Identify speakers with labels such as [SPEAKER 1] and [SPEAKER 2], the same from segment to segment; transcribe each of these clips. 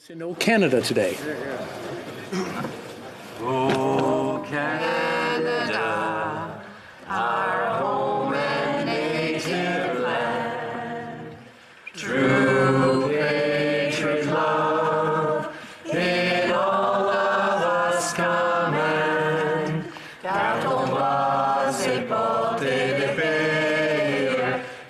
[SPEAKER 1] Gatineau, Canada today.
[SPEAKER 2] Oh, Canada, our home and native land, true patriot love in all of us command, car ton bras c'est porter l'épée,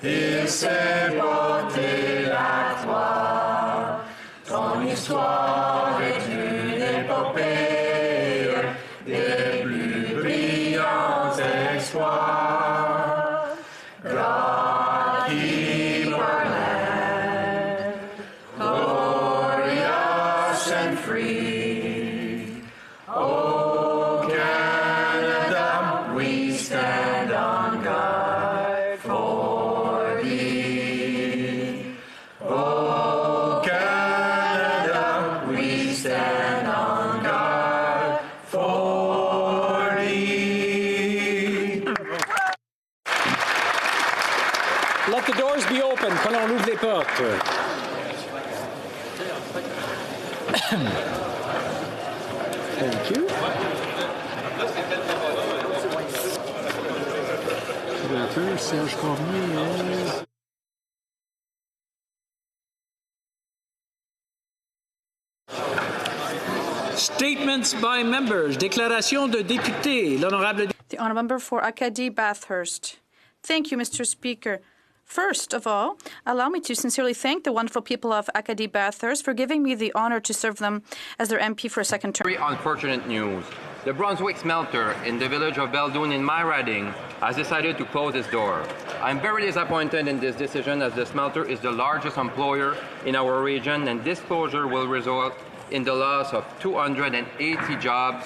[SPEAKER 2] il sait porter la croix, ton histoire est une épopée des plus brillants exploits. God keep our land glorious and free. Oh, Canada, we stand on guard for thee. Oh, Canada, we stand on guard for thee.
[SPEAKER 1] Let the doors be open. Que l'on ouvre les portes. Thank you. Sénateur Serge Cormier. Statements by members. Déclaration de députés. L'honorable.
[SPEAKER 3] The Honourable Member for Acadie Bathurst. Thank you, Mr. Speaker. First of all, allow me to sincerely thank the wonderful people of Acadie Bathurst for giving me the honour to serve them as their MP for a second term.
[SPEAKER 4] Very unfortunate news. The Brunswick smelter in the village of Beldoon in my riding has decided to close its door. I'm very disappointed in this decision as the smelter is the largest employer in our region, and this closure will result in the loss of 280 jobs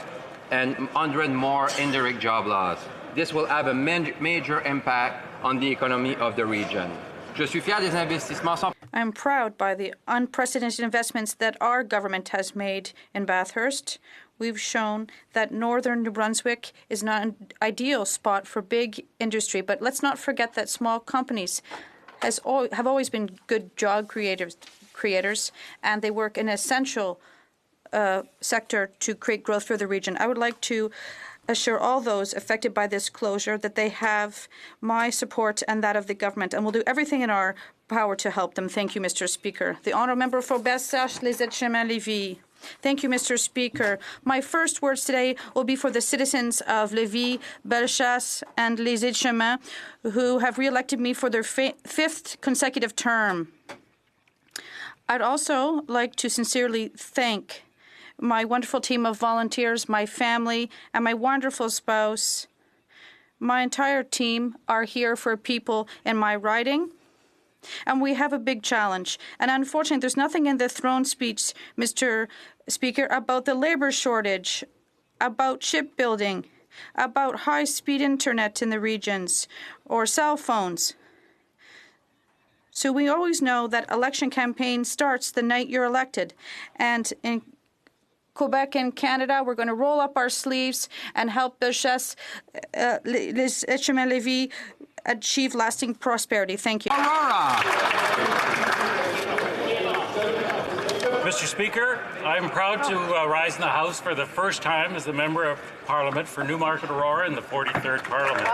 [SPEAKER 4] and 100 more indirect job loss. This will have a major impact on the economy of the region. Je suis fier des investissements sans...
[SPEAKER 3] I'm proud by the unprecedented investments that our government has made in Bathurst. We've shown that northern New Brunswick is not an ideal spot for big industry, but let's not forget that small companies have always been good job creators, and they work in an essential sector to create growth for the region. I would like to assure all those affected by this closure that they have my support and that of the government, and we'll do everything in our power to help them. Thank you, Mr. Speaker. The Honourable Member for Bellechasse-les-Etchemins-Lévis. Thank you, Mr. Speaker. My first words today will be for the citizens of Lévis, Bellechasse, and Les Etchemins who have re-elected me for their fifth consecutive term. I'd also like to sincerely thank my wonderful team of volunteers, my family, and my wonderful spouse. My entire team are here for people in my riding, and we have a big challenge. And unfortunately, there's nothing in the throne speech, Mr. Speaker, about the labor shortage, about shipbuilding, about high-speed internet in the regions, or cell phones. So we always know that election campaign starts the night you're elected. And in Quebec and Canada, we're going to roll up our sleeves and help Bellechasse, Les Etchemins-Lévis achieve lasting prosperity. Thank you.
[SPEAKER 1] Aurora.
[SPEAKER 5] Mr. Speaker, I'm proud to rise in the House for the first time as the Member of Parliament for Newmarket Aurora in the 43rd Parliament.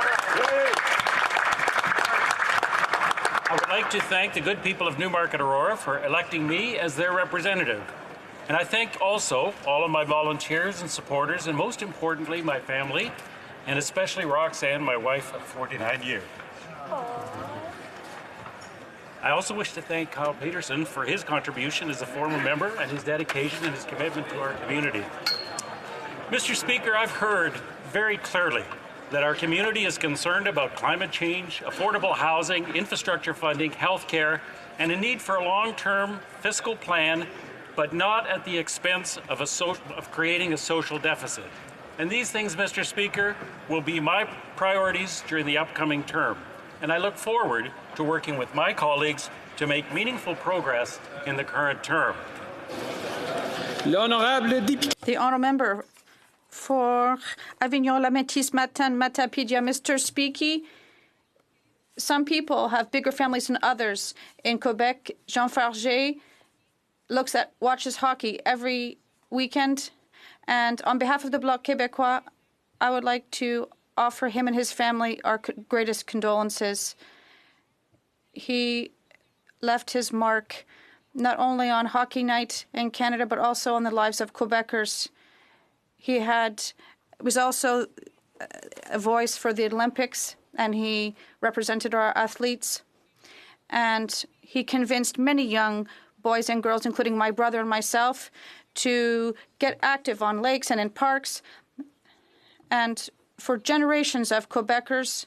[SPEAKER 5] I would like to thank the good people of Newmarket Aurora for electing me as their representative. And I thank also all of my volunteers and supporters, and most importantly, my family, and especially Roxanne, my wife of 49 years. I also wish to thank Kyle Peterson for his contribution as a former member and his dedication and his commitment to our community. Mr. Speaker, I've heard very clearly that our community is concerned about climate change, affordable housing, infrastructure funding, health care, and a need for a long-term fiscal plan, but not at the expense of creating a social deficit. And these things, Mr. Speaker, will be my priorities during the upcoming term. And I look forward to working with my colleagues to make meaningful progress in the current term.
[SPEAKER 3] The Honourable Member for Avignon, La Métis, Matane, Matapédia. Mr. Speaker, some people have bigger families than others. In Quebec, Jean Farget, watches hockey every weekend. And on behalf of the Bloc Québécois, I would like to offer him and his family our greatest condolences. He left his mark not only on hockey night in Canada, but also on the lives of Quebecers. He was also a voice for the Olympics, and he represented our athletes. And he convinced many young boys and girls, including my brother and myself, to get active on lakes and in parks. And for generations of Quebecers,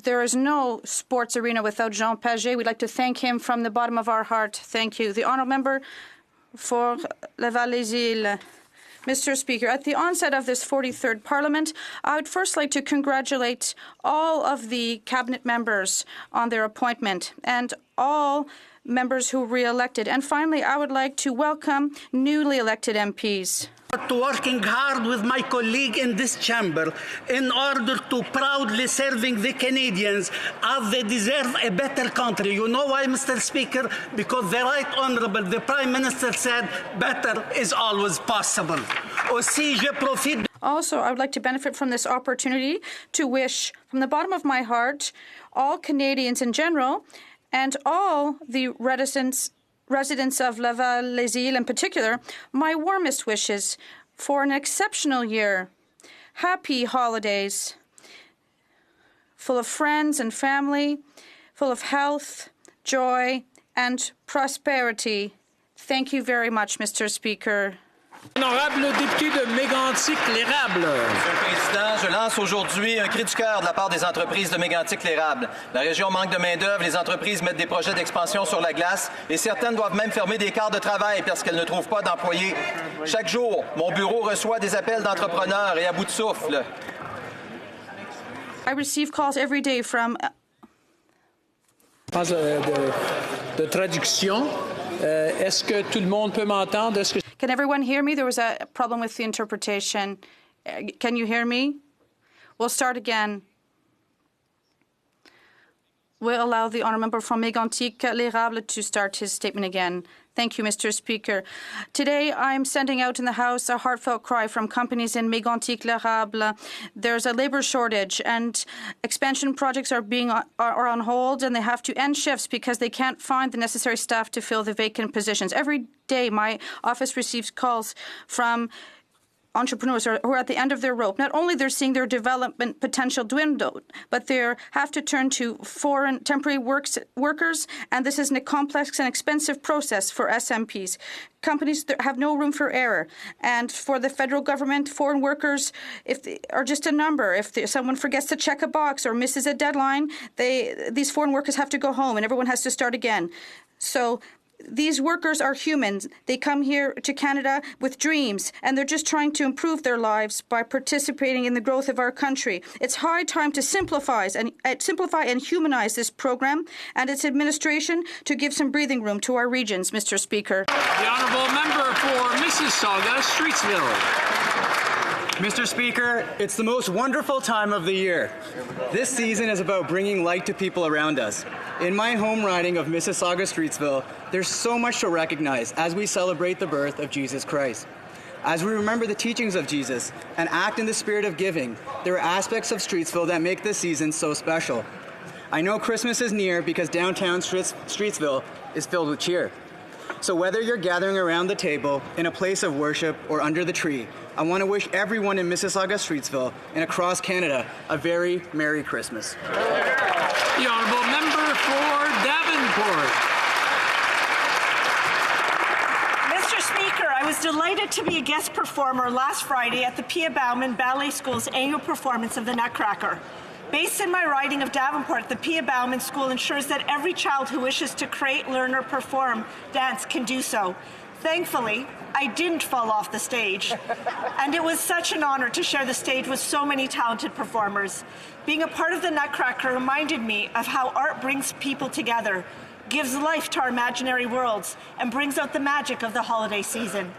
[SPEAKER 3] there is no sports arena without Jean Pagé. We'd like to thank him from the bottom of our heart. Thank you. The honourable member for Laval-les-Îles. Mr. Speaker, at the onset of this 43rd Parliament, I would first like to congratulate all of the cabinet members on their appointment and all members who were re-elected. And finally, I would like to welcome newly elected MPs.
[SPEAKER 6] Working hard with my colleague in this chamber in order to proudly serving the Canadians as they deserve a better country. You know why, Mr. Speaker? Because the Right Honourable, the Prime Minister said better is always possible. Aussi, je profite.
[SPEAKER 3] Also, I would like to benefit from this opportunity to wish from the bottom of my heart all Canadians in general and all the residents of Laval-les-Îles in particular, my warmest wishes for an exceptional year. Happy holidays, full of friends and family, full of health, joy, and prosperity. Thank you very much, Mr. Speaker.
[SPEAKER 1] Honorable député de Mégantic-l'Érable.
[SPEAKER 7] Monsieur le Président, je lance aujourd'hui un cri du cœur de la part des entreprises de Mégantic-l'Érable. La région manque de main-d'œuvre, les entreprises mettent des projets d'expansion sur la glace et certaines doivent même fermer des quarts de travail parce qu'elles ne trouvent pas d'employés. Chaque jour, mon bureau reçoit des appels d'entrepreneurs et à bout de souffle.
[SPEAKER 3] I receive calls every day from...
[SPEAKER 1] de traduction. Est-ce que tout le monde peut m'entendre?
[SPEAKER 3] Can everyone hear me? There was a problem with the interpretation. Can you hear me? We'll start again. We'll allow the honourable member from Mégantic-l'Érable to start his statement again. Thank you, Mr. Speaker. Today, I'm sending out in the House a heartfelt cry from companies in Mégantic-l'Érable. There's a labour shortage, and expansion projects are on hold, and they have to end shifts because they can't find the necessary staff to fill the vacant positions. Every day, my office receives calls from entrepreneurs who are at the end of their rope. Not only they're seeing their development potential dwindle, but they have to turn to foreign temporary workers, and this is a complex and expensive process for SMPs. Companies have no room for error, and for the federal government, foreign workers are just a number. If someone forgets to check a box or misses a deadline, these foreign workers have to go home, and everyone has to start again. So these workers are humans. They come here to Canada with dreams, and they're just trying to improve their lives by participating in the growth of our country. It's high time to simplify and humanize this program and its administration to give some breathing room to our regions, Mr. Speaker.
[SPEAKER 1] The honourable member for Mississauga, Streetsville.
[SPEAKER 8] Mr. Speaker, it's the most wonderful time of the year. This season is about bringing light to people around us. In my home riding of Mississauga, Streetsville, there's so much to recognize as we celebrate the birth of Jesus Christ. As we remember the teachings of Jesus and act in the spirit of giving, there are aspects of Streetsville that make this season so special. I know Christmas is near because downtown Streetsville is filled with cheer. So whether you're gathering around the table, in a place of worship, or under the tree, I want to wish everyone in Mississauga, Streetsville, and across Canada a very Merry Christmas.
[SPEAKER 1] The honourable member for Davenport.
[SPEAKER 9] Mr. Speaker, I was delighted to be a guest performer last Friday at the Pia Bauman Ballet School's annual performance of the Nutcracker. Based in my riding of Davenport, the Pia Bauman School ensures that every child who wishes to create, learn, or perform dance can do so. Thankfully, I didn't fall off the stage, and it was such an honor to share the stage with so many talented performers. Being a part of the Nutcracker reminded me of how art brings people together, gives life to our imaginary worlds, and brings out the magic of the holiday season.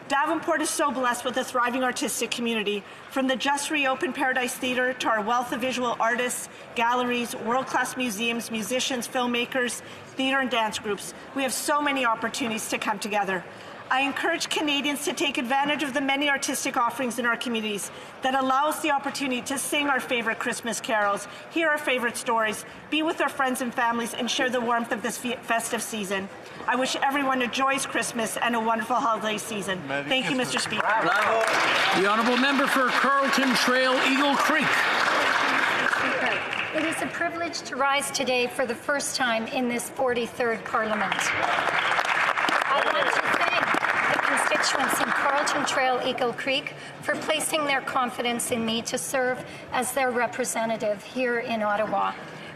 [SPEAKER 9] Davenport is so blessed with a thriving artistic community. From the just reopened Paradise Theatre to our wealth of visual artists, galleries, world-class museums, musicians, filmmakers, theatre and dance groups, we have so many opportunities to come together. I encourage Canadians to take advantage of the many artistic offerings in our communities that allow us the opportunity to sing our favorite Christmas carols, hear our favorite stories, be with our friends and families, and share the warmth of this festive season. I wish everyone a joyous Christmas and a wonderful holiday season. Thank you, Mr. Speaker.
[SPEAKER 1] The honourable member for Carlton Trail, Eagle Creek.
[SPEAKER 10] Speaker, it is a privilege to rise today for the first time in this 43rd Parliament. I want to thank the constituents in Carlton Trail, Eagle Creek for placing their confidence in me to serve as their representative here in Ottawa.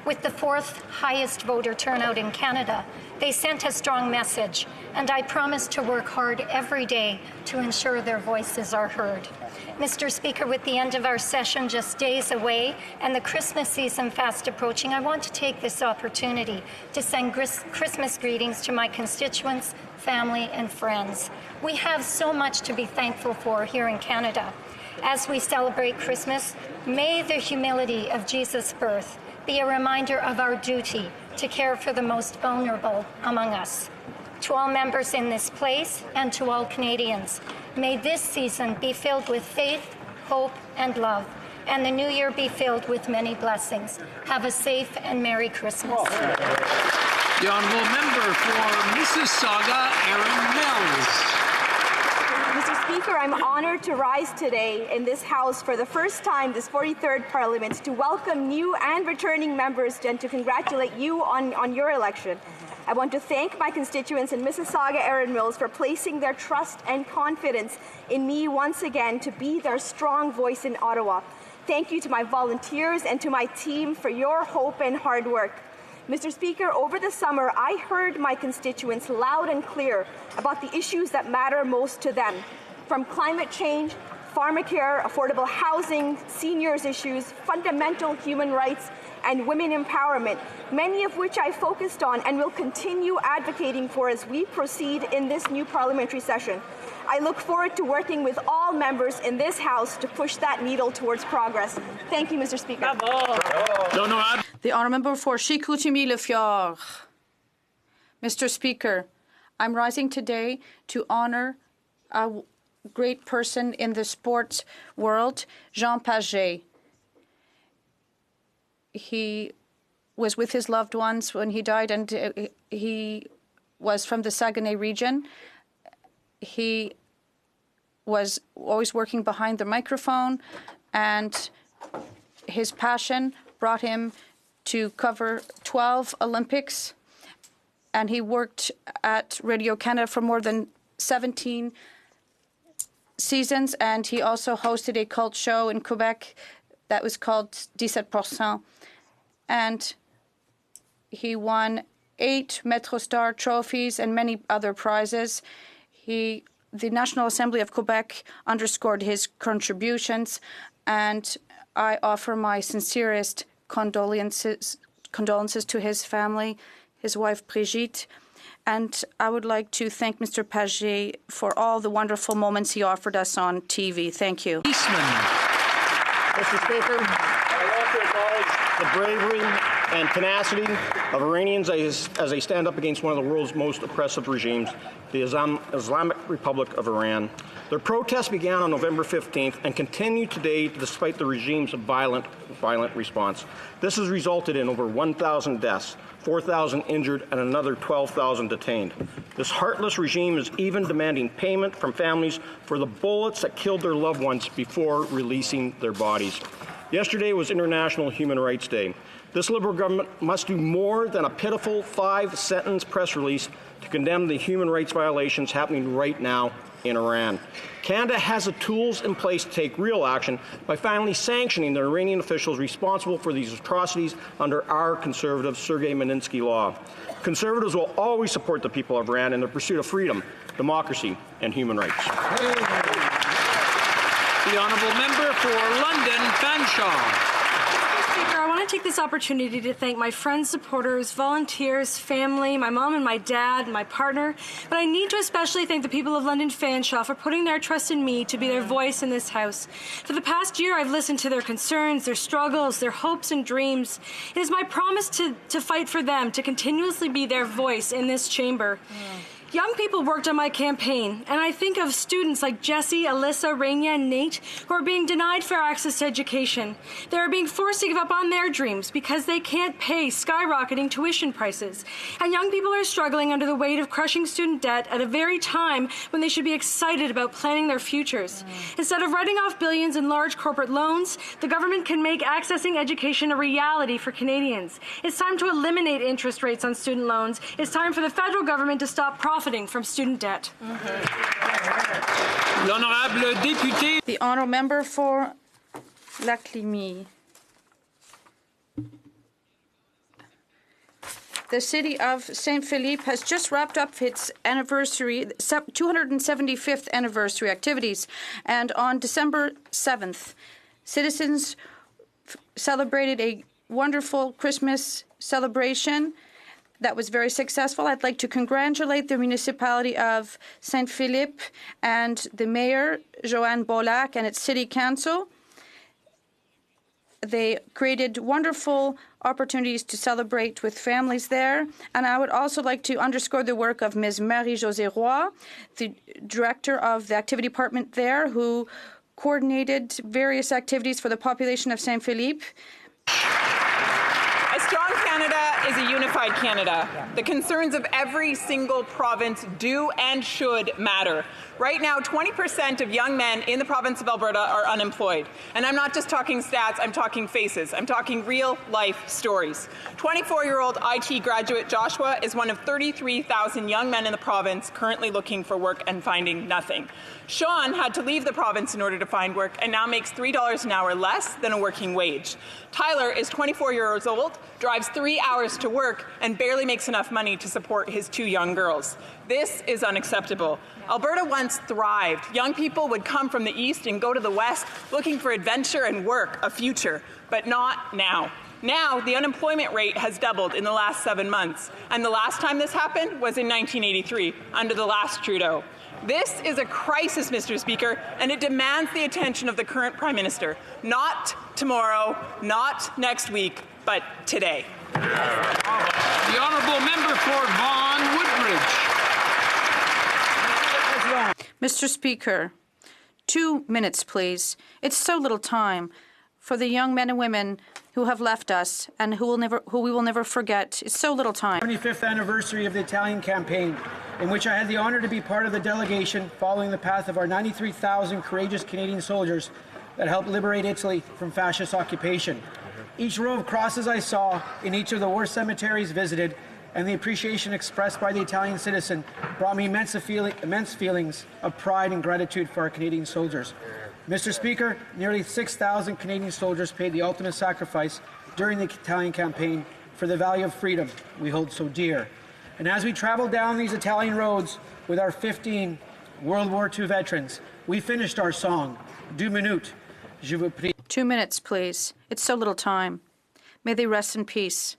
[SPEAKER 10] With the 4th highest voter turnout in Canada, they sent a strong message, and I promise to work hard every day to ensure their voices are heard. Mr. Speaker, with the end of our session just days away and the Christmas season fast approaching, I want to take this opportunity to send Christmas greetings to my constituents, family, and friends. We have so much to be thankful for here in Canada. As we celebrate Christmas, may the humility of Jesus' birth be a reminder of our duty to care for the most vulnerable among us. To all members in this place and to all Canadians, may this season be filled with faith, hope, and love, and the new year be filled with many blessings. Have a safe and Merry Christmas.
[SPEAKER 1] The honourable member for Mississauga, Erin Mills.
[SPEAKER 11] Mr. Speaker, I'm honored to rise today in this House for the first time this 43rd Parliament to welcome new and returning members and to congratulate you on your election. I want to thank my constituents in Mississauga, Erin Mills, for placing their trust and confidence in me once again to be their strong voice in Ottawa. Thank you to my volunteers and to my team for your hope and hard work. Mr. Speaker, over the summer, I heard my constituents loud and clear about the issues that matter most to them, from climate change, pharmacare, affordable housing, seniors issues, fundamental human rights, and women empowerment, many of which I focused on and will continue advocating for as we proceed in this new parliamentary session. I look forward to working with all members in this House to push that needle towards progress. Thank you, Mr. Speaker.
[SPEAKER 3] The honourable member for Chicoutimi-Le-Fjord. Mr. Speaker, I'm rising today to honour a great person in the sports world, Jean Paget. He was with his loved ones when he died, and he was from the Saguenay region. He was always working behind the microphone, and his passion brought him to cover 12 Olympics, and he worked at Radio Canada for more than 17 seasons, and he also hosted a cult show in Quebec that was called 17%, and he won 8 MetroStar trophies and many other prizes. The National Assembly of Quebec underscored his contributions, and I offer my sincerest condolences to his family, his wife Brigitte, and I would like to thank Mr. Paget for all the wonderful moments he offered us on TV. Thank you.
[SPEAKER 12] Mr. Speaker, I want to acknowledge the bravery and tenacity of Iranians as they stand up against one of the world's most oppressive regimes, the Islamic Republic of Iran. Their protests began on November 15th and continue today despite the regime's violent response. This has resulted in over 1,000 deaths, 4,000 injured, and another 12,000 detained. This heartless regime is even demanding payment from families for the bullets that killed their loved ones before releasing their bodies. Yesterday was International Human Rights Day. This Liberal government must do more than a pitiful 5-sentence press release to condemn the human rights violations happening right now in Iran. Canada has the tools in place to take real action by finally sanctioning the Iranian officials responsible for these atrocities under our conservative Sergei Magnitsky law. Conservatives will always support the people of Iran in their pursuit of freedom, democracy, and human rights.
[SPEAKER 1] The honourable member for London Fanshawe.
[SPEAKER 13] I want want to take this opportunity to thank my friends, supporters, volunteers, family, my mom and my dad, my partner. But I need to especially thank the people of London Fanshawe for putting their trust in me to be their voice in this House. For the past year, I've listened to their concerns, their struggles, their hopes and dreams. It is my promise to fight for them, to continuously be their voice in this chamber. Young people worked on my campaign, and I think of students like Jesse, Alyssa, Raina, and Nate who are being denied fair access to education. They are being forced to give up on their dreams because they can't pay skyrocketing tuition prices. And young people are struggling under the weight of crushing student debt at a very time when they should be excited about planning their futures. Instead of writing off billions in large corporate loans, the government can make accessing education a reality for Canadians. It's time to eliminate interest rates on student loans. It's time for the federal government to stop profiting from student debt.
[SPEAKER 1] L'honorable député.
[SPEAKER 3] The honourable member for Laclimie. The city of St. Philippe has just wrapped up its anniversary, 275th anniversary activities, and on December 7th, citizens celebrated a wonderful Christmas celebration that was very successful. I'd like to congratulate the municipality of St. Philippe and the mayor, Joanne Bolac, and its city council. They created wonderful opportunities to celebrate with families there. And I would also like to underscore the work of Ms. Marie-Josée Roy, the director of the activity department there, who coordinated various activities for the population of St. Philippe.
[SPEAKER 14] A strong Canada is a unified Canada. The concerns of every single province do and should matter. Right now, 20% of young men in the province of Alberta are unemployed. And I'm not just talking stats, I'm talking faces. I'm talking real-life stories. 24-year-old IT graduate Joshua is one of 33,000 young men in the province currently looking for work and finding nothing. Sean had to leave the province in order to find work and now makes $3 an hour less than a working wage. Tyler is 24 years old, drives 3 hours to work, and barely makes enough money to support his 2 young girls. This is unacceptable. Alberta once thrived. Young people would come from the east and go to the west looking for adventure and work, a future, but not now. Now, the unemployment rate has doubled in the last 7 months, and the last time this happened was in 1983, under the last Trudeau. This is a crisis, Mr. Speaker, and it demands the attention of the current Prime Minister. Not tomorrow, not next week, but today.
[SPEAKER 1] The honourable member for Vaughan Woodbridge.
[SPEAKER 3] Mr. Speaker, 2 minutes, please. It's so little time for the young men and women who have left us and who we will never forget. It's so little time.
[SPEAKER 15] 75th anniversary of the Italian campaign, in which I had the honor to be part of the delegation following the path of our 93,000 courageous Canadian soldiers that helped liberate Italy from fascist occupation. Each row of crosses I saw in each of the war cemeteries visited and the appreciation expressed by the Italian citizen brought me immense feelings of pride and gratitude for our Canadian soldiers. Mr. Speaker, nearly 6,000 Canadian soldiers paid the ultimate sacrifice during the Italian campaign for the value of freedom we hold so dear. And as we travel down these Italian roads with our 15 World War II veterans, we finished our song, 2 minutes, je vous prie.
[SPEAKER 3] 2 minutes, please. It's so little time. May they rest in peace.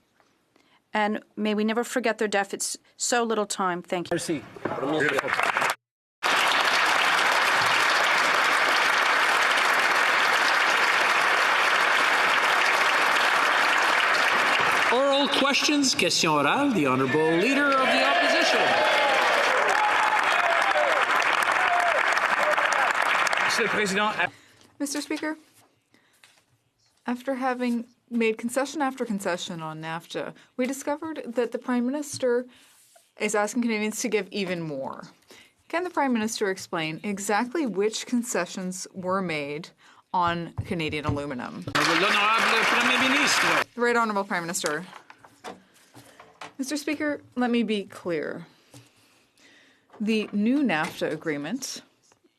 [SPEAKER 3] And may we never forget their death. It's so little time. Thank you.
[SPEAKER 15] Merci.
[SPEAKER 1] Oral questions, question orale, the Honourable Leader of the Opposition.
[SPEAKER 16] Mr. Speaker, after having made concession after concession on NAFTA, we discovered that the Prime Minister is asking Canadians to give even more. Can the Prime Minister explain exactly which concessions were made on Canadian aluminum? The Right Honourable Prime Minister. Mr. Speaker, let me be clear. The new NAFTA agreement,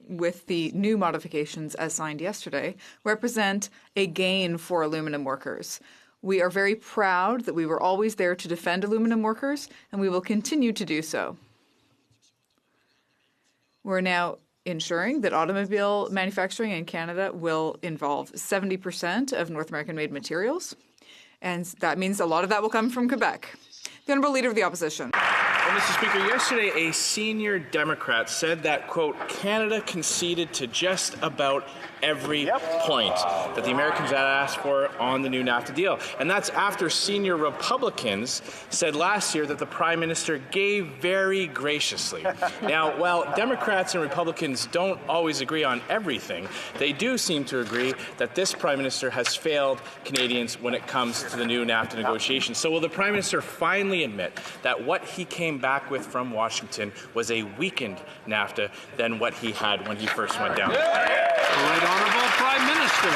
[SPEAKER 16] with the new modifications as signed yesterday, represent a gain for aluminum workers. We are very proud that we were always there to defend aluminum workers, and we will continue to do so. We're now ensuring that automobile manufacturing in Canada will involve 70% of North American-made materials, And that means a lot of that will come from Quebec. The Honourable Leader of the Opposition.
[SPEAKER 17] Well, Mr. Speaker, yesterday a senior Democrat said that, quote, Canada conceded to just about every point that the Americans had asked for on the new NAFTA deal. And that's after senior Republicans said last year that the Prime Minister gave very graciously. Now, while Democrats and Republicans don't always agree on everything, they do seem to agree that this Prime Minister has failed Canadians when it comes to the new NAFTA negotiations. So will the Prime Minister finally admit that what he came back with from Washington was a weakened NAFTA than what he had when he first went down?
[SPEAKER 1] Right Honourable Prime Minister.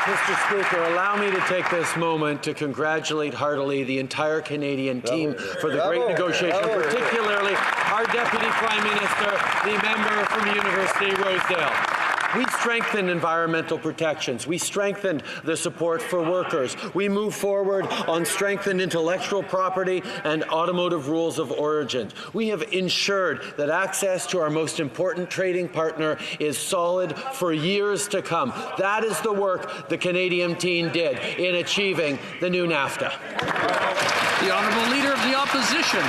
[SPEAKER 18] Mr. Speaker, allow me to take this moment to congratulate heartily the entire Canadian team for the great negotiation, particularly our Deputy Prime Minister, the member from University of Rosedale. We strengthened environmental protections. We strengthened the support for workers. We moved forward on strengthened intellectual property and automotive rules of origin. We have ensured that access to our most important trading partner is solid for years to come. That is the work the Canadian team did in achieving the new NAFTA.
[SPEAKER 1] The Honourable Leader of the Opposition.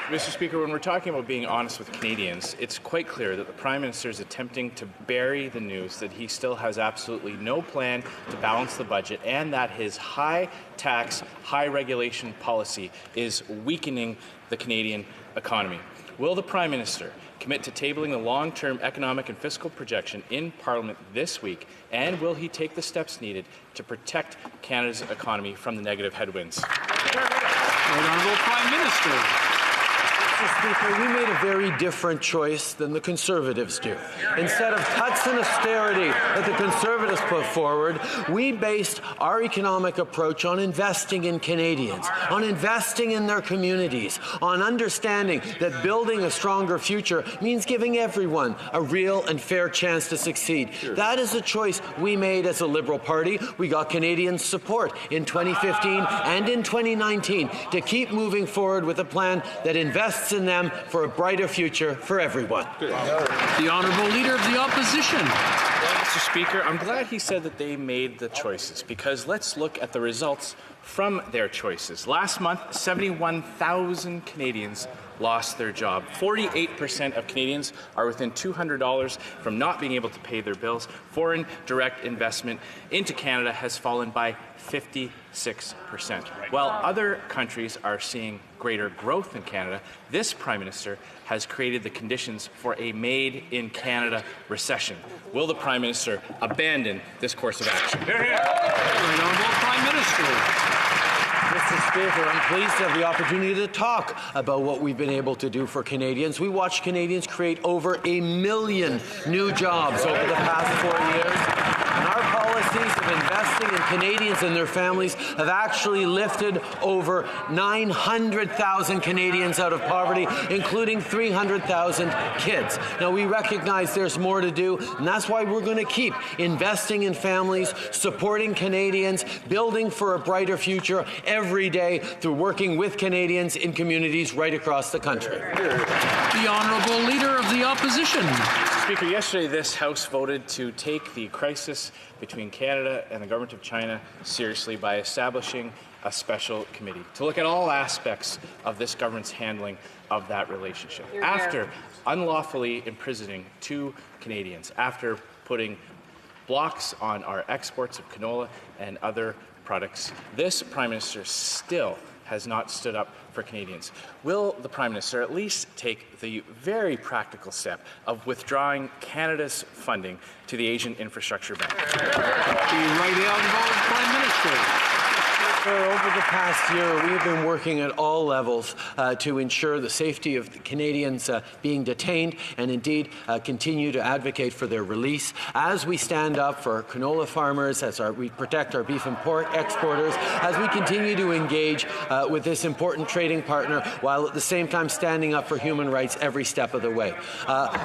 [SPEAKER 17] Mr. Speaker, when we're talking about being honest with Canadians, it's quite clear that the Prime Minister is attempting to bury the news that he still has absolutely no plan to balance the budget and that his high-tax, high-regulation policy is weakening the Canadian economy. Will the Prime Minister commit to tabling the long-term economic and fiscal projection in Parliament this week, and will he take the steps needed to protect Canada's economy from the negative headwinds?
[SPEAKER 1] Right Honourable Prime Minister.
[SPEAKER 18] Mr. Speaker, we made a very different choice than the Conservatives do. Instead of cuts and austerity that the Conservatives put forward, we based our economic approach on investing in Canadians, on investing in their communities, on understanding that building a stronger future means giving everyone a real and fair chance to succeed. That is a choice we made as a Liberal Party. We got Canadian support in 2015 and in 2019 to keep moving forward with a plan that invests in them for a brighter future for everyone.
[SPEAKER 1] The Honourable Leader of the Opposition.
[SPEAKER 17] Well, Mr. Speaker, I'm glad he said that they made the choices, because let's look at the results from their choices. Last month, 71,000 Canadians lost their job. 48% of Canadians are within $200 from not being able to pay their bills. Foreign direct investment into Canada has fallen by 56%. While other countries are seeing greater growth in Canada, this Prime Minister has created the conditions for a made-in-Canada recession. Will the Prime Minister abandon this course of action?
[SPEAKER 1] Right Honourable Prime Minister.
[SPEAKER 18] Mr. Speaker, I'm pleased to have the opportunity to talk about what we've been able to do for Canadians. We watched Canadians create over 1 million new jobs over the past 4 years. And our policies of investing in Canadians and their families have actually lifted over 900,000 Canadians out of poverty, including 300,000 kids. Now, we recognize there's more to do, and that's why we're going to keep investing in families, supporting Canadians, building for a brighter future every day through working with Canadians in communities right across the country.
[SPEAKER 1] The Honourable Leader of the Opposition.
[SPEAKER 17] Speaker, yesterday this House voted to take the crisis between Canada and the government of China seriously by establishing a special committee to look at all aspects of this government's handling of that relationship. After unlawfully imprisoning 2 Canadians, after putting blocks on our exports of canola and other products, this Prime Minister still has not stood up for Canadians. Will the Prime Minister at least take the very practical step of withdrawing Canada's funding to the Asian Infrastructure Bank?
[SPEAKER 1] The Right Honourable Prime Minister.
[SPEAKER 18] Over the past year, we have been working at all levels to ensure the safety of the Canadians being detained and indeed continue to advocate for their release. As we stand up for canola farmers, as we protect our beef and pork exporters, as we continue to engage with this important trading partner while at the same time standing up for human rights every step of the way.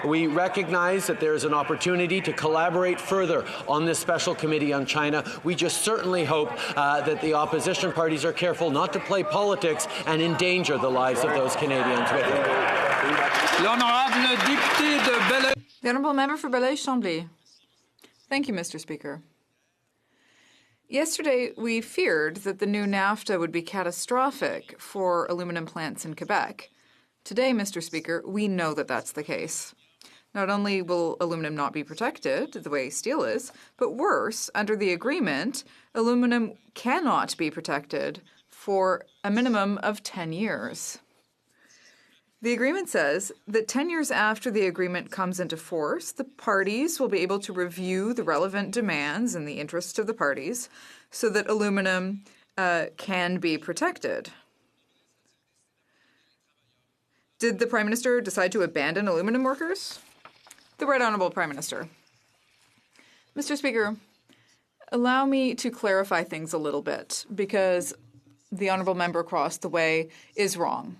[SPEAKER 18] We recognize that there is an opportunity to collaborate further on this special committee on China. We just certainly hope that the opposition parties are careful not to play politics and endanger the lives of those Canadians with it.
[SPEAKER 16] The Honourable Member for Belleuil-Chambly. Thank you, Mr. Speaker. Yesterday, we feared that the new NAFTA would be catastrophic for aluminum plants in Quebec. Today, Mr. Speaker, we know that that's the case. Not only will aluminum not be protected the way steel is, but worse, under the agreement, aluminum cannot be protected for a minimum of 10 years. The agreement says that 10 years after the agreement comes into force, the parties will be able to review the relevant demands in the interest of the parties so that aluminum can be protected. Did the Prime Minister decide to abandon aluminum workers? The Right Honourable Prime Minister. Mr. Speaker, allow me to clarify things a little bit because the Honourable Member across the way is wrong.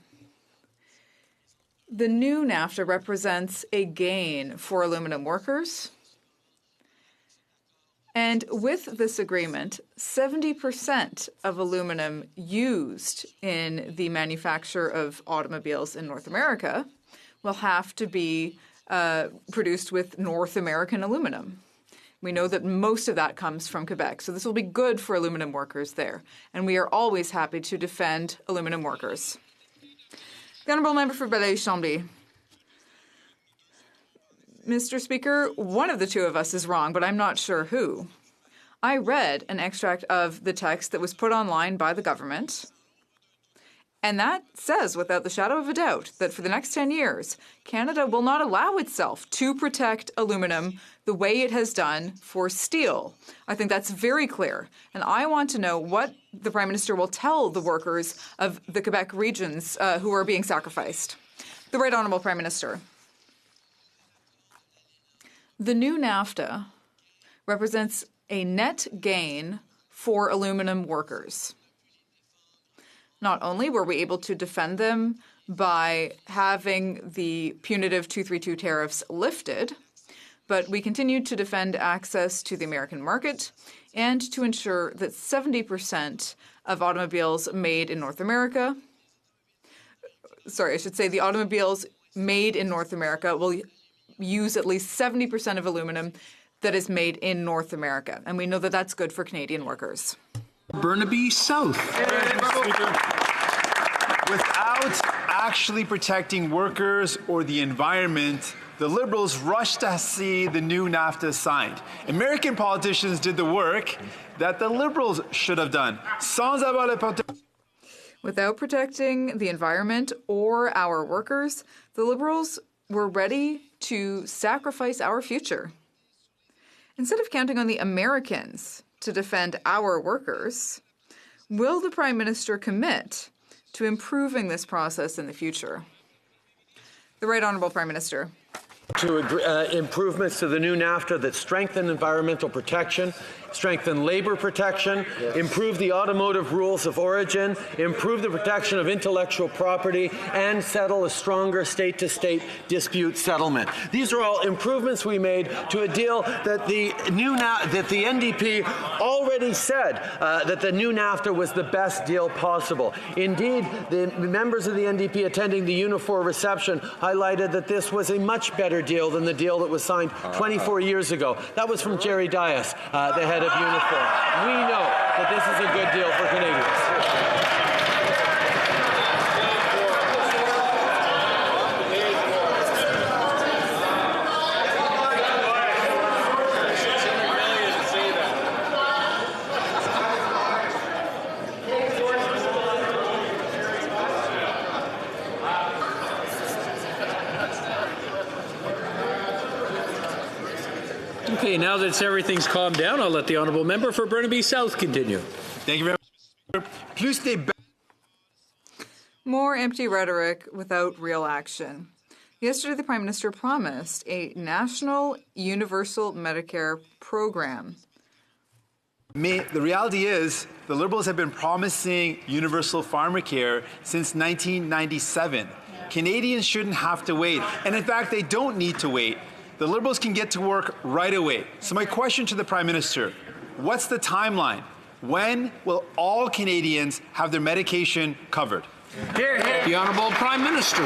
[SPEAKER 16] The new NAFTA represents a gain for aluminum workers. And with this agreement, 70% of aluminum used in the manufacture of automobiles in North America will have to be produced with North American aluminum. We know that most of that comes from Quebec, so this will be good for aluminum workers there. And we are always happy to defend aluminum workers. The Honourable Member for Belleuil-Chambly. Mr. Speaker, one of the two of us is wrong, but I'm not sure who. I read an extract of the text that was put online by the government, and that says, without the shadow of a doubt, that for the next 10 years, Canada will not allow itself to protect aluminum the way it has done for steel. I think that's very clear. And I want to know what the Prime Minister will tell the workers of the Quebec regions who are being sacrificed. The Right Honourable Prime Minister. The new NAFTA represents a net gain for aluminum workers. Not only were we able to defend them by having the punitive 232 tariffs lifted, but we continued to defend access to the American market and to ensure that 70% of automobiles made in North America, the automobiles made in North America will use at least 70% of aluminum that is made in North America. And we know that that's good for Canadian workers.
[SPEAKER 1] Burnaby South.
[SPEAKER 19] Without actually protecting workers or the environment, the Liberals rushed to see the new NAFTA signed. American politicians did the work that the Liberals should have done.
[SPEAKER 16] Without protecting the environment or our workers, the Liberals were ready to sacrifice our future. Instead of counting on the Americans to defend our workers, will the Prime Minister commit to improving this process in the future? The Right Honourable Prime Minister.
[SPEAKER 18] To improvements to the new NAFTA that strengthen environmental protection, strengthen labor protection, improve the automotive rules of origin, improve the protection of intellectual property, and settle a stronger state-to-state dispute settlement. These are all improvements we made to a deal that the NDP already said that the new NAFTA was the best deal possible. Indeed, the members of the NDP attending the Unifor reception highlighted that this was a much better deal than the deal that was signed 24 years ago. That was from Jerry Dias, the head of Unifor. We know that this is a good deal for Canadians.
[SPEAKER 1] Okay, now that everything's calmed down, I'll let the Honourable Member for Burnaby South continue.
[SPEAKER 19] Thank you very much.
[SPEAKER 16] More empty rhetoric without real action. Yesterday, the Prime Minister promised a national universal Medicare program.
[SPEAKER 19] The reality is, the Liberals have been promising universal pharmacare since 1997. Canadians shouldn't have to wait, and in fact, they don't need to wait. The Liberals can get to work right away. So my question to the Prime Minister, what's the timeline? When will all Canadians have their medication covered?
[SPEAKER 1] The Honourable Prime Minister.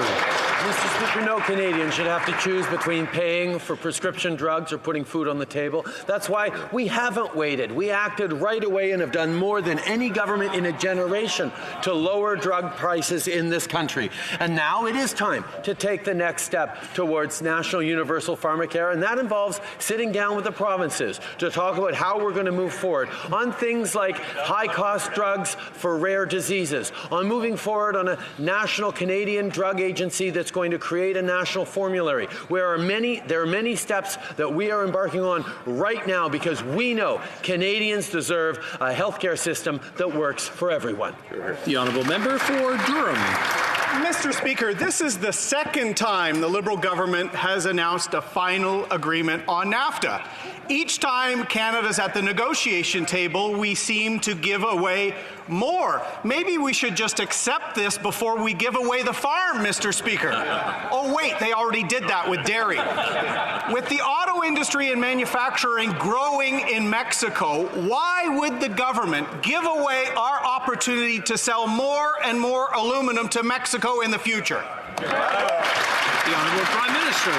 [SPEAKER 18] Mr. Speaker, no Canadian should have to choose between paying for prescription drugs or putting food on the table. That's why we haven't waited. We acted right away and have done more than any government in a generation to lower drug prices in this country. And now it is time to take the next step towards national universal pharmacare, and that involves sitting down with the provinces to talk about how we're going to move forward on things like high-cost drugs for rare diseases, on moving forward on a national Canadian drug agency that's going to create a national formulary. There are many steps that we are embarking on right now because we know Canadians deserve a healthcare system that works for everyone.
[SPEAKER 1] The honourable member for Durham.
[SPEAKER 20] Mr. Speaker, this is the second time the Liberal government has announced a final agreement on NAFTA. Each time Canada's at the negotiation table, we seem to give away more. Maybe we should just accept this before we give away the farm, Mr. Speaker. Oh, wait, they already did that with dairy. With the auto industry and manufacturing growing in Mexico, why would the government give away our opportunity to sell more and more aluminum to Mexico in the future?
[SPEAKER 1] The Honourable Prime Minister.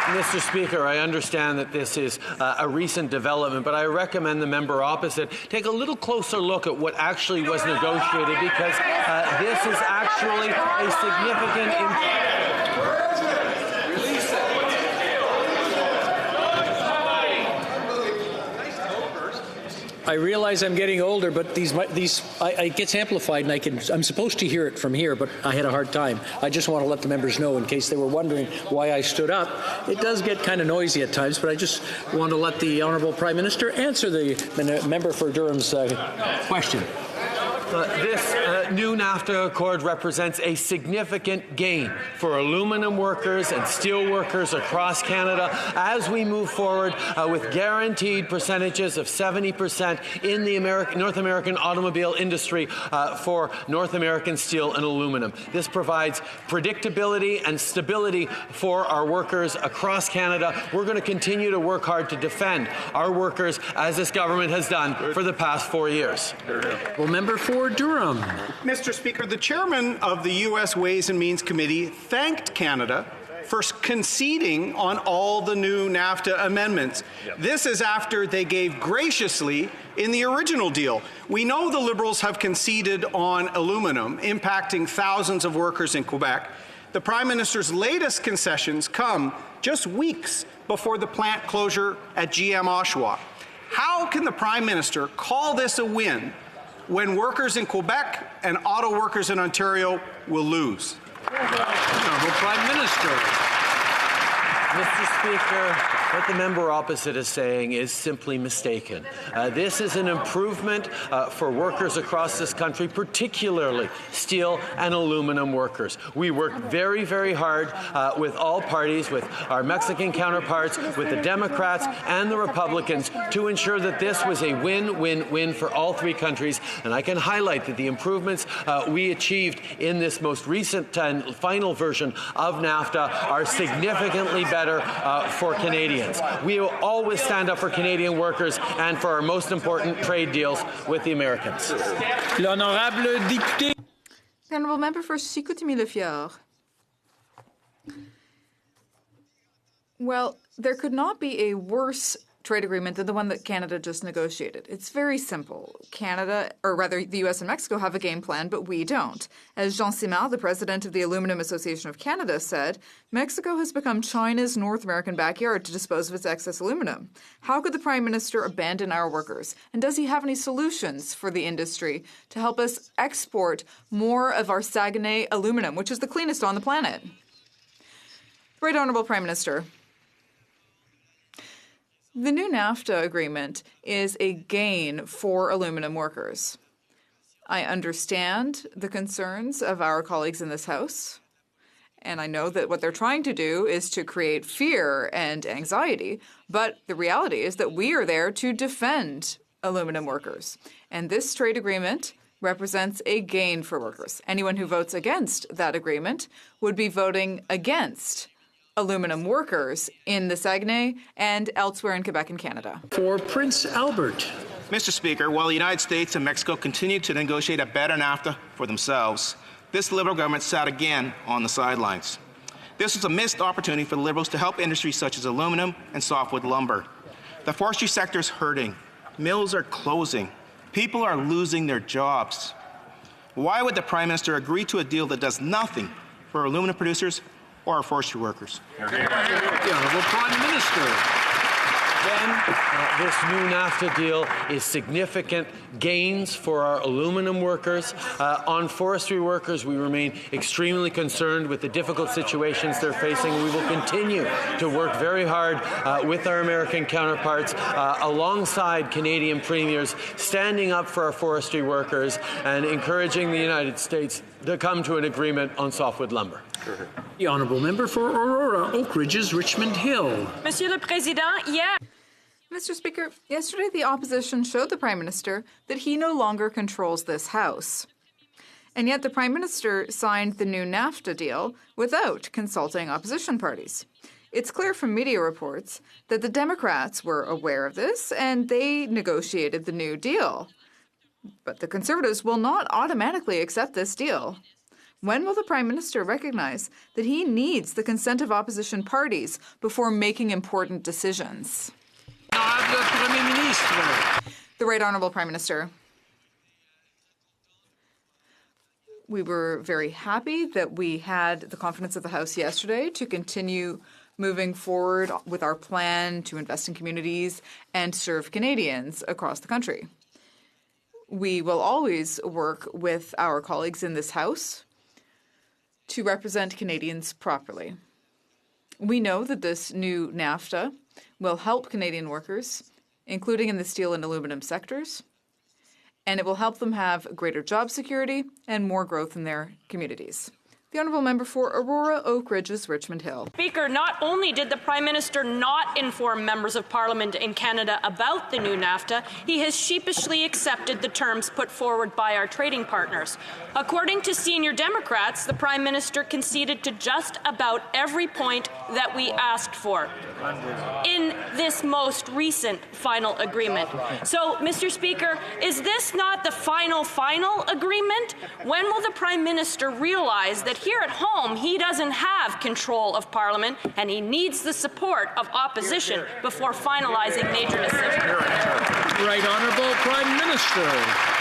[SPEAKER 18] Mr. Speaker, I understand that this is a recent development, but I recommend the member opposite take a little closer look at what actually was negotiated, because this is actually a significant
[SPEAKER 1] I realize I'm getting older, but it gets amplified, and I'm supposed to hear it from here, but I had a hard time. I just want to let the members know, in case they were wondering why I stood up. It does get kind of noisy at times, but I just want to let the Honourable Prime Minister answer the member for Durham's question.
[SPEAKER 18] This new NAFTA Accord represents a significant gain for aluminum workers and steel workers across Canada as we move forward with guaranteed percentages of 70% in the North American automobile industry for North American steel and aluminum. This provides predictability and stability for our workers across Canada. We're going to continue to work hard to defend our workers, as this government has done for the past 4 years.
[SPEAKER 1] Well, member for Durham.
[SPEAKER 20] Mr. Speaker, the chairman of the U.S. Ways and Means Committee thanked Canada for conceding on all the new NAFTA amendments. This is after they gave graciously in the original deal. We know the Liberals have conceded on aluminum, impacting thousands of workers in Quebec. The Prime Minister's latest concessions come just weeks before the plant closure at GM Oshawa. How can the Prime Minister call this a win when workers in Quebec and auto workers in Ontario will lose?
[SPEAKER 1] Honourable Prime Minister.
[SPEAKER 18] Mr. Speaker, what the member opposite is saying is simply mistaken. This is an improvement for workers across this country, particularly steel and aluminum workers. We worked very, very hard with all parties, with our Mexican counterparts, with the Democrats and the Republicans, to ensure that this was a win-win-win for all three countries. And I can highlight that the improvements we achieved in this most recent and final version of NAFTA are significantly better for Canadians. We will always stand up for Canadian workers and for our most important trade deals with the Americans.
[SPEAKER 1] L'honorable député.
[SPEAKER 16] The honourable member for Chicoutimi-Le-Fjord. Well, there could not be a worse trade agreement than the one that Canada just negotiated. It's very simple. Canada, or rather the U.S. and Mexico, have a game plan, but we don't. As Jean Simard, the president of the Aluminum Association of Canada, said, Mexico has become China's North American backyard to dispose of its excess aluminum. How could the Prime Minister abandon our workers? And does he have any solutions for the industry to help us export more of our Saguenay aluminum, which is the cleanest on the planet? Right Honourable Prime Minister. The new NAFTA agreement is a gain for aluminum workers. I understand the concerns of our colleagues in this House, and I know that what they're trying to do is to create fear and anxiety, but the reality is that we are there to defend aluminum workers. And this trade agreement represents a gain for workers. Anyone who votes against that agreement would be voting against aluminum workers in the Saguenay and elsewhere in Quebec and Canada.
[SPEAKER 1] For Prince Albert.
[SPEAKER 20] Mr. Speaker, while the United States and Mexico continue to negotiate a better NAFTA for themselves,
[SPEAKER 21] this Liberal government sat again on the sidelines. This was a missed opportunity for the Liberals to help industries such as aluminum and softwood lumber. The forestry sector is hurting. Mills are closing. People are losing their jobs. Why would the Prime Minister agree to a deal that does nothing for aluminum producers or our forestry workers?
[SPEAKER 1] The Honourable Prime Minister.
[SPEAKER 18] This new NAFTA deal is significant gains for our aluminum workers. On forestry workers, we remain extremely concerned with the difficult situations they're facing. We will continue to work very hard with our American counterparts, alongside Canadian premiers, standing up for our forestry workers and encouraging the United States to come to an agreement on softwood lumber.
[SPEAKER 1] The Honourable Member for Aurora, Oak Ridges, Richmond Hill.
[SPEAKER 22] Monsieur le Président, hier...
[SPEAKER 16] Mr. Speaker, yesterday the opposition showed the Prime Minister that he no longer controls this House. And yet the Prime Minister signed the new NAFTA deal without consulting opposition parties. It's clear from media reports that the Democrats were aware of this and they negotiated the new deal. But the Conservatives will not automatically accept this deal. When will the Prime Minister recognize that he needs the consent of opposition parties before making important decisions? The Right Honourable Prime Minister. We were very happy that we had the confidence of the House yesterday to continue moving forward with our plan to invest in communities and serve Canadians across the country. We will always work with our colleagues in this House to represent Canadians properly. We know that this new NAFTA will help Canadian workers, including in the steel and aluminum sectors, and it will help them have greater job security and more growth in their communities. The Honourable Member for Aurora, Oak Ridges, Richmond Hill.
[SPEAKER 22] Speaker, not only did the Prime Minister not inform members of Parliament in Canada about the new NAFTA, he has sheepishly accepted the terms put forward by our trading partners. According to senior Democrats, the Prime Minister conceded to just about every point that we asked for in this most recent final agreement. So, Mr. Speaker, is this not the final agreement? When will the Prime Minister realize that here at home he doesn't have control of Parliament and he needs the support of opposition before finalizing major decisions?
[SPEAKER 1] Right Honourable Prime Minister.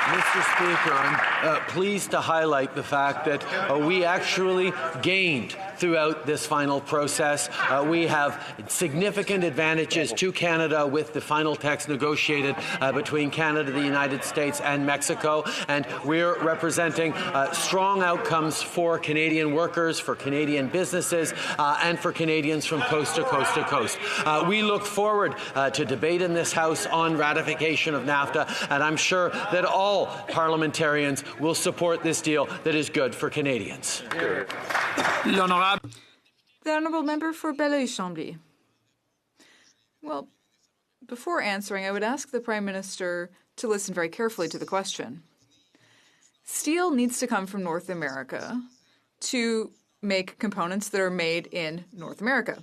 [SPEAKER 18] Mr. Speaker, I'm pleased to highlight the fact that we actually gained throughout this final process. We have significant advantages to Canada with the final text negotiated between Canada, the United States and Mexico, and we're representing strong outcomes for Canadian workers, for Canadian businesses, and for Canadians from coast to coast to coast. We look forward to debate in this House on ratification of NAFTA, and I'm sure that all parliamentarians will support this deal that is good for Canadians.
[SPEAKER 16] The Honourable Member for Belleuil-Chambly. Well, before answering, I would ask the Prime Minister to listen very carefully to the question. Steel needs to come from North America to make components that are made in North America.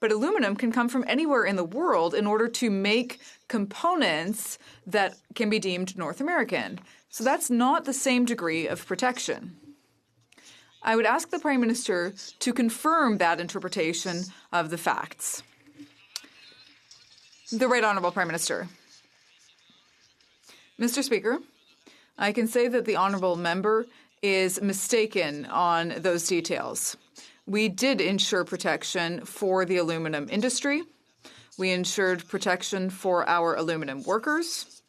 [SPEAKER 16] But aluminum can come from anywhere in the world in order to make components that can be deemed North American. So that's not the same degree of protection. I would ask the Prime Minister to confirm that interpretation of the facts. The Right Honourable Prime Minister. Mr. Speaker, I can say that the Honourable Member is mistaken on those details. We did ensure protection for the aluminum industry. We ensured protection for our aluminum workers.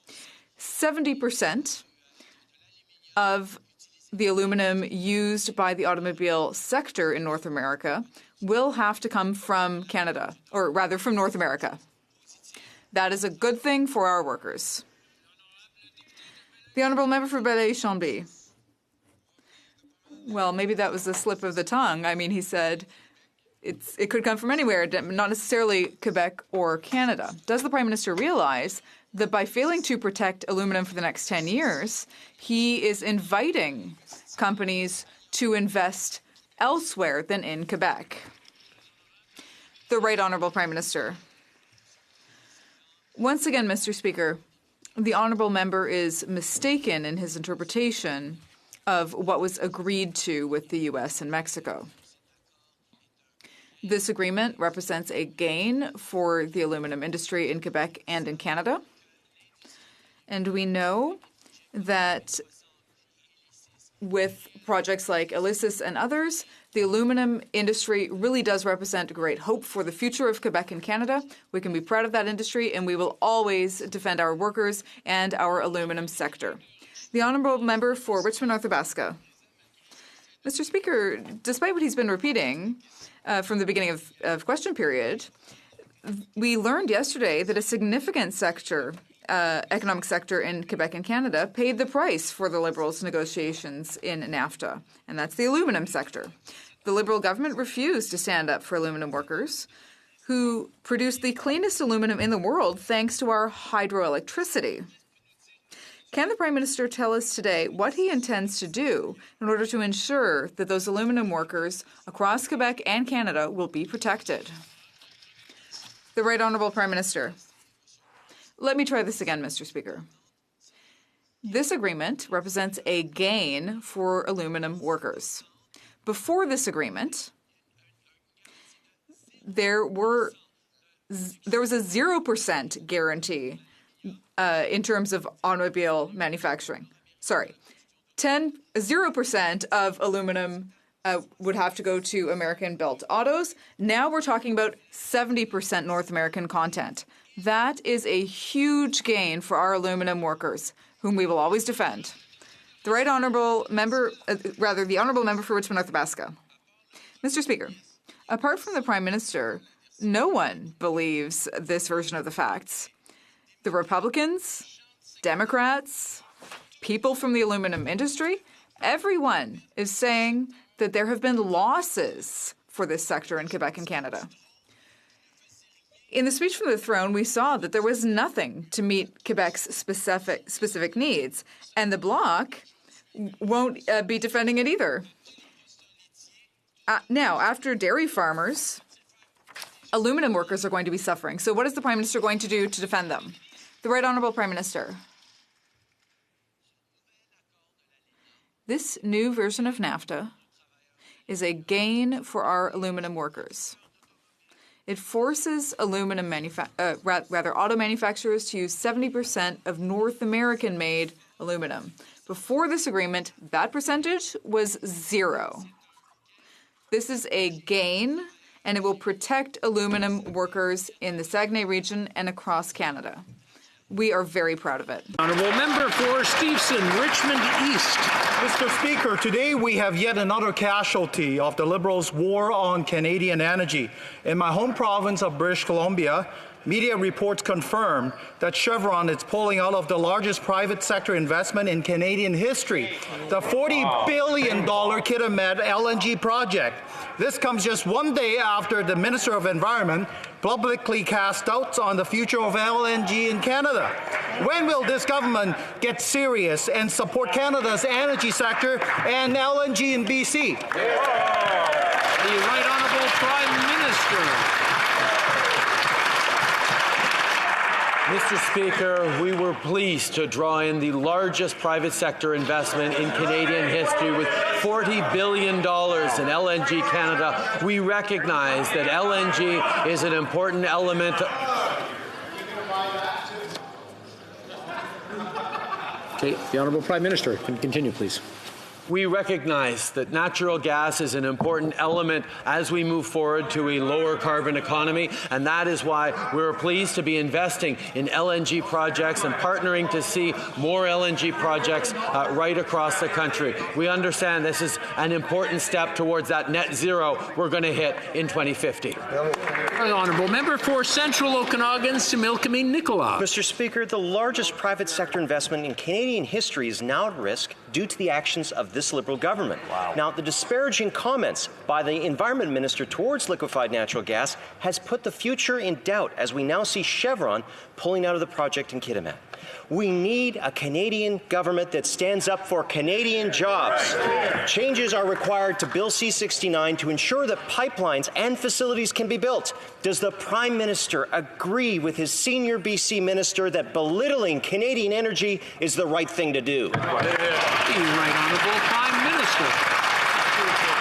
[SPEAKER 16] 70% of the aluminum used by the automobile sector in North America will have to come from Canada, or rather from North America. That is a good thing for our workers. The Honourable Member for Belleuil-Chambly. Well, maybe that was a slip of the tongue. I mean, he said it could come from anywhere, not necessarily Quebec or Canada. Does the Prime Minister realize that by failing to protect aluminum for the next 10 years, he is inviting companies to invest elsewhere than in Quebec? The Right Honourable Prime Minister. Once again, Mr. Speaker, the Honourable Member is mistaken in his interpretation of what was agreed to with the U.S. and Mexico. This agreement represents a gain for the aluminum industry in Quebec and in Canada. And we know that with projects like Elysis and others, the aluminum industry really does represent great hope for the future of Quebec and Canada. We can be proud of that industry, and we will always defend our workers and our aluminum sector. The honourable member for Richmond North Athabasca. Mr. Speaker, despite what he's been repeating from the beginning of question period, we learned yesterday that a significant sector, economic sector in Quebec and Canada paid the price for the Liberals' negotiations in NAFTA, and that's the aluminum sector. The Liberal government refused to stand up for aluminum workers who produce the cleanest aluminum in the world thanks to our hydroelectricity. Can the Prime Minister tell us today what he intends to do in order to ensure that those aluminum workers across Quebec and Canada will be protected? The Right Honourable Prime Minister. Let me try this again, Mr. Speaker. This agreement represents a gain for aluminum workers. Before this agreement, there was a 0% guarantee in terms of automobile manufacturing. 0% of aluminum would have to go to American-built autos. Now we're talking about 70% North American content. That is a huge gain for our aluminum workers, whom we will always defend. The Right Honourable Member, the Honourable Member for Richmond North Athabasca. Mr. Speaker, apart from the Prime Minister, no one believes this version of the facts. The Republicans, Democrats, people from the aluminum industry, everyone is saying that there have been losses for this sector in Quebec and Canada. In the speech from the throne, we saw that there was nothing to meet Quebec's specific needs, and the Bloc won't be defending it either. Now, after dairy farmers, aluminum workers are going to be suffering. So what is the Prime Minister going to do to defend them? The Right Honourable Prime Minister. This new version of NAFTA is a gain for our aluminum workers. It forces auto manufacturers to use 70% of North American-made aluminum. Before this agreement, that percentage was 0. This is a gain, and it will protect aluminum workers in the Saguenay region and across Canada. We are very proud of it.
[SPEAKER 2] Honourable Member for Steveston, Richmond East.
[SPEAKER 4] Mr. Speaker, today we have yet another casualty of the Liberals' war on Canadian energy. In my home province of British Columbia, media reports confirm that Chevron is pulling out of the largest private sector investment in Canadian history, the $40 billion Kitimat LNG project. This comes just one day after the Minister of Environment publicly cast doubts on the future of LNG in Canada. When will this government get serious and support Canada's energy sector and LNG in BC?
[SPEAKER 2] The Right Honourable Prime Minister.
[SPEAKER 18] Mr. Speaker, we were pleased to draw in the largest private sector investment in Canadian history with $40 billion in LNG Canada. We recognize that LNG is an important element.
[SPEAKER 1] Okay, the Honourable Prime Minister can continue, please.
[SPEAKER 18] We recognize that natural gas is an important element as we move forward to a lower carbon economy, and that is why we're pleased to be investing in LNG projects and partnering to see more LNG projects right across the country. We understand this is an important step towards that net zero we're going to hit in 2050.
[SPEAKER 2] The Honourable Member for Central Okanagan, Similkameen Nicola.
[SPEAKER 23] Mr. Speaker, the largest private sector investment in Canadian history is now at risk due to the actions of this Liberal government. Wow. Now, the disparaging comments by the Environment Minister towards liquefied natural gas has put the future in doubt as we now see Chevron pulling out of the project in Kitimat. We need a Canadian government that stands up for Canadian jobs. Changes are required to Bill C-69 to ensure that pipelines and facilities can be built. Does the Prime Minister agree with his senior BC minister that belittling Canadian energy is the right thing to do?
[SPEAKER 2] The Right Honourable Prime Minister.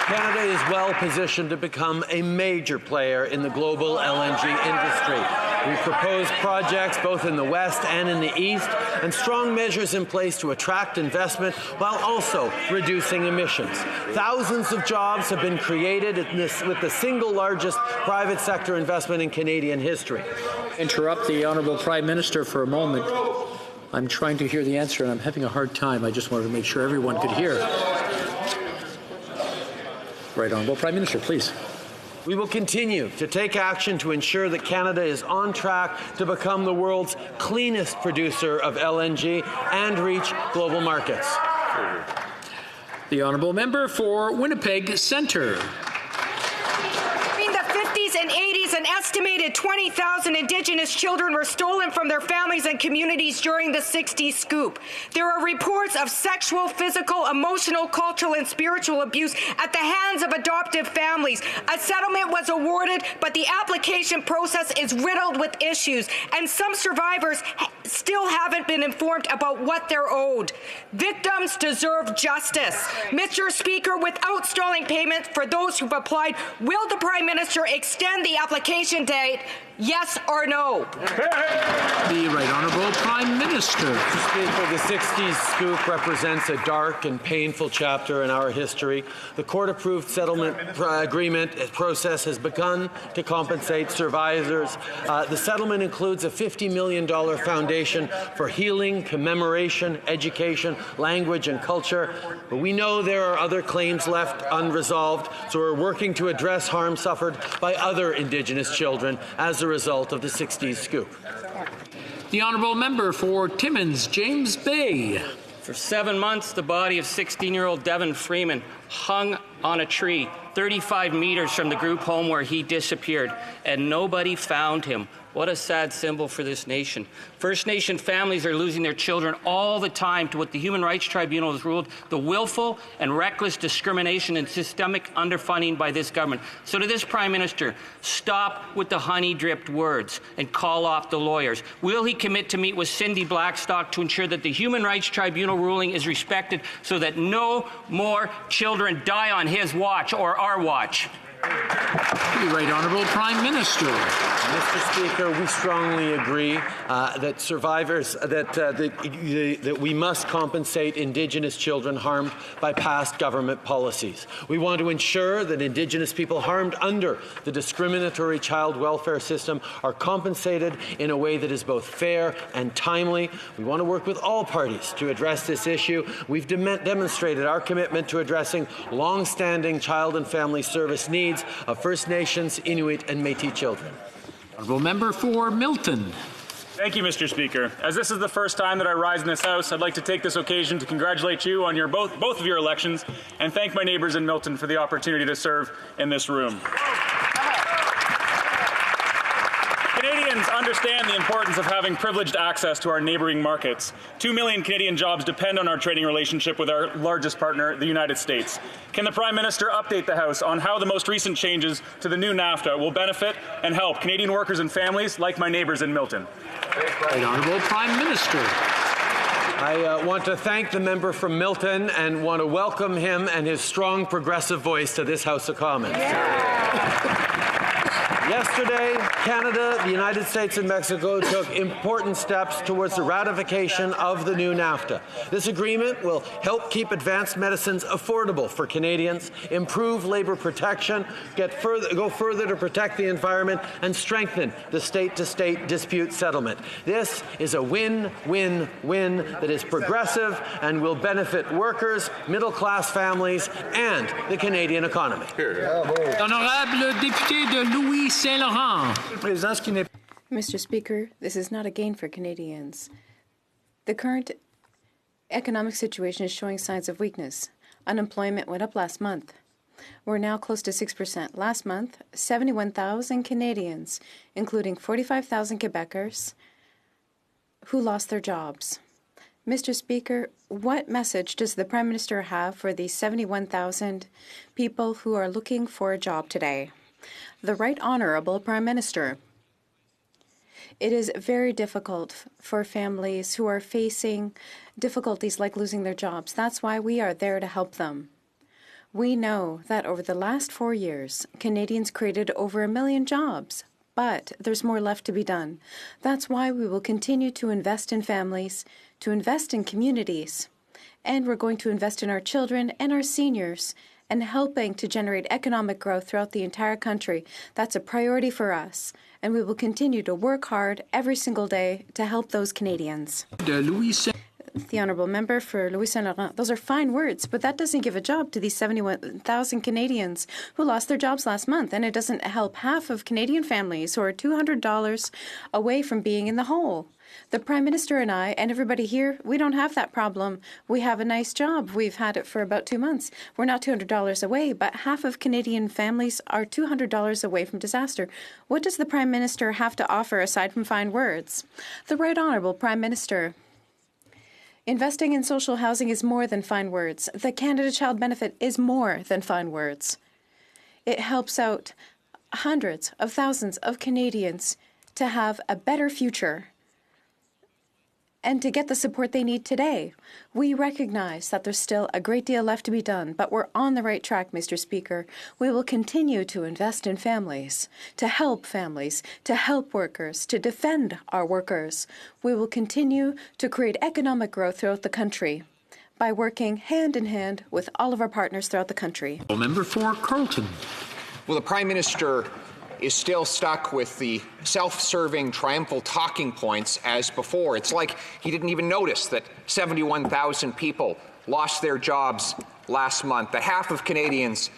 [SPEAKER 18] Canada is well positioned to become a major player in the global LNG industry. We've proposed projects both in the West and in the East, and strong measures in place to attract investment while also reducing emissions. Thousands of jobs have been created with the single largest private sector investment in Canadian history.
[SPEAKER 1] Interrupt the Honourable Prime Minister for a moment. I'm trying to hear the answer, and I'm having a hard time. I just wanted to make sure everyone could hear. Right Honourable Prime Minister, please.
[SPEAKER 18] We will continue to take action to ensure that Canada is on track to become the world's cleanest producer of LNG and reach global markets.
[SPEAKER 2] The Honourable Member for Winnipeg Centre.
[SPEAKER 5] Between the 50s and 80s, an estimated 20,000 Indigenous children were stolen from their families and communities during the 60s scoop. There are reports of sexual, physical, emotional, cultural, and spiritual abuse at the hands of adoptive families. A settlement was awarded, but the application process is riddled with issues, and some survivors still haven't been informed about what they're owed. Victims deserve justice. Mr. Speaker, without stalling payments for those who've applied, will the Prime Minister extend the application date? Yes or no?
[SPEAKER 2] The Right Honourable Prime Minister.
[SPEAKER 18] Mr. Speaker, the 60s scoop represents a dark and painful chapter in our history. The court-approved settlement agreement process has begun to compensate survivors. The settlement includes a $50 million foundation for healing, commemoration, education, language, and culture. But we know there are other claims left unresolved, so we're working to address harm suffered by other Indigenous children as a result of the 60s scoop.
[SPEAKER 2] The Honourable Member for Timmins, James Bay.
[SPEAKER 6] For 7 months, the body of 16-year-old Devin Freeman hung on a tree 35 meters from the group home where he disappeared, and nobody found him. What a sad symbol for this nation. First Nation families are losing their children all the time to what the Human Rights Tribunal has ruled the willful and reckless discrimination and systemic underfunding by this government. So to this Prime Minister, stop with the honey-dripped words and call off the lawyers. Will he commit to meet with Cindy Blackstock to ensure that the Human Rights Tribunal ruling is respected so that no more children die on his watch or our watch?
[SPEAKER 2] The Right Honourable Prime Minister.
[SPEAKER 18] Mr. Speaker, we strongly agree that survivors, that we must compensate Indigenous children harmed by past government policies. We want to ensure that Indigenous people harmed under the discriminatory child welfare system are compensated in a way that is both fair and timely. We want to work with all parties to address this issue. We've demonstrated our commitment to addressing long-standing child and family service needs of First Nations, Inuit, and Métis children.
[SPEAKER 2] Honourable Member for Milton.
[SPEAKER 7] Thank you, Mr. Speaker. As this is the first time that I rise in this House, I'd like to take this occasion to congratulate you on both of your elections and thank my neighbours in Milton for the opportunity to serve in this room. Canadians understand the importance of having privileged access to our neighbouring markets. 2 million Canadian jobs depend on our trading relationship with our largest partner, the United States. Can the Prime Minister update the House on how the most recent changes to the new NAFTA will benefit and help Canadian workers and families like my neighbours in Milton?
[SPEAKER 2] Right Honourable Prime Minister.
[SPEAKER 18] I want to thank the member from Milton and want to welcome him and his strong progressive voice to this House of Commons. Yesterday, Canada, the United States, and Mexico took important steps towards the ratification of the new NAFTA. This agreement will help keep advanced medicines affordable for Canadians, improve labor protection, go further to protect the environment, and strengthen the state-to-state dispute settlement. This is a win-win-win that is progressive and will benefit workers, middle-class families, and the Canadian economy.
[SPEAKER 2] Honorable député de Louis Saint-Laurent.
[SPEAKER 24] Mr. Speaker, this is not a gain for Canadians. The current economic situation is showing signs of weakness. Unemployment went up last month. We're now close to 6%. Last month, 71,000 Canadians, including 45,000 Quebecers, who lost their jobs. Mr. Speaker, what message does the Prime Minister have for the 71,000 people who are looking for a job today? The Right Honourable Prime Minister. It is very difficult for families who are facing difficulties like losing their jobs. That's why we are there to help them. We know that over the last 4 years, Canadians created over 1 million jobs, but there's more left to be done. That's why we will continue to invest in families, to invest in communities, and we're going to invest in our children and our seniors and helping to generate economic growth throughout the entire country. That's a priority for us, and we will continue to work hard every single day to help those Canadians. The honourable member for Louis Saint Laurent. Those are fine words, but that doesn't give a job to these 71,000 Canadians who lost their jobs last month, and it doesn't help half of Canadian families who are $200 away from being in the hole. The Prime Minister and I and everybody here, we don't have that problem. We have a nice job. We've had it for about 2 months. We're not $200 away, but half of Canadian families are $200 away from disaster. What does the Prime Minister have to offer aside from fine words? The Right Honourable Prime Minister. Investing in social housing is more than fine words. The Canada Child Benefit is more than fine words. It helps out hundreds of thousands of Canadians to have a better future and to get the support they need today. We recognize that there's still a great deal left to be done, but we're on the right track, Mr. Speaker. We will continue to invest in families, to help workers, to defend our workers. We will continue to create economic growth throughout the country by working hand in hand with all of our partners throughout the country.
[SPEAKER 2] Member for Carleton.
[SPEAKER 8] Well, the Prime Minister is still stuck with the self-serving triumphal talking points as before. It's like he didn't even notice that 71,000 people lost their jobs last month, that half of Canadians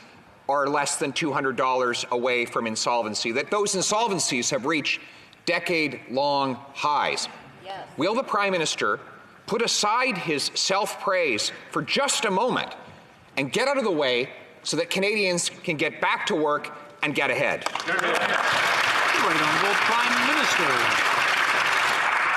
[SPEAKER 8] are less than $200 away from insolvency, that those insolvencies have reached decade-long highs. Yes. Will the Prime Minister put aside his self-praise for just a moment and get out of the way so that Canadians can get back to work and get ahead?
[SPEAKER 2] Right Honourable Prime Minister.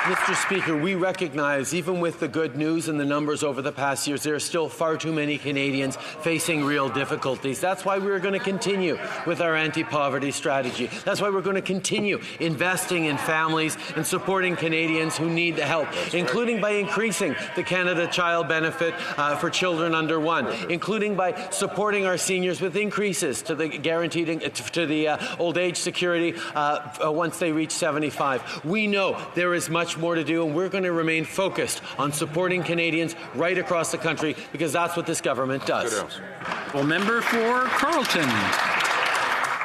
[SPEAKER 18] Mr. Speaker, we recognize, even with the good news and the numbers over the past years, there are still far too many Canadians facing real difficulties. That's why we're going to continue with our anti-poverty strategy. That's why we're going to continue investing in families and supporting Canadians who need the help, including by increasing the Canada Child Benefit for children under 1, including by supporting our seniors with increases to the guaranteed to the old age security once they reach 75. We know there is much more to do, and we're going to remain focused on supporting Canadians right across the country because that's what this government does.
[SPEAKER 2] Well, member for Carleton.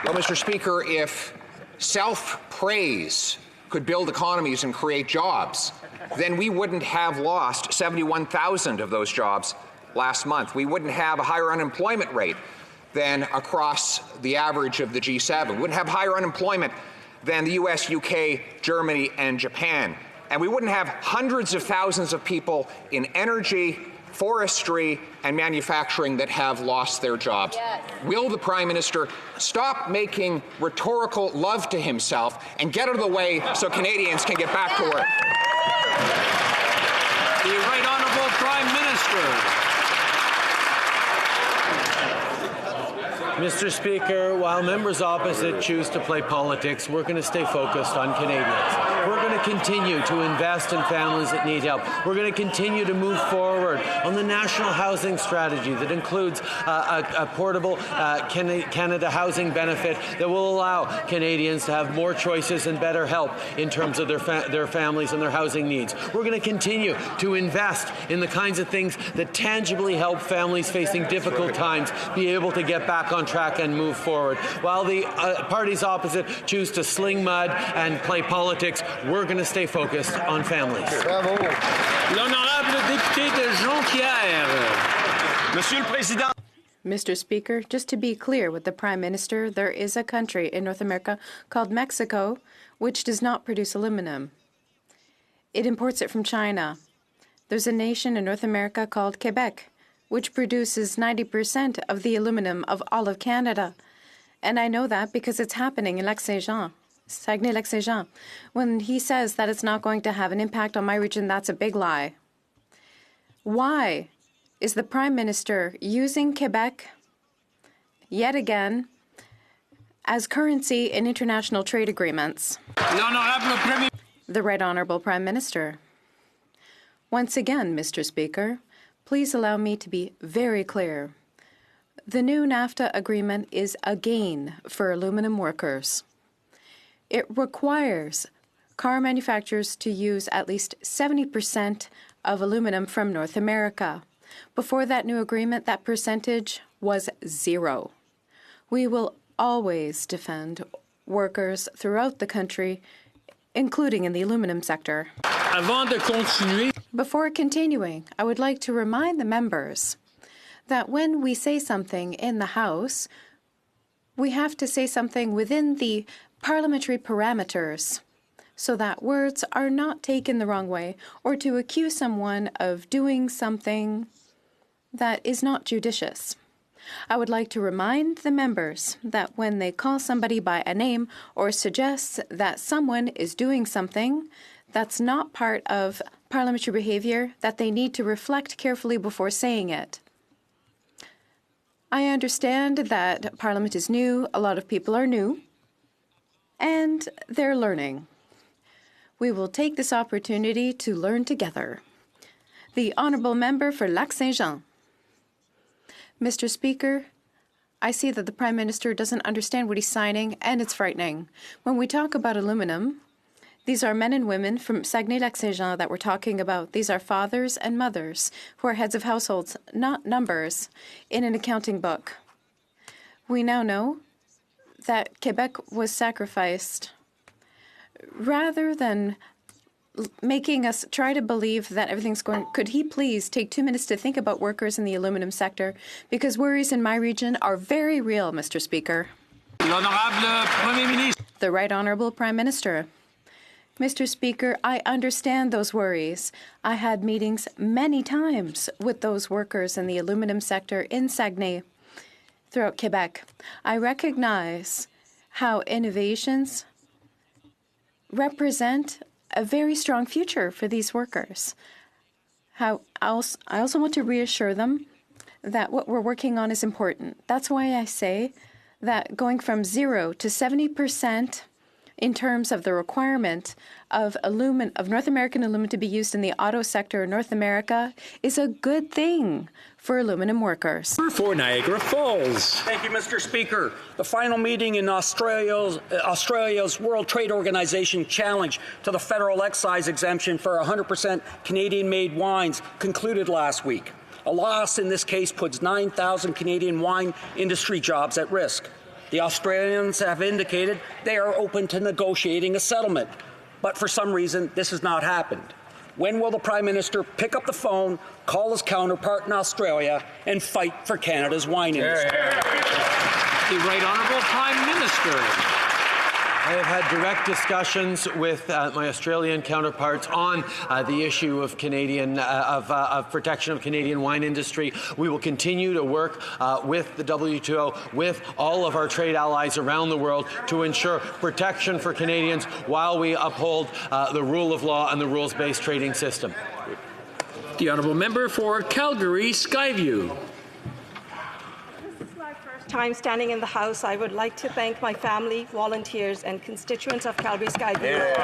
[SPEAKER 8] Well, Mr. Speaker, if self-praise could build economies and create jobs, then we wouldn't have lost 71,000 of those jobs last month. We wouldn't have a higher unemployment rate than across the average of the G7. We wouldn't have higher unemployment than the US, UK, Germany, and Japan. And we wouldn't have hundreds of thousands of people in energy, forestry, and manufacturing that have lost their jobs. Yes. Will the Prime Minister stop making rhetorical love to himself and get out of the way so Canadians can get back to work?
[SPEAKER 2] The Right Honourable Prime Minister.
[SPEAKER 18] Mr. Speaker, while members opposite choose to play politics, we're going to stay focused on Canadians. We're going to continue to invest in families that need help. We're going to continue to move forward on the national housing strategy that includes a portable Canada housing benefit that will allow Canadians to have more choices and better help in terms of their families and their housing needs. We're going to continue to invest in the kinds of things that tangibly help families facing difficult times be able to get back on track and move forward. While the parties opposite choose to sling mud and play politics, we're going to stay focused on families.
[SPEAKER 2] L'honorable député de Jonquière.
[SPEAKER 24] Monsieur le Président. Mr. Speaker, just to be clear with the Prime Minister, there is a country in North America called Mexico which does not produce aluminum. It imports it from China. There's a nation in North America called Quebec, which produces 90% of the aluminum of all of Canada. And I know that because it's happening in Lac-Saint-Jean, Saguenay-Lac-Saint-Jean. When he says that it's not going to have an impact on my region, that's a big lie. Why is the Prime Minister using Quebec yet again as currency in international trade agreements? The Right Honourable Prime Minister. Once again, Mr. Speaker, please allow me to be very clear. The new NAFTA agreement is a gain for aluminum workers. It requires car manufacturers to use at least 70% of aluminum from North America. Before that new agreement, that percentage was 0. We will always defend workers throughout the country, including in the aluminum sector. Before continuing, I would like to remind the members that when we say something in the House, we have to say something within the parliamentary parameters so that words are not taken the wrong way or to accuse someone of doing something that is not judicious. I would like to remind the members that when they call somebody by a name or suggest that someone is doing something that's not part of parliamentary behavior, that they need to reflect carefully before saying it. I understand that Parliament is new, a lot of people are new, and they're learning. We will take this opportunity to learn together. The Honourable Member for Lac-Saint-Jean. Mr. Speaker, I see that the Prime Minister doesn't understand what he's signing, and it's frightening. When we talk about aluminum, these are men and women from Saguenay-Lac-Saint-Jean that we're talking about. These are fathers and mothers who are heads of households, not numbers in an accounting book. We now know that Quebec was sacrificed. Rather than making us try to believe that everything's going, could he please take 2 minutes to think about workers in the aluminum sector? Because worries in my region are very real, Mr. Speaker. The Right Honourable Prime Minister. Mr. Speaker, I understand those worries. I had meetings many times with those workers in the aluminum sector in Saguenay throughout Quebec. I recognize how innovations represent a very strong future for these workers. I also want to reassure them that what we're working on is important. That's why I say that going from 0 to 70% in terms of the requirement of North American aluminum to be used in the auto sector in North America is a good thing for aluminum workers.
[SPEAKER 1] For Niagara Falls.
[SPEAKER 9] Thank you, Mr. Speaker. The final meeting in Australia's World Trade Organization challenge to the federal excise exemption for 100% Canadian-made wines concluded last week. A loss in this case puts 9,000 Canadian wine industry jobs at risk. The Australians have indicated they are open to negotiating a settlement, but for some reason this has not happened. When will the Prime Minister pick up the phone, call his counterpart in Australia, and fight for Canada's wine industry?
[SPEAKER 2] The Right Honourable Prime Minister.
[SPEAKER 18] I have had direct discussions with my Australian counterparts on the issue of of protection of Canadian wine industry. We will continue to work with the WTO, with all of our trade allies around the world to ensure protection for Canadians while we uphold the rule of law and the rules-based trading system.
[SPEAKER 2] The Honourable Member for Calgary Skyview.
[SPEAKER 10] Time standing in the House, I would like to thank my family, volunteers, and constituents of Calgary Skyview. The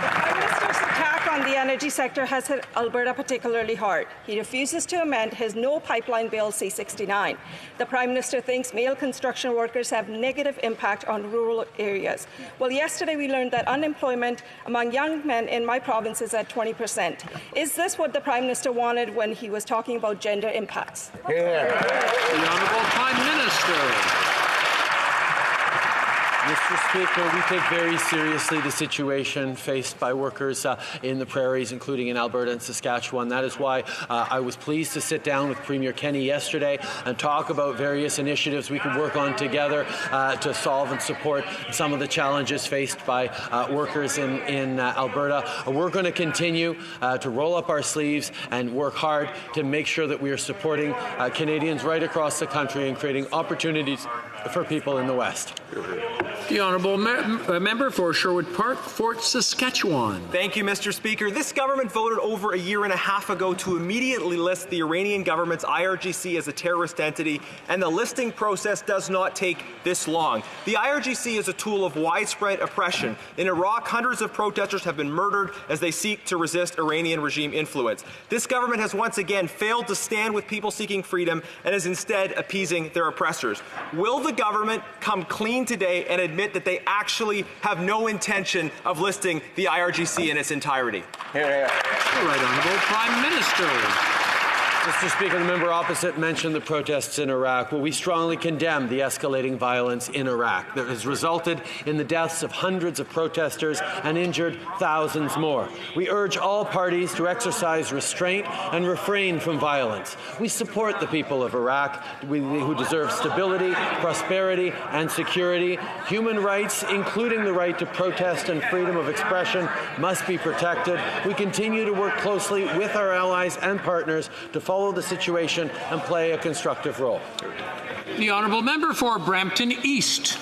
[SPEAKER 10] Prime Minister's attack on the energy sector has hit Alberta particularly hard. He refuses to amend his No Pipeline Bill C-69. The Prime Minister thinks male construction workers have negative impact on rural areas. Well, yesterday we learned that unemployment among young men in my province is at 20%. Is this what the Prime Minister wanted when he was talking about gender impacts?
[SPEAKER 2] The Honourable Prime Minister.
[SPEAKER 18] Mr. Speaker, we take very seriously the situation faced by workers in the prairies, including in Alberta and Saskatchewan. That is why I was pleased to sit down with Premier Kenney yesterday and talk about various initiatives we could work on together to solve and support some of the challenges faced by workers in Alberta. We're going to continue to roll up our sleeves and work hard to make sure that we are supporting Canadians right across the country and creating opportunities for people in the West.
[SPEAKER 2] The Honourable Member for Sherwood Park, Fort Saskatchewan.
[SPEAKER 11] Thank you, Mr. Speaker. This government voted over a year and a half ago to immediately list the Iranian government's IRGC as a terrorist entity, and the listing process does not take this long. The IRGC is a tool of widespread oppression. In Iraq, hundreds of protesters have been murdered as they seek to resist Iranian regime influence. This government has once again failed to stand with people seeking freedom and is instead appeasing their oppressors. Will the government come clean today and admit that they actually have no intention of listing the IRGC in its entirety?
[SPEAKER 2] The Right Honourable Prime Minister.
[SPEAKER 18] Mr. Speaker, the member opposite mentioned the protests in Iraq. Well, we strongly condemn the escalating violence in Iraq that has resulted in the deaths of hundreds of protesters and injured thousands more. We urge all parties to exercise restraint and refrain from violence. We support the people of Iraq who deserve stability, prosperity, and security. Human rights, including the right to protest and freedom of expression, must be protected. We continue to work closely with our allies and partners to follow the situation and play a constructive role.
[SPEAKER 2] The Honourable Member for Brampton East.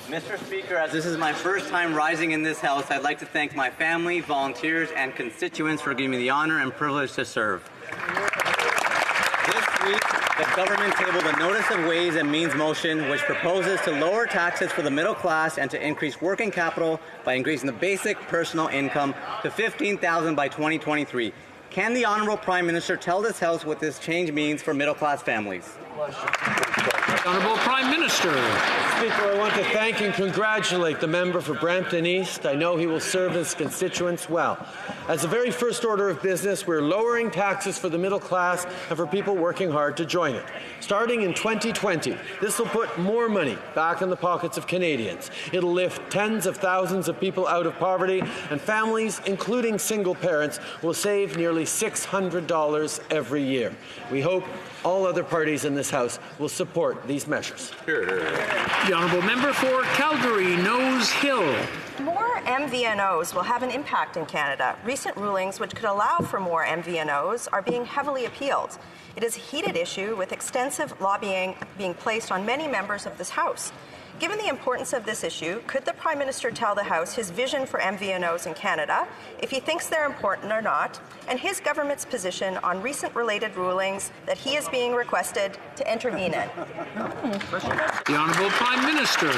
[SPEAKER 12] Mr. Speaker, as this is my first time rising in this House, I'd like to thank my family, volunteers, and constituents for giving me the honour and privilege to serve. This week, the government tabled a Notice of Ways and Means motion which proposes to lower taxes for the middle class and to increase working capital by increasing the basic personal income to $15,000 by 2023. Can the Honourable Prime Minister tell this House what this change means for middle-class families?
[SPEAKER 2] Honourable Prime Minister.
[SPEAKER 18] Speaker, I want to thank and congratulate the member for Brampton East. I know he will serve his constituents well. As the very first order of business, we're lowering taxes for the middle class and for people working hard to join it. Starting in 2020, this will put more money back in the pockets of Canadians. It'll lift tens of thousands of people out of poverty, and families, including single parents, will save nearly $600 every year. We hope all other parties in this House will support these measures.
[SPEAKER 2] The Honourable Member for Calgary, Nose Hill.
[SPEAKER 13] More MVNOs will have an impact in Canada. Recent rulings which could allow for more MVNOs are being heavily appealed. It is a heated issue with extensive lobbying being placed on many members of this House. Given the importance of this issue, could the Prime Minister tell the House his vision for MVNOs in Canada, if he thinks they're important or not, and his government's position on recent related rulings that he is being requested to intervene in?
[SPEAKER 2] The Honourable Prime Minister.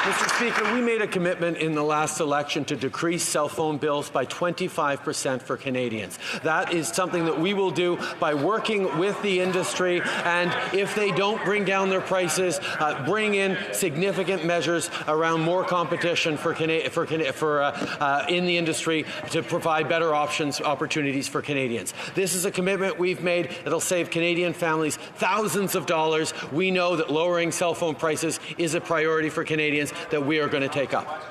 [SPEAKER 18] Mr. Speaker, we made a commitment in the last election to decrease cell phone bills by 25% for Canadians. That is something that we will do by working with the industry, and if they don't bring down their prices, bring in significant measures around more competition in the industry to provide better opportunities for Canadians. This is a commitment we've made that'll save Canadian families thousands of dollars. We know that lowering cell phone prices is a priority for Canadians that we are going to take up.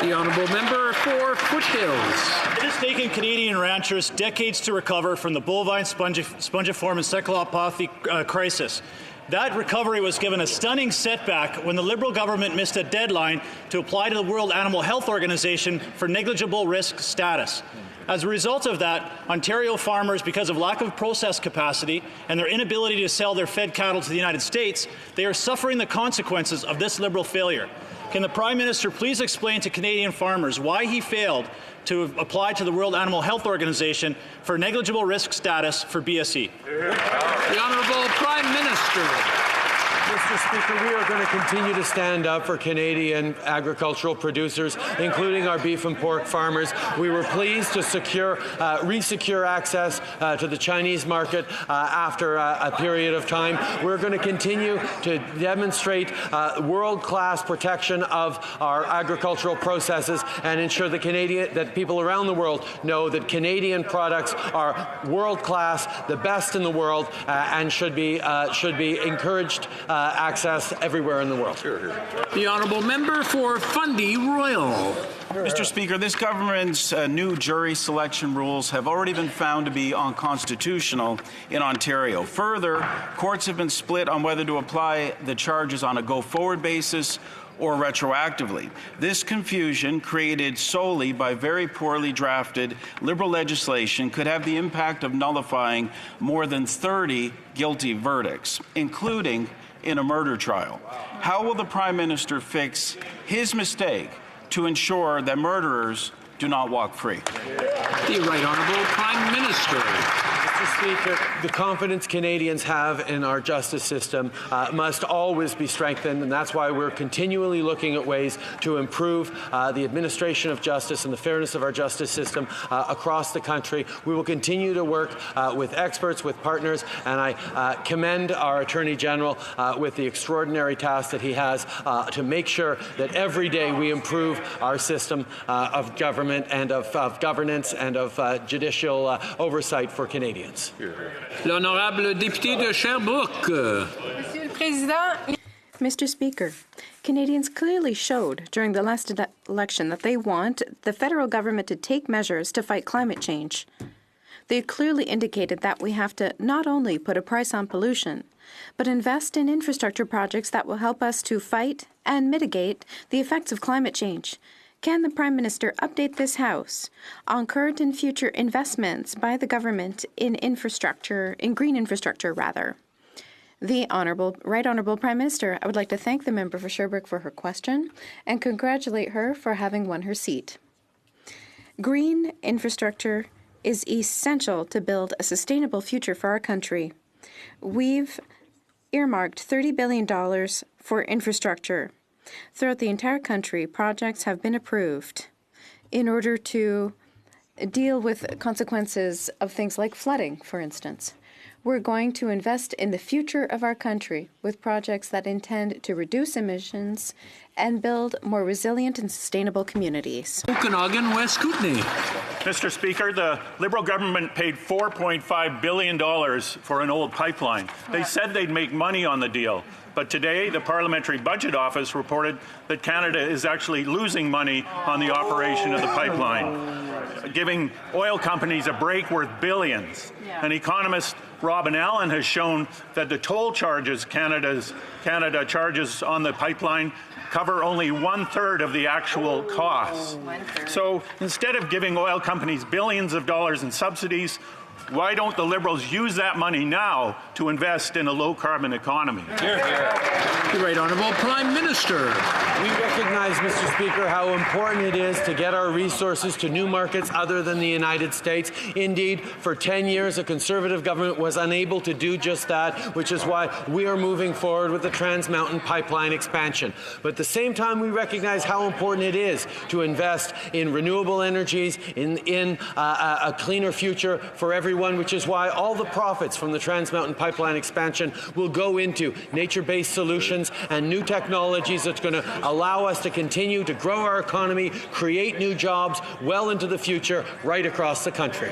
[SPEAKER 2] The Honourable Member for Foothills.
[SPEAKER 14] It has taken Canadian ranchers decades to recover from the bovine spongiform encephalopathy crisis. That recovery was given a stunning setback when the Liberal government missed a deadline to apply to the World Animal Health Organization for negligible risk status. As a result of that, Ontario farmers, because of lack of process capacity and their inability to sell their fed cattle to the United States, they are suffering the consequences of this Liberal failure. Can the Prime Minister please explain to Canadian farmers why he failed to apply to the World Animal Health Organization for negligible risk status for BSE?
[SPEAKER 2] The Honourable Prime Minister.
[SPEAKER 18] Mr. Speaker, we are going to continue to stand up for Canadian agricultural producers, including our beef and pork farmers. We were pleased to resecure access to the Chinese market after a period of time. We're going to continue to demonstrate world-class protection of our agricultural processes and ensure that people around the world know that Canadian products are world-class, the best in the world, and should be encouraged access everywhere in the world.
[SPEAKER 2] The Honourable Member for Fundy Royal.
[SPEAKER 25] Mr. Speaker, this government's new jury selection rules have already been found to be unconstitutional in Ontario. Further, courts have been split on whether to apply the charges on a go-forward basis or retroactively. This confusion, created solely by very poorly drafted Liberal legislation, could have the impact of nullifying more than 30 guilty verdicts, including in a murder trial. How will the Prime Minister fix his mistake to ensure that murderers do not walk free?
[SPEAKER 2] The Right Honourable Prime Minister.
[SPEAKER 18] Mr. Speaker, the confidence Canadians have in our justice system must always be strengthened, and that's why we're continually looking at ways to improve the administration of justice and the fairness of our justice system across the country. We will continue to work with experts, with partners, and I commend our Attorney General with the extraordinary task that he has to make sure that every day we improve our system of government and of governance and of judicial oversight for Canadians.
[SPEAKER 2] L'honorable député de Sherbrooke.
[SPEAKER 24] Monsieur le Président. Mr. Speaker, Canadians clearly showed during the last election that they want the federal government to take measures to fight climate change. They clearly indicated that we have to not only put a price on pollution, but invest in infrastructure projects that will help us to fight and mitigate the effects of climate change. Can the Prime Minister update this House on current and future investments by the government in infrastructure, in green infrastructure, rather? The Right Honourable Prime Minister, I would like to thank the member for Sherbrooke for her question and congratulate her for having won her seat. Green infrastructure is essential to build a sustainable future for our country. We've earmarked $30 billion for infrastructure. Throughout the entire country, projects have been approved in order to deal with consequences of things like flooding, for instance. We're going to invest in the future of our country with projects that intend to reduce emissions and build more resilient and sustainable communities.
[SPEAKER 2] Okanagan, West Kootenay.
[SPEAKER 3] Mr. Speaker, the Liberal government paid $4.5 billion for an old pipeline. They said they'd make money on the deal. But today, the Parliamentary Budget Office reported that Canada is actually losing money on the operation of the pipeline, giving oil companies a break worth billions. An economist, Robin Allen, has shown that the toll charges Canada charges on the pipeline cover only 1/3 of the actual costs. So instead of giving oil companies billions of dollars in subsidies, why don't the Liberals use that money now to invest in a low-carbon economy?
[SPEAKER 2] Hear, hear. The Right Honourable Prime Minister.
[SPEAKER 18] We recognize, Mr. Speaker, how important it is to get our resources to new markets other than the United States. Indeed, for 10 years, a Conservative government was unable to do just that, which is why we are moving forward with the Trans Mountain Pipeline expansion. But at the same time, we recognize how important it is to invest in renewable energies, in a cleaner future for everyone, which is why all the profits from the Trans Mountain Pipeline expansion will go into nature-based solutions and new technologies that's going to allow us to continue to grow our economy, create new jobs well into the future right across the country.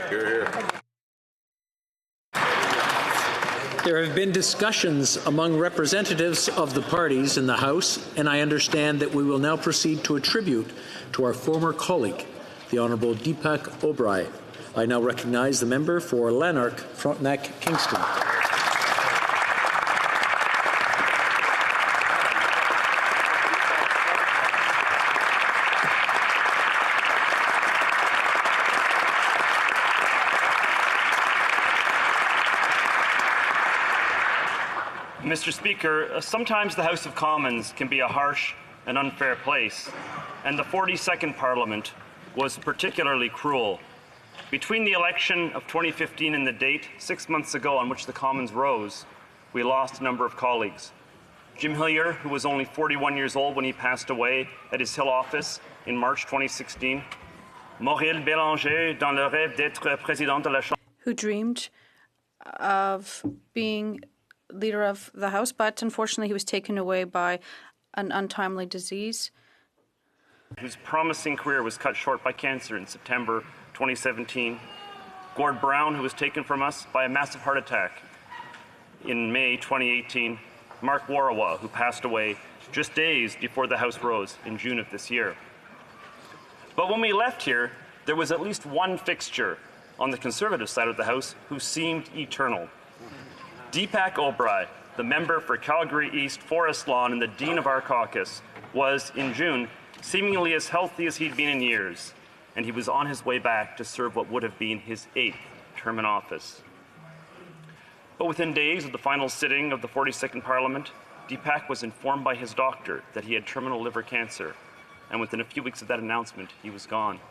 [SPEAKER 1] There have been discussions among representatives of the parties in the House, and I understand that we will now proceed to a tribute to our former colleague, the Honourable Deepak Oberoi. I now recognize the member for Lanark, Frontenac, Kingston.
[SPEAKER 15] Mr. Speaker, sometimes the House of Commons can be a harsh and unfair place, and the 42nd Parliament was particularly cruel. Between the election of 2015 and the date, 6 months ago, on which the Commons rose, we lost a number of colleagues. Jim Hillier, who was only 41 years old when he passed away at his Hill office in March 2016. Maurice Bélanger, dans le rêve d'être président de la Chambre.
[SPEAKER 17] Who dreamed of being leader of the House, but unfortunately he was taken away by an untimely disease.
[SPEAKER 15] Whose promising career was cut short by cancer in September 2017. Gord Brown, who was taken from us by a massive heart attack in May 2018. Mark Warawa, who passed away just days before the House rose in June of this year. But when we left here, there was at least one fixture on the Conservative side of the House who seemed eternal. Deepak Oberoi, the member for Calgary East Forest Lawn and the Dean of our caucus, was, in June, seemingly as healthy as he'd been in years, and he was on his way back to serve what would have been his 8th term in office. But within days of the final sitting of the 42nd Parliament, Deepak was informed by his doctor that he had terminal liver cancer, and within a few weeks of that announcement, he was gone.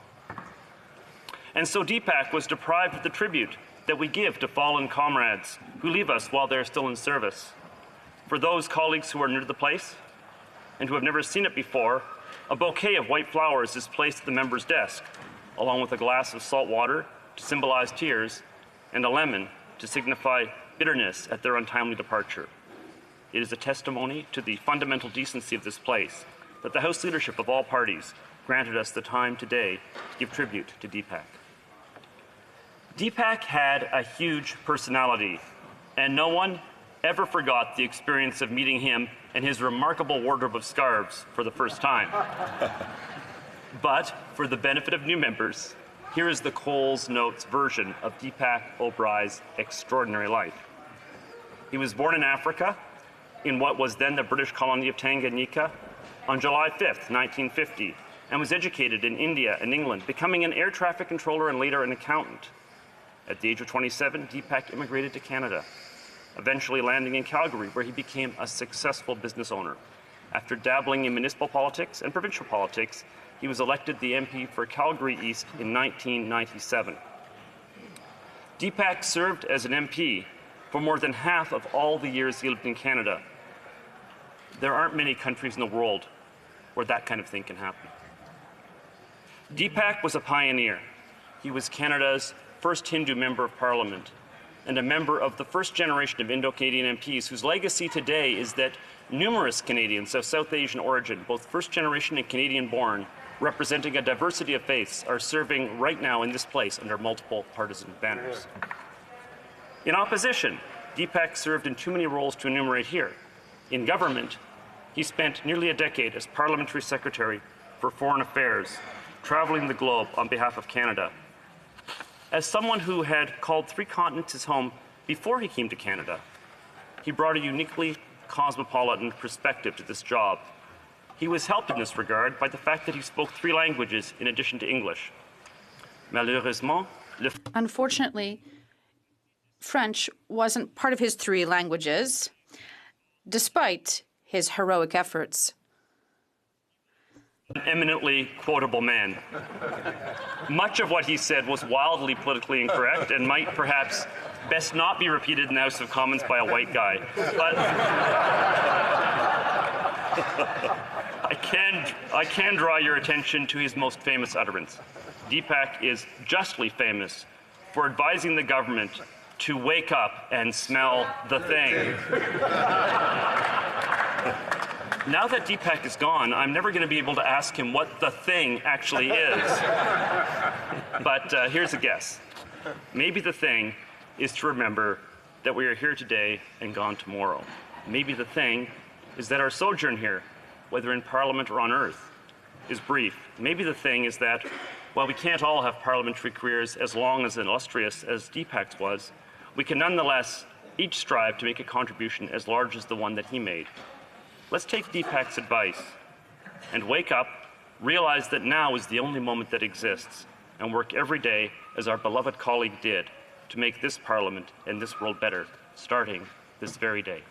[SPEAKER 15] And so Deepak was deprived of the tribute that we give to fallen comrades who leave us while they're still in service. For those colleagues who are new to the place and who have never seen it before, a bouquet of white flowers is placed at the member's desk, along with a glass of salt water to symbolize tears and a lemon to signify bitterness at their untimely departure. It is a testimony to the fundamental decency of this place that the House leadership of all parties granted us the time today to give tribute to Deepak. Deepak had a huge personality, and no one ever forgot the experience of meeting him and his remarkable wardrobe of scarves for the first time. But for the benefit of new members, here is the Coles Notes version of Deepak Oberai's extraordinary life. He was born in Africa, in what was then the British colony of Tanganyika, on July 5th, 1950, and was educated in India and England, becoming an air traffic controller and later an accountant. At the age of 27, Deepak immigrated to Canada, eventually landing in Calgary, where he became a successful business owner. After dabbling in municipal politics and provincial politics, he was elected the MP for Calgary East in 1997. Deepak served as an MP for more than half of all the years he lived in Canada. There aren't many countries in the world where that kind of thing can happen. Deepak was a pioneer. He was Canada's first Hindu member of Parliament and a member of the first generation of Indo-Canadian MPs whose legacy today is that numerous Canadians of South Asian origin, both first generation and Canadian-born, representing a diversity of faiths, are serving right now in this place under multiple partisan banners. In opposition, Deepak served in too many roles to enumerate here. In government, he spent nearly a decade as Parliamentary Secretary for Foreign Affairs, traveling the globe on behalf of Canada. As someone who had called 3 continents his home before he came to Canada, he brought a uniquely cosmopolitan perspective to this job. He was helped in this regard by the fact that he spoke 3 languages in addition to English. Malheureusement,
[SPEAKER 17] Unfortunately, French wasn't part of his 3 languages, despite his heroic efforts.
[SPEAKER 15] An eminently quotable man. Much of what he said was wildly politically incorrect and might perhaps best not be repeated in the House of Commons by a white guy. But I can draw your attention to his most famous utterance. Deepak is justly famous for advising the government to wake up and smell the thing. Now that Deepak is gone, I'm never going to be able to ask him what the thing actually is. But here's a guess. Maybe the thing is to remember that we are here today and gone tomorrow. Maybe the thing is that our sojourn here, whether in Parliament or on Earth, is brief. Maybe the thing is that while we can't all have parliamentary careers as long as illustrious as Deepak's was, we can nonetheless each strive to make a contribution as large as the one that he made. Let's take Deepak's advice and wake up, realize that now is the only moment that exists, and work every day as our beloved colleague did to make this Parliament and this world better, starting this very day.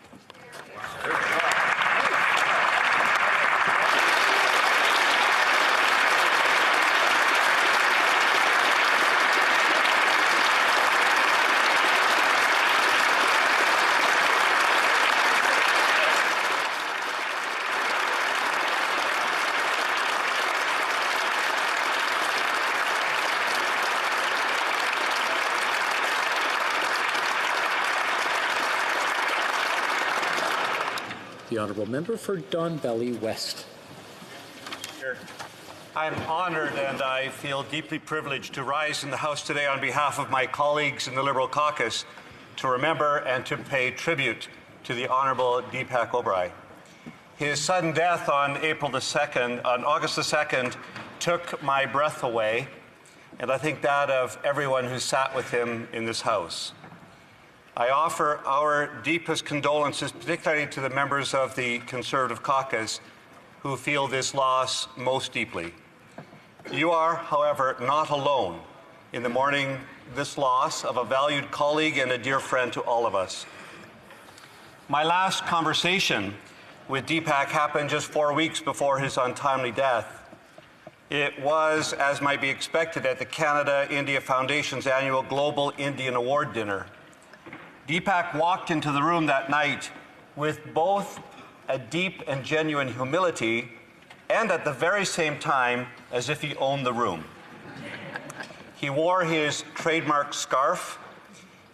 [SPEAKER 1] The honourable member for Don Valley West.
[SPEAKER 16] I'm honoured and I feel deeply privileged to rise in the House today on behalf of my colleagues in the Liberal caucus to remember and to pay tribute to the Honourable Deepak Oberai. His sudden death on August the 2nd, took my breath away, and I think that of everyone who sat with him in this House. I offer our deepest condolences, particularly to the members of the Conservative caucus who feel this loss most deeply. You are, however, not alone in the mourning this loss of a valued colleague and a dear friend to all of us. My last conversation with Deepak happened just 4 weeks before his untimely death. It was, as might be expected, at the Canada-India Foundation's annual Global Indian Award dinner. Deepak walked into the room that night with both a deep and genuine humility and at the very same time as if he owned the room. He wore his trademark scarf.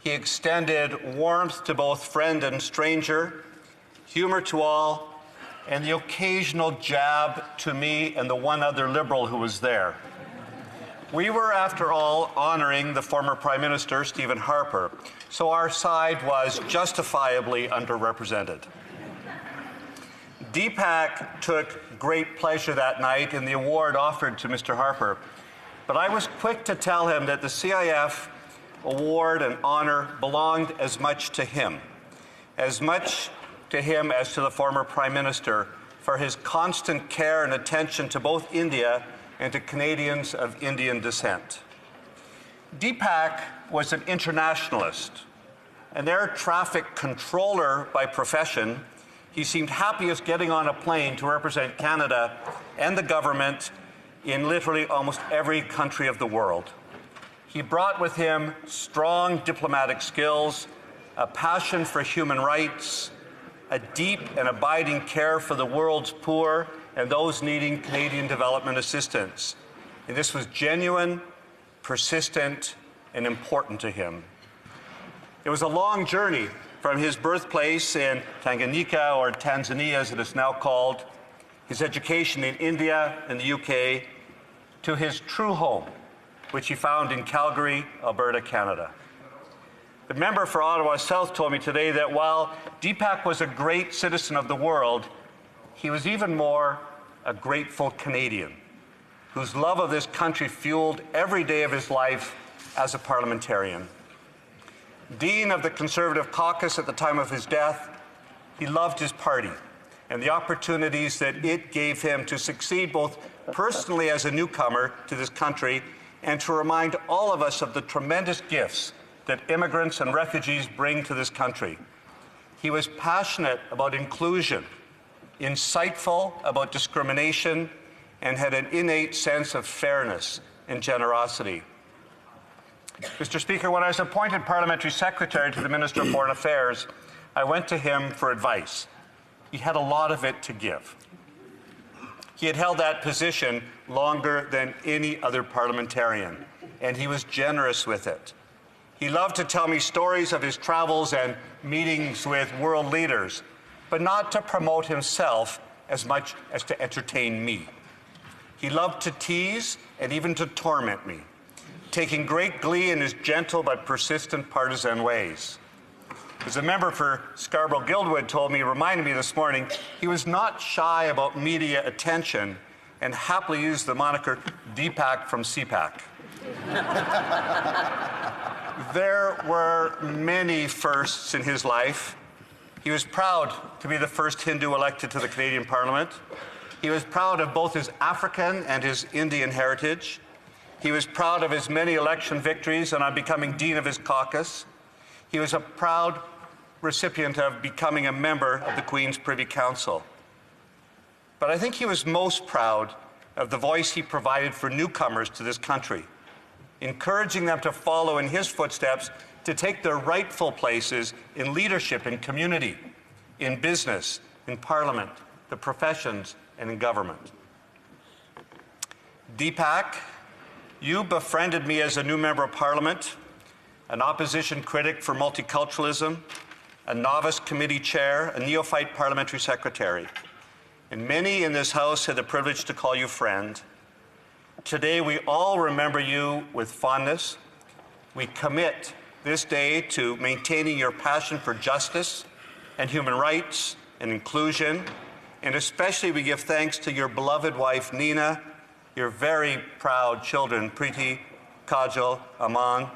[SPEAKER 16] He extended warmth to both friend and stranger, humor to all, and the occasional jab to me and the one other Liberal who was there. We were, after all, honoring the former Prime Minister, Stephen Harper, so our side was justifiably underrepresented. Deepak took great pleasure that night in the award offered to Mr. Harper, but I was quick to tell him that the CIF award and honor belonged as much to him as to the former Prime Minister for his constant care and attention to both India and to Canadians of Indian descent. Deepak was an internationalist, an air traffic controller by profession. He seemed happiest getting on a plane to represent Canada and the government in literally almost every country of the world. He brought with him strong diplomatic skills, a passion for human rights, a deep and abiding care for the world's poor and those needing Canadian development assistance. And this was genuine, persistent, and important to him. It was a long journey from his birthplace in Tanganyika, or Tanzania as it is now called, his education in India and the UK, to his true home, which he found in Calgary, Alberta, Canada. The member for Ottawa South told me today that while Deepak was a great citizen of the world, he was even more a grateful Canadian, whose love of this country fueled every day of his life as a parliamentarian. Dean of the Conservative Caucus at the time of his death, he loved his party and the opportunities that it gave him to succeed both personally as a newcomer to this country and to remind all of us of the tremendous gifts that immigrants and refugees bring to this country. He was passionate about inclusion, insightful about discrimination, and had an innate sense of fairness and generosity. Mr. Speaker, when I was appointed Parliamentary Secretary to the Minister of Foreign Affairs, I went to him for advice. He had a lot of it to give. He had held that position longer than any other parliamentarian, and he was generous with it. He loved to tell me stories of his travels and meetings with world leaders, but not to promote himself as much as to entertain me. He loved to tease and even to torment me, taking great glee in his gentle but persistent partisan ways. As a member for Scarborough-Guildwood told me, reminded me this morning, he was not shy about media attention and happily used the moniker Deepak from CPAC. There were many firsts in his life. He was proud to be the first Hindu elected to the Canadian Parliament. He was proud of both his African and his Indian heritage. He was proud of his many election victories and on becoming Dean of his caucus. He was a proud recipient of becoming a member of the Queen's Privy Council. But I think he was most proud of the voice he provided for newcomers to this country, encouraging them to follow in his footsteps, to take their rightful places in leadership, in community, in business, in Parliament, the professions, and in government. Deepak, you befriended me as a new member of Parliament, an opposition critic for multiculturalism, a novice committee chair, a neophyte parliamentary secretary. And many in this House had the privilege to call you friend. Today, we all remember you with fondness. We commit this day to maintaining your passion for justice and human rights and inclusion. And especially, we give thanks to your beloved wife, Nina, your very proud children, Preeti, Kajal, Aman,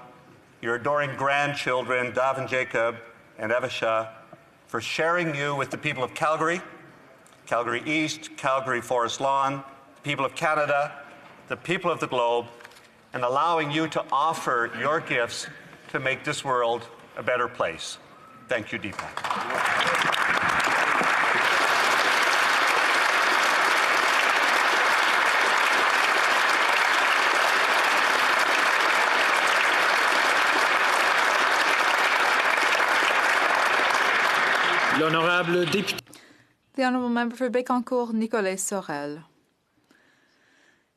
[SPEAKER 16] your adoring grandchildren, Davin Jacob and Evisha, for sharing you with the people of Calgary, Calgary East, Calgary Forest Lawn, the people of Canada, the people of the globe, and allowing you to offer your gifts to make this world a better place. Thank you, Deepak.
[SPEAKER 1] L'honorable député.
[SPEAKER 4] The Honourable Member for Bécancour, Nicolas Sorel.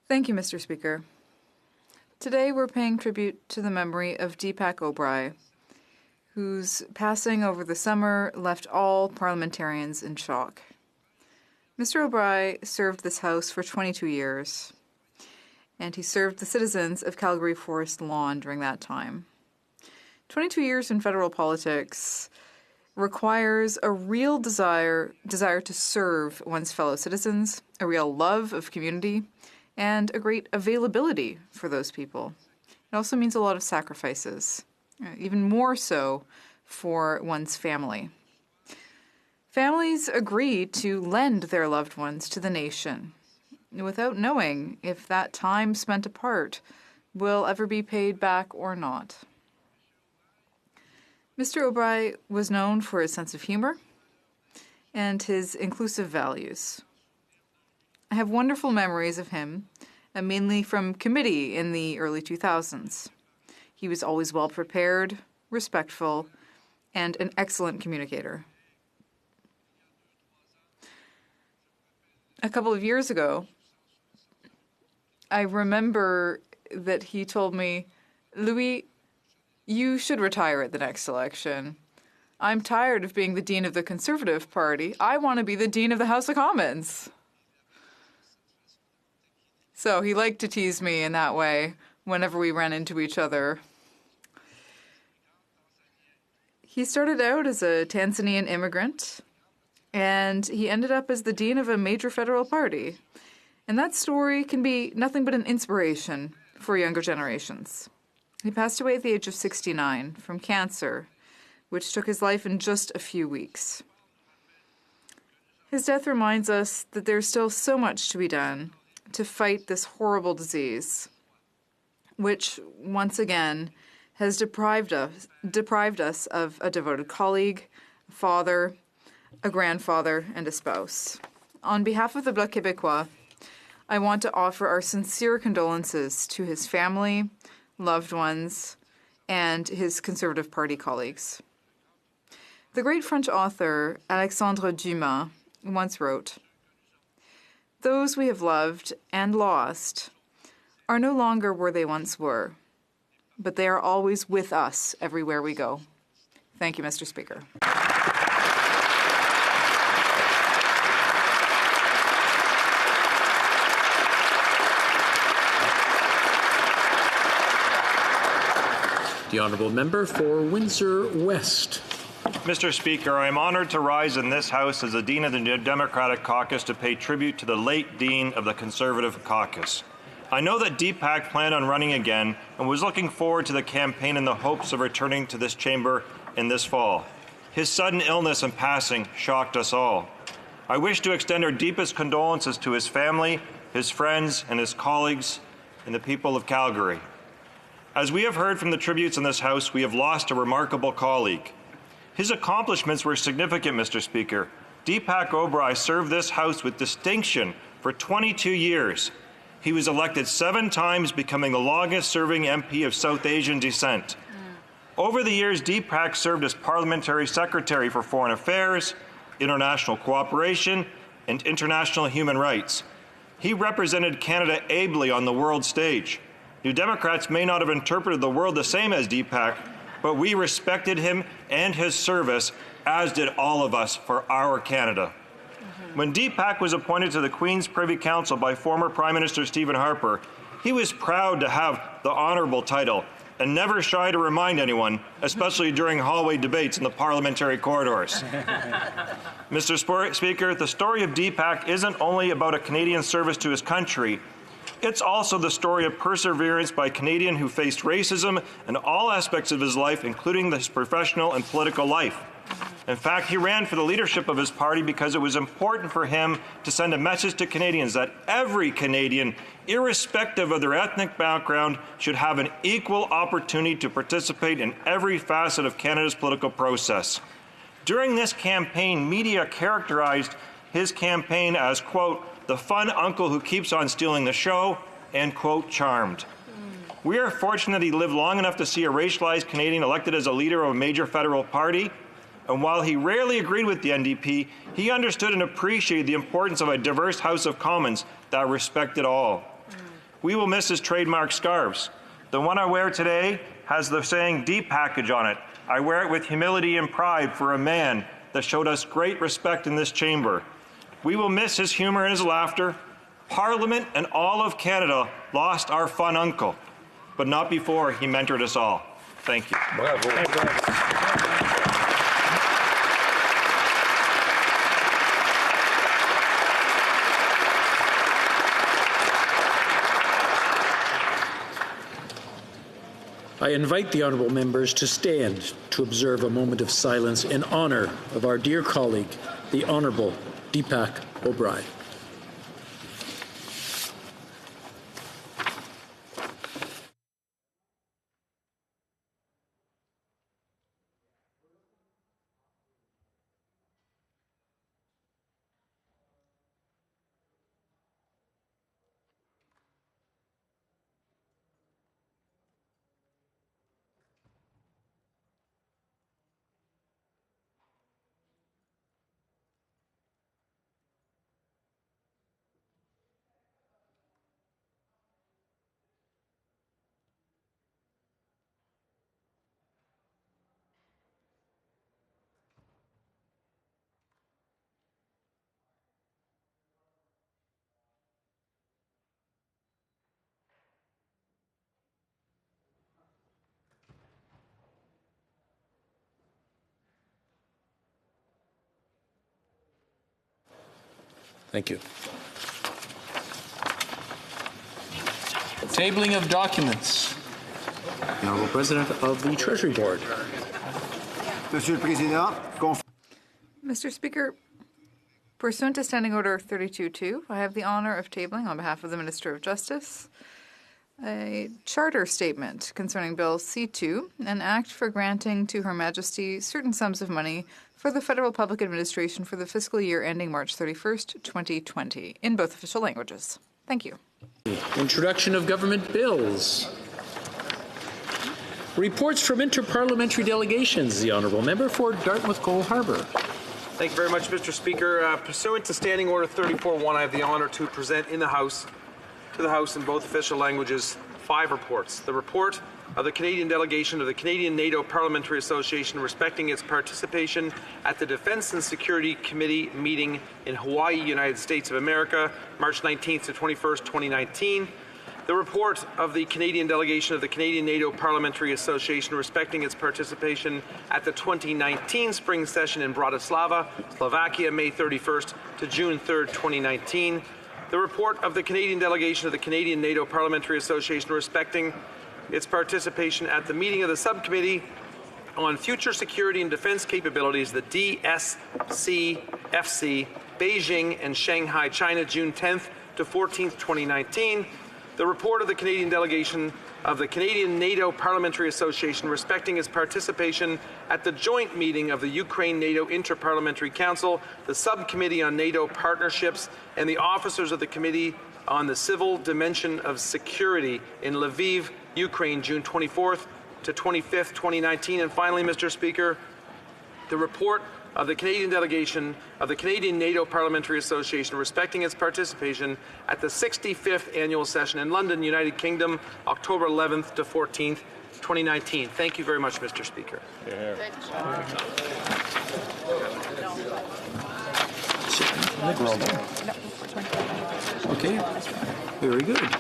[SPEAKER 4] Thank you, Mr. Speaker. Today we're paying tribute to the memory of Deepak Oberoi, whose passing over the summer left all parliamentarians in shock. Mr. Oberoi served this House for 22 years, and he served the citizens of Calgary Forest Lawn during that time. 22 years in federal politics requires a real desire to serve one's fellow citizens, a real love of community, and a great availability for those people. It also means a lot of sacrifices, even more so for one's family. Families agree to lend their loved ones to the nation without knowing if that time spent apart will ever be paid back or not. Mr. Oberoi was known for his sense of humor and his inclusive values. I have wonderful memories of him, mainly from committee in the early 2000s. He was always well prepared, respectful, and an excellent communicator. A couple of years ago, I remember that he told me, "Louis, you should retire at the next election. I'm tired of being the Dean of the Conservative Party. I want to be the Dean of the House of Commons." So he liked to tease me in that way whenever we ran into each other. He started out as a Tanzanian immigrant, and he ended up as the Dean of a major federal party. And that story can be nothing but an inspiration for younger generations. He passed away at the age of 69 from cancer, which took his life in just a few weeks. His death reminds us that there's still so much to be done to fight this horrible disease, which, once again, has deprived us of a devoted colleague, a father, a grandfather, and a spouse. On behalf of the Bloc Québécois, I want to offer our sincere condolences to his family, loved ones, and his Conservative Party colleagues. The great French author Alexandre Dumas once wrote, "Those we have loved and lost are no longer where they once were, but they are always with us everywhere we go." Thank you, Mr. Speaker.
[SPEAKER 1] The Honourable Member for Windsor West.
[SPEAKER 16] Mr. Speaker, I am honoured to rise in this House as the Dean of the Democratic Caucus to pay tribute to the late Dean of the Conservative Caucus. I know that Deepak planned on running again and was looking forward to the campaign in the hopes of returning to this chamber in this fall. His sudden illness and passing shocked us all. I wish to extend our deepest condolences to his family, his friends, and his colleagues, and the people of Calgary. As we have heard from the tributes in this House, we have lost a remarkable colleague. His accomplishments were significant, Mr. Speaker. Deepak Oberoi served this House with distinction for 22 years. He was elected 7 times, becoming the longest-serving MP of South Asian descent. Over the years, Deepak served as Parliamentary Secretary for Foreign Affairs, International Cooperation, and International Human Rights. He represented Canada ably on the world stage. New Democrats may not have interpreted the world the same as Deepak, but we respected him and his service, as did all of us, for our Canada. When Deepak was appointed to the Queen's Privy Council by former Prime Minister Stephen Harper, he was proud to have the honourable title and never shy to remind anyone, especially during hallway debates in the parliamentary corridors. Mr. Speaker, the story of Deepak isn't only about a Canadian service to his country. It's also the story of perseverance by a Canadian who faced racism in all aspects of his life, including his professional and political life. In fact, he ran for the leadership of his party because it was important for him to send a message to Canadians that every Canadian, irrespective of their ethnic background, should have an equal opportunity to participate in every facet of Canada's political process. During this campaign, media characterized his campaign as, quote, the fun uncle who keeps on stealing the show, and, quote, charmed. We are fortunate he lived long enough to see a racialized Canadian elected as a leader of a major federal party.
[SPEAKER 19] And while he rarely agreed with the NDP, he understood and appreciated the importance of a diverse House of Commons that respected all. We will miss his trademark scarves. The one I wear today has the saying "Deep Package" on it. I wear it with humility and pride for a man that showed us great respect in this chamber. We will miss his humor and his laughter. Parliament and all of Canada lost our fun uncle, but not before he mentored us all. Thank you.
[SPEAKER 1] I invite the honourable members to stand to observe a moment of silence in honour of our dear colleague, the Honourable Deepak O'Brien. Thank you. Tabling of documents. The Honourable President of the Treasury Board.
[SPEAKER 4] Mr. Speaker, pursuant to Standing Order 32.2, I have the honour of tabling on behalf of the Minister of Justice a charter statement concerning Bill C2, an act for granting to Her Majesty certain sums of money for the Federal Public Administration for the fiscal year ending March 31st, 2020, in both official languages. Thank you.
[SPEAKER 1] Introduction of government bills. Reports from interparliamentary delegations. The Honourable Member for Dartmouth Cole Harbour.
[SPEAKER 20] Thank you very much, Mr. Speaker. Pursuant to Standing Order 34.1, I have the honour to present to the House in both official languages 5 reports. The report of the Canadian delegation of the Canadian NATO Parliamentary Association respecting its participation at the Defence and Security Committee meeting in Hawaii, United States of America, March 19th to 21st, 2019. The report of the Canadian delegation of the Canadian NATO Parliamentary Association respecting its participation at the 2019 spring session in Bratislava, Slovakia, May 31st to June 3rd, 2019. The report of the Canadian delegation of the Canadian NATO Parliamentary Association respecting its participation at the meeting of the Subcommittee on Future Security and Defense Capabilities, the DSCFC, Beijing and Shanghai, China, June 10th to 14th, 2019. The report of the Canadian delegation of the Canadian NATO Parliamentary Association respecting its participation at the joint meeting of the Ukraine-NATO Interparliamentary Council, the Subcommittee on NATO Partnerships, and the officers of the Committee on the Civil Dimension of Security in Lviv, Ukraine, June 24th to 25th, 2019. And finally, Mr. Speaker, the report of the Canadian delegation of the Canadian NATO Parliamentary Association respecting its participation at the 65th annual session in London, United Kingdom, October 11th to 14th, 2019. Thank you very much, Mr. Speaker.
[SPEAKER 1] Okay, very good.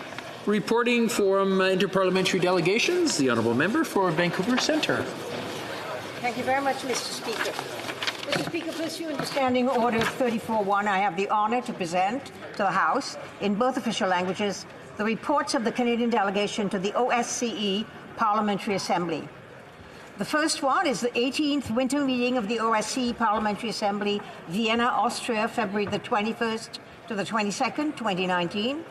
[SPEAKER 1] Reporting from interparliamentary delegations, the Honourable Member for Vancouver Centre.
[SPEAKER 21] Thank you very much, Mr. Speaker. Mr. Speaker, pursuant to Standing Order 34.1, I have the honour to present to the House, in both official languages, the reports of the Canadian delegation to the OSCE Parliamentary Assembly. The first one is the 18th winter meeting of the OSCE Parliamentary Assembly, Vienna, Austria, February the 21st to the 22nd, 2019.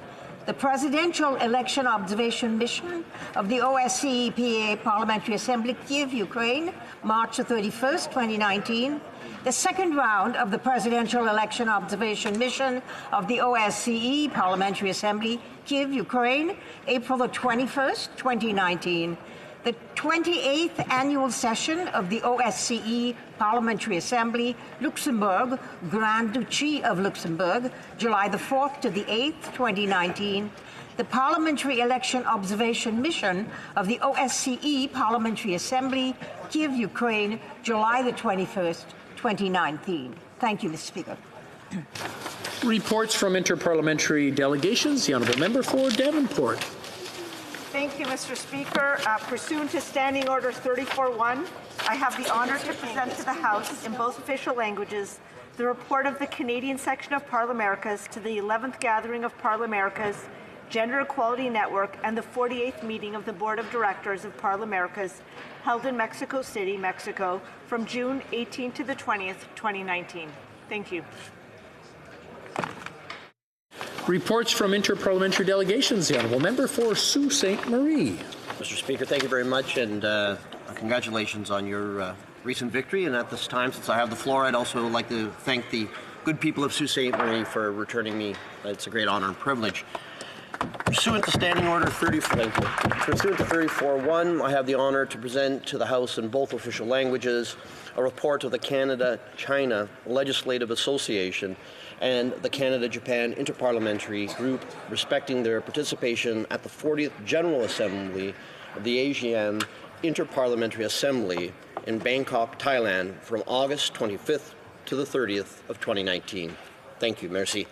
[SPEAKER 21] The Presidential Election Observation Mission of the OSCE PA Parliamentary Assembly, Kyiv, Ukraine, March the 31st, 2019. The second round of the Presidential Election Observation Mission of the OSCE Parliamentary Assembly, Kyiv, Ukraine, April the 21st, 2019. The 28th annual session of the OSCE Parliamentary Assembly, Luxembourg, Grand Duchy of Luxembourg, July the 4th to the 8th, 2019. The Parliamentary Election Observation Mission of the OSCE Parliamentary Assembly, Kiev, Ukraine, July the 21st, 2019. Thank you, Mr. Speaker.
[SPEAKER 2] Reports from interparliamentary delegations. The Honourable Member for Davenport.
[SPEAKER 5] Thank you, Mr. Speaker. Pursuant to Standing Order 34-1, I have the honour to present to the House in both official languages the report of the Canadian section of Parliamericas to the 11th Gathering of Parliamericas Gender Equality Network and the 48th meeting of the Board of Directors of Parliamericas held in Mexico City, Mexico from June 18 to the 20th, 2019. Thank you.
[SPEAKER 2] Reports from interparliamentary delegations. The Honourable Member for Sault Ste. Marie.
[SPEAKER 6] Mr. Speaker, thank you very much, and congratulations on your recent victory. And at this time, since I have the floor, I'd also like to thank the good people of Sault Ste. Marie for returning me. It's a great honor and privilege. Pursuant to Standing Order 34-1, I have the honor to present to the House in both official languages a report of the Canada-China Legislative Association and the Canada-Japan Interparliamentary Group respecting their participation at the 40th General Assembly of the ASEAN Interparliamentary Assembly in Bangkok, Thailand from August 25th to the 30th of 2019. Thank you. Merci.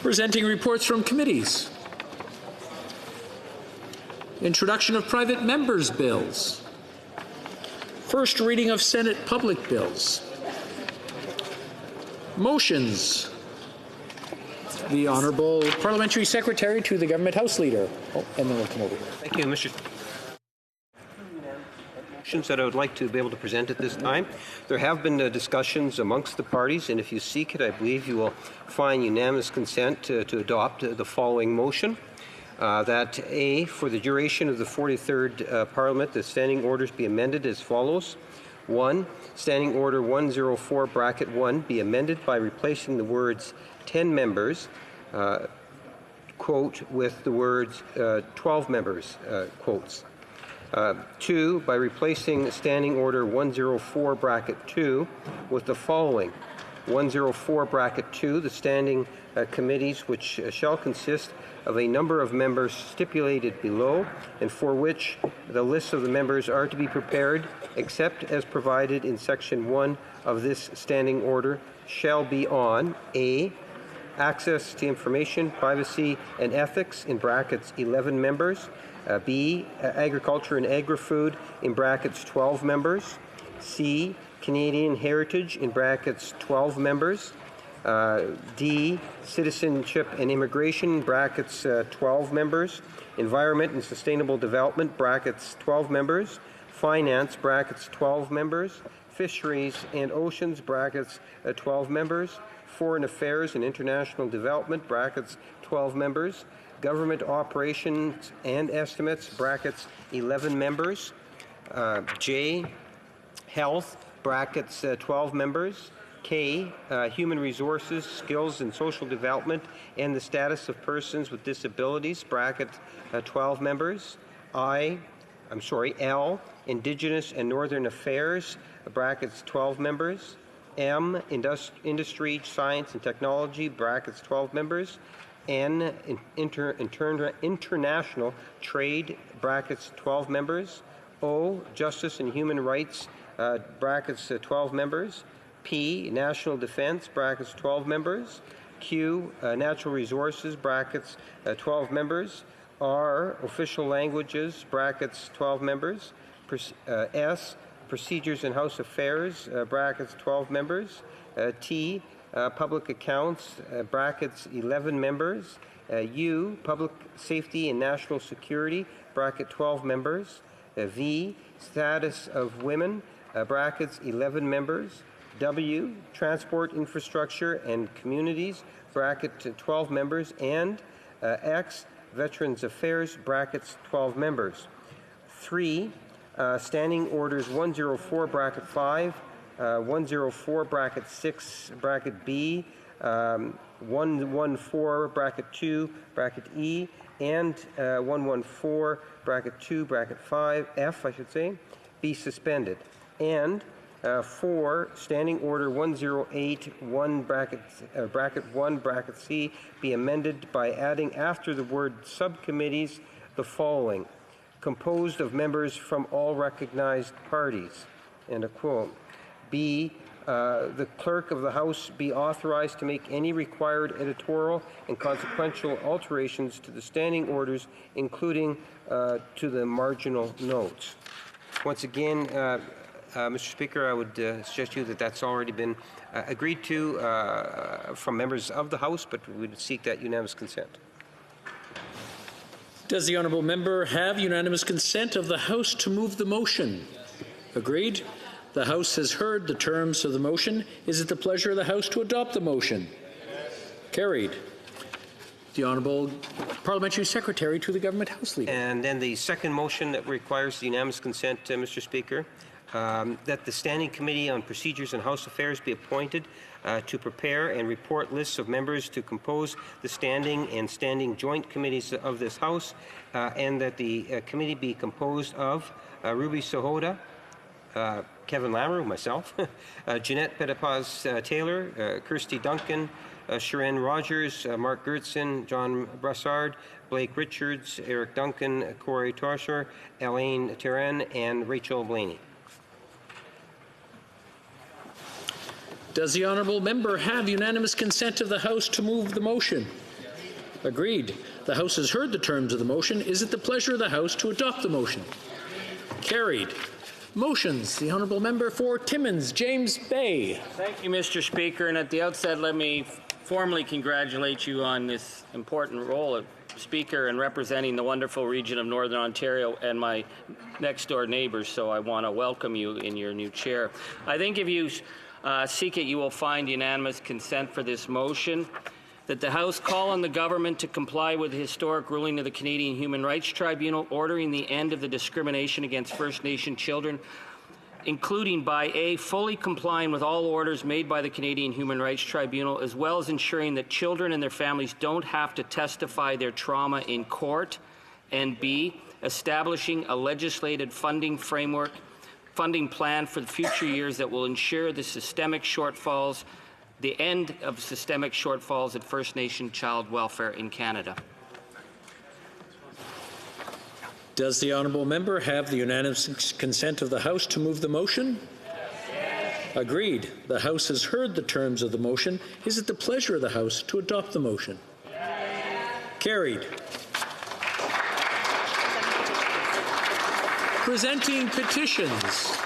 [SPEAKER 2] Presenting reports from committees. Introduction of private members' bills. First reading of Senate public bills. Motions. The Honourable Parliamentary Secretary to the Government House Leader. Oh, and then we'll come over here.
[SPEAKER 7] Thank you, Mr. Motions that I would like to be able to present at this time. There have been discussions amongst the parties, and if you seek it, I believe you will find unanimous consent to adopt the following motion. That A, for the duration of the 43rd Parliament, the standing orders be amended as follows. 1. Standing Order 104, Bracket 1, be amended by replacing the words 10 members, quote, with the words 12 members, quotes. 2, by replacing Standing Order 104, Bracket 2, with the following. 104, Bracket 2, the standing committees which shall consist of a number of members stipulated below and for which the lists of the members are to be prepared except as provided in Section 1 of this standing order shall be on A, access to information, privacy, and ethics in brackets 11 members, B, agriculture and agri-food in brackets 12 members, C, Canadian heritage in brackets 12 members, D, citizenship and immigration, brackets 12 members, environment and sustainable development, brackets 12 members, finance, brackets 12 members, fisheries and oceans, brackets 12 members, foreign affairs and international development, brackets 12 members, government operations and estimates, brackets 11 members, J, health, brackets 12 members, K, human resources, skills and social development, and the status of persons with disabilities, bracket 12 members. L, Indigenous and Northern Affairs, brackets 12 members. M, Industry, Science and Technology, brackets 12 members. N, International Trade, brackets 12 members. O, Justice and Human Rights, brackets 12 members. P, National Defense, brackets 12 members. Q, Natural Resources, brackets 12 members. R, Official Languages, brackets 12 members. S, Procedures and House Affairs, brackets 12 members. T, Public Accounts, brackets 11 members. U, Public Safety and National Security, bracket 12 members. V, Status of Women, brackets 11 members. W, Transport, Infrastructure and Communities, bracket 12 members. And X, Veterans Affairs, brackets 12 members. 3, Standing Orders 104, bracket 5, 104, bracket 6, bracket B, 114 bracket 2 bracket E and 114 bracket 2 bracket 5 F, I should say, be suspended, and 4, Standing Order 1081 bracket 1 bracket C be amended by adding after the word subcommittees the following: composed of members from all recognized parties. End of quote. B, the clerk of the House be authorized to make any required editorial and consequential alterations to the standing orders, including to the marginal notes. Once again, Mr. Speaker, I would suggest to you that that's already been agreed to from members of the House, but we would seek that unanimous consent.
[SPEAKER 2] Does the honourable member have unanimous consent of the House to move the motion? Agreed. The House has heard the terms of the motion. Is it the pleasure of the House to adopt the motion? Yes. Carried. The Honourable Parliamentary Secretary to the Government House Leader.
[SPEAKER 7] And then the second motion that requires the unanimous consent, Mr. Speaker, that the Standing Committee on Procedures and House Affairs be appointed to prepare and report lists of members to compose the standing and standing joint committees of this House, and that the committee be composed of Ruby Sohoda, Kevin Lamoureux, myself, Jeanette Petitpas-Taylor, Kirsty Duncan, Sharon Rogers, Mark Gertson, John Brassard, Blake Richards, Eric Duncan, Corey Tosher, Elaine Terren, and Rachel Blaney.
[SPEAKER 2] Does the honourable member have unanimous consent of the House to move the motion? Agreed. The House has heard the terms of the motion. Is it the pleasure of the House to adopt the motion? Carried. Motions. The honourable member for Timmins, James Bay.
[SPEAKER 8] Thank you, Mr. Speaker. And at the outset, let me formally congratulate you on this important role of Speaker and representing the wonderful region of Northern Ontario and my next-door neighbours. So I want to welcome you in your new chair. I think if you seek it, you will find unanimous consent for this motion, that the House call on the government to comply with the historic ruling of the Canadian Human Rights Tribunal ordering the end of the discrimination against First Nation children, including by A, fully complying with all orders made by the Canadian Human Rights Tribunal, as well as ensuring that children and their families don't have to testify their trauma in court, and B, establishing a legislated funding plan for the future years that will ensure the end of systemic shortfalls in First Nation child welfare in Canada.
[SPEAKER 2] Does the honourable member have the unanimous consent of the House to move the motion? Yes. Agreed. The House has heard the terms of the motion. Is it the pleasure of the House to adopt the motion? Yes. Carried. Presenting petitions.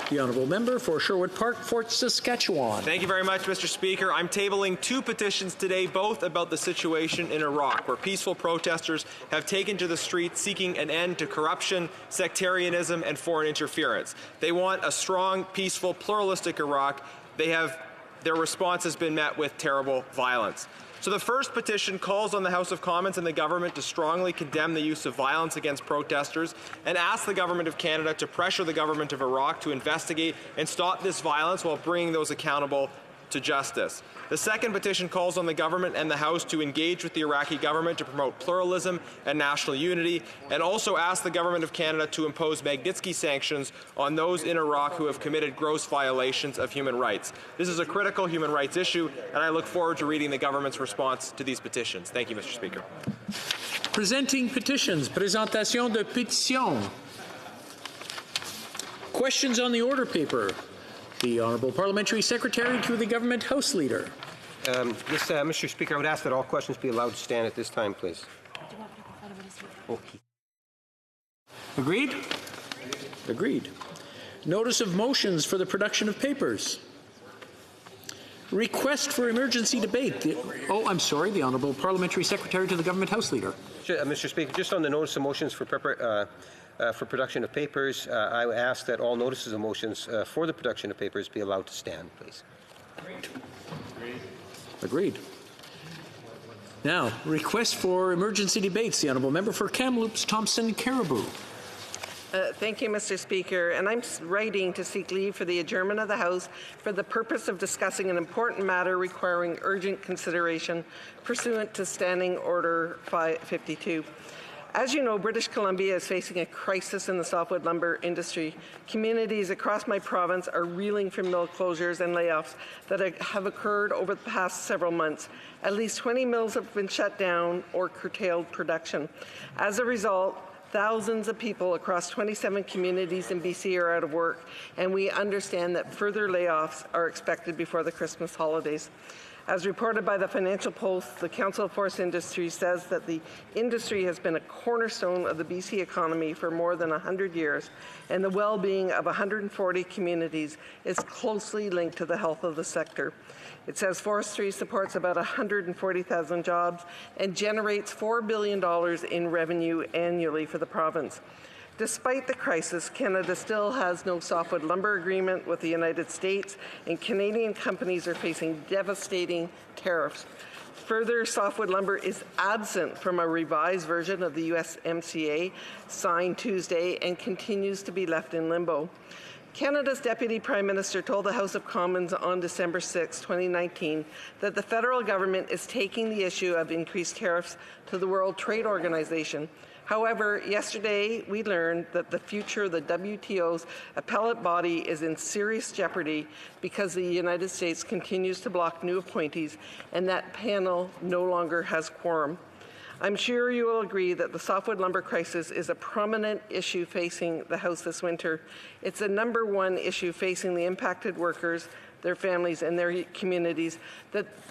[SPEAKER 2] The honourable member for Sherwood Park, Fort Saskatchewan.
[SPEAKER 11] Thank you very much, Mr. Speaker. I'm tabling two petitions today, both about the situation in Iraq, where peaceful protesters have taken to the streets seeking an end to corruption, sectarianism, and foreign interference. They want a strong, peaceful, pluralistic Iraq. Their response has been met with terrible violence. So the first petition calls on the House of Commons and the government to strongly condemn the use of violence against protesters and ask the government of Canada to pressure the government of Iraq to investigate and stop this violence while bringing those accountable to justice. The second petition calls on the government and the House to engage with the Iraqi government to promote pluralism and national unity, and also ask the government of Canada to impose Magnitsky sanctions on those in Iraq who have committed gross violations of human rights. This is a critical human rights issue, and I look forward to reading the government's response to these petitions. Thank you, Mr. Speaker.
[SPEAKER 2] Presenting petitions. Présentation de pétitions. Questions on the order paper. The Honourable Parliamentary Secretary to the Government House Leader.
[SPEAKER 7] Yes, Mr. Speaker, I would ask that all questions be allowed to stand at this time, please.
[SPEAKER 2] Okay. Agreed? Agreed. Notice of motions for the production of papers. Request for emergency debate. I'm sorry, the Honourable Parliamentary Secretary to the Government House Leader.
[SPEAKER 7] Mr. Speaker, just on the notice of motions for production of papers, I would ask that all notices of motions for the production of papers be allowed to stand, please.
[SPEAKER 2] Agreed. Now, request for emergency debates. The honourable member for Kamloops, Thompson, Caribou.
[SPEAKER 9] Thank you, Mr. Speaker. And I'm writing to seek leave for the adjournment of the House for the purpose of discussing an important matter requiring urgent consideration pursuant to Standing Order 552. As you know, British Columbia is facing a crisis in the softwood lumber industry. Communities across my province are reeling from mill closures and layoffs that have occurred over the past several months. At least 20 mills have been shut down or curtailed production. As a result, thousands of people across 27 communities in BC are out of work, and we understand that further layoffs are expected before the Christmas holidays. As reported by the Financial Post, the Council of Forest Industries says that the industry has been a cornerstone of the BC economy for more than 100 years, and the well-being of 140 communities is closely linked to the health of the sector. It says forestry supports about 140,000 jobs and generates $4 billion in revenue annually for the province. Despite the crisis, Canada still has no softwood lumber agreement with the United States, and Canadian companies are facing devastating tariffs. Further, softwood lumber is absent from a revised version of the USMCA signed Tuesday and continues to be left in limbo. Canada's Deputy Prime Minister told the House of Commons on December 6, 2019, that the federal government is taking the issue of increased tariffs to the World Trade Organization. However, yesterday we learned that the future of the WTO's appellate body is in serious jeopardy because the United States continues to block new appointees and that panel no longer has quorum. I'm sure you will agree that the softwood lumber crisis is a prominent issue facing the House this winter. It's the #1 issue facing the impacted workers, their families, and their communities,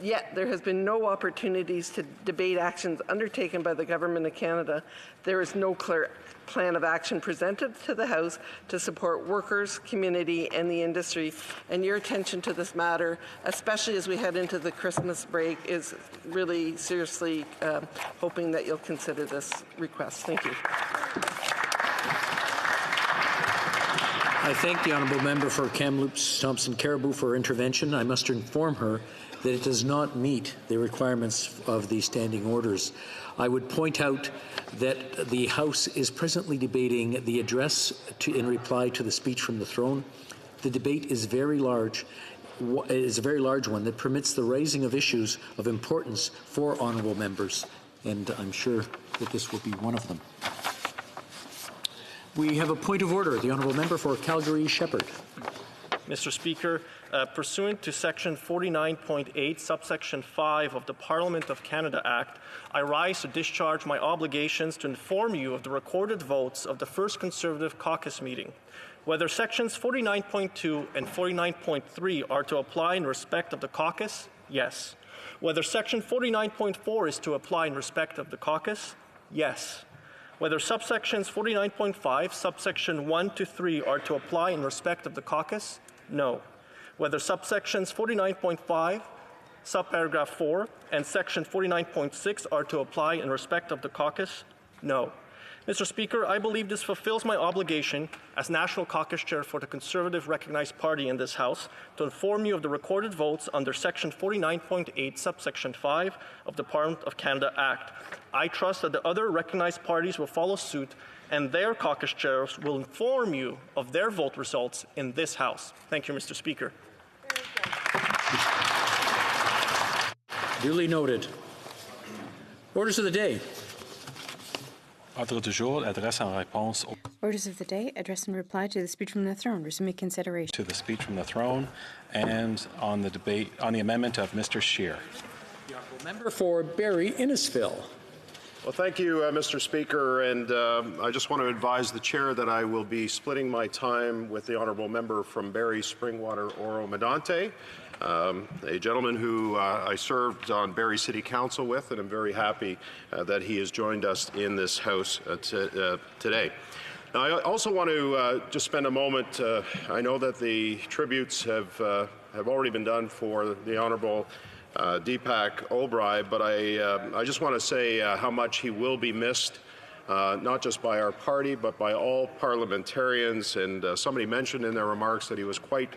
[SPEAKER 9] yet there has been no opportunities to debate actions undertaken by the Government of Canada. There is no clear plan of action presented to the House to support workers, community, and the industry. And your attention to this matter, especially as we head into the Christmas break, is really seriously hoping that you'll consider this request. Thank you.
[SPEAKER 1] I thank the honourable member for Kamloops Thompson Caribou for her intervention. I must inform her that it does not meet the requirements of the standing orders. I would point out that the House is presently debating the address in reply to the speech from the throne. The debate is very large. It is a very large one that permits the raising of issues of importance for honourable members, and I'm sure that this will be one of them. We have a point of order. The honourable member for Calgary-Shepherd.
[SPEAKER 10] Mr. Speaker, pursuant to Section 49.8, subsection 5 of the Parliament of Canada Act, I rise to discharge my obligations to inform you of the recorded votes of the First Conservative Caucus meeting. Whether Sections 49.2 and 49.3 are to apply in respect of the caucus, yes. Whether Section 49.4 is to apply in respect of the caucus, yes. Whether subsections 49.5, subsection 1 to 3 are to apply in respect of the caucus, no. Whether subsections 49.5, subparagraph 4, and section 49.6 are to apply in respect of the caucus, no. Mr. Speaker, I believe this fulfills my obligation as National Caucus Chair for the Conservative Recognized Party in this House to inform you of the recorded votes under Section 49.8, subsection 5 of the Parliament of Canada Act. I trust that the other recognized parties will follow suit and their caucus chairs will inform you of their vote results in this House. Thank you, Mr. Speaker.
[SPEAKER 1] Duly noted. Orders of the day.
[SPEAKER 12] Ordre du jour, adresse en réponse
[SPEAKER 24] Orders of the day, address and reply to the speech from the throne. Resume consideration.
[SPEAKER 12] to the speech from the throne and on the debate on the amendment of Mr. Scheer.
[SPEAKER 1] The honourable member for Barrie Innisfil.
[SPEAKER 22] Well, thank you, Mr. Speaker, and I just want to advise the chair that I will be splitting my time with the honourable member from Barrie Springwater Oro-Medonte, a gentleman who I served on Barrie City Council with, and I'm very happy that he has joined us in this House today. Now, I also want to just spend a moment. I know that the tributes have already been done for the Honourable Deepak Obrai, but I just want to say how much he will be missed, not just by our party, but by all parliamentarians. And somebody mentioned in their remarks that he was quite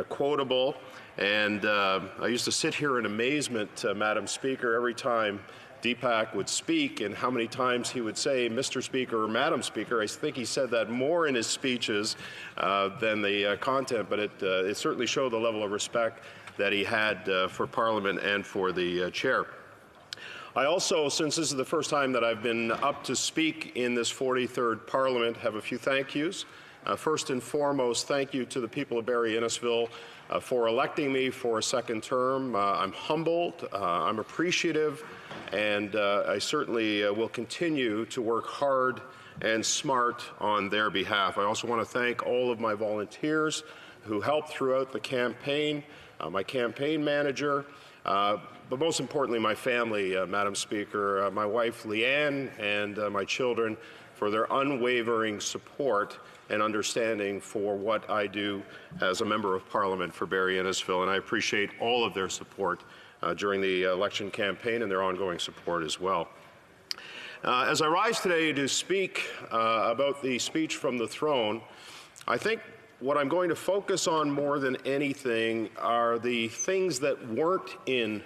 [SPEAKER 22] quotable. And I used to sit here in amazement, Madam Speaker, every time Deepak would speak and how many times he would say Mr. Speaker or Madam Speaker. I think he said that more in his speeches than the content, but it certainly showed the level of respect that he had for Parliament and for the chair. I also, since this is the first time that I've been up to speak in this 43rd Parliament, have a few thank yous. First and foremost, thank you to the people of Barrie-Innisfil for electing me for a second term. I'm humbled, I'm appreciative, and I certainly will continue to work hard and smart on their behalf. I also want to thank all of my volunteers who helped throughout the campaign, my campaign manager, but most importantly, my family, Madam Speaker, my wife, Leanne, and my children for their unwavering support and understanding for what I do as a Member of Parliament for Barrie-Innisfil, and I appreciate all of their support during the election campaign and their ongoing support as well. As I rise today to speak about the speech from the throne, I think what I'm going to focus on more than anything are the things that weren't in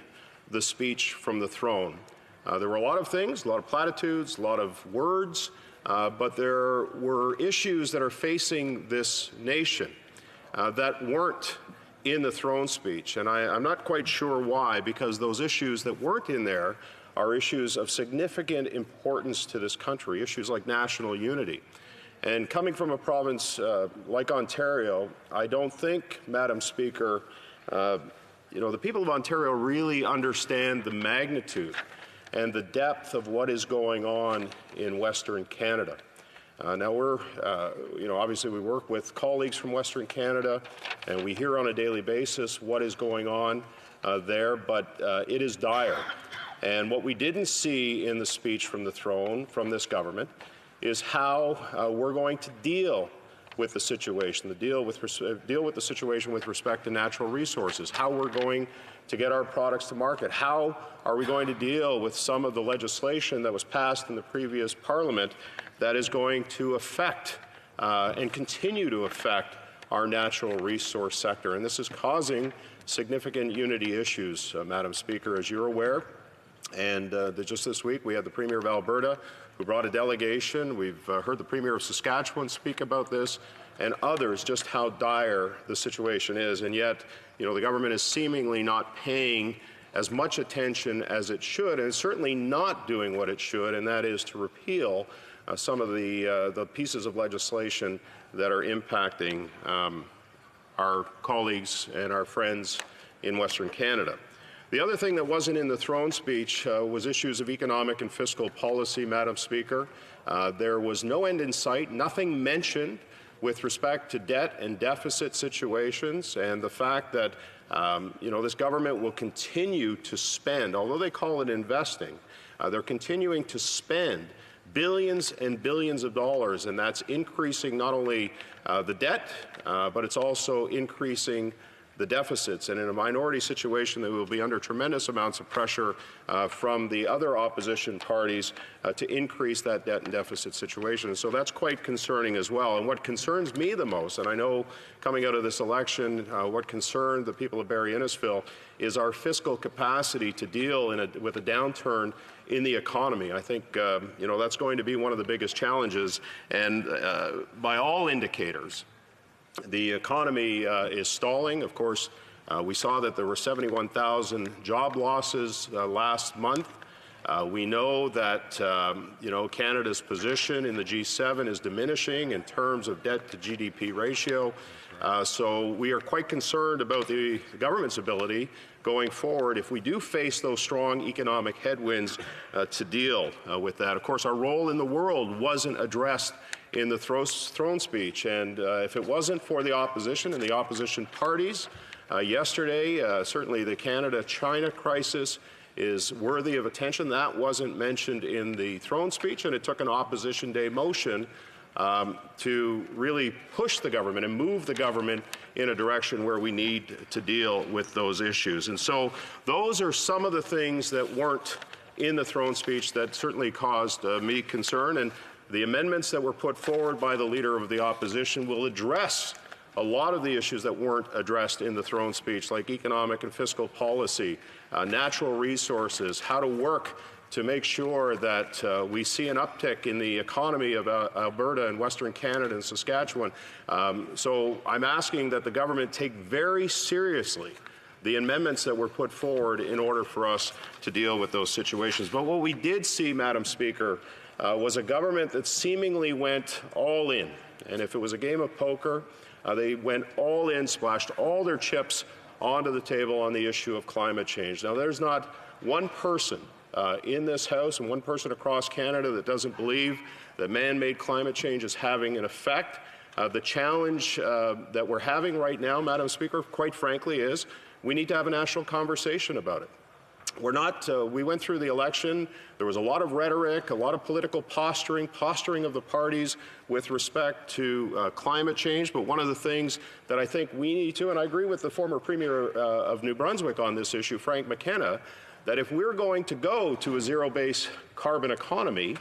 [SPEAKER 22] the speech from the throne. There were a lot of things, a lot of platitudes, a lot of words, but there were issues that are facing this nation that weren't in the throne speech. And I'm not quite sure why, because those issues that weren't in there are issues of significant importance to this country, issues like national unity. And coming from a province like Ontario, I don't think, Madam Speaker, the people of Ontario really understand the magnitude and the depth of what is going on in Western Canada. Now we're, obviously we work with colleagues from Western Canada, and we hear on a daily basis what is going on there, but it is dire. And what we didn't see in the speech from the throne, from this government, is how we're going to deal with the situation, deal with the situation with respect to natural resources, how we're going to get our products to market, how are we going to deal with some of the legislation that was passed in the previous Parliament that is going to affect and continue to affect our natural resource sector. And this is causing significant unity issues, Madam Speaker, as you're aware. And just this week, we had the Premier of Alberta who brought a delegation. We've heard the Premier of Saskatchewan speak about this, and others, just how dire the situation is. And yet, the government is seemingly not paying as much attention as it should, and certainly not doing what it should, and that is to repeal some of the pieces of legislation that are impacting our colleagues and our friends in Western Canada. The other thing that wasn't in the throne speech was issues of economic and fiscal policy, Madam Speaker. There was no end in sight, nothing mentioned with respect to debt and deficit situations, and the fact that this government will continue to spend, although they call it investing, they're continuing to spend billions and billions of dollars, and that's increasing not only the debt, but it's also increasing the deficits. And in a minority situation, they will be under tremendous amounts of pressure from the other opposition parties to increase that debt and deficit situation. And so that's quite concerning as well. And what concerns me the most, and I know coming out of this election, what concerned the people of Barrie-Innisfil is our fiscal capacity to deal with a downturn in the economy. I think that's going to be one of the biggest challenges. And by all indicators, the economy is stalling. Of course, we saw that there were 71,000 job losses last month. We know that Canada's position in the G7 is diminishing in terms of debt to GDP ratio. So we are quite concerned about the government's ability going forward if we do face those strong economic headwinds to deal with that. Of course, our role in the world wasn't addressed in the throne speech, and if it wasn't for the opposition and the opposition parties yesterday, certainly the Canada-China crisis is worthy of attention. That wasn't mentioned in the throne speech, and it took an opposition day motion to really push the government and move the government in a direction where we need to deal with those issues. And so those are some of the things that weren't in the throne speech that certainly caused me concern. And the amendments that were put forward by the Leader of the Opposition will address a lot of the issues that weren't addressed in the throne speech, like economic and fiscal policy, natural resources, how to work to make sure that we see an uptick in the economy of Alberta and Western Canada and Saskatchewan. So I'm asking that the government take very seriously the amendments that were put forward in order for us to deal with those situations. But what we did see, Madam Speaker, was a government that seemingly went all in. And if it was a game of poker, they went all in, splashed all their chips onto the table on the issue of climate change. Now, there's not one person in this House and one person across Canada that doesn't believe that man-made climate change is having an effect. The challenge that we're having right now, Madam Speaker, quite frankly, is we need to have a national conversation about it. We're not, we went through the election, there was a lot of rhetoric, a lot of political posturing of the parties with respect to climate change, but one of the things that I think we need to, and I agree with the former Premier of New Brunswick on this issue, Frank McKenna, that if we're going to go to a zero-based carbon economy,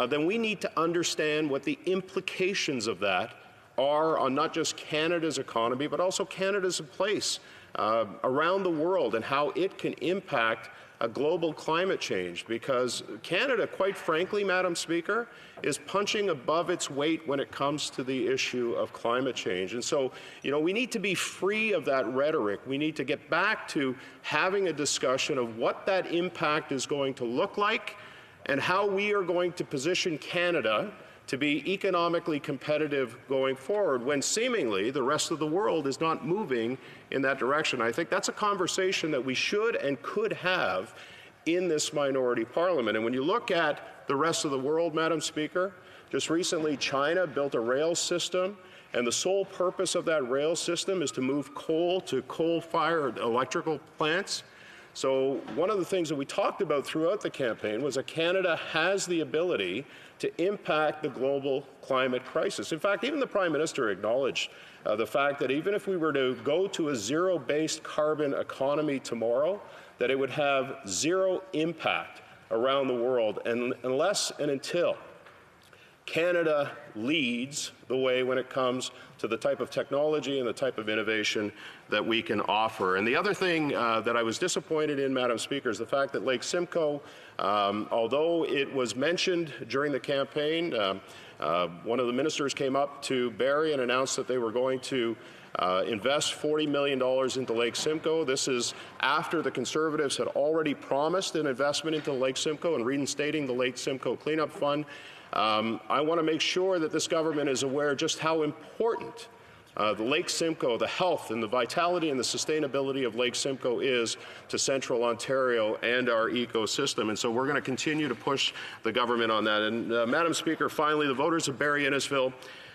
[SPEAKER 22] then we need to understand what the implications of that are on not just Canada's economy, but also Canada's place around the world and how it can impact a global climate change, because Canada, quite frankly, Madam Speaker, is punching above its weight when it comes to the issue of climate change. And so, you know, we need to be free of that rhetoric. We need to get back to having a discussion of what that impact is going to look like and how we are going to position Canada to be economically competitive going forward when seemingly the rest of the world is not moving in that direction. I think that's a conversation that we should and could have in this minority parliament. And when you look at the rest of the world, Madam Speaker, just recently China built a rail system, and the sole purpose of that rail system is to move coal to coal-fired electrical plants. So one of the things that we talked about throughout the campaign was that Canada has the ability to impact the global climate crisis. In fact, even the Prime Minister acknowledged the fact that even if we were to go to a zero-based carbon economy tomorrow, that it would have zero impact around the world unless and until Canada leads the way when it comes to the type of technology and the type of innovation that we can offer. And the other thing that I was disappointed in, Madam Speaker, is the fact that Lake Simcoe, although it was mentioned during the campaign, one of the ministers came up to Barrie and announced that they were going to invest $40 million into Lake Simcoe. This is after the Conservatives had already promised an investment into Lake Simcoe and reinstating the Lake Simcoe Cleanup Fund. I want to make sure that this government is aware just how important the Lake Simcoe, the health and the vitality and the sustainability of Lake Simcoe is to Central Ontario and our ecosystem. And so we're going to continue to push the government on that. And Madam Speaker, finally, the voters of Barrie Innisfil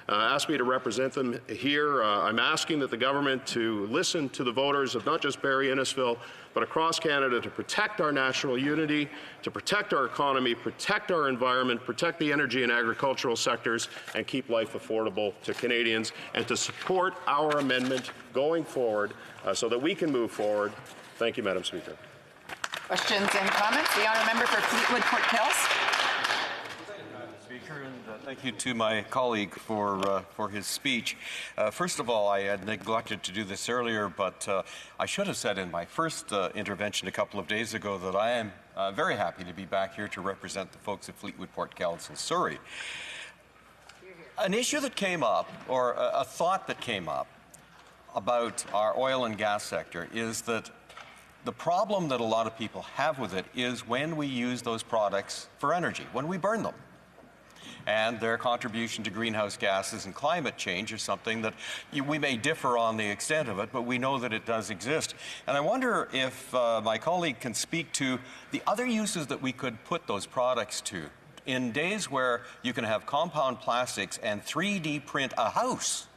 [SPEAKER 22] asked me to represent them here. I'm asking that the government to listen to the voters of not just Barrie Innisfil, but across Canada to protect our national unity, to protect our economy, protect our environment, protect the energy and agricultural sectors, and keep life affordable to Canadians, and to support our amendment going forward so that we can move forward. Thank you, Madam Speaker.
[SPEAKER 3] Questions and comments? The honourable member for Fleetwood Port Hills.
[SPEAKER 13] Speaker, and thank you to my colleague for his speech. First of all, I had neglected to do this earlier, but I should have said in my first intervention a couple of days ago that I am very happy to be back here to represent the folks of Fleetwood Port Council, Surrey. An issue that came up, or a thought that came up about our oil and gas sector is that the problem that a lot of people have with it is when we use those products for energy, when we burn them. And their contribution to greenhouse gases and climate change is something that we may differ on the extent of it, but we know that it does exist. And I wonder if my colleague can speak to the other uses that we could put those products to. In days where you can have compound plastics and 3D print a house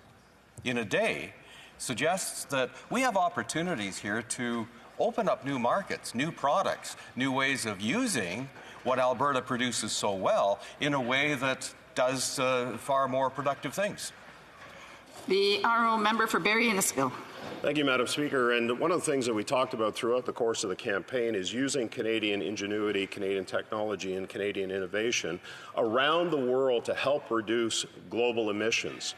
[SPEAKER 13] in a day, suggests that we have opportunities here to open up new markets, new products, new ways of using what Alberta produces so well in a way that does far more productive things.
[SPEAKER 3] The honourable member for Barrie Innisfil.
[SPEAKER 22] Thank you, Madam Speaker. And one of the things that we talked about throughout the course of the campaign is using Canadian ingenuity, Canadian technology, and Canadian innovation around the world to help reduce global emissions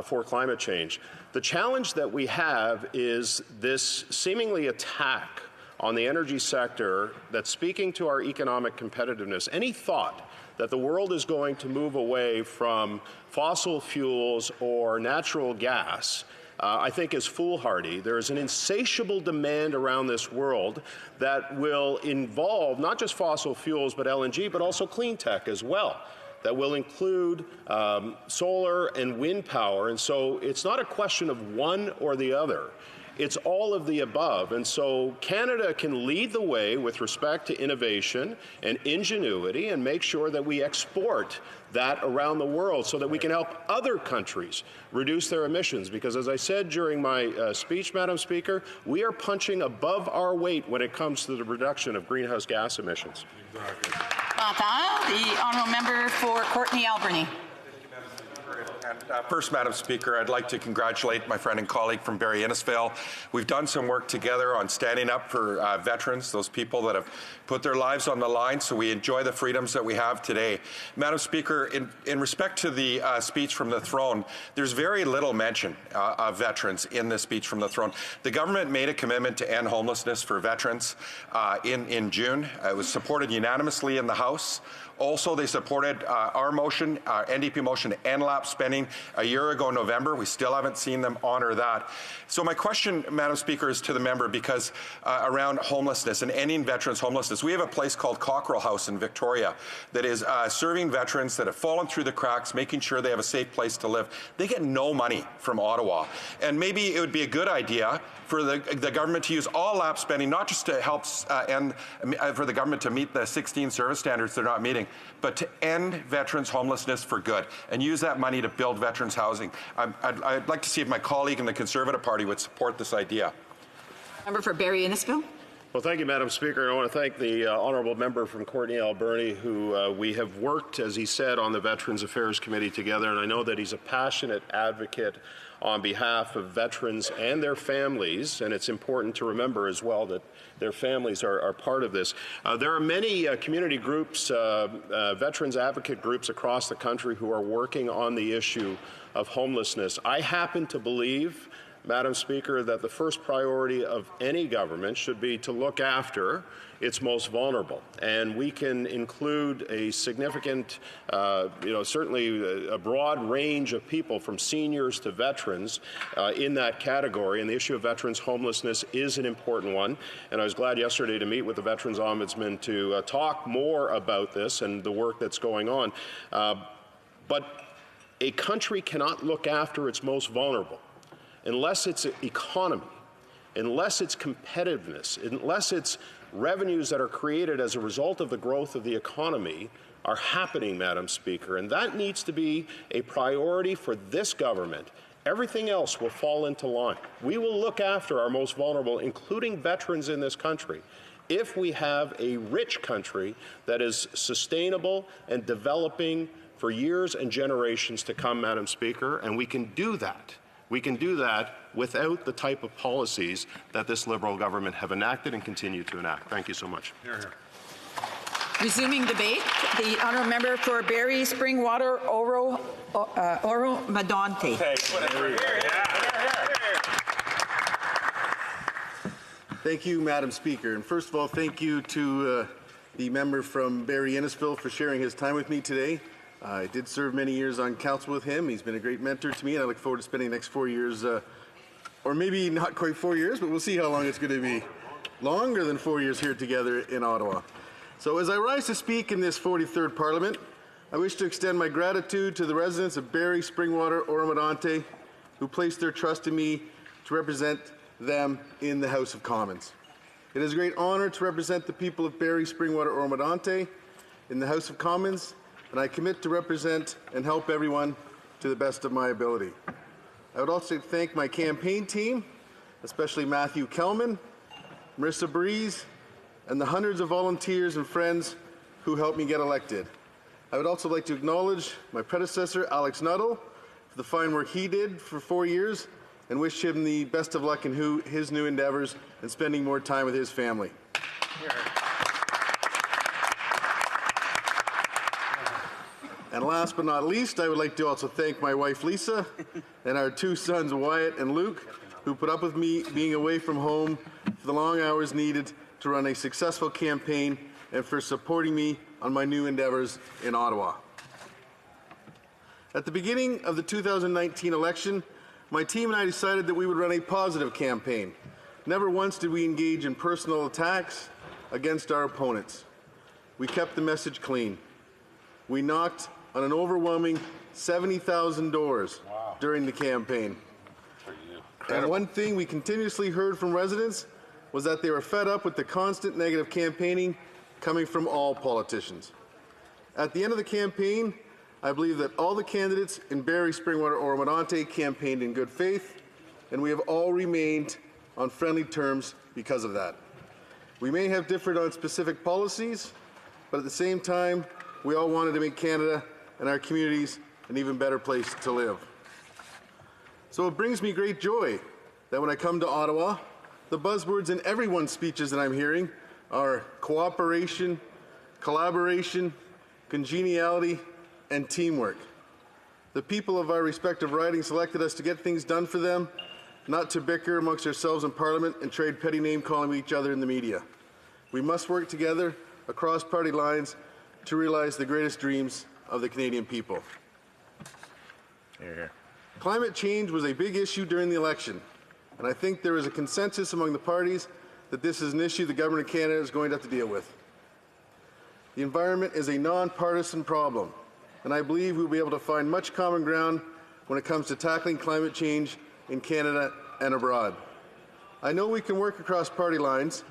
[SPEAKER 22] for climate change. The challenge that we have is this seemingly attack on the energy sector that's speaking to our economic competitiveness. Any thought that the world is going to move away from fossil fuels or natural gas I think is foolhardy. There is an insatiable demand around this world that will involve not just fossil fuels but LNG, but also clean tech as well, that will include solar and wind power. And so it's not a question of one or the other. It's all of the above. And so Canada can lead the way with respect to innovation and ingenuity and make sure that we export that around the world so that we can help other countries reduce their emissions. Because as I said during my speech, Madam Speaker, we are punching above our weight when it comes to the reduction of greenhouse gas emissions.
[SPEAKER 3] The honourable member for Courtenay-Alberni.
[SPEAKER 14] First, Madam Speaker, I'd like to congratulate my friend and colleague from Barrie Innisfil. We've done some work together on standing up for veterans, those people that have put their lives on the line, so we enjoy the freedoms that we have today. Madam Speaker, in respect to the speech from the throne, there's very little mention of veterans in this speech from the throne. The government made a commitment to end homelessness for veterans in June. It was supported unanimously in the House. Also, they supported our motion, our NDP motion to end lapse spending a year ago in November. We still haven't seen them honor that. So my question, Madam Speaker, is to the member because around homelessness and ending veterans' homelessness. We have a place called Cockrell House in Victoria that is serving veterans that have fallen through the cracks, making sure they have a safe place to live. They get no money from Ottawa. And maybe it would be a good idea for the government to use all lapse spending, not just to help for the government to meet the 16 service standards they're not meeting, but to end veterans' homelessness for good and use that money to build veterans' housing. I'd like to see if my colleague in the Conservative Party would support this idea.
[SPEAKER 3] Member for Barrie Innisfil.
[SPEAKER 22] Well, thank you, Madam Speaker. I want to thank the honourable member from Courtenay-Alberni, who we have worked, as he said, on the Veterans Affairs Committee together, and I know that he's a passionate advocate on behalf of veterans and their families, and it's important to remember as well that their families are part of this. There are many community groups, veterans advocate groups across the country who are working on the issue of homelessness. I happen to believe, Madam Speaker, that the first priority of any government should be to look after its most vulnerable. And we can include a significant, certainly a broad range of people from seniors to veterans in that category. And the issue of veterans homelessness is an important one. And I was glad yesterday to meet with the Veterans Ombudsman to talk more about this and the work that's going on. But a country cannot look after its most vulnerable unless its economy, unless its competitiveness, unless its revenues that are created as a result of the growth of the economy are happening, Madam Speaker. And that needs to be a priority for this government. Everything else will fall into line. We will look after our most vulnerable, including veterans in this country, if we have a rich country that is sustainable and developing for years and generations to come, Madam Speaker, and we can do that. We can do that without the type of policies that this Liberal government have enacted and continue to enact. Thank you so much.
[SPEAKER 3] Here, here. Resuming debate, the honourable member for Barrie Springwater Oro Medonte.
[SPEAKER 17] Thank you, Madam Speaker. And first of all, thank you to the member from Barrie Innisfil for sharing his time with me today. I did serve many years on council with him. He's been a great mentor to me, and I look forward to spending the next 4 years, or maybe not quite 4 years, but we'll see how long it's going to be. Longer than 4 years here together in Ottawa. So as I rise to speak in this 43rd Parliament, I wish to extend my gratitude to the residents of Barrie, Springwater, Oro-Medonte, who placed their trust in me to represent them in the House of Commons. It is a great honour to represent the people of Barrie, Springwater, Oro-Medonte in the House of Commons, and I commit to represent and help everyone to the best of my ability. I would also thank my campaign team, especially Matthew Kelman, Marissa Breeze, and the hundreds of volunteers and friends who helped me get elected. I would also like to acknowledge my predecessor, Alex Nuttall, for the fine work he did for 4 years, and wish him the best of luck in his new endeavors and spending more time with his family. And last but not least, I would like to also thank my wife, Lisa, and our 2 sons, Wyatt and Luke, who put up with me being away from home for the long hours needed to run a successful campaign and for supporting me on my new endeavors in Ottawa. At the beginning of the 2019 election, my team and I decided that we would run a positive campaign. Never once did we engage in personal attacks against our opponents. We kept the message clean. We knocked on an overwhelming 70,000 doors during the campaign. And one thing we continuously heard from residents was that they were fed up with the constant negative campaigning coming from all politicians. At the end of the campaign, I believe that all the candidates in Barrie, Springwater, Oro-Medonte campaigned in good faith, and we have all remained on friendly terms because of that. We may have differed on specific policies, but at the same time, we all wanted to make Canada and our communities an even better place to live. So it brings me great joy that when I come to Ottawa, the buzzwords in everyone's speeches that I'm hearing are cooperation, collaboration, congeniality, and teamwork. The people of our respective ridings selected us to get things done for them, not to bicker amongst ourselves in Parliament and trade petty name-calling with each other in the media. We must work together across party lines to realize the greatest dreams of the Canadian people. Climate change was a big issue during the election, and I think there is a consensus among the parties that this is an issue the Government of Canada is going to have to deal with. The environment is a non-partisan problem, and I believe we'll be able to find much common ground when it comes to tackling climate change in Canada and abroad. I know we can work across party lines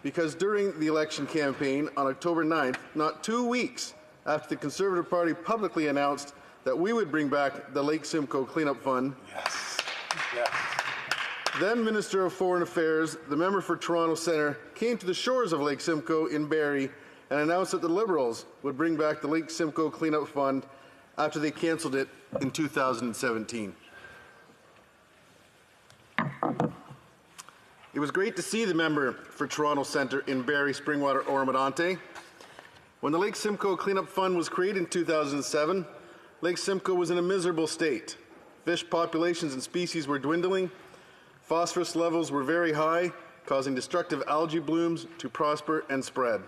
[SPEAKER 17] because during the election campaign on October 9th, not 2 weeks after the Conservative Party publicly announced that we would bring back the Lake Simcoe Cleanup Fund, then Minister of Foreign Affairs, the member for Toronto Centre, came to the shores of Lake Simcoe in Barrie and announced that the Liberals would bring back the Lake Simcoe Cleanup Fund after they cancelled it in 2017. It was great to see the member for Toronto Centre in Barrie, Springwater, Oro-Medonte. When the Lake Simcoe Cleanup Fund was created in 2007, Lake Simcoe was in a miserable state. Fish populations and species were dwindling. Phosphorus levels were very high, causing destructive algae blooms to prosper and spread.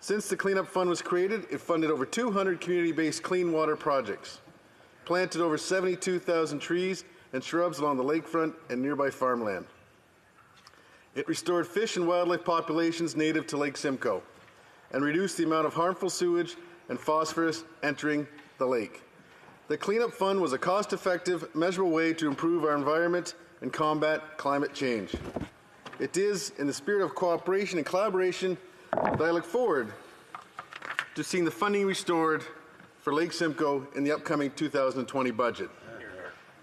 [SPEAKER 17] Since the Cleanup Fund was created, it funded over 200 community-based clean water projects, planted over 72,000 trees and shrubs along the lakefront and nearby farmland. It restored fish and wildlife populations native to Lake Simcoe and reduced the amount of harmful sewage and phosphorus entering the lake. The Cleanup Fund was a cost-effective, measurable way to improve our environment and combat climate change. It is in the spirit of cooperation and collaboration that I look forward to seeing the funding restored for Lake Simcoe in the upcoming 2020 budget.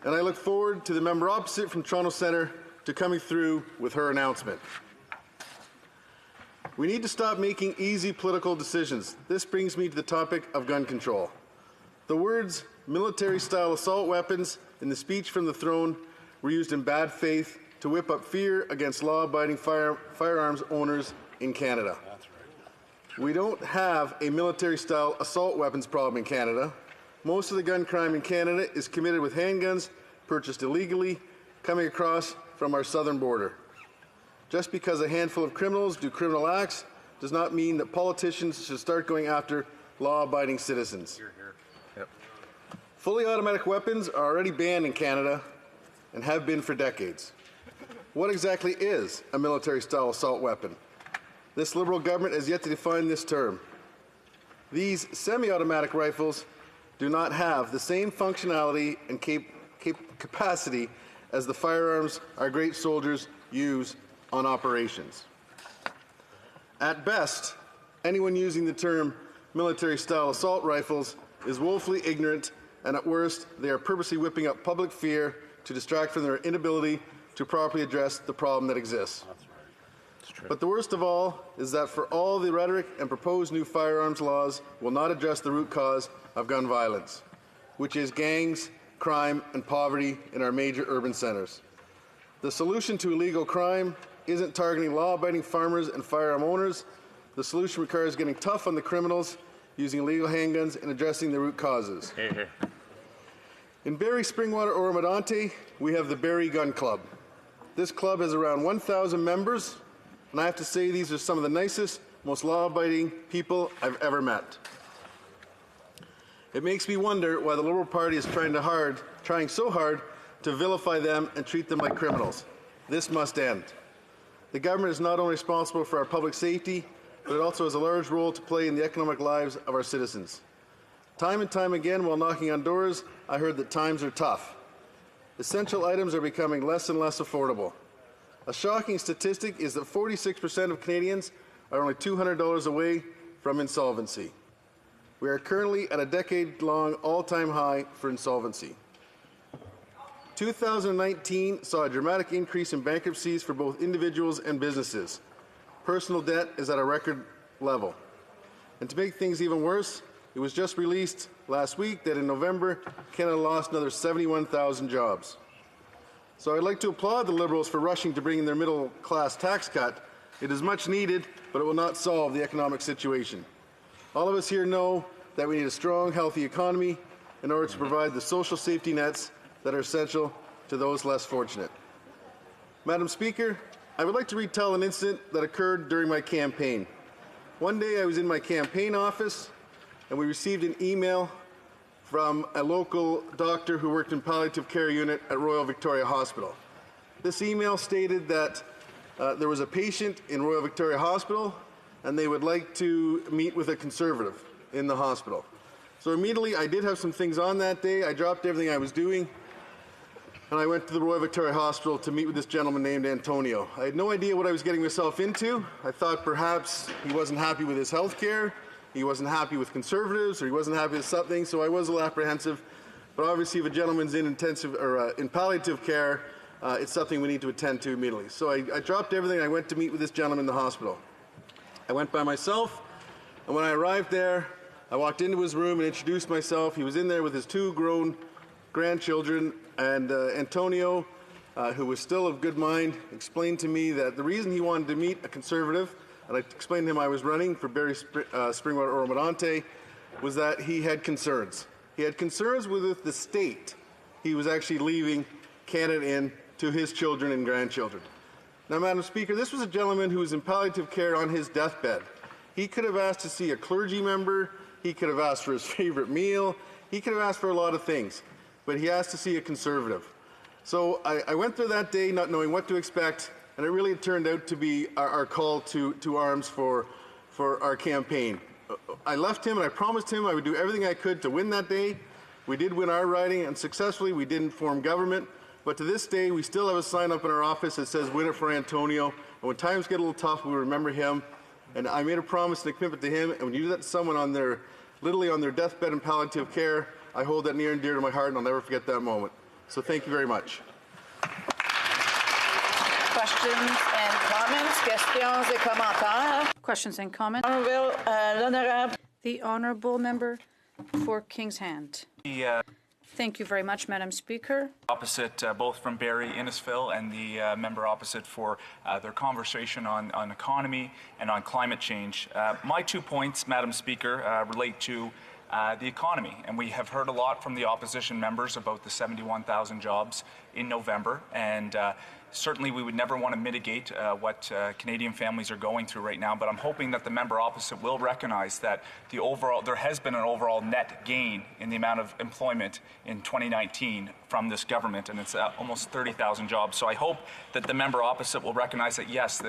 [SPEAKER 17] And I look forward to the member opposite from Toronto Centre to coming through with her announcement. We need to stop making easy political decisions. This brings me to the topic of gun control. The words military-style assault weapons in the speech from the throne were used in bad faith to whip up fear against law-abiding firearms owners in Canada. We don't have a military-style assault weapons problem in Canada. Most of the gun crime in Canada is committed with handguns purchased illegally coming across from our southern border. Just because a handful of criminals do criminal acts does not mean that politicians should start going after law-abiding citizens. Fully automatic weapons are already banned in Canada and have been for decades. What exactly is a military-style assault weapon? This Liberal government has yet to define this term. These semi-automatic rifles do not have the same functionality and capacity as the firearms our great soldiers use on operations. At best, anyone using the term military-style assault rifles is woefully ignorant, and at worst, they are purposely whipping up public fear to distract from their inability to properly address the problem that exists. But the worst of all is that for all the rhetoric and proposed new firearms laws will not address the root cause of gun violence, which is gangs, crime, and poverty in our major urban centers. The solution to illegal crime isn't targeting law-abiding farmers and firearm owners. The solution requires getting tough on the criminals, using illegal handguns, and addressing the root causes. In Barrie, Springwater, Oro-Medonte, we have the Barrie Gun Club. This club has around 1,000 members And I have to say, these are some of the nicest, most law-abiding people I've ever met. It makes me wonder why the Liberal Party is trying so hard to vilify them and treat them like criminals. This must end. The government is not only responsible for our public safety, but it also has a large role to play in the economic lives of our citizens. Time and time again, while knocking on doors, I heard that times are tough. Essential items are becoming less and less affordable. A shocking statistic is that 46% of Canadians are only $200 away from insolvency. We are currently at a decade-long all-time high for insolvency. 2019 saw a dramatic increase in bankruptcies for both individuals and businesses. Personal debt is at a record level. And to make things even worse, it was just released last week that in November, Canada lost another 71,000 jobs. So I'd like to applaud the Liberals for rushing to bring in their middle-class tax cut. It is much needed, but it will not solve the economic situation. All of us here know that we need a strong, healthy economy in order to provide the social safety nets that are essential to those less fortunate. Madam Speaker, I would like to retell an incident that occurred during my campaign. One day I was in my campaign office and we received an email from a local doctor who worked in palliative care unit at Royal Victoria Hospital. This email stated that there was a patient in Royal Victoria Hospital and they would like to meet with a Conservative in the hospital. So immediately I did have some things on that day. I dropped everything I was doing and I went to the Royal Victoria Hospital to meet with this gentleman named Antonio. I had no idea what I was getting myself into. I thought perhaps he wasn't happy with his health care, he wasn't happy with Conservatives, or he wasn't happy with something, so I was a little apprehensive. But obviously if a gentleman's in in palliative care, it's something we need to attend to immediately. So I dropped everything, I went to meet with this gentleman in the hospital. I went by myself, and when I arrived there, I walked into his room and introduced myself. He was in there with his 2 grown grandchildren, and Antonio, who was still of good mind, explained to me that the reason he wanted to meet a Conservative, and I explained to him I was running for Barrie Springwater Oro-Medonte, was that he had concerns. He had concerns with the state he was actually leaving Canada in to his children and grandchildren. Now, Madam Speaker, this was a gentleman who was in palliative care on his deathbed. He could have asked to see a clergy member, he could have asked for his favorite meal, he could have asked for a lot of things, but he asked to see a Conservative. So I went there that day not knowing what to expect, and it really turned out to be our call to arms for our campaign. I left him and I promised him I would do everything I could to win that day. We did win our riding, and successfully we didn't form government, but to this day we still have a sign up in our office that says "Win it for Antonio," and when times get a little tough, we remember him. And I made a promise and a commitment to him, and when you do that to someone literally on their deathbed in palliative care, I hold that near and dear to my heart, and I'll never forget that moment. So thank you very much.
[SPEAKER 3] Questions and comments? Questions et commentaires?
[SPEAKER 15] Questions and comments? The Honourable Member for King's Hand. Thank you very much, Madam Speaker.
[SPEAKER 16] Opposite, both from Barrie Innisfil and the member opposite for their conversation on economy and on climate change. My 2 points, Madam Speaker, relate to the economy, and we have heard a lot from the opposition members about the 71,000 jobs in November, and certainly we would never want to mitigate what Canadian families are going through right now, but I'm hoping that the member opposite will recognize that there has been an overall net gain in the amount of employment in 2019 from this government, and it's almost 30,000 jobs. So I hope that the member opposite will recognize that yes,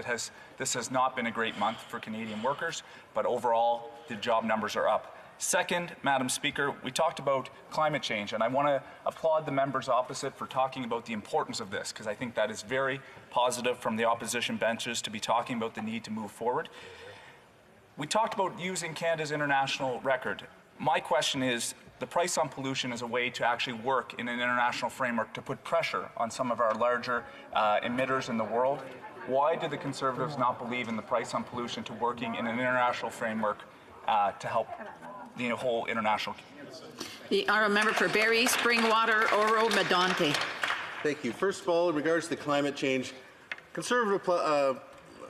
[SPEAKER 16] this has not been a great month for Canadian workers, but overall the job numbers are up. Second, Madam Speaker, we talked about climate change, and I want to applaud the members opposite for talking about the importance of this, because I think that is very positive from the opposition benches to be talking about the need to move forward. We talked about using Canada's international record. My question is, the price on pollution is a way to actually work in an international framework to put pressure on some of our larger emitters in the world. Why do the Conservatives not believe in the price on pollution to working in an international framework to help the whole international?
[SPEAKER 3] The Honourable Member for Barrie Springwater Oro-Medonte.
[SPEAKER 17] Thank you. First of all, in regards to climate change, Conservative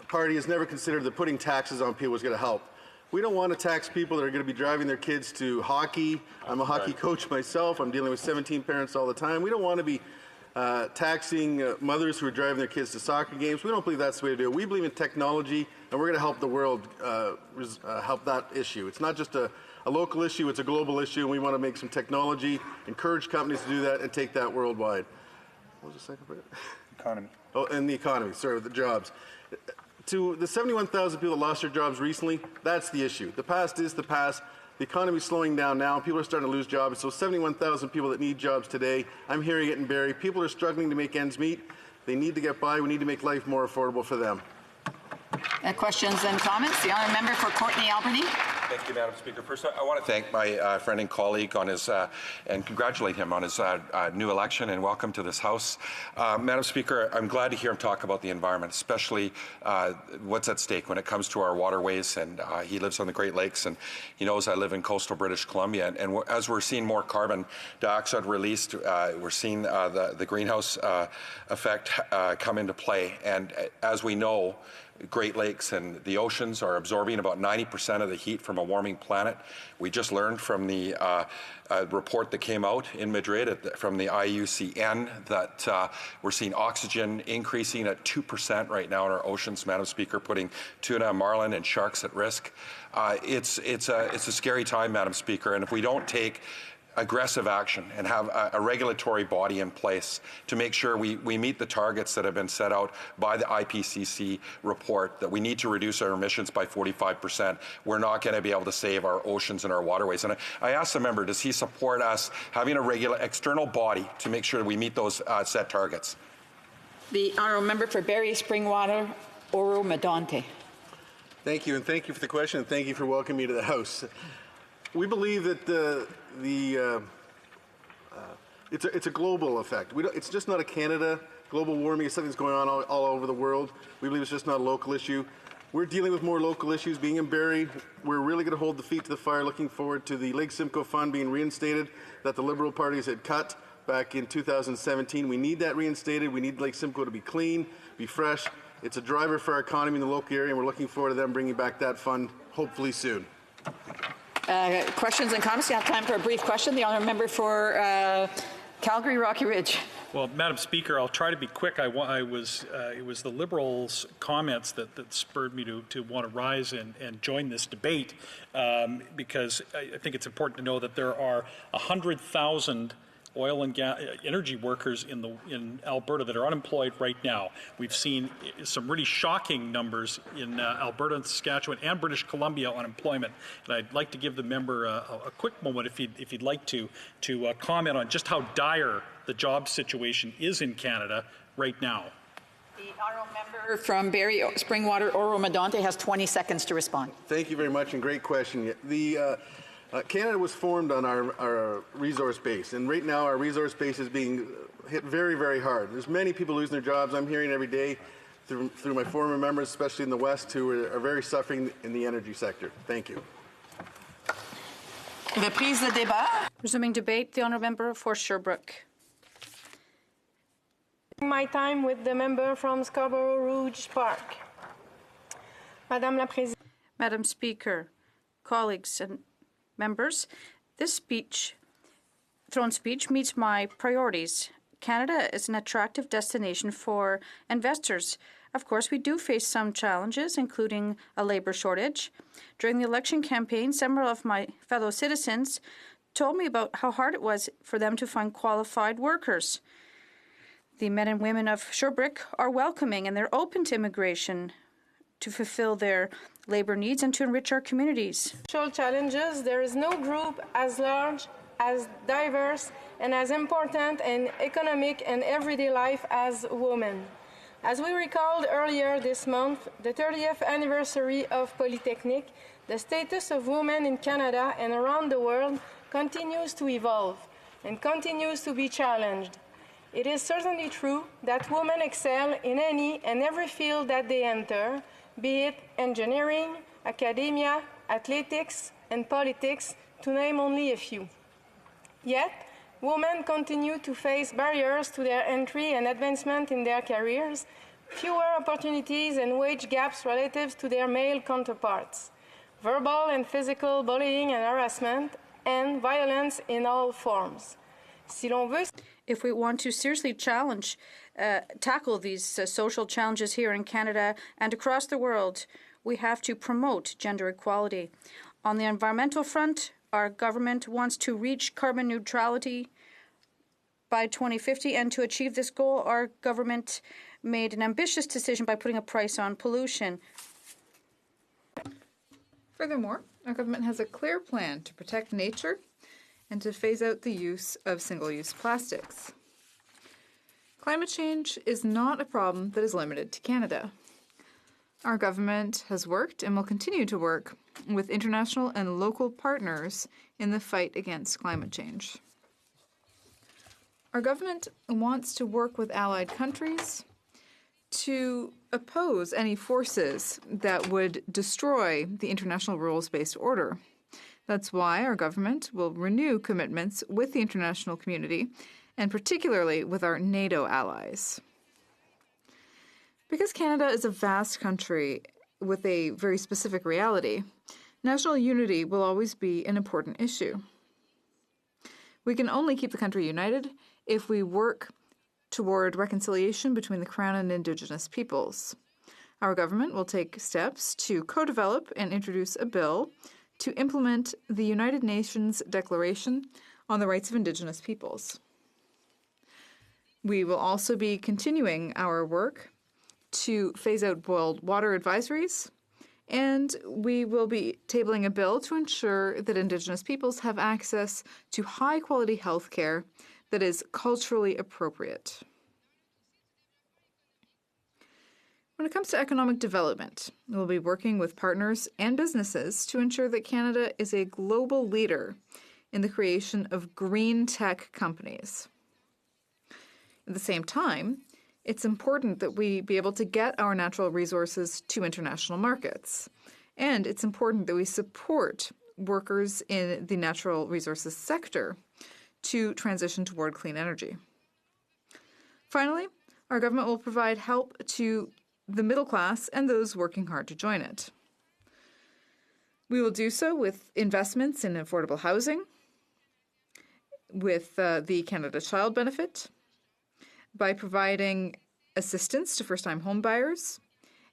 [SPEAKER 17] Party has never considered that putting taxes on people is going to help. We don't want to tax people that are going to be driving their kids to hockey. I'm a hockey coach myself. I'm dealing with 17 parents all the time. We don't want to be taxing mothers who are driving their kids to soccer games. We don't believe that's the way to do it. We believe in technology, and we're going to help the world help that issue. It's not just a local issue, it's a global issue, and we want to make some technology, encourage companies to do that, and take that worldwide. What was the second part?
[SPEAKER 20] Economy.
[SPEAKER 17] Oh, and the economy, sorry, the jobs. To the 71,000 people that lost their jobs recently, that's the issue. The past is the past. The economy's slowing down now. People are starting to lose jobs. So 71,000 people that need jobs today, I'm hearing it in Barrie. People are struggling to make ends meet. They need to get by. We need to make life more affordable for them.
[SPEAKER 3] Questions and comments? The honourable member for Courtenay Alberni.
[SPEAKER 14] Thank you, Madam Speaker. First, I want to thank my friend and colleague on his and congratulate him on his new election and welcome to this House. Madam Speaker, I'm glad to hear him talk about the environment, especially what's at stake when it comes to our waterways. And he lives on the Great Lakes, and he knows I live in coastal British Columbia. And as we're seeing more carbon dioxide released, we're seeing the greenhouse effect come into play. And as we know, Great Lakes and the oceans are absorbing about 90% of the heat from a warming planet. We just learned from the report that came out in Madrid from the IUCN that we're seeing oxygen increasing at 2% right now in our oceans, Madam Speaker, putting tuna, marlin, and sharks at risk. It's a scary time, Madam Speaker, and if we don't take aggressive action and have a regulatory body in place to make sure we meet the targets that have been set out by the IPCC report that we need to reduce our emissions by 45%. We're not going to be able to save our oceans and our waterways. And I asked the member, does he support us having a regular external body to make sure we meet those set targets?
[SPEAKER 3] The honourable member for Barrie Springwater, Oro Medonte.
[SPEAKER 17] Thank you, and thank you for the question, and thank you for welcoming me to the House. We believe that it's a global effect. It's just not a Canada global warming. It's something that's going on all over the world. We believe it's just not a local issue. We're dealing with more local issues. Being in Barrie, we're really going to hold the feet to the fire, looking forward to the Lake Simcoe Fund being reinstated that the Liberal parties had cut back in 2017. We need that reinstated. We need Lake Simcoe to be clean, be fresh. It's a driver for our economy in the local area, and we're looking forward to them bringing back that fund hopefully soon.
[SPEAKER 3] Questions and comments? You have time for a brief question. The honourable member for Calgary Rocky Ridge.
[SPEAKER 4] Well, Madam Speaker, I'll try to be quick. It was the Liberals' comments that spurred me to want to rise and join this debate because I think it's important to know that there are 100,000 oil and gas energy workers in Alberta that are unemployed right now. We've seen some really shocking numbers in Alberta and Saskatchewan and British Columbia on employment. And I'd like to give the member a quick moment, if he'd like to comment on just how dire the job situation is in Canada right now.
[SPEAKER 3] The honourable member from Barrie Springwater, Oro Medonte, has 20 seconds to respond.
[SPEAKER 17] Thank you very much, and great question. Canada was formed on our resource base, and right now our resource base is being hit very, very hard. There's many people losing their jobs. I'm hearing every day through my former members, especially in the West, who are very suffering in the energy sector. Thank you.
[SPEAKER 3] Reprise de débat.
[SPEAKER 15] Resuming debate, the honourable member for Sherbrooke.
[SPEAKER 18] My time with the member from Scarborough Rouge Park. Madame la Présidente.
[SPEAKER 15] Madam Speaker, colleagues and members, this throne speech meets my priorities. Canada is an attractive destination for investors. Of course, we do face some challenges, including a labour shortage. During the election campaign, several of my fellow citizens told me about how hard it was for them to find qualified workers. The men and women of Sherbrooke are welcoming and they're open to immigration to fulfill their labour needs and to enrich our communities.
[SPEAKER 18] Challenges, there is no group as large, as diverse, and as important in economic and everyday life as women. As we recalled earlier this month, the 30th anniversary of Polytechnique, the status of women in Canada and around the world continues to evolve and continues to be challenged. It is certainly true that women excel in any and every field that they enter, be it engineering, academia, athletics, and politics, to name only a few. Yet, women continue to face barriers to their entry and advancement in their careers, fewer opportunities and wage gaps relative to their male counterparts, verbal and physical bullying and harassment, and violence in all forms.
[SPEAKER 15] If we want to seriously tackle these social challenges here in Canada and across the world, we have to promote gender equality. On the environmental front, our government wants to reach carbon neutrality by 2050, and to achieve this goal, our government made an ambitious decision by putting a price on pollution.
[SPEAKER 5] Furthermore, our government has a clear plan to protect nature and to phase out the use of single-use plastics. Climate change is not a problem that is limited to Canada. Our government has worked and will continue to work with international and local partners in the fight against climate change. Our government wants to work with allied countries to oppose any forces that would destroy the international rules-based order. That's why our government will renew commitments with the international community, and particularly with our NATO allies. Because Canada is a vast country with a very specific reality, national unity will always be an important issue. We can only keep the country united if we work toward reconciliation between the Crown and Indigenous peoples. Our government will take steps to co-develop and introduce a bill to implement the United Nations Declaration on the Rights of Indigenous Peoples. We will also be continuing our work to phase out boiled water advisories, and we will be tabling a bill to ensure that Indigenous peoples have access to high-quality health care that is culturally appropriate. When it comes to economic development, we'll be working with partners and businesses to ensure that Canada is a global leader in the creation of green tech companies. At the same time, it's important that we be able to get our natural resources to international markets. And it's important that we support workers in the natural resources sector to transition toward clean energy. Finally, our government will provide help to the middle class and those working hard to join it. We will do so with investments in affordable housing, with the Canada Child Benefit, by providing assistance to first-time home buyers,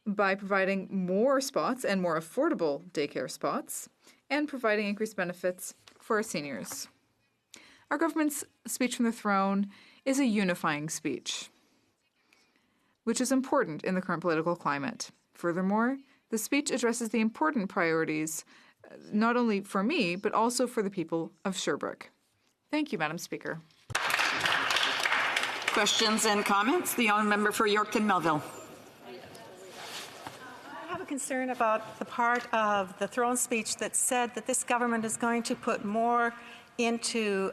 [SPEAKER 5] by providing more spots and more affordable daycare spots, and providing increased benefits for our seniors. Our government's speech from the throne is a unifying speech, which is important in the current political climate. Furthermore, the speech addresses the important priorities, not only for me, but also for the people of Sherbrooke. Thank you, Madam Speaker.
[SPEAKER 3] Questions and comments? The honourable member for Yorkton Melville.
[SPEAKER 19] I have a concern about the part of the throne speech that said that this government is going to put more into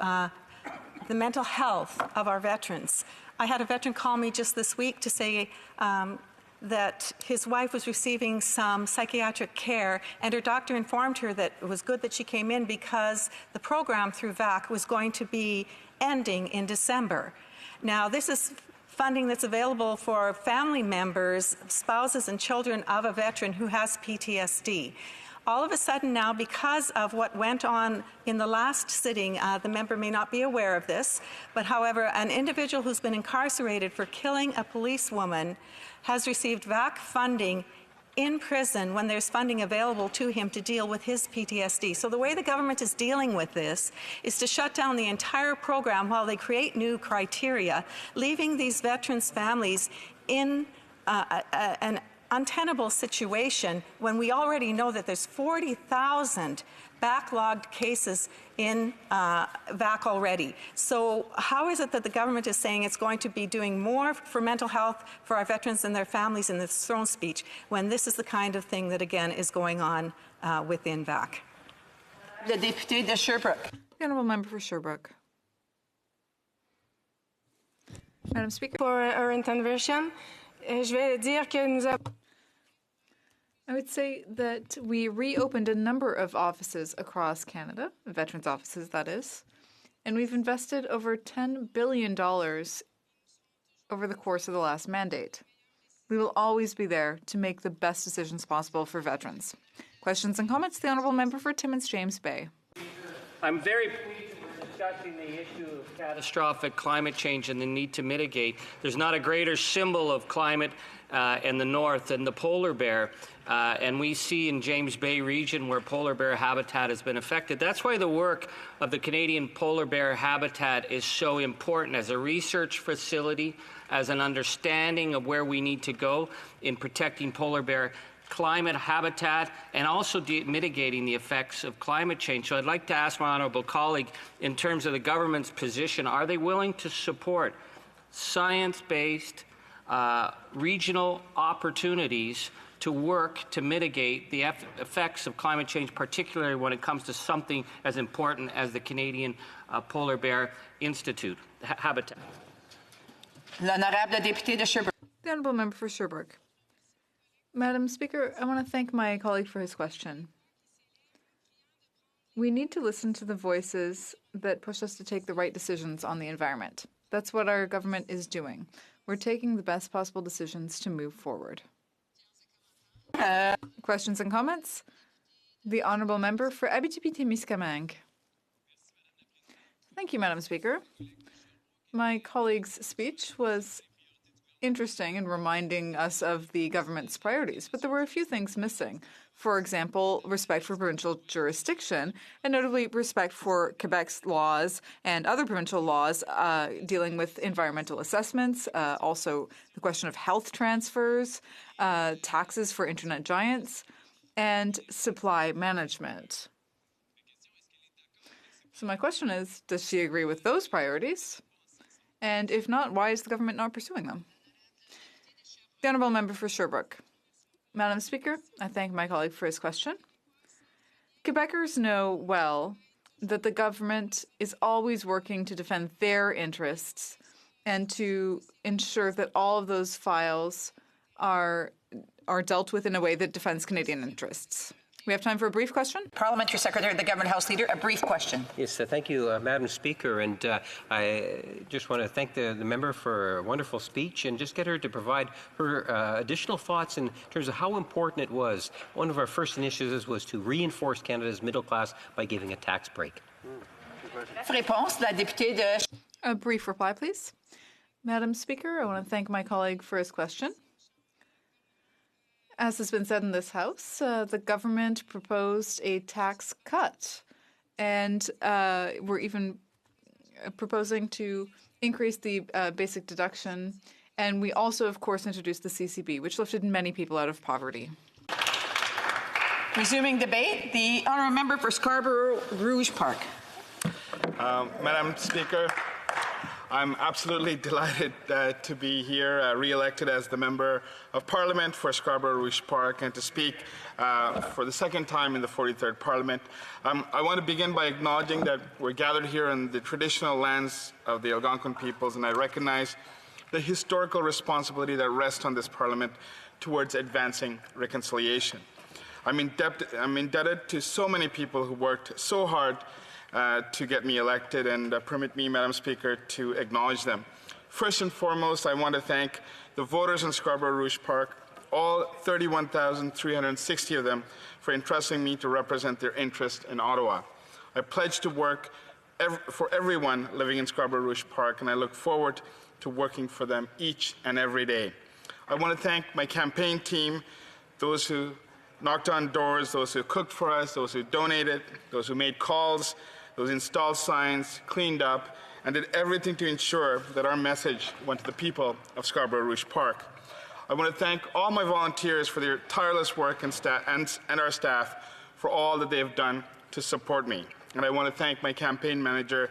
[SPEAKER 19] the mental health of our veterans. I had a veteran call me just this week to say that his wife was receiving some psychiatric care, and her doctor informed her that it was good that she came in because the program through VAC was going to be ending in December. Now, this is funding that's available for family members, spouses and children of a veteran who has PTSD. All of a sudden now, because of what went on in the last sitting, the member may not be aware of this, but however, an individual who's been incarcerated for killing a policewoman has received VAC funding in prison when there's funding available to him to deal with his PTSD. So the way the government is dealing with this is to shut down the entire program while they create new criteria, leaving these veterans' families in an untenable situation when we already know that there's 40,000 backlogged cases in VAC already. So how is it that the government is saying it's going to be doing more for mental health for our veterans and their families in this throne speech when this is the kind of thing that, again, is going on within VAC?
[SPEAKER 3] The député de Sherbrooke.
[SPEAKER 5] The honourable member for Sherbrooke. Madam Speaker.
[SPEAKER 18] For our intervention, je vais dire que nous avons.
[SPEAKER 5] I would say that we reopened a number of offices across Canada, veterans' offices, that is, and we've invested over $10 billion over the course of the last mandate. We will always be there to make the best decisions possible for veterans. Questions and comments? The honourable member for Timmins James Bay.
[SPEAKER 8] I'm very pleased to present discussing the issue of catastrophic climate change and the need to mitigate, there's not a greater symbol of climate in the north than the polar bear. And we see in James Bay region where polar bear habitat has been affected. That's why the work of the Canadian Polar Bear Habitat is so important as a research facility, as an understanding of where we need to go in protecting polar bear climate habitat and also mitigating the effects of climate change. So I'd like to ask my honourable colleague, in terms of the government's position, are they willing to support science-based regional opportunities to work to mitigate the effects of climate change, particularly when it comes to something as important as the Canadian Polar Bear Institute habitat?
[SPEAKER 3] L'honorable député de Sherbrooke.
[SPEAKER 5] The honourable member for Sherbrooke. Madam Speaker, I want to thank my colleague for his question. We need to listen to the voices that push us to take the right decisions on the environment. That's what our government is doing. We're taking the best possible decisions to move forward. Questions and comments? The honourable member for Abitibi-Témiscamingue. Thank you, Madam Speaker. My colleague's speech was interesting in reminding us of the government's priorities, but there were a few things missing. For example, respect for provincial jurisdiction, and notably respect for Quebec's laws and other provincial laws dealing with environmental assessments, also the question of health transfers, taxes for internet giants, and supply management. So my question is, does she agree with those priorities? And if not, why is the government not pursuing them? The honourable member for Sherbrooke. Madam Speaker, I thank my colleague for his question. Quebecers know well that the government is always working to defend their interests and to ensure that all of those files are dealt with in a way that defends Canadian interests. We have time for a brief question.
[SPEAKER 3] Parliamentary Secretary of the Government House Leader, a brief question.
[SPEAKER 7] Yes, thank you, Madam Speaker. And I just want to thank the member for a wonderful speech and just get her to provide her additional thoughts in terms of how important it was. One of our first initiatives was to reinforce Canada's middle class by giving a tax break.
[SPEAKER 5] A brief reply, please. Madam Speaker, I want to thank my colleague for his question. As has been said in this House, the government proposed a tax cut, and we're even proposing to increase the basic deduction. And we also, of course, introduced the CCB, which lifted many people out of poverty.
[SPEAKER 3] Resuming debate, the honourable member for Scarborough Rouge Park.
[SPEAKER 6] Madam Speaker, I'm absolutely delighted to be here, re-elected as the Member of Parliament for Scarborough Rouge Park and to speak for the second time in the 43rd Parliament. I want to begin by acknowledging that we're gathered here on the traditional lands of the Algonquin peoples, and I recognize the historical responsibility that rests on this Parliament towards advancing reconciliation. I'm indebted to so many people who worked so hard to get me elected, and permit me, Madam Speaker, to acknowledge them. First and foremost, I want to thank the voters in Scarborough Rouge Park, all 31,360 of them, for entrusting me to represent their interest in Ottawa. I pledge to work for everyone living in Scarborough Rouge Park, and I look forward to working for them each and every day. I want to thank my campaign team, those who knocked on doors, those who cooked for us, those who donated, those who made calls, those installed signs, cleaned up, and did everything to ensure that our message went to the people of Scarborough Rouge Park. I want to thank all my volunteers for their tireless work and our staff for all that they have done to support me. And I want to thank my campaign manager,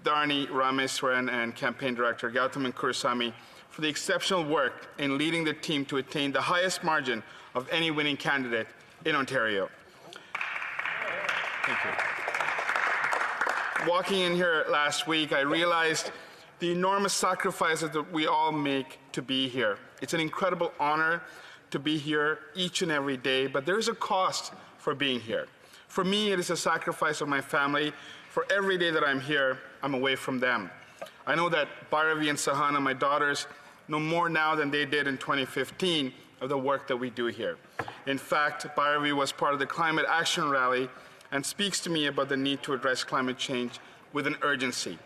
[SPEAKER 6] Dharni Rameswaran, and campaign director, Gautam Kurusamy, for the exceptional work in leading the team to attain the highest margin of any winning candidate in Ontario. Thank you. Walking in here last week, I realized the enormous sacrifices that we all make to be here. It's an incredible honor to be here each and every day, but there's a cost for being here. For me, it is a sacrifice of my family. For every day that I'm here, I'm away from them. I know that Bhairavi and Sahana, my daughters, know more now than they did in 2015 of the work that we do here. In fact, Bhairavi was part of the Climate Action Rally and speaks to me about the need to address climate change with an urgency.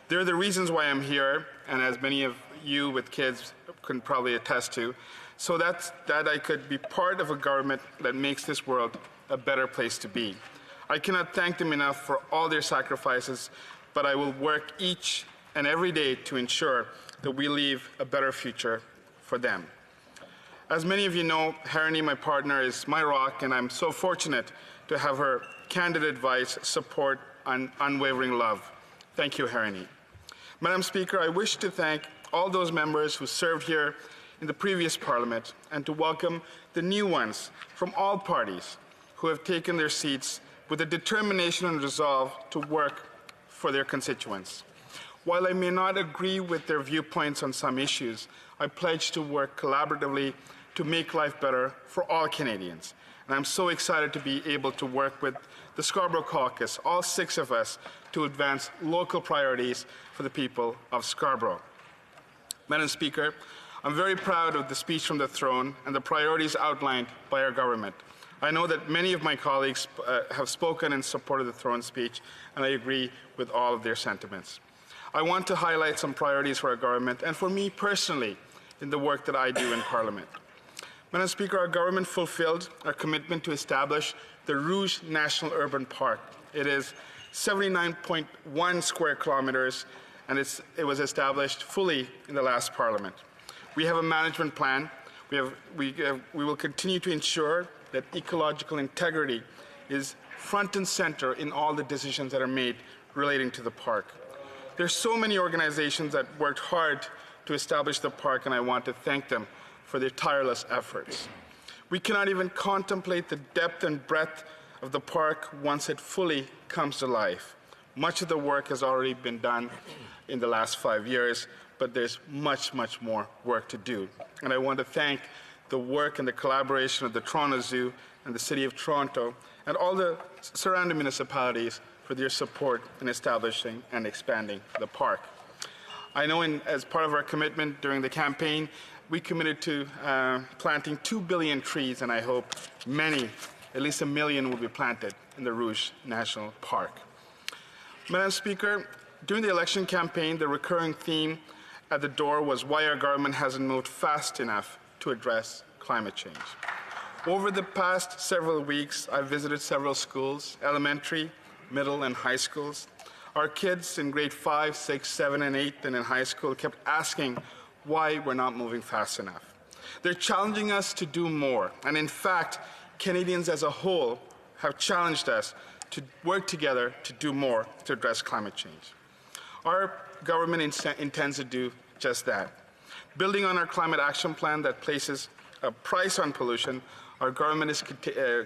[SPEAKER 6] They're the reasons why I'm here, and as many of you with kids can probably attest to, so that I could be part of a government that makes this world a better place to be. I cannot thank them enough for all their sacrifices, but I will work each and every day to ensure that we leave a better future for them. As many of you know, Harini, my partner, is my rock, and I'm so fortunate to have her candid advice, support, and unwavering love. Thank you, Harini. Madam Speaker, I wish to thank all those members who served here in the previous Parliament and to welcome the new ones from all parties who have taken their seats with a determination and resolve to work for their constituents. While I may not agree with their viewpoints on some issues, I pledge to work collaboratively to make life better for all Canadians. And I'm so excited to be able to work with the Scarborough Caucus, all 6 of us, to advance local priorities for the people of Scarborough. Madam Speaker, I'm very proud of the speech from the throne and the priorities outlined by our government. I know that many of my colleagues have spoken in support of the throne speech, and I agree with all of their sentiments. I want to highlight some priorities for our government and for me personally in the work that I do in Parliament. Madam Speaker, our government fulfilled our commitment to establish the Rouge National Urban Park. It is 79.1 square kilometers, and it was established fully in the last Parliament. We have a management plan. We will continue to ensure that ecological integrity is front and center in all the decisions that are made relating to the park. There's so many organizations that worked hard to establish the park, and I want to thank them for their tireless efforts. We cannot even contemplate the depth and breadth of the park once it fully comes to life. Much of the work has already been done in the last 5 years, but there's much, much more work to do. And I want to thank the work and the collaboration of the Toronto Zoo and the City of Toronto and all the surrounding municipalities for their support in establishing and expanding the park. I know as part of our commitment during the campaign, we committed to planting 2 billion trees, and I hope many, at least 1 million, will be planted in the Rouge National Park. Madam Speaker, during the election campaign, the recurring theme at the door was why our government hasn't moved fast enough to address climate change. Over the past several weeks, I've visited several schools, elementary, middle, and high schools. Our kids in grade 5, 6, 7, and 8, and in high school kept asking why we're not moving fast enough. They're challenging us to do more, and in fact, Canadians as a whole have challenged us to work together to do more to address climate change. Our government intends to do just that. Building on our climate action plan that places a price on pollution, our government is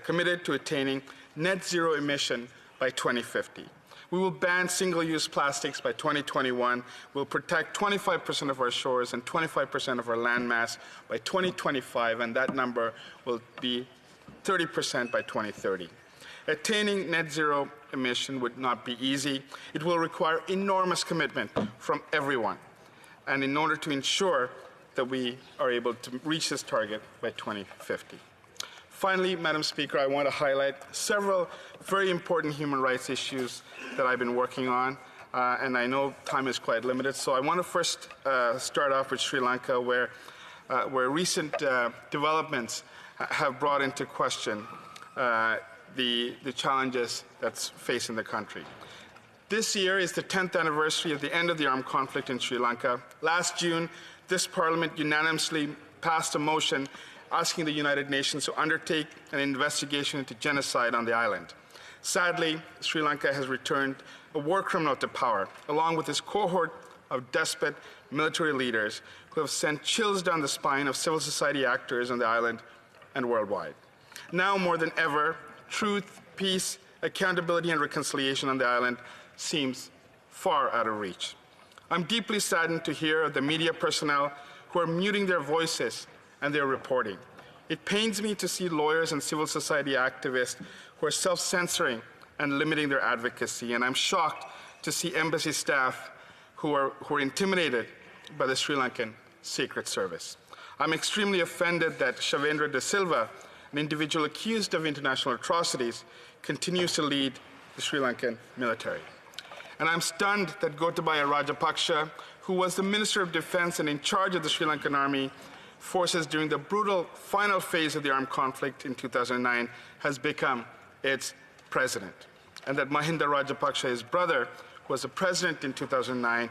[SPEAKER 6] committed to attaining net zero emission by 2050. We will ban single-use plastics by 2021. We'll protect 25% of our shores and 25% of our land mass by 2025, and that number will be 30% by 2030. Attaining net zero emission would not be easy. It will require enormous commitment from everyone, and in order to ensure that we are able to reach this target by 2050. Finally, Madam Speaker, I want to highlight several very important human rights issues that I've been working on, and I know time is quite limited, so I want to first start off with Sri Lanka, where recent developments have brought into question the challenges that's facing the country. This year is the 10th anniversary of the end of the armed conflict in Sri Lanka. Last June, this Parliament unanimously passed a motion asking the United Nations to undertake an investigation into genocide on the island. Sadly, Sri Lanka has returned a war criminal to power, along with his cohort of despot military leaders who have sent chills down the spine of civil society actors on the island and worldwide. Now more than ever, truth, peace, accountability, and reconciliation on the island seems far out of reach. I'm deeply saddened to hear of the media personnel who are muting their voices and their reporting. It pains me to see lawyers and civil society activists who are self-censoring and limiting their advocacy, and I'm shocked to see embassy staff who are intimidated by the Sri Lankan Secret Service. I'm extremely offended that Shavendra De Silva, an individual accused of international atrocities, continues to lead the Sri Lankan military. And I'm stunned that Gotabaya Rajapaksa, who was the Minister of Defense and in charge of the Sri Lankan Army forces during the brutal final phase of the armed conflict in 2009, has become its president. And that Mahinda Rajapaksa, his brother, who was the president in 2009,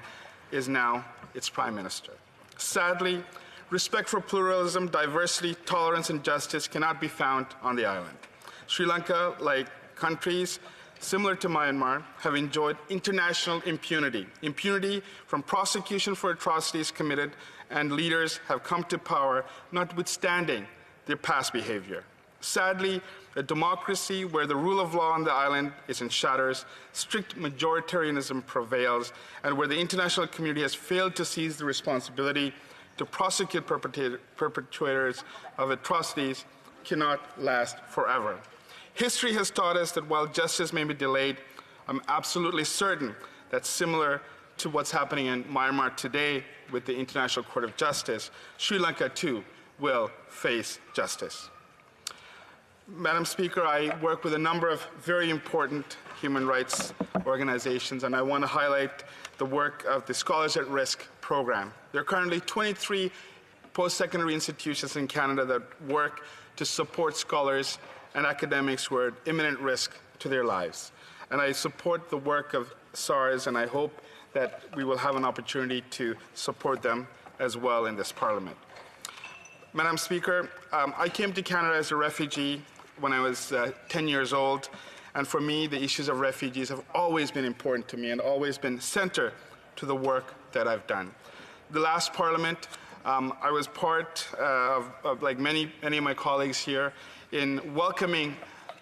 [SPEAKER 6] is now its prime minister. Sadly, respect for pluralism, diversity, tolerance, and justice cannot be found on the island. Sri Lanka, like countries similar to Myanmar, have enjoyed international impunity. Impunity from prosecution for atrocities committed, and leaders have come to power notwithstanding their past behavior. Sadly, a democracy where the rule of law on the island is in shatters, strict majoritarianism prevails, and where the international community has failed to seize the responsibility to prosecute perpetrators of atrocities cannot last forever. History has taught us that while justice may be delayed, I'm absolutely certain that similar to what's happening in Myanmar today with the International Court of Justice, Sri Lanka too will face justice. Madam Speaker, I work with a number of very important human rights organizations, and I want to highlight the work of the Scholars at Risk program. There are currently 23 post-secondary institutions in Canada that work to support scholars and academics who are at imminent risk to their lives. And I support the work of SARS, and I hope that we will have an opportunity to support them as well in this Parliament. Madam Speaker, I came to Canada as a refugee when I was 10 years old, and for me, the issues of refugees have always been important to me and always been center to the work that I've done. The last Parliament, I was part of like many of my colleagues here, in welcoming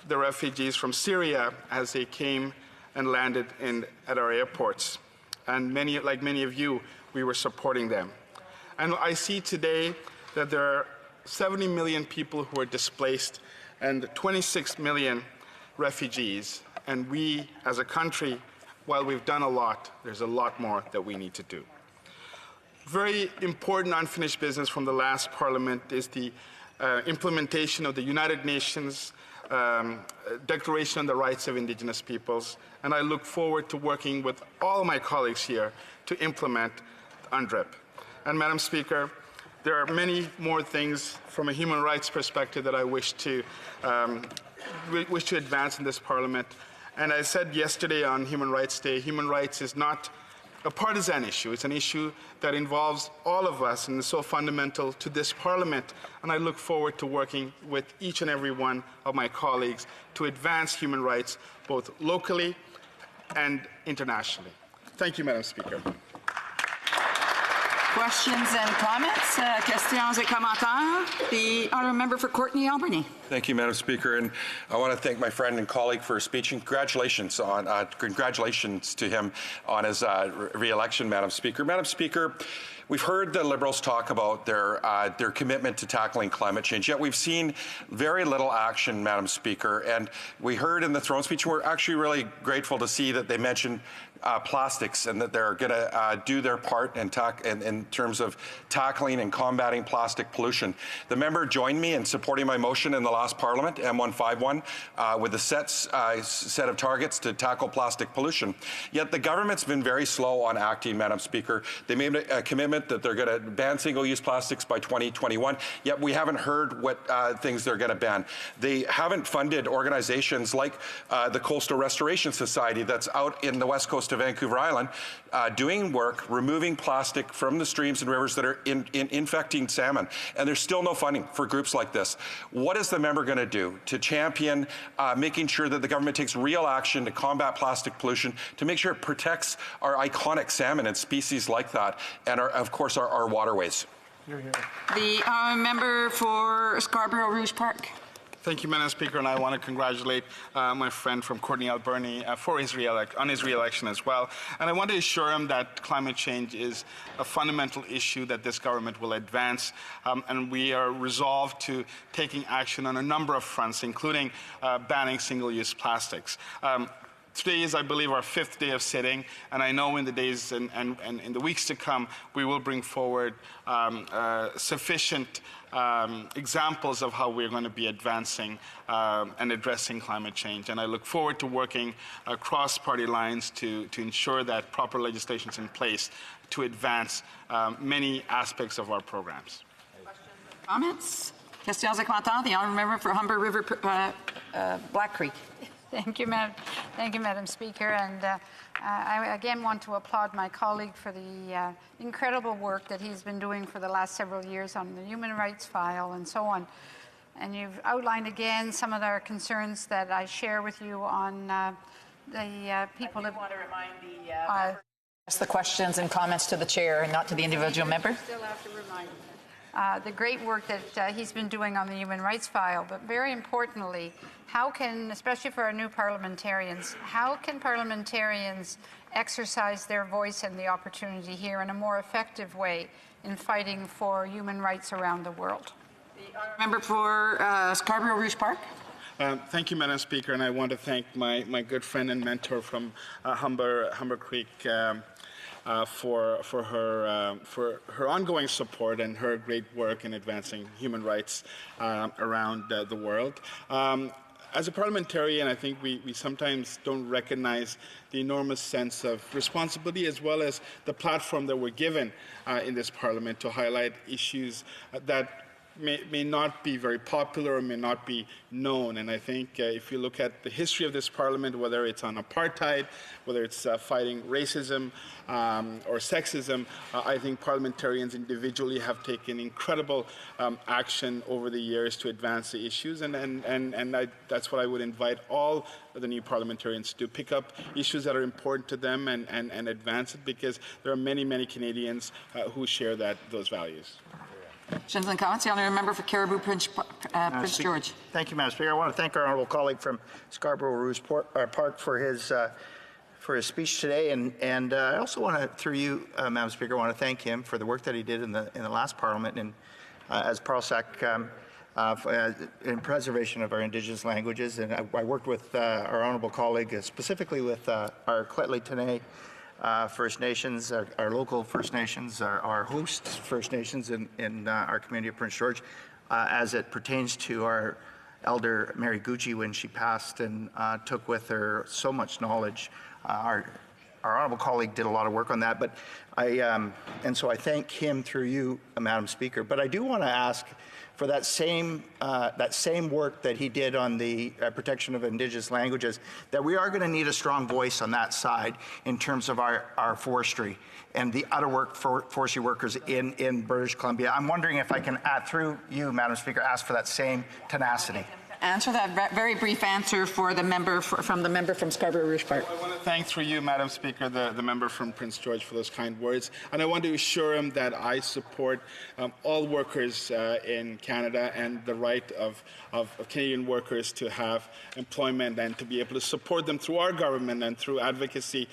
[SPEAKER 6] the refugees from Syria as they came and landed at our airports. And like many of you, we were supporting them. And I see today that there are 70 million people who are displaced and 26 million refugees. And we, as a country, while we've done a lot, there's a lot more that we need to do. Very important unfinished business from the last Parliament is the implementation of the United Nations Declaration on the Rights of Indigenous Peoples, and I look forward to working with all my colleagues here to implement UNDRIP. And Madam Speaker, there are many more things from a human rights perspective that I wish to advance in this Parliament. And I said yesterday on Human Rights Day, human rights is not a partisan issue. It's an issue that involves all of us and is so fundamental to this Parliament. And I look forward to working with each and every one of my colleagues to advance human rights both locally and internationally. Thank you, Madam Speaker.
[SPEAKER 3] Questions and comments? Questions et commentaires? The honourable member for Courtenay Albany.
[SPEAKER 14] Thank you, Madam Speaker, and I want to thank my friend and colleague for his speech, and congratulations to him on his re-election, Madam Speaker. Madam Speaker, we've heard the Liberals talk about their commitment to tackling climate change, yet we've seen very little action, Madam Speaker. And we heard in the throne speech, we're actually really grateful to see that they mentioned plastics and that they're going to do their part in terms of tackling and combating plastic pollution. The member joined me in supporting my motion in the last Parliament, M151, with a set of targets to tackle plastic pollution. Yet the government's been very slow on acting, Madam Speaker. They made a commitment that they're going to ban single-use plastics by 2021, yet we haven't heard what things they're going to ban. They haven't funded organizations like the Coastal Restoration Society that's out in the west coast of Vancouver Island doing work, removing plastic from the streams and rivers that are infecting salmon. And there's still no funding for groups like this. What is the member going to do to champion making sure that the government takes real action to combat plastic pollution, to make sure it protects our iconic salmon and species like that, and of course our waterways?
[SPEAKER 3] The member for Scarborough Rouge Park.
[SPEAKER 6] Thank you, Madam Speaker, and I want to congratulate my friend from Courtenay Albany for his re-election as well. And I want to assure him that climate change is a fundamental issue that this government will advance, and we are resolved to taking action on a number of fronts, including banning single-use plastics. Today is, I believe, our 5th day of sitting, and I know in the days and in the weeks to come, we will bring forward sufficient examples of how we're going to be advancing and addressing climate change. And I look forward to working across party lines to ensure that proper legislation is in place to advance many aspects of our programs.
[SPEAKER 3] Comments? Questions et commentaires? The honourable member for Humber River Black Creek.
[SPEAKER 2] Thank you, Madam Speaker. And I again want to applaud my colleague for the incredible work that he's been doing for the last several years on the human rights file and so on. And you've outlined again some of our concerns that I share with you on the people that
[SPEAKER 3] want to remind the questions and comments to the chair and not to the individual member.
[SPEAKER 2] Still have to remind the great work that he's been doing on the human rights file, but very importantly, how can, especially for our new parliamentarians, how can parliamentarians exercise their voice and the opportunity here in a more effective way in fighting for human rights around the world?
[SPEAKER 3] The honourable member for Scarborough Rouge Park.
[SPEAKER 6] Thank you, Madam Speaker, and I want to thank my good friend and mentor from Humber Creek for her ongoing support and her great work in advancing human rights around the world. As a parliamentarian, I think we sometimes don't recognize the enormous sense of responsibility as well as the platform that we're given in this parliament to highlight issues that may not be very popular or may not be known. And I think if you look at the history of this parliament, whether it's on apartheid, whether it's fighting racism or sexism, I think parliamentarians individually have taken incredible action over the years to advance the issues. And that's what I would invite all of the new parliamentarians to do, pick up issues that are important to them and advance it, because there are many, many Canadians who share those values.
[SPEAKER 3] Questions and comments? The honourable member for Caribou Prince George.
[SPEAKER 11] Thank you, Madam Speaker. I want to thank our honourable colleague from Scarborough Rouge Park for his speech today, and I also want to, through you, Madam Speaker, I want to thank him for the work that he did in the last Parliament and as Parlsac in preservation of our Indigenous languages. And I worked with our honourable colleague, specifically with our Kwetli T'enneh First Nations, our local First Nations, our host First Nations in our community of Prince George, as it pertains to our elder Mary Gucci when she passed and took with her so much knowledge. Our honourable colleague did a lot of work on that, but and so I thank him through you, Madam Speaker. But I do want to ask for that same work that he did on the protection of Indigenous languages, that we are going to need a strong voice on that side in terms of our forestry and the other forestry workers in British Columbia. I'm wondering if I can, through you, Madam Speaker, ask for that same tenacity.
[SPEAKER 3] Answer that very brief answer for the member from Scarborough Rouge Park.
[SPEAKER 6] I want to thank, through you, Madam Speaker, the member from Prince George for those kind words, and I want to assure him that I support all workers in Canada and the right of Canadian workers to have employment and to be able to support them through our government and through advocacy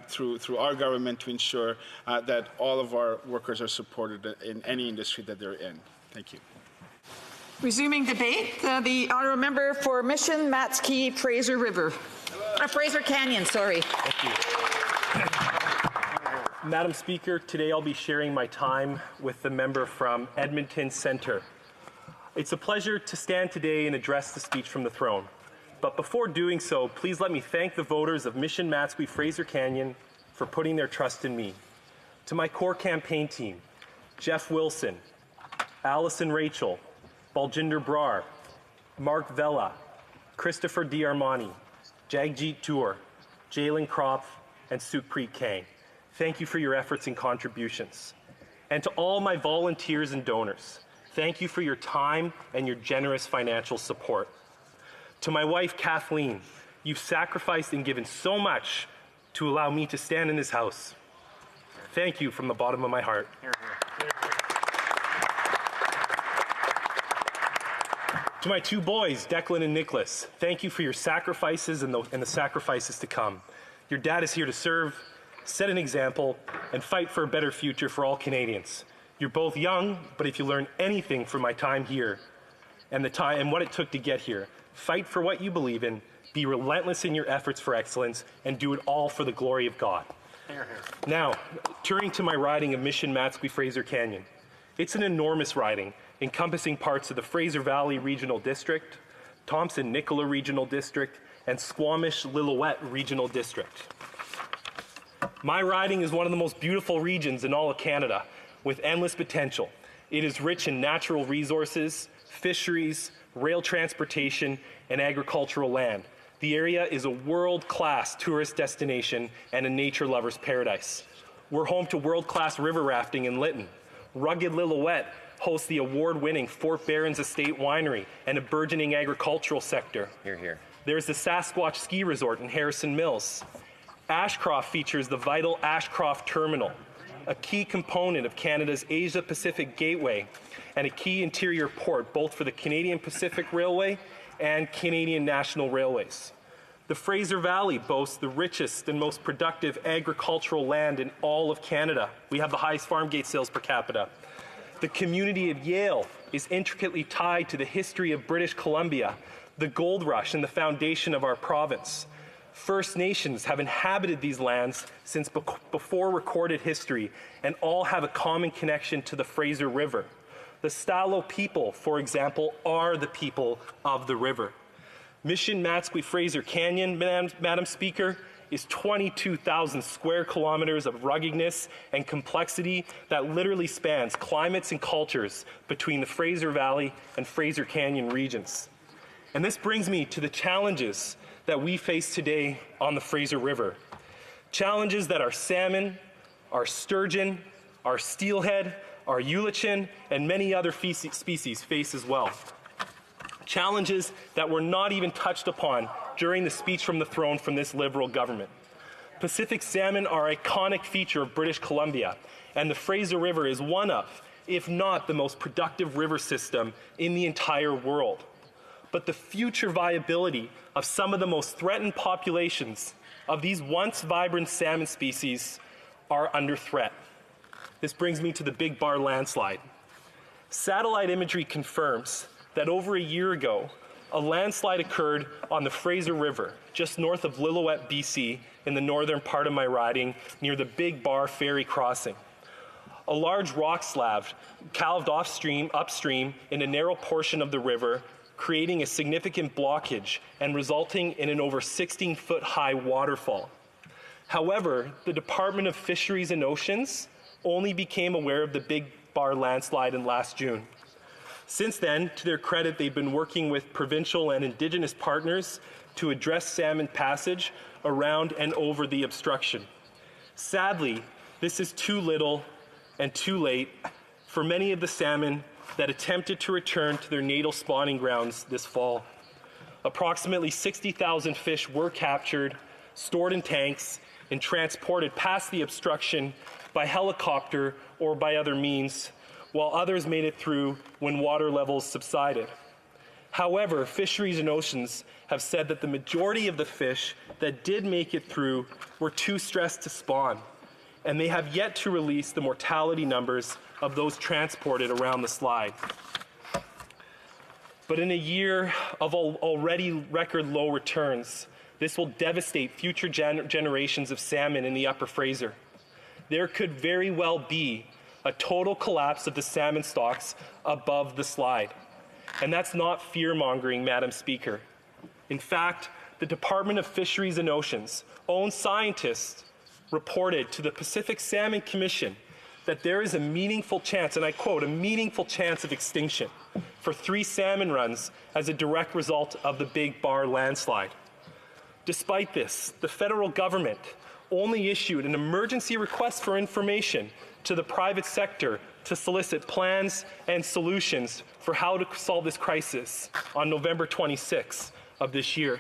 [SPEAKER 6] through our government to ensure that all of our workers are supported in any industry that they're in. Thank you.
[SPEAKER 3] Resuming debate, the honourable member for Mission, Mats Key, Fraser River. Fraser Canyon, sorry.
[SPEAKER 21] Thank you. Madam Speaker, today I'll be sharing my time with the member from Edmonton Centre. It's a pleasure to stand today and address the speech from the throne. But before doing so, please let me thank the voters of Mission Matsqui Fraser Canyon for putting their trust in me. To my core campaign team, Jeff Wilson, Allison Rachel, Baljinder Brar, Mark Vella, Christopher D'Armani, Jagjit Tour, Jalen Kropf, and Sukhpreet Kang. Thank you for your efforts and contributions. And to all my volunteers and donors, thank you for your time and your generous financial support. To my wife, Kathleen, you've sacrificed and given so much to allow me to stand in this house. Thank you from the bottom of my heart.
[SPEAKER 11] Hear, hear.
[SPEAKER 21] To my two boys, Declan and Nicholas, thank you for your sacrifices and the sacrifices to come. Your dad is here to serve, set an example, and fight for a better future for all Canadians. You're both young, but if you learn anything from my time here and what it took to get here, fight for what you believe in, Be relentless in your efforts for excellence and do it all for the glory of God. Now, turning to my riding of Mission Matsqui-Fraser Canyon. It's an enormous riding, encompassing parts of the Fraser Valley Regional District, Thompson-Nicola Regional District, and Squamish-Lillooet Regional District. My riding is one of the most beautiful regions in all of Canada, with endless potential. It is rich in natural resources, fisheries, rail transportation, and agricultural land. The area is a world-class tourist destination and a nature lover's paradise. We're home to world-class river rafting in Lytton. Rugged Lillooet hosts the award-winning Fort Barons Estate Winery and a burgeoning agricultural sector.
[SPEAKER 9] Here, here.
[SPEAKER 21] There's the Sasquatch Ski Resort in Harrison Mills. Ashcroft features the vital Ashcroft Terminal, a key component of Canada's Asia-Pacific Gateway and a key interior port both for the Canadian Pacific Railway and Canadian National Railways. The Fraser Valley boasts the richest and most productive agricultural land in all of Canada. We have the highest farm gate sales per capita. The community of Yale is intricately tied to the history of British Columbia, the gold rush, and the foundation of our province. First Nations have inhabited these lands since before recorded history and all have a common connection to the Fraser River. The Stalo people, for example, are the people of the river. Mission Matsqui-Fraser Canyon, Madam Speaker, is 22,000 square kilometers of ruggedness and complexity that literally spans climates and cultures between the Fraser Valley and Fraser Canyon regions. And this brings me to the challenges that we face today on the Fraser River. Challenges that our salmon, our sturgeon, our steelhead, our eulachon, and many other species face as well. Challenges that were not even touched upon during the speech from the throne from this Liberal government. Pacific salmon are an iconic feature of British Columbia, and the Fraser River is one of, if not the most productive river system in the entire world. But the future viability of some of the most threatened populations of these once vibrant salmon species are under threat. This brings me to the Big Bar landslide. Satellite imagery confirms that over a year ago, a landslide occurred on the Fraser River, just north of Lillooet, BC, in the northern part of my riding, near the Big Bar ferry crossing. A large rock slab calved upstream in a narrow portion of the river, creating a significant blockage and resulting in an over 16-foot high waterfall. However, the Department of Fisheries and Oceans only became aware of the Big Bar landslide in last June. Since then, to their credit, they've been working with provincial and Indigenous partners to address salmon passage around and over the obstruction. Sadly, this is too little and too late for many of the salmon that attempted to return to their natal spawning grounds this fall. Approximately 60,000 fish were captured, stored in tanks, and transported past the obstruction by helicopter or by other means, while others made it through when water levels subsided. However, Fisheries and Oceans have said that the majority of the fish that did make it through were too stressed to spawn, and they have yet to release the mortality numbers of those transported around the slide. But in a year of already record low returns, this will devastate future generations of salmon in the Upper Fraser. There could very well be a total collapse of the salmon stocks above the slide. And that's not fear-mongering, Madam Speaker. In fact, the Department of Fisheries and Oceans' own scientists reported to the Pacific Salmon Commission that there is a meaningful chance, and I quote, a meaningful chance of extinction for 3 salmon runs as a direct result of the Big Bar landslide. Despite this, the federal government only issued an emergency request for information to the private sector to solicit plans and solutions for how to solve this crisis on November 26th of this year.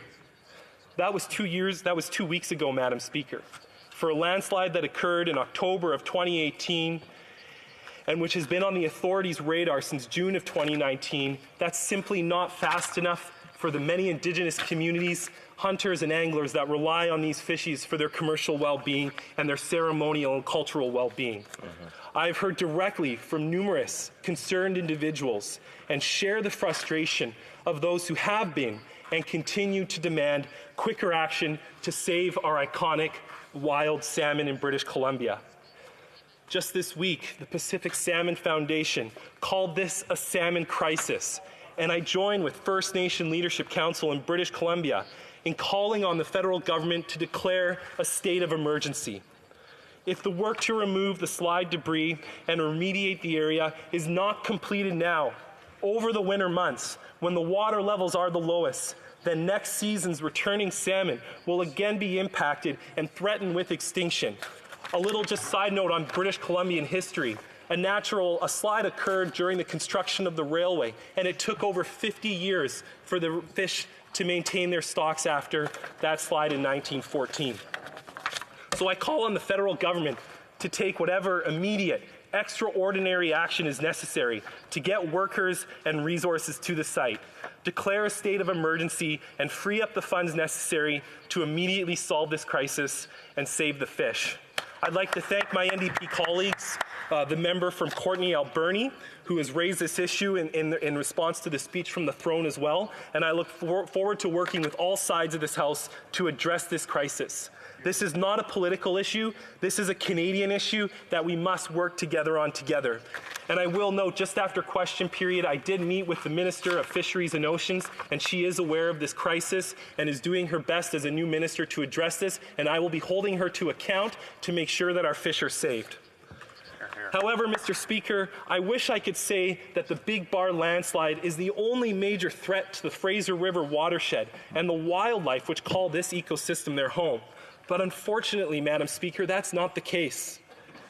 [SPEAKER 21] That was 2 weeks ago, Madam Speaker. For a landslide that occurred in October of 2018 and which has been on the authorities' radar since June of 2019, that's simply not fast enough for the many Indigenous communities, hunters and anglers that rely on these fishies for their commercial well-being and their ceremonial and cultural well-being. I've heard directly from numerous concerned individuals and share the frustration of those who have been and continue to demand quicker action to save our iconic wild salmon in British Columbia. Just this week, the Pacific Salmon Foundation called this a salmon crisis, and I join with First Nation Leadership Council in British Columbia in calling on the federal government to declare a state of emergency. If the work to remove the slide debris and remediate the area is not completed now, over the winter months, when the water levels are the lowest, then next season's returning salmon will again be impacted and threatened with extinction. A little just side note on British Columbian history. A slide occurred during the construction of the railway, and it took over 50 years for the fish to maintain their stocks after that slide in 1914. So I call on the federal government to take whatever immediate, extraordinary action is necessary to get workers and resources to the site, declare a state of emergency, and free up the funds necessary to immediately solve this crisis and save the fish. I'd like to thank my NDP colleagues, the member from Courtenay Alberni, who has raised this issue in response to the speech from the throne as well, and I look forward to working with all sides of this House to address this crisis. This is not a political issue. This is a Canadian issue that we must work together on together. And I will note, just after question period, I did meet with the Minister of Fisheries and Oceans, and she is aware of this crisis and is doing her best as a new minister to address this, and I will be holding her to account to make sure that our fish are saved. However, Mr. Speaker, I wish I could say that the Big Bar landslide is the only major threat to the Fraser River watershed and the wildlife which call this ecosystem their home. But unfortunately, Madam Speaker, that's not the case.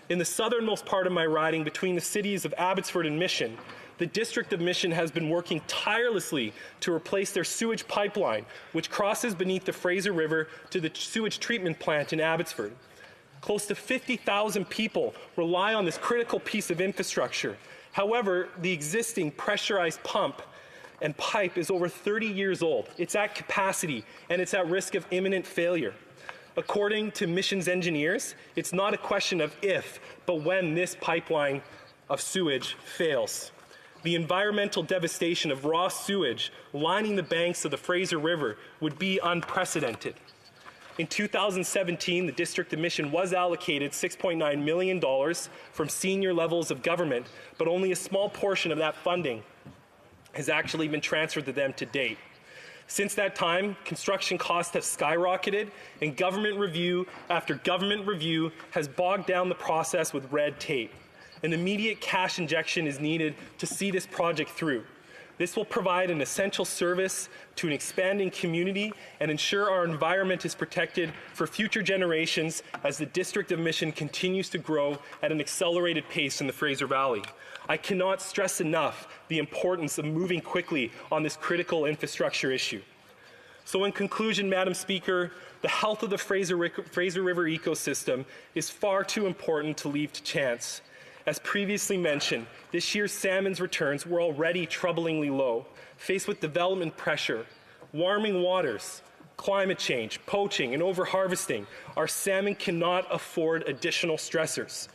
[SPEAKER 21] In the southernmost part of my riding, between the cities of Abbotsford and Mission, the District of Mission has been working tirelessly to replace their sewage pipeline, which crosses beneath the Fraser River to the sewage treatment plant in Abbotsford. Close to 50,000 people rely on this critical piece of infrastructure. However, the existing pressurized pump and pipe is over 30 years old. It's at capacity, and it's at risk of imminent failure. According to Mission's engineers, it's not a question of if, but when this pipeline of sewage fails. The environmental devastation of raw sewage lining the banks of the Fraser River would be unprecedented. In 2017, the District of Mission was allocated $6.9 million from senior levels of government, but only a small portion of that funding has actually been transferred to them to date. Since that time, construction costs have skyrocketed, and government review after government review has bogged down the process with red tape. An immediate cash injection is needed to see this project through. This will provide an essential service to an expanding community and ensure our environment is protected for future generations as the District of Mission continues to grow at an accelerated pace in the Fraser Valley. I cannot stress enough the importance of moving quickly on this critical infrastructure issue. So in conclusion, Madam Speaker, the health of the Fraser River ecosystem is far too important to leave to chance. As previously mentioned, this year's salmon's returns were already troublingly low. Faced with development pressure, warming waters, climate change, poaching, and overharvesting, our salmon cannot afford additional stressors.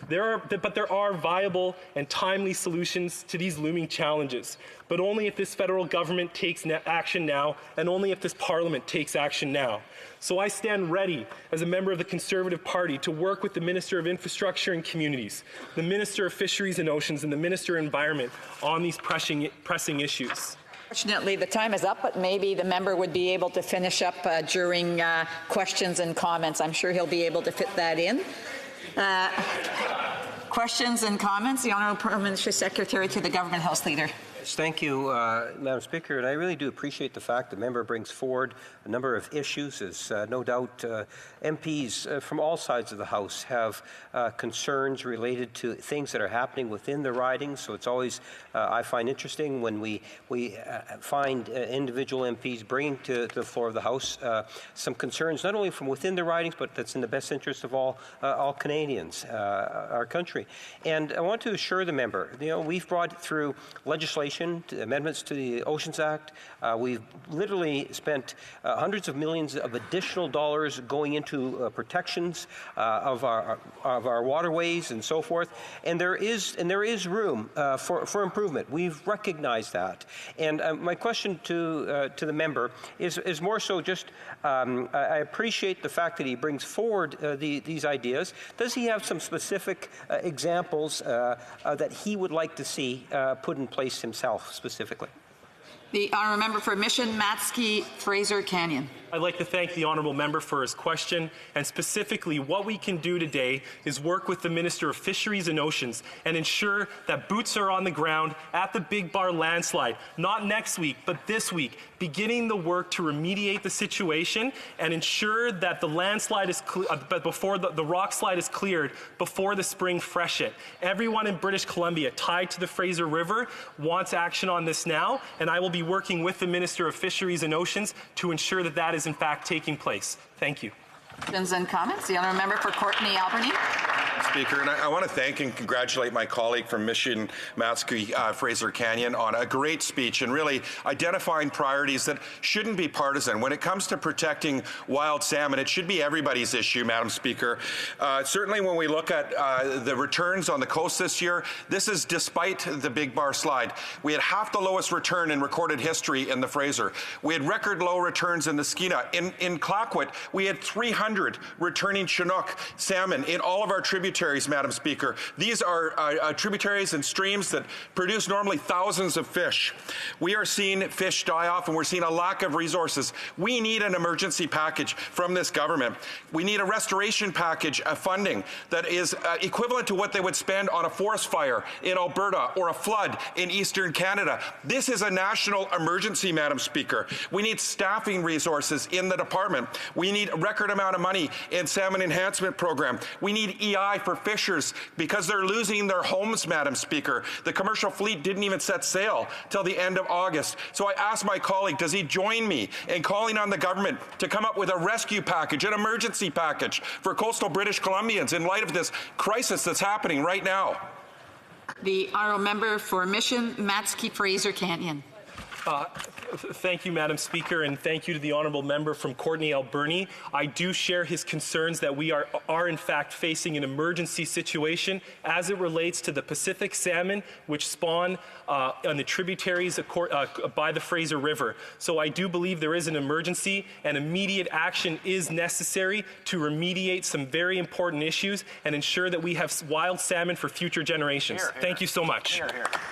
[SPEAKER 21] But there are viable and timely solutions to these looming challenges, but only if this federal government takes action now, and only if this Parliament takes action now. So I stand ready as a member of the Conservative Party to work with the Minister of Infrastructure and Communities, the Minister of Fisheries and Oceans, and the Minister of Environment on these pressing issues.
[SPEAKER 3] Fortunately, the time is up, but maybe the member would be able to finish up during questions and comments. I'm sure he'll be able to fit that in. Questions and comments? The Honourable Parliamentary Secretary to the Government House Leader.
[SPEAKER 7] Thank you, Madam Speaker, and I really do appreciate the fact the member brings forward a number of issues, as no doubt MPs from all sides of the House have concerns related to things that are happening within the riding. So it's always, I find interesting when we find individual MPs bringing to the floor of the House some concerns, not only from within the ridings, but that's in the best interest of all Canadians, our country. And I want to assure the member, we've brought through legislation mentioned amendments to the Oceans Act. We've literally spent hundreds of millions of additional dollars going into protections of our waterways and so forth. And there is room for improvement. We've recognized that. And my question to the member is more so just I appreciate the fact that he brings forward these ideas. Does he have some specific examples that he would like to see put in place himself specifically?
[SPEAKER 3] The honourable member for Mission Matsky Fraser Canyon.
[SPEAKER 21] I'd like to thank the honourable member for his question, and specifically what we can do today is work with the Minister of Fisheries and Oceans and ensure that boots are on the ground at the Big Bar landslide, not next week, but this week, beginning the work to remediate the situation and ensure that the landslide is before the rock slide is cleared before the spring freshet. Everyone in British Columbia tied to the Fraser River wants action on this now, and I will be working with the Minister of Fisheries and Oceans to ensure that that is in fact taking place. Thank you.
[SPEAKER 3] Questions and comments. The honourable member for Courtenay Alberni.
[SPEAKER 14] Speaker, and I want to thank and congratulate my colleague from Mission Matsky Fraser Canyon on a great speech and really identifying priorities that shouldn't be partisan. When it comes to protecting wild salmon, it should be everybody's issue, Madam Speaker. Certainly when we look at the returns on the coast this year, this is despite the Big Bar slide. We had half the lowest return in recorded history in the Fraser. We had record low returns in the Skeena. In Clayoquot, we had 300 returning Chinook salmon in all of our tributaries, Madam Speaker. These are tributaries and streams that produce normally thousands of fish. We are seeing fish die off, and we're seeing a lack of resources. We need an emergency package from this government. We need a restoration package of funding that is equivalent to what they would spend on a forest fire in Alberta or a flood in Eastern Canada. This is a national emergency, Madam Speaker. We need staffing resources in the department. We need a record amount of money in Salmon Enhancement Program. We need EI for fishers because they're losing their homes, Madam Speaker. The commercial fleet didn't even set sail till the end of August. So I asked my colleague, does he join me in calling on the government to come up with a rescue package, an emergency package for coastal British Columbians in light of this crisis that's happening right now?
[SPEAKER 3] The honourable member for Mission Matsky Fraser Canyon.
[SPEAKER 21] Thank you, Madam Speaker, and thank you to the honourable member from Courtenay Alberni. I do share his concerns that we are in fact facing an emergency situation as it relates to the Pacific salmon, which spawn on the tributaries by the Fraser River. So I do believe there is an emergency, and immediate action is necessary to remediate some very important issues and ensure that we have wild salmon for future generations. Thank you so much.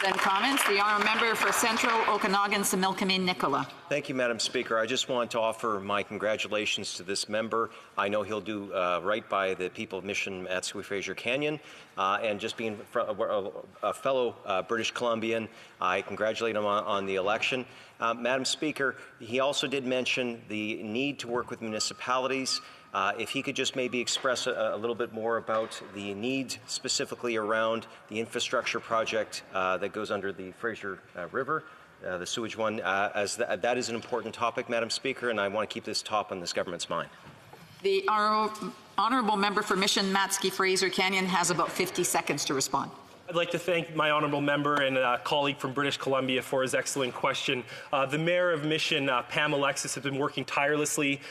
[SPEAKER 3] Then comments. The honourable member for Central Okanagan, Similkameen Nicola.
[SPEAKER 9] Thank you, Madam Speaker. I just want to offer my congratulations to this member. I know he'll do right by the people of Mission Matsky Fraser Canyon, and just being a fellow British Columbian, I congratulate him on the election. Madam Speaker, he also did mention the need to work with municipalities. If he could just maybe express a little bit more about the needs specifically around the infrastructure project that goes under the Fraser River. The sewage one, as that is an important topic, Madam Speaker, and I want to keep this top on this government's mind.
[SPEAKER 3] The honourable member for Mission Matsky Fraser Canyon has about 50 seconds to respond.
[SPEAKER 21] I'd like to thank my honourable member and colleague from British Columbia for his excellent question. The Mayor of Mission, Pam Alexis, has been working tirelessly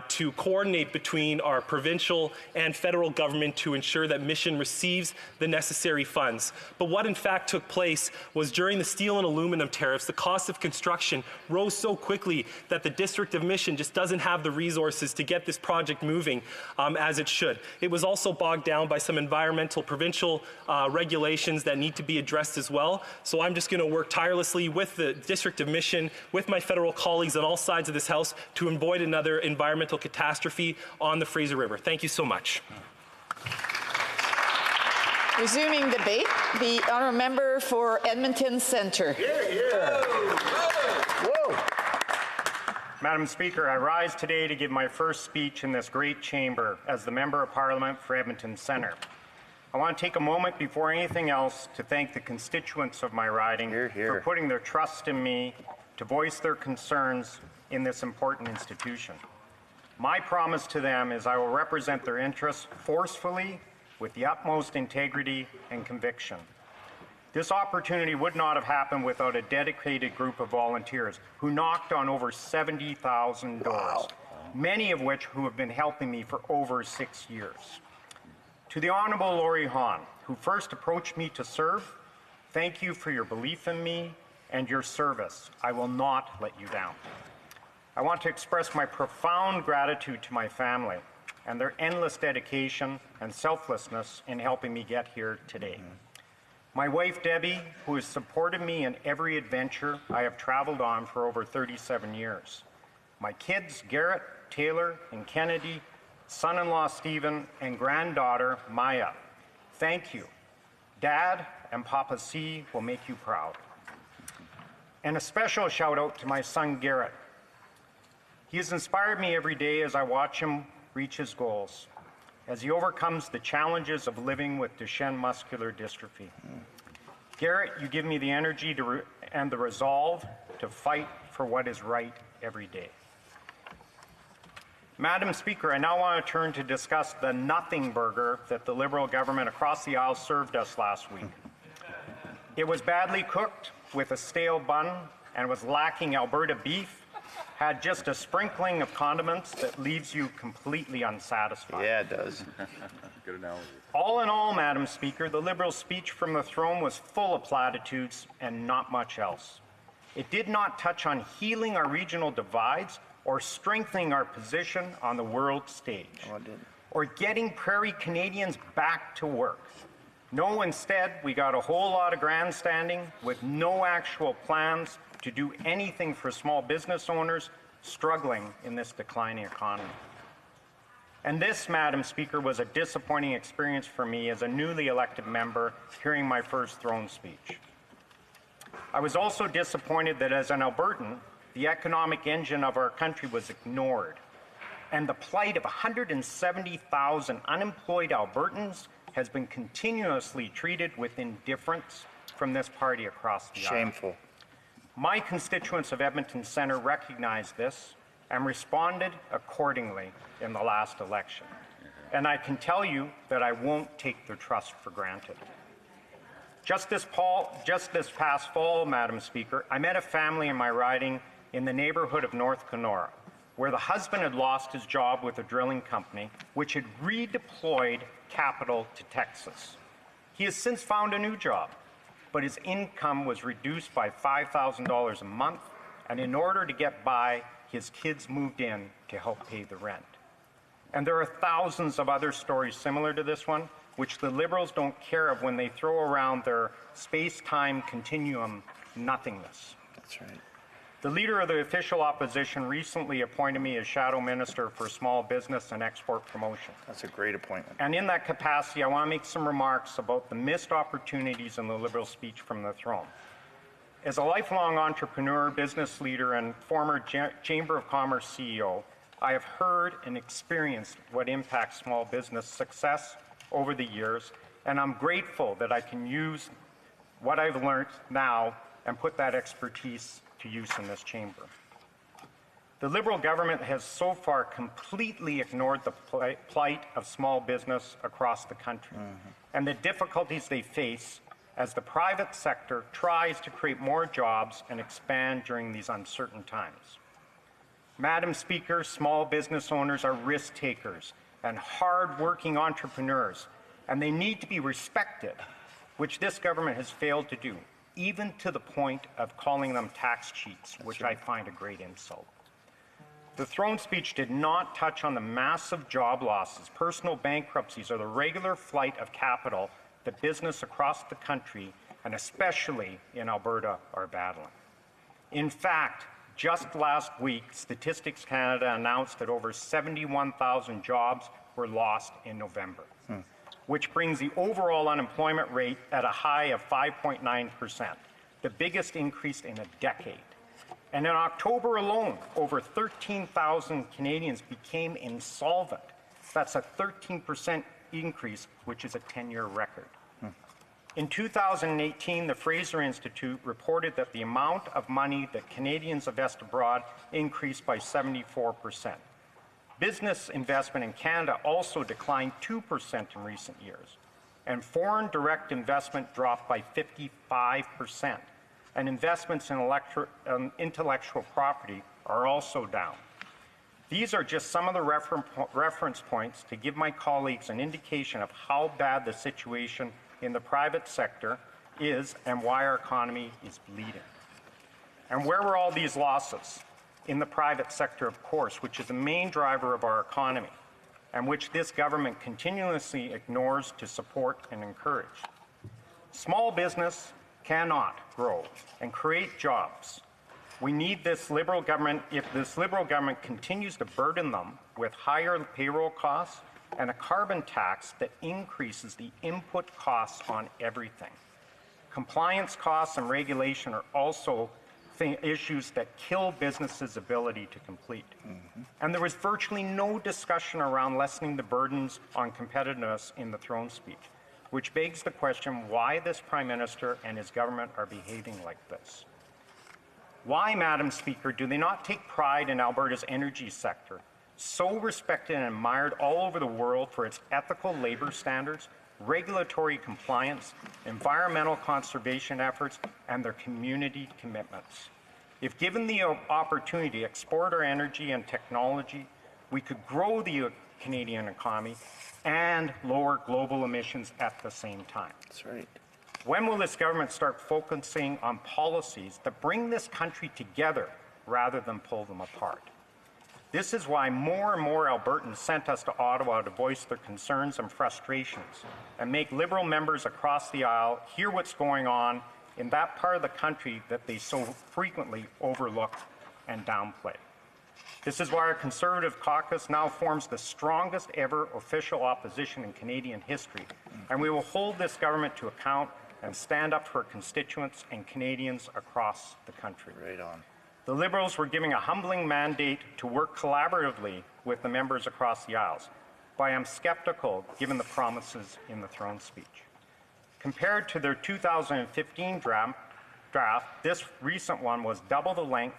[SPEAKER 21] to coordinate between our provincial and federal government to ensure that Mission receives the necessary funds. But what in fact took place was during the steel and aluminum tariffs, the cost of construction rose so quickly that the District of Mission just doesn't have the resources to get this project moving as it should. It was also bogged down by some environmental provincial regulations that need to be addressed as well. So I'm just going to work tirelessly with the District of Mission, with my federal colleagues on all sides of this House to avoid another environmental catastrophe on the Fraser River. Thank you so much.
[SPEAKER 3] Resuming debate, the honourable member for Edmonton Centre.
[SPEAKER 10] Whoa. Madam Speaker, I rise today to give my first speech in this great chamber as the Member of Parliament for Edmonton Centre. I want to take a moment before anything else to thank the constituents of my riding for putting their trust in me to voice their concerns in this important institution. My promise to them is I will represent their interests forcefully with the utmost integrity and conviction. This opportunity would not have happened without a dedicated group of volunteers who knocked on over 70,000 doors, many of which who have been helping me for over 6 years. To the Honorable Lori Hahn, who first approached me to serve, thank you for your belief in me and your service. I will not let you down. I want to express my profound gratitude to my family and their endless dedication and selflessness in helping me get here today. My wife, Debbie, who has supported me in every adventure I have traveled on for over 37 years. My kids, Garrett, Taylor, and Kennedy, son-in-law, Stephen, and granddaughter, Maya. Thank you. Dad and Papa C will make you proud. And a special shout out to my son, Garrett. He has inspired me every day as I watch him reach his goals, as he overcomes the challenges of living with Duchenne muscular dystrophy. Garrett, you give me the energy and the resolve to fight for what is right every day. Madam Speaker, I now want to turn to discuss the nothing burger that the Liberal government across the aisle served us last week. It was badly cooked with a stale bun and was lacking Alberta beef, had just a sprinkling of condiments that leaves you completely unsatisfied.
[SPEAKER 11] Yeah, it does.
[SPEAKER 10] Good analogy. All in all, Madam Speaker, the Liberal speech from the throne was full of platitudes and not much else. It did not touch on healing our regional divides or strengthening our position on the world stage, or getting Prairie Canadians back to work. No, instead, we got a whole lot of grandstanding with no actual plans to do anything for small business owners struggling in this declining economy. And this, Madam Speaker, was a disappointing experience for me as a newly elected member hearing my first throne speech. I was also disappointed that as an Albertan, the economic engine of our country was ignored, and the plight of 170,000 unemployed Albertans has been continuously treated with indifference from this party across the aisle.
[SPEAKER 11] Shameful.
[SPEAKER 10] My constituents of Edmonton Centre recognized this and responded accordingly in the last election. And I can tell you that I won't take their trust for granted. Just this past fall, Madam Speaker, I met a family in my riding in the neighborhood of North Kenora, where the husband had lost his job with a drilling company, which had redeployed capital to Texas. He has since found a new job, but his income was reduced by $5,000 a month, and in order to get by, his kids moved in to help pay the rent. And there are thousands of other stories similar to this one, which the Liberals don't care of when they throw around their space-time continuum nothingness.
[SPEAKER 11] That's right.
[SPEAKER 10] The leader of the official opposition recently appointed me as Shadow Minister for Small Business and Export Promotion.
[SPEAKER 11] That's a great appointment.
[SPEAKER 10] And in that capacity, I want to make some remarks about the missed opportunities in the Liberal speech from the throne. As a lifelong entrepreneur, business leader, and former Chamber of Commerce CEO, I have heard and experienced what impacts small business success over the years, and I'm grateful that I can use what I've learned now and put that expertise to use in this chamber. The Liberal government has so far completely ignored the plight of small business across the country and the difficulties they face as the private sector tries to create more jobs and expand during these uncertain times. Madam Speaker, small business owners are risk takers and hard-working entrepreneurs, and they need to be respected, which this government has failed to do, even to the point of calling them tax cheats, which I find a great insult. The throne speech did not touch on the massive job losses, personal bankruptcies, or the regular flight of capital that business across the country, and especially in Alberta, are battling. In fact, just last week, Statistics Canada announced that over 71,000 jobs were lost in November, which brings the overall unemployment rate at a high of 5.9%, the biggest increase in a decade. And in October alone, over 13,000 Canadians became insolvent. That's a 13% increase, which is a 10-year record. In 2018, the Fraser Institute reported that the amount of money that Canadians invest abroad increased by 74%. Business investment in Canada also declined 2% in recent years. and foreign direct investment dropped by 55%, and investments in intellectual property are also down. These are just some of the reference points to give my colleagues an indication of how bad the situation in the private sector is and why our economy is bleeding. And where were all these losses? In the private sector, of course, which is the main driver of our economy, and which this government continuously ignores to support and encourage. Small business cannot grow and create jobs. We need this Liberal government. If this Liberal government continues to burden them with higher payroll costs and a carbon tax that increases the input costs on everything. Compliance costs and regulation are also issues that kill businesses' ability to complete. And there was virtually no discussion around lessening the burdens on competitiveness in the throne speech, which begs the question why this Prime Minister and his government are behaving like this. Why, Madam Speaker, do they not take pride in Alberta's energy sector, so respected and admired all over the world for its ethical labor standards, regulatory compliance, environmental conservation efforts, and their community commitments? If given the opportunity to export our energy and technology, we could grow the Canadian economy and lower global emissions at the same time.
[SPEAKER 11] That's right.
[SPEAKER 10] When will this government start focusing on policies that bring this country together rather than pull them apart? This is why more and more Albertans sent us to Ottawa to voice their concerns and frustrations and make Liberal members across the aisle hear what's going on in that part of the country that they so frequently overlook and downplay. This is why our Conservative caucus now forms the strongest ever official opposition in Canadian history, and we will hold this government to account and stand up for constituents and Canadians across the country.
[SPEAKER 11] Right on.
[SPEAKER 10] The Liberals were giving a humbling mandate to work collaboratively with the members across the aisles, but I am skeptical given the promises in the throne speech. Compared to their 2015 draft, this recent one was double the length,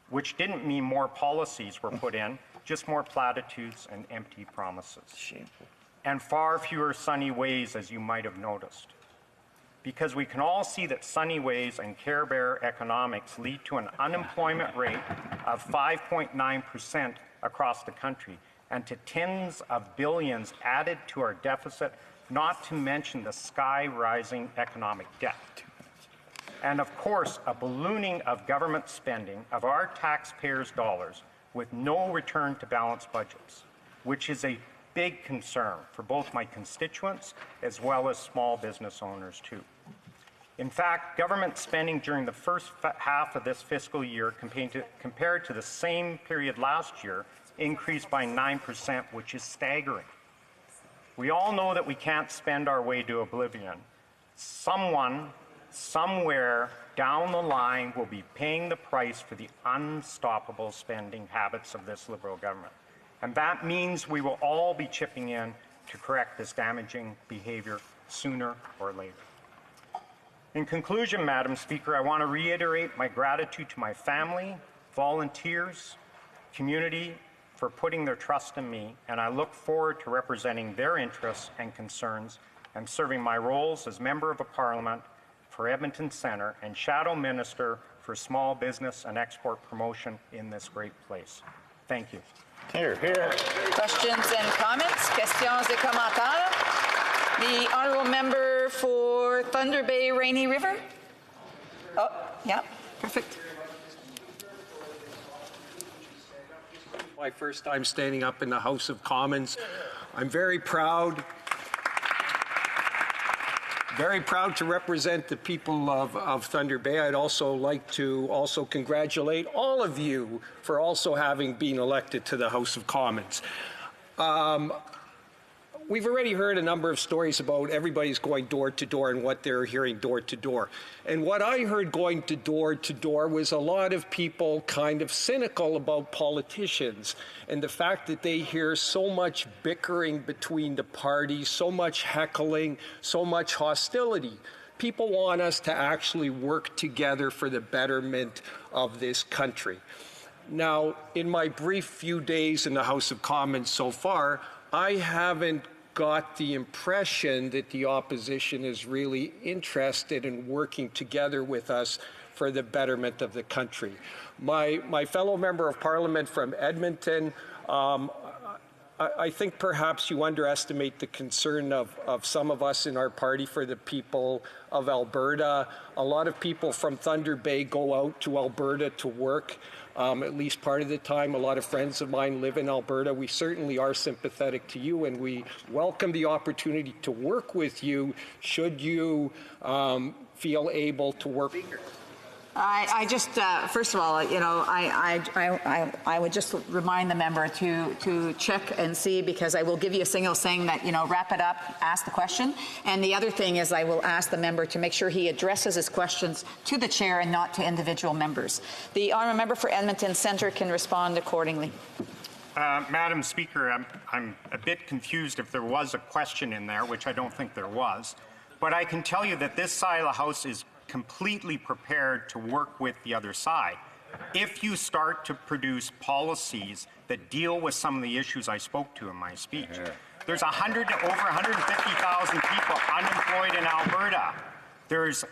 [SPEAKER 10] which didn't mean more policies were put in, just more platitudes and empty promises.
[SPEAKER 11] Shameful. And
[SPEAKER 10] far fewer sunny ways, as you might have noticed. Because we can all see that sunny ways and Care Bear economics lead to an unemployment rate of 5.9% across the country and to tens of billions added to our deficit, not to mention the sky-rising economic debt. And of course, a ballooning of government spending of our taxpayers' dollars with no return to balanced budgets, which is a big concern for both my constituents as well as small business owners too. In fact, government spending during the first half of this fiscal year compared to the same period last year increased by 9%, which is staggering. We all know that we can't spend our way to oblivion. Someone, somewhere down the line will be paying the price for the unstoppable spending habits of this Liberal government. And that means we will all be chipping in to correct this damaging behavior sooner or later. In conclusion, Madam Speaker, I want to reiterate my gratitude to my family, volunteers, community for putting their trust in me, and I look forward to representing their interests and concerns and serving my roles as Member of Parliament for Edmonton Centre and Shadow Minister for Small Business and Export Promotion in this great place. Thank you.
[SPEAKER 11] Here, here.
[SPEAKER 3] Questions and comments? Questions et commentaires? The honourable member for Thunder Bay, Rainy River. Oh, yeah, perfect.
[SPEAKER 1] My first time standing up in the House of Commons. I'm very proud to represent the people of Thunder Bay. I'd also like to congratulate all of you for also having been elected to the House of Commons. We've already heard a number of stories about everybody's going door to door and what they're hearing door to door. And what I heard going to door was a lot of people kind of cynical about politicians and the fact that they hear so much bickering between the parties, so much heckling, so much hostility. People want us to actually work together for the betterment of this country. Now, in my brief few days in the House of Commons so far, I haven't got the impression that the opposition is really interested in working together with us for the betterment of the country. My fellow member of parliament from Edmonton, I think perhaps you underestimate the concern of some of us in our party for the people of Alberta. A lot of people from Thunder Bay go out to Alberta to work, at least part of the time. A lot of friends of mine live in Alberta. We certainly are sympathetic to you, and we welcome the opportunity to work with you should you feel able to work.
[SPEAKER 3] I just, first of all, you know, I would just remind the member to check and see, because I will give you a signal saying that, you know, wrap it up, ask the question. And the other thing is I will ask the member to make sure he addresses his questions to the chair and not to individual members. The honourable member for Edmonton Centre can respond accordingly.
[SPEAKER 10] Madam Speaker, I'm a bit confused if there was a question in there, which I don't think there was. But I can tell you that this side of the House is completely prepared to work with the other side. If you start to produce policies that deal with some of the issues I spoke to in my speech, there's over 150,000 people unemployed in Alberta. There's,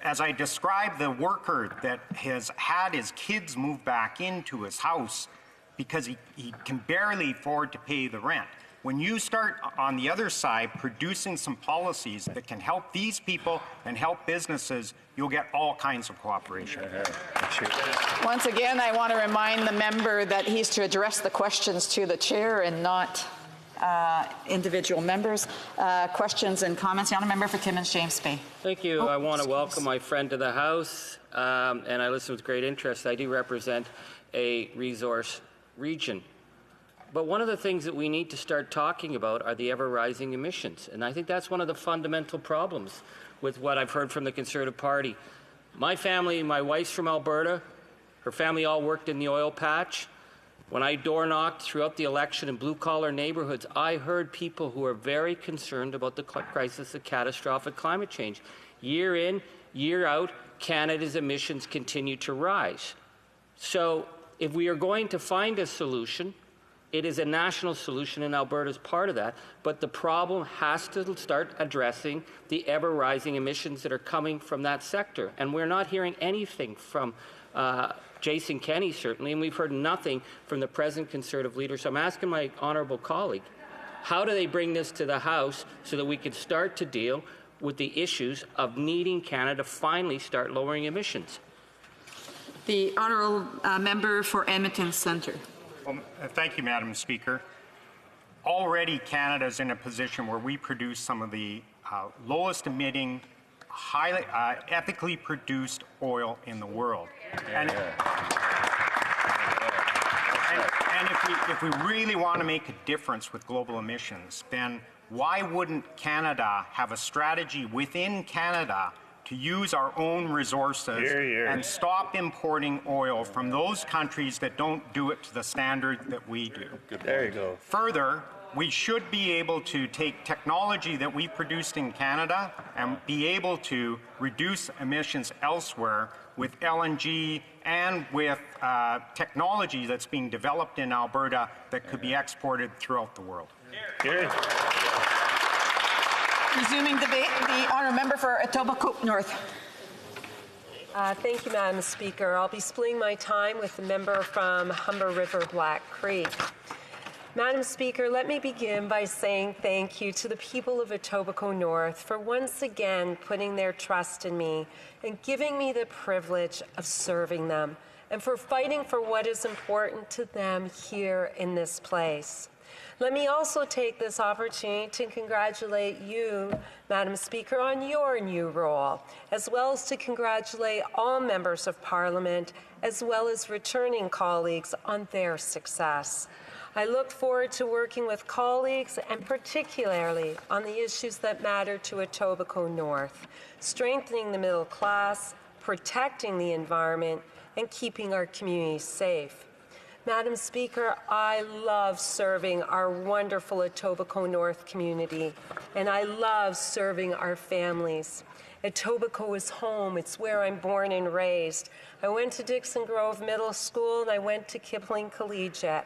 [SPEAKER 10] as I described, the worker that has had his kids move back into his house because he can barely afford to pay the rent. When you start on the other side producing some policies that can help these people and help businesses, you'll get all kinds of cooperation.
[SPEAKER 3] Once again, I want to remind the member that he's to address the questions to the chair and not individual members. Questions and comments. The honourable member for Timmins James Bay.
[SPEAKER 8] Thank you. I want to welcome my friend to the House, and I listen with great interest. I do represent a resource region. But one of the things that we need to start talking about are the ever-rising emissions. And I think that's one of the fundamental problems with what I've heard from the Conservative Party. My family, my wife's from Alberta. Her family all worked in the oil patch. When I door-knocked throughout the election in blue-collar neighborhoods, I heard people who are very concerned about the crisis of catastrophic climate change. Year in, year out, Canada's emissions continue to rise. So if we are going to find a solution, it is a national solution, and Alberta is part of that. But the problem has to start addressing the ever-rising emissions that are coming from that sector. And we're not hearing anything from Jason Kenney, certainly, and we've heard nothing from the present Conservative leader. So I'm asking my honourable colleague, how do they bring this to the House so that we can start to deal with the issues of needing Canada to finally start lowering emissions?
[SPEAKER 3] The honourable member for Edmonton Centre.
[SPEAKER 10] Well, thank you, Madam Speaker. Already Canada is in a position where we produce some of the lowest emitting, highly ethically produced oil in the world. And if we really want to make a difference with global emissions, then why wouldn't Canada have a strategy within Canada to use our own resources and stop importing oil from those countries that don't do it to the standard that we do?
[SPEAKER 11] There you go.
[SPEAKER 10] Further, we should be able to take technology that we produced in Canada and be able to reduce emissions elsewhere with LNG and with technology that's being developed in Alberta that could be exported throughout the world.
[SPEAKER 3] Resuming debate, the honourable member for Etobicoke North.
[SPEAKER 12] Thank you, Madam Speaker. I'll be splitting my time with the member from Humber River Black Creek. Madam Speaker, let me begin by saying thank you to the people of Etobicoke North for once again putting their trust in me and giving me the privilege of serving them, and for fighting for what is important to them here in this place. Let me also take this opportunity to congratulate you, Madam Speaker, on your new role, as well as to congratulate all members of Parliament, as well as returning colleagues on their success. I look forward to working with colleagues and particularly on the issues that matter to Etobicoke North, strengthening the middle class, protecting the environment, and keeping our communities safe. Madam Speaker, I love serving our wonderful Etobicoke North community, and I love serving our families. Etobicoke is home. It's where I'm born and raised. I went to Dixon Grove Middle School, and I went to Kipling Collegiate.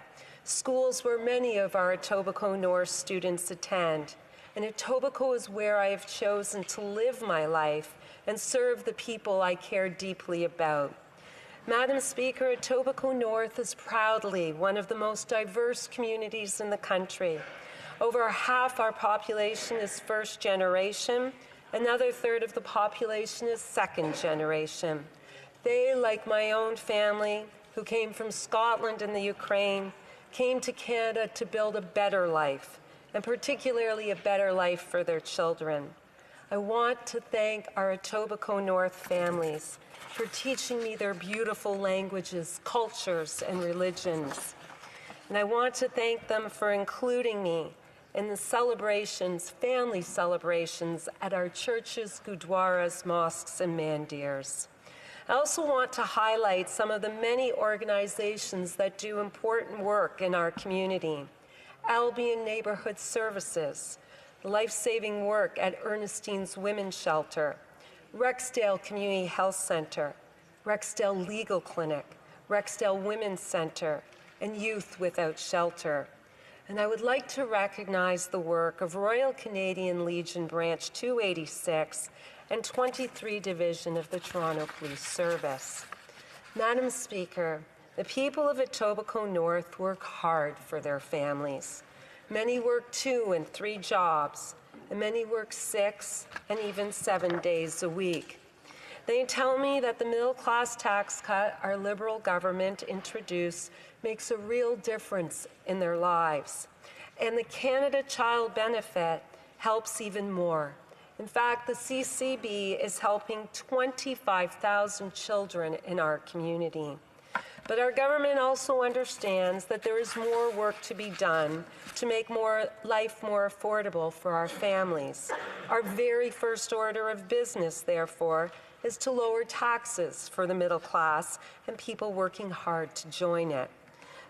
[SPEAKER 12] schools where many of our Etobicoke North students attend. And Etobicoke is where I have chosen to live my life and serve the people I care deeply about. Madam Speaker, Etobicoke North is proudly one of the most diverse communities in the country. Over half our population is first generation. Another third of the population is second generation. They, like my own family, who came from Scotland and the Ukraine, came to Canada to build a better life, and particularly a better life for their children. I want to thank our Etobicoke North families for teaching me their beautiful languages, cultures, and religions. And I want to thank them for including me in the celebrations, family celebrations at our churches, gurdwaras, mosques, and mandirs. I also want to highlight some of the many organizations that do important work in our community. Albion Neighborhood Services, life-saving work at Ernestine's Women's Shelter, Rexdale Community Health Center, Rexdale Legal Clinic, Rexdale Women's Center, and Youth Without Shelter. And I would like to recognize the work of Royal Canadian Legion Branch 286 and 23 Division of the Toronto Police Service. Madam Speaker, the people of Etobicoke North work hard for their families. Many work 2 and 3 jobs, and many work 6 and even 7 days a week. They tell me that the middle-class tax cut our Liberal government introduced makes a real difference in their lives. And the Canada Child Benefit helps even more. In fact, the CCB is helping 25,000 children in our community. But our government also understands that there is more work to be done to make life more affordable for our families. Our very first order of business, therefore, is to lower taxes for the middle class and people working hard to join it.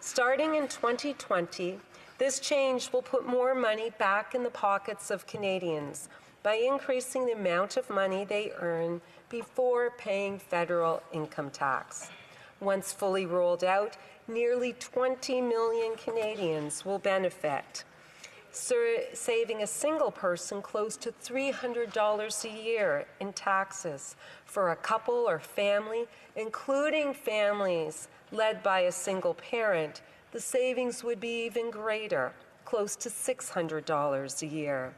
[SPEAKER 12] Starting in 2020, this change will put more money back in the pockets of Canadians by increasing the amount of money they earn before paying federal income tax. Once fully rolled out, nearly 20 million Canadians will benefit, saving a single person close to $300 a year in taxes. For a couple or family, including families led by a single parent, the savings would be even greater, close to $600 a year.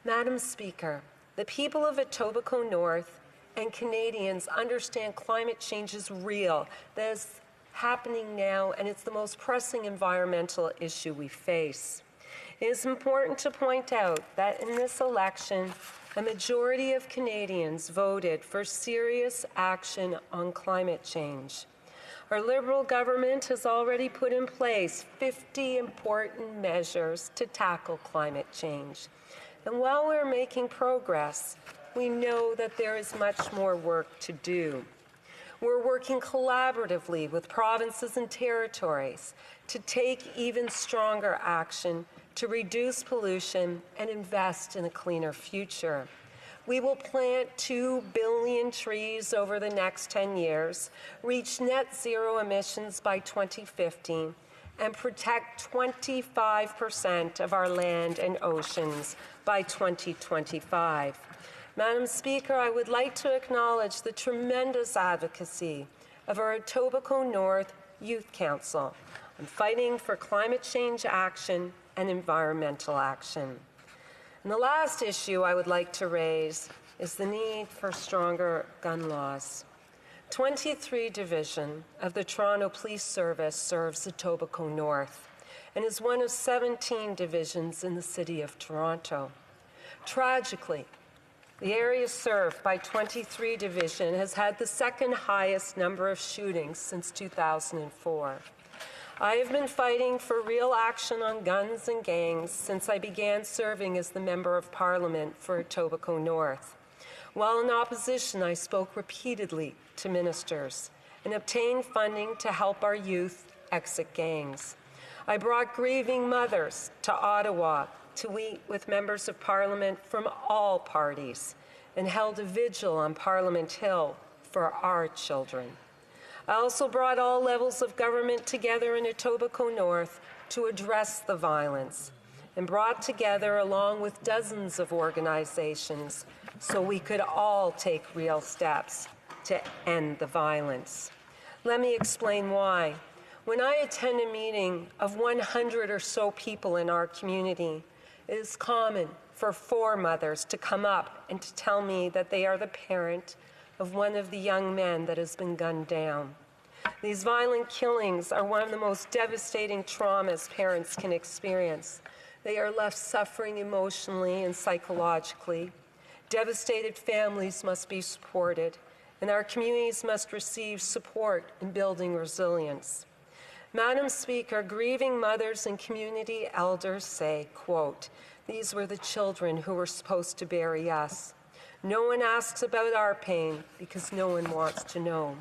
[SPEAKER 12] Madam Speaker, the people of Etobicoke North and Canadians understand climate change is real, that is happening now, and it's the most pressing environmental issue we face. It is important to point out that in this election, a majority of Canadians voted for serious action on climate change. Our Liberal government has already put in place 50 important measures to tackle climate change. And while we're making progress, we know that there is much more work to do. We're working collaboratively with provinces and territories to take even stronger action to reduce pollution and invest in a cleaner future. We will plant 2 billion trees over the next 10 years, reach net zero emissions by 2050, and protect 25% of our land and oceans by 2025. Madam Speaker, I would like to acknowledge the tremendous advocacy of our Etobicoke North Youth Council on fighting for climate change action and environmental action. And the last issue I would like to raise is the need for stronger gun laws. 23 Division of the Toronto Police Service serves Etobicoke North and is one of 17 divisions in the City of Toronto. Tragically, the area served by 23 Division has had the second highest number of shootings since 2004. I have been fighting for real action on guns and gangs since I began serving as the Member of Parliament for Etobicoke North. While in opposition, I spoke repeatedly to ministers and obtained funding to help our youth exit gangs. I brought grieving mothers to Ottawa to meet with members of Parliament from all parties and held a vigil on Parliament Hill for our children. I also brought all levels of government together in Etobicoke North to address the violence and brought together along with dozens of organizations so we could all take real steps to end the violence. Let me explain why. When I attend a meeting of 100 or so people in our community, it is common for 4 mothers to come up and to tell me that they are the parent of one of the young men that has been gunned down. These violent killings are one of the most devastating traumas parents can experience. They are left suffering emotionally and psychologically. Devastated families must be supported, and our communities must receive support in building resilience. Madam Speaker, grieving mothers and community elders say, quote, "These were the children who were supposed to bury us. No one asks about our pain because no one wants to know."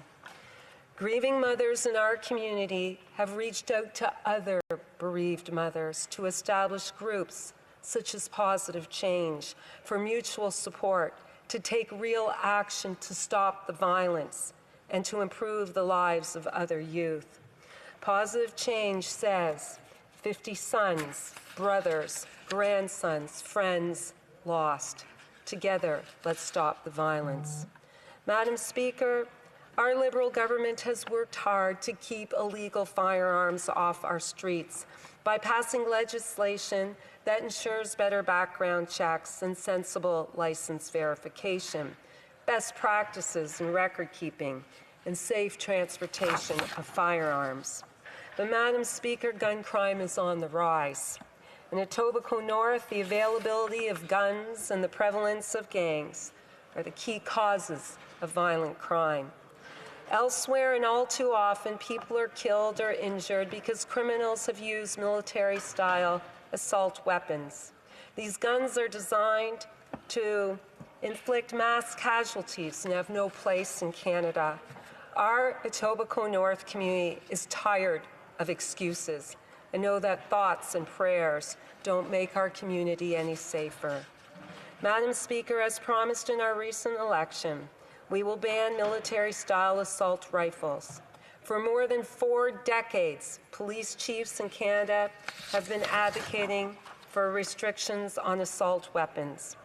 [SPEAKER 12] Grieving mothers in our community have reached out to other bereaved mothers to establish groups such as Positive Change for mutual support, to take real action to stop the violence and to improve the lives of other youth. Positive Change says 50 sons, brothers, grandsons, friends lost. Together, let's stop the violence. Madam Speaker, our Liberal government has worked hard to keep illegal firearms off our streets by passing legislation that ensures better background checks and sensible license verification, best practices in record keeping, and safe transportation of firearms. But Madam Speaker, gun crime is on the rise. In Etobicoke North, the availability of guns and the prevalence of gangs are the key causes of violent crime. Elsewhere, and all too often, people are killed or injured because criminals have used military-style assault weapons. These guns are designed to inflict mass casualties and have no place in Canada. Our Etobicoke North community is tired of excuses and know that thoughts and prayers don't make our community any safer. Madam Speaker, as promised in our recent election, we will ban military-style assault rifles. For more than 4 decades, police chiefs in Canada have been advocating for restrictions on assault weapons.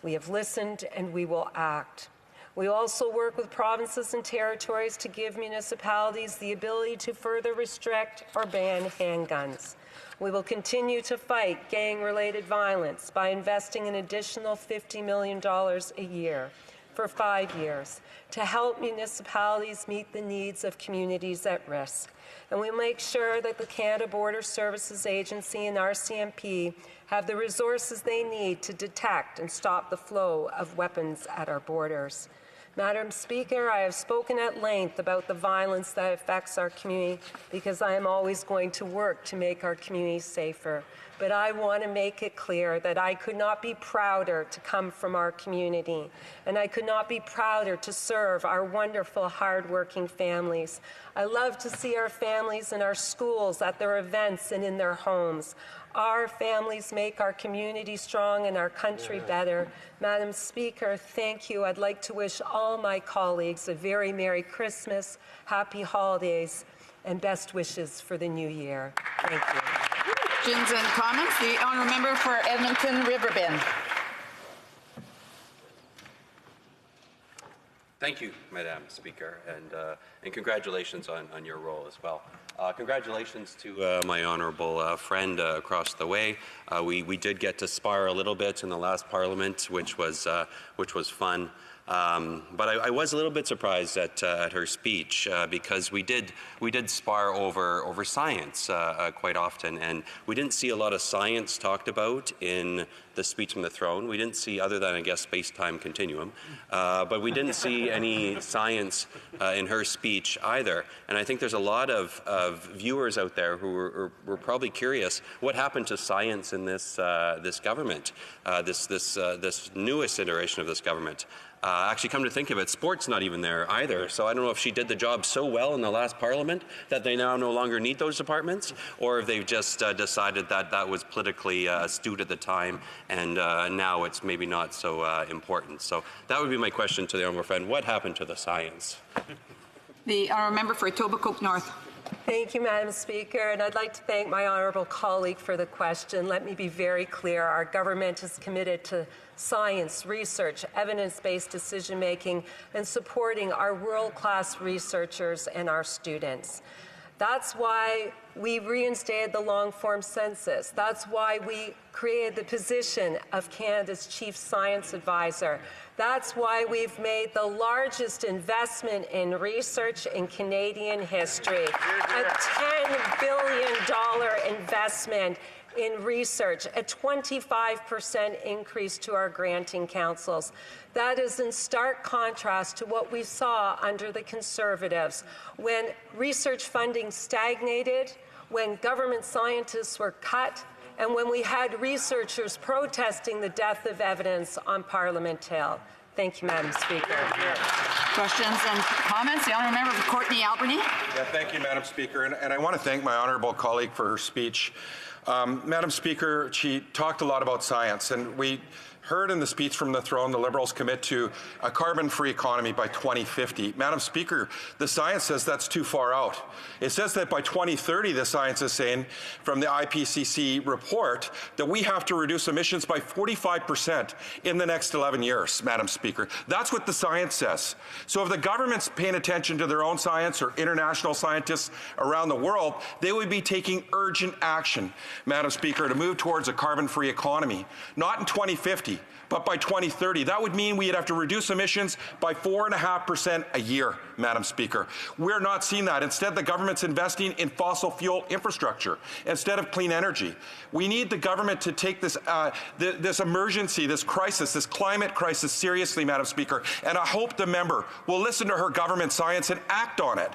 [SPEAKER 12] We have listened and we will act. We also work with provinces and territories to give municipalities the ability to further restrict or ban handguns. We will continue to fight gang-related violence by investing an additional $50 million a year for 5 years to help municipalities meet the needs of communities at risk. And we make sure that the Canada Border Services Agency and RCMP have the resources they need to detect and stop the flow of weapons at our borders. Madam Speaker, I have spoken at length about the violence that affects our community because I am always going to work to make our community safer. But I want to make it clear that I could not be prouder to come from our community, and I could not be prouder to serve our wonderful, hardworking families. I love to see our families in our schools, at their events, and in their homes. Our families make our community strong and our country better. Madam Speaker, thank you. I'd like to wish all my colleagues a very Merry Christmas, Happy Holidays, and best wishes for the new year. Thank you.
[SPEAKER 3] Questions and comments? The honourable member for Edmonton Riverbend.
[SPEAKER 13] Thank you, Madam Speaker, and congratulations on your role as well. Congratulations to my honourable friend across the way. We did get to spar a little bit in the last Parliament, which was fun. But I was a little bit surprised at her speech because we did spar over science quite often, and we didn't see a lot of science talked about in the speech from the throne. We didn't see, other than I guess space-time continuum, but we didn't see any science in her speech either. And I think there's a lot of viewers out there who were probably curious what happened to science in this government, this newest iteration of this government. Actually, come to think of it, sport's not even there either. So I don't know if she did the job so well in the last Parliament that they now no longer need those departments, or if they've just decided that that was politically astute at the time, and now it's maybe not so important. So that would be my question to the honourable friend. What happened to the science?
[SPEAKER 3] The honourable member for Etobicoke North.
[SPEAKER 12] Thank you, Madam Speaker, and I'd like to thank my honourable colleague for the question. Let me be very clear. Our government is committed to science, research, evidence-based decision-making, and supporting our world-class researchers and our students. That's why we reinstated the long-form census. That's why we created the position of Canada's Chief Science Advisor. That's why we've made the largest investment in research in Canadian history, a $10 billion investment in research, a 25% increase to our granting councils. That is in stark contrast to what we saw under the Conservatives, when research funding stagnated, when government scientists were cut, and when we had researchers protesting the death of evidence on Parliament Hill. Thank you, Madam Speaker.
[SPEAKER 3] Questions and comments? The honourable member for Courtenay Albany.
[SPEAKER 14] Yeah, thank you, Madam Speaker. And I want to thank my honourable colleague for her speech. Madam Speaker, she talked a lot about science, and we heard in the speech from the throne the Liberals commit to a carbon-free economy by 2050. Madam Speaker, the science says that's too far out. It says that by 2030, the science is saying from the IPCC report that we have to reduce emissions by 45% in the next 11 years, Madam Speaker. That's what the science says. So if the government's paying attention to their own science or international scientists around the world, they would be taking urgent action, Madam Speaker, to move towards a carbon-free economy. Not in 2050, but by 2030. That would mean we'd have to reduce emissions by 4.5% a year, Madam Speaker. We're not seeing that. Instead, the government's investing in fossil fuel infrastructure instead of clean energy. We need the government to take this, this emergency, this crisis, this climate crisis seriously, Madam Speaker, and I hope the member will listen to her government science and act on it.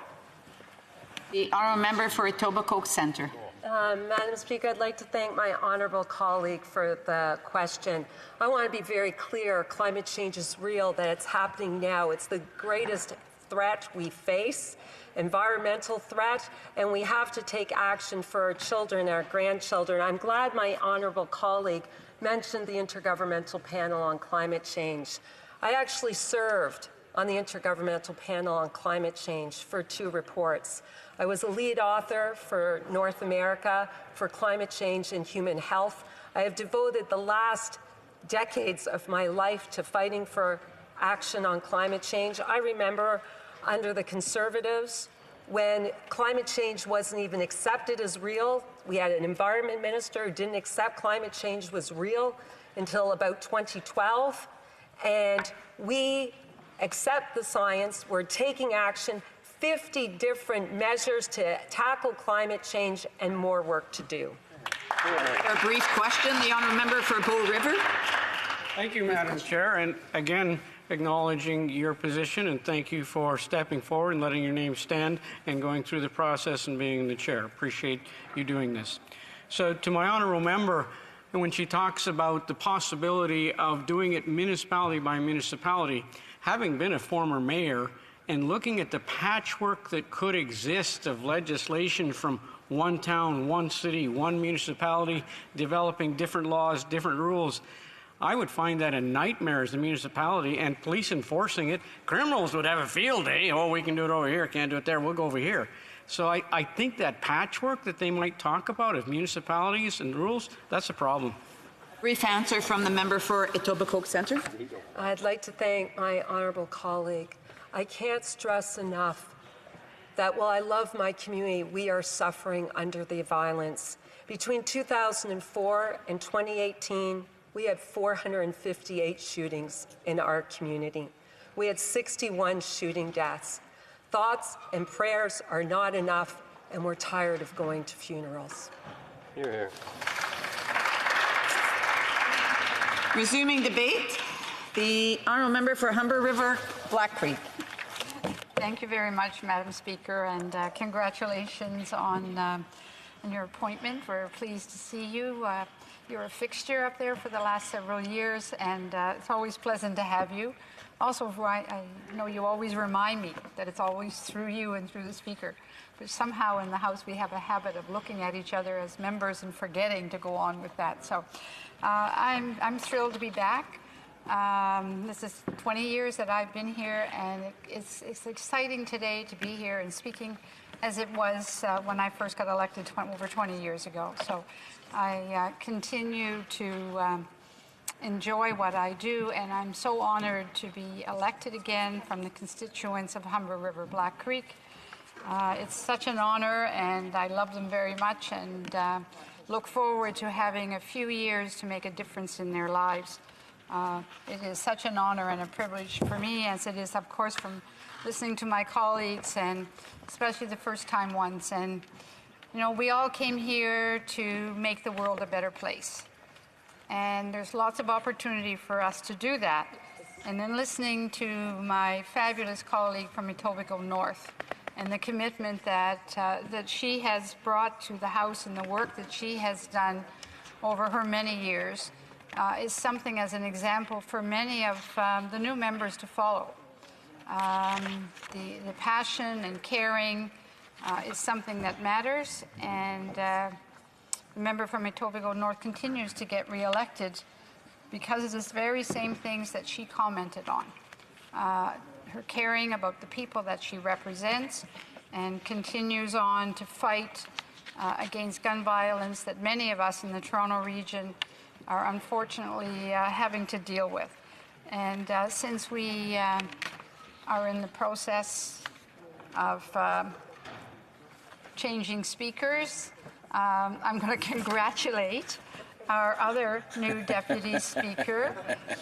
[SPEAKER 3] The honourable member for Etobicoke Centre.
[SPEAKER 12] Madam Speaker, I'd like to thank my honourable colleague for the question. I want to be very clear. Climate change is real, that it's happening now. It's the greatest threat we face, environmental threat, and we have to take action for our children, our grandchildren. I'm glad my honourable colleague mentioned the Intergovernmental Panel on Climate Change. I actually served on the Intergovernmental Panel on Climate Change for 2 reports. I was a lead author for North America for climate change and human health. I have devoted the last decades of my life to fighting for action on climate change. I remember under the Conservatives, when climate change wasn't even accepted as real, we had an environment minister who didn't accept climate change was real until about 2012. And we accept the science, we're taking action, 50 different measures to tackle climate change, and more work to do.
[SPEAKER 3] For a brief question, the honourable member for Bow River.
[SPEAKER 16] Thank you, Madam Chair, and again, acknowledging your position, and thank you for stepping forward and letting your name stand and going through the process and being the chair. Appreciate you doing this. So to my honourable member, and when she talks about the possibility of doing it municipality by municipality, having been a former mayor and looking at the patchwork that could exist of legislation from one town, one city, one municipality, developing different laws, different rules, I would find that a nightmare as a municipality, and police enforcing it. Criminals would have a field day. Oh, we can do it over here, can't do it there, we'll go over here. So I think that patchwork that they might talk about of municipalities and rules, that's a problem.
[SPEAKER 3] Brief answer from the member for Etobicoke Centre.
[SPEAKER 12] I'd like to thank my honourable colleague. I can't stress enough that while I love my community, we are suffering under the violence. Between 2004 and 2018, we had 458 shootings in our community. We had 61 shooting deaths. Thoughts and prayers are not enough, and we're tired of going to funerals.
[SPEAKER 21] Hear, hear.
[SPEAKER 3] Resuming debate, the honourable member for Humber River, Black Creek.
[SPEAKER 2] Thank you very much, Madam Speaker, and congratulations on your appointment. We're pleased to see you. You're a fixture up there for the last several years, and it's always pleasant to have you. Also, I know you always remind me that it's always through you and through the Speaker. But somehow in the House we have a habit of looking at each other as members and forgetting to go on with that. So I'm thrilled to be back. This is 20 years that I've been here, and it's exciting today to be here and speaking as it was when I first got elected over 20 years ago. So I continue to enjoy what I do, and I'm so honored to be elected again from the constituents of Humber River Black Creek. It's such an honor, and I love them very much, and look forward to having a few years to make a difference in their lives. It is such an honor and a privilege for me, as it is, of course, from listening to my colleagues, and especially the first-time ones. And, you know, we all came here to make the world a better place. And there's lots of opportunity for us to do that. And then listening to my fabulous colleague from Etobicoke North and the commitment that, that she has brought to the House and the work that she has done over her many years is something as an example for many of the new members to follow. The passion and caring is something that matters, and the member from Etobicoke North continues to get re-elected because of these very same things that she commented on. Her caring about the people that she represents, and continues on to fight against gun violence that many of us in the Toronto region are unfortunately having to deal with. And since we are in the process of changing speakers, I'm going to congratulate our other new deputy speaker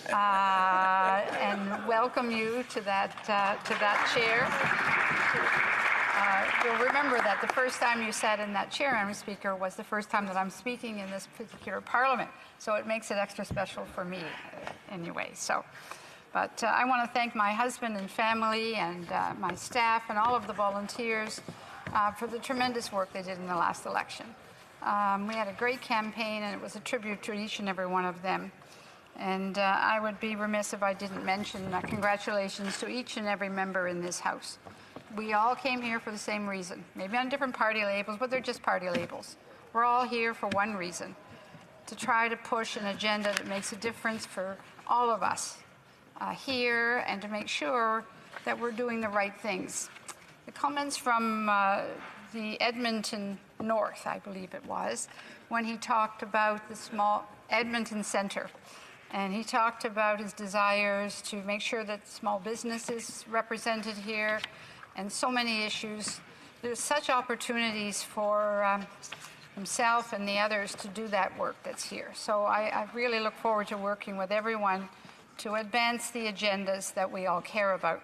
[SPEAKER 2] and welcome you to that chair. You'll remember that the first time you sat in that chair, Madam Speaker, was the first time that I'm speaking in this particular Parliament, so it makes it extra special for me anyway. But I want to thank my husband and family and my staff and all of the volunteers for the tremendous work they did in the last election. We had a great campaign, and it was a tribute to each and every one of them. And I would be remiss if I didn't mention congratulations to each and every member in this House. We all came here for the same reason, maybe on different party labels, but they're just party labels. We're all here for one reason, to try to push an agenda that makes a difference for all of us here, and to make sure that we're doing the right things. The comments from the Edmonton North, I believe it was, when he talked about the small Edmonton Centre. And he talked about his desires to make sure that small business is represented here, and so many issues. There's such opportunities for himself and the others to do that work that's here. So I really look forward to working with everyone to advance the agendas that we all care about.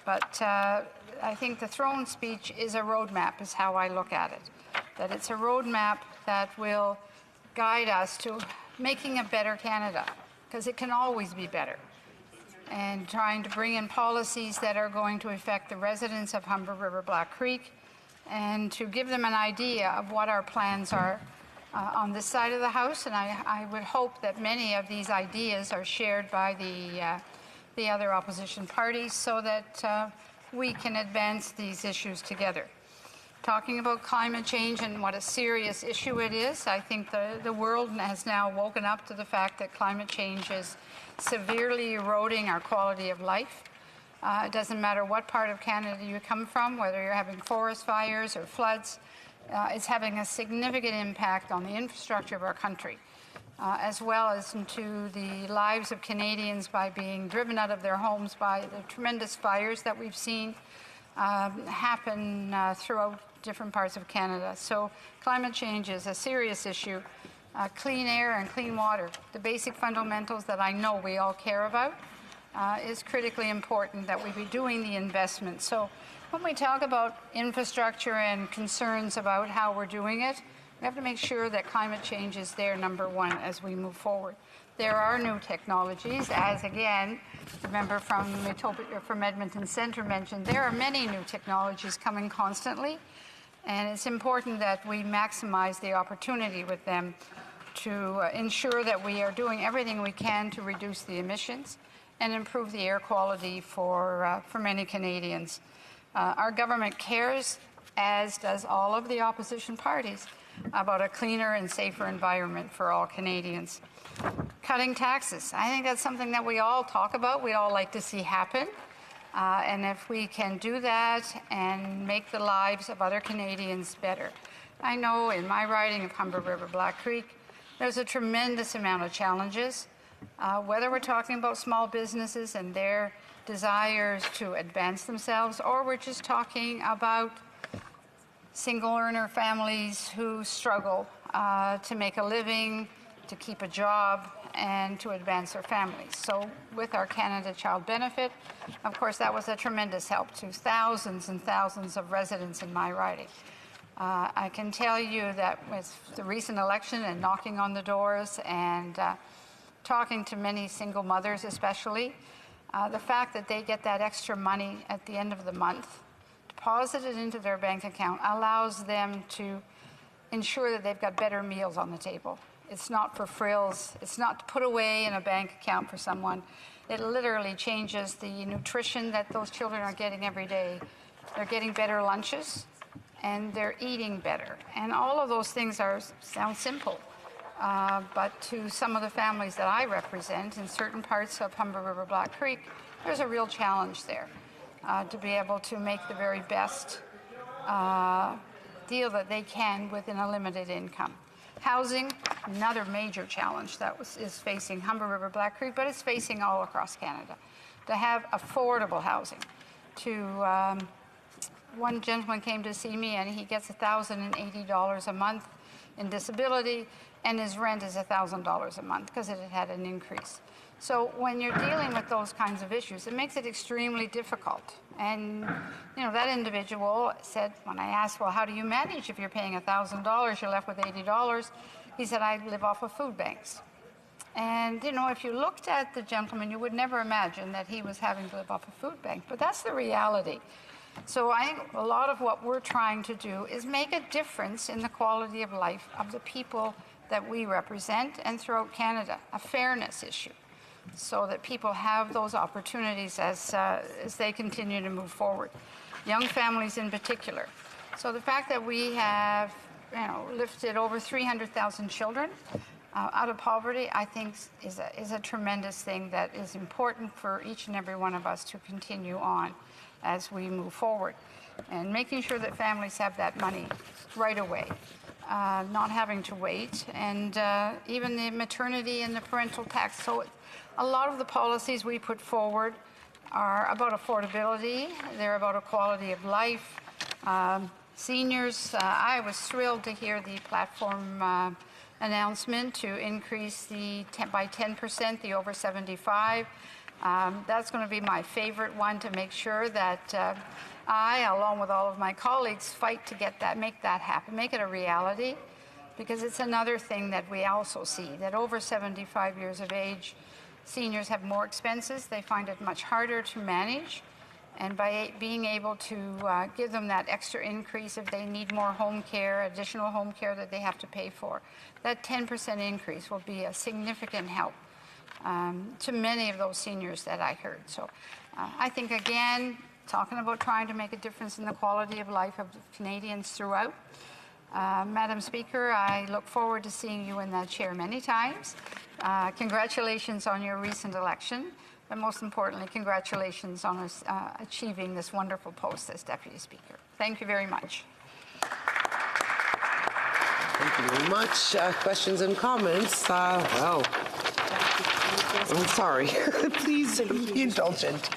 [SPEAKER 2] But I think the throne speech is a roadmap, is how I look at it. That it's a roadmap that will guide us to making a better Canada, because it can always be better. And trying to bring in policies that are going to affect the residents of Humber River Black Creek, and to give them an idea of what our plans are on this side of the House. And I would hope that many of these ideas are shared by the other opposition parties, so that we can advance these issues together. Talking about climate change and what a serious issue it is, I think the world has now woken up to the fact that climate change is severely eroding our quality of life. It doesn't matter what part of Canada you come from, whether you're having forest fires or floods, it's having a significant impact on the infrastructure of our country, as well as into the lives of Canadians by being driven out of their homes by the tremendous fires that we've seen happen throughout different parts of Canada. So climate change is a serious issue. Clean air and clean water, the basic fundamentals that I know we all care about, is critically important that we be doing the investment. So when we talk about infrastructure and concerns about how we're doing it, we have to make sure that climate change is there, number one, as we move forward. There are new technologies, as again, the member from Edmonton Centre mentioned. There are many new technologies coming constantly, and it's important that we maximize the opportunity with them to ensure that we are doing everything we can to reduce the emissions and improve the air quality for many Canadians. Our government cares, as does all of the opposition parties, about a cleaner and safer environment for all Canadians. Cutting taxes. I think that's something that we all talk about, we all like to see happen. And if we can do that and make the lives of other Canadians better. I know in my riding of Humber River Black Creek, there's a tremendous amount of challenges, whether we're talking about small businesses and their desires to advance themselves, or we're just talking about single earner families who struggle to make a living, to keep a job, and to advance their families. So with our Canada Child Benefit, of course, that was a tremendous help to thousands and thousands of residents in my riding. I can tell you that with the recent election and knocking on the doors and talking to many single mothers especially, the fact that they get that extra money at the end of the month, deposited into their bank account, allows them to ensure that they've got better meals on the table. It's not for frills. It's not to put away in a bank account for someone. It literally changes the nutrition that those children are getting every day. They're getting better lunches, and they're eating better. And all of those things sound simple. But to some of the families that I represent in certain parts of Humber River Black Creek, there's a real challenge there to be able to make the very best deal that they can within a limited income. Housing, another major challenge that is facing Humber River Black Creek, but it's facing all across Canada. To have affordable housing. One gentleman came to see me and he gets $1,080 a month in disability, and his rent is $1,000 a month because it had an increase. So when you're dealing with those kinds of issues, it makes it extremely difficult. And that individual said, when I asked, well, how do you manage if you're paying $1,000, you're left with $80? He said, I live off of food banks. And if you looked at the gentleman, you would never imagine that he was having to live off a food bank, but that's the reality. So I think a lot of what we're trying to do is make a difference in the quality of life of the people that we represent and throughout Canada, a fairness issue, so that people have those opportunities as they continue to move forward. Young families in particular. So the fact that we have lifted over 300,000 children out of poverty, I think is a tremendous thing that is important for each and every one of us to continue on as we move forward. And making sure that families have that money right away, not having to wait, and even the maternity and the parental tax. So a lot of the policies we put forward are about affordability, they're about a quality of life. Seniors, I was thrilled to hear the platform announcement to increase by 10% the over 75. That's going to be my favorite one, to make sure that I, along with all of my colleagues, fight to make that happen, make it a reality, because it's another thing that we also see, that over 75 years of age, seniors have more expenses. They find it much harder to manage. And by being able to give them that extra increase if they need more home care, additional home care that they have to pay for, that 10% increase will be a significant help to many of those seniors that I heard. So I think, again, talking about trying to make a difference in the quality of life of Canadians throughout. Madam Speaker, I look forward to seeing you in that chair many times. Congratulations on your recent election, but most importantly, congratulations on us achieving this wonderful post as Deputy Speaker. Thank you very much.
[SPEAKER 20] Thank you very much. Questions and comments? Well, I'm sorry. Please be indulgent.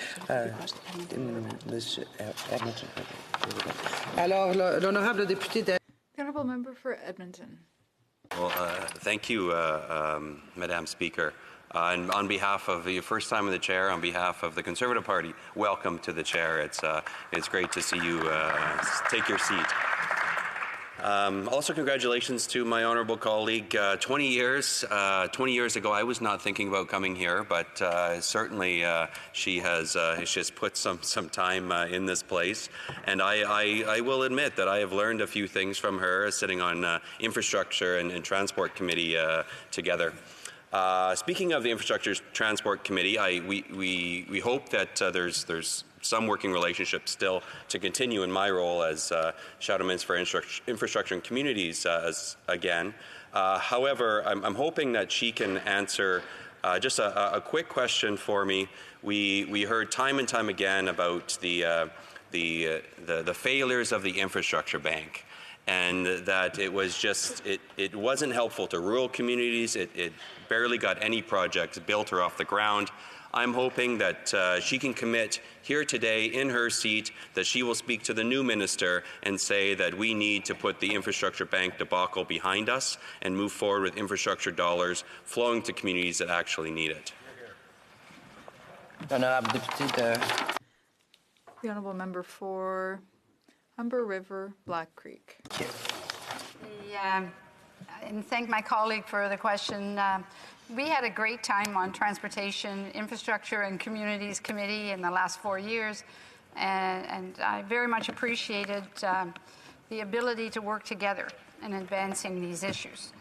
[SPEAKER 20] Alors, l'honorable député de...
[SPEAKER 5] The honourable member for Edmonton.
[SPEAKER 13] Well, thank you, Madam Speaker. And on behalf of your first time in the chair, on behalf of the Conservative Party, welcome to the chair. It's great to see you take your seat. Also, congratulations to my honourable colleague. 20 years ago, I was not thinking about coming here, but certainly she has just put some time in this place. And I will admit that I have learned a few things from her, sitting on Infrastructure and Transport Committee together. Speaking of the Infrastructure Transport Committee, we hope that there's some working relationship still to continue in my role as Shadow Minister for Infrastructure and Communities again. However, I'm hoping that she can answer Just a quick question for me. We heard time and time again about the failures of the infrastructure bank, and that it was just, it wasn't helpful to rural communities. It barely got any projects built or off the ground. I'm hoping that she can commit here today in her seat that she will speak to the new minister and say that we need to put the infrastructure bank debacle behind us and move forward with infrastructure dollars flowing to communities that actually need it.
[SPEAKER 5] The honourable member for Humber River, Black Creek.
[SPEAKER 2] And thank my colleague for the question. We had a great time on Transportation, Infrastructure and Communities Committee in the last 4 years, and I very much appreciated the ability to work together in advancing these issues.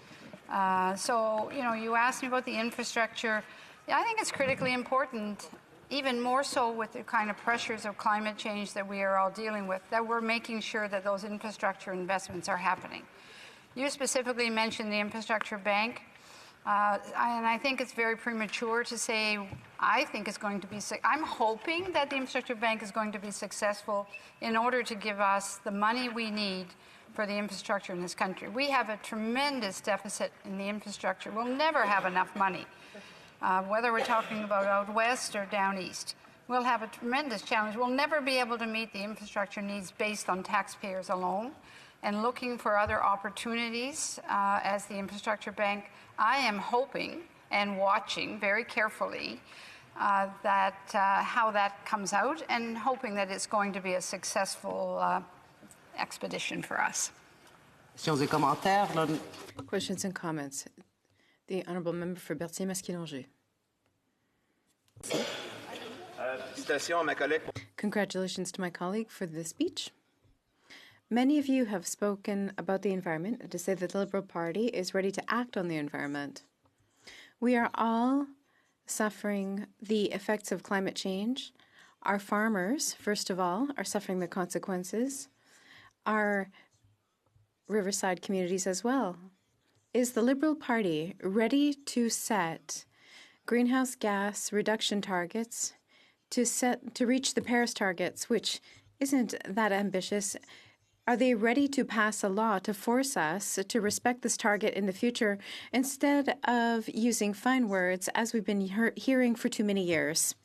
[SPEAKER 2] So, you know, you asked me about the infrastructure. I think it's critically important, even more so with the kind of pressures of climate change that we are all dealing with, that we're making sure that those infrastructure investments are happening. You specifically mentioned the infrastructure bank. And I think it's very premature to say I think it's going to be, I'm hoping that the infrastructure bank is going to be successful in order to give us the money we need for the infrastructure in this country. We have a tremendous deficit in the infrastructure. We'll never have enough money, whether we're talking about out west or down east. We'll have a tremendous challenge. We'll never be able to meet the infrastructure needs based on taxpayers alone. And looking for other opportunities as the infrastructure bank, I am hoping and watching very carefully that how that comes out, and hoping that it's going to be a successful expedition for us.
[SPEAKER 4] Questions and comments. The honourable member for Berthier-Masquinongé. Congratulations to my colleague for the speech. Many of you have spoken about the environment and to say that the Liberal Party is ready to act on the environment. We are all suffering the effects of climate change. Our farmers, first of all, are suffering the consequences. Our riverside communities as well. Is the Liberal Party ready to set greenhouse gas reduction targets, to reach the Paris targets, which isn't that ambitious? Are they ready to pass a law to force us to respect this target in the future instead of using fine words as we've been hearing for too many years?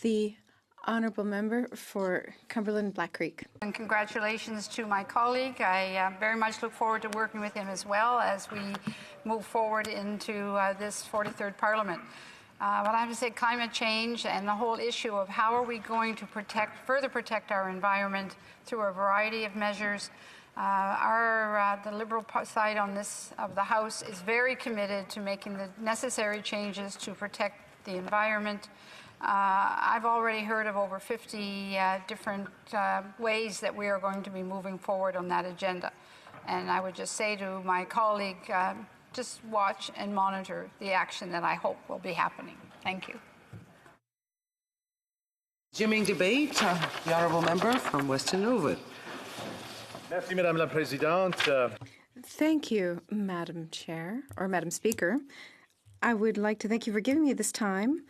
[SPEAKER 4] The honourable member for Cumberland Black Creek.
[SPEAKER 2] And congratulations to my colleague. I very much look forward to working with him as well as we move forward into this 43rd Parliament. But I have to say, climate change and the whole issue of how are we going to further protect our environment through a variety of measures. The Liberal side on this of the House is very committed to making the necessary changes to protect the environment. I've already heard of over 50 different ways that we are going to be moving forward on that agenda. And I would just say to my colleague, just watch and monitor the action that I hope will be happening. Thank you.
[SPEAKER 20] Resuming debate, the honourable member from Weston Nova.
[SPEAKER 22] Merci, Madame la Présidente.
[SPEAKER 4] Thank you, Madam Chair, or Madam Speaker. I would like to thank you for giving me this time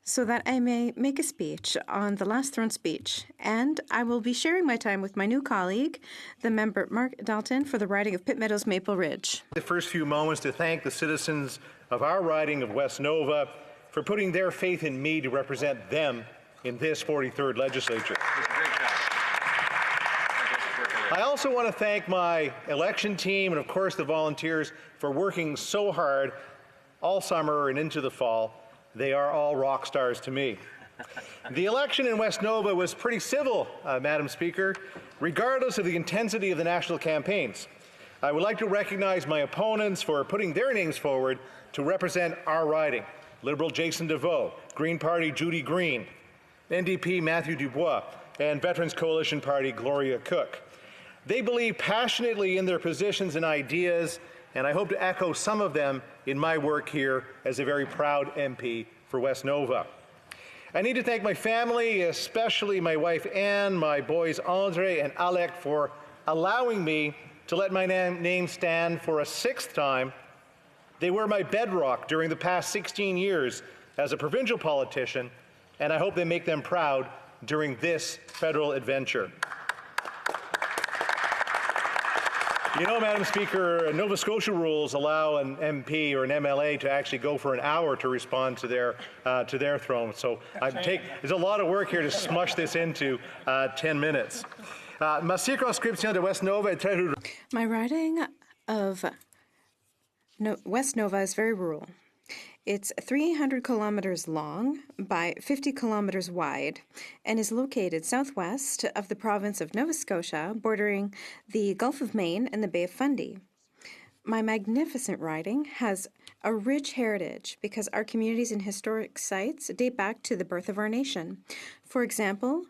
[SPEAKER 4] so that I may make a speech on the last throne speech. And I will be sharing my time with my new colleague, the member Mark Dalton, for the riding of Pitt Meadows Maple Ridge.
[SPEAKER 22] The first few moments to thank the citizens of our riding of West Nova for putting their faith in me to represent them in this 43rd legislature. I also want to thank my election team and, of course, the volunteers for working so hard all summer and into the fall. They are all rock stars to me. The election in West Nova was pretty civil, Madam Speaker, regardless of the intensity of the national campaigns. I would like to recognize my opponents for putting their names forward to represent our riding. Liberal Jason DeVoe, Green Party Judy Green, NDP Matthew Dubois, and Veterans Coalition Party Gloria Cook. They believe passionately in their positions and ideas, and I hope to echo some of them in my work here as a very proud MP for West Nova. I need to thank my family, especially my wife Anne, my boys Andre and Alec, for allowing me to let my name stand for a 6th time They were my bedrock during the past 16 years as a provincial politician, and I hope they make them proud during this federal adventure. You know, Madam Speaker, Nova Scotia rules allow an MP or an MLA to actually go for an hour to respond to their throne. So there's a lot of work here to smush this into 10 minutes. Ma circonscription de West Nova est très rural.
[SPEAKER 4] My riding of West Nova is very rural. It's 300 kilometers long by 50 kilometers wide and is located southwest of the province of Nova Scotia, bordering the Gulf of Maine and the Bay of Fundy. My magnificent riding has a rich heritage because our communities and historic sites date back to the birth of our nation. For example,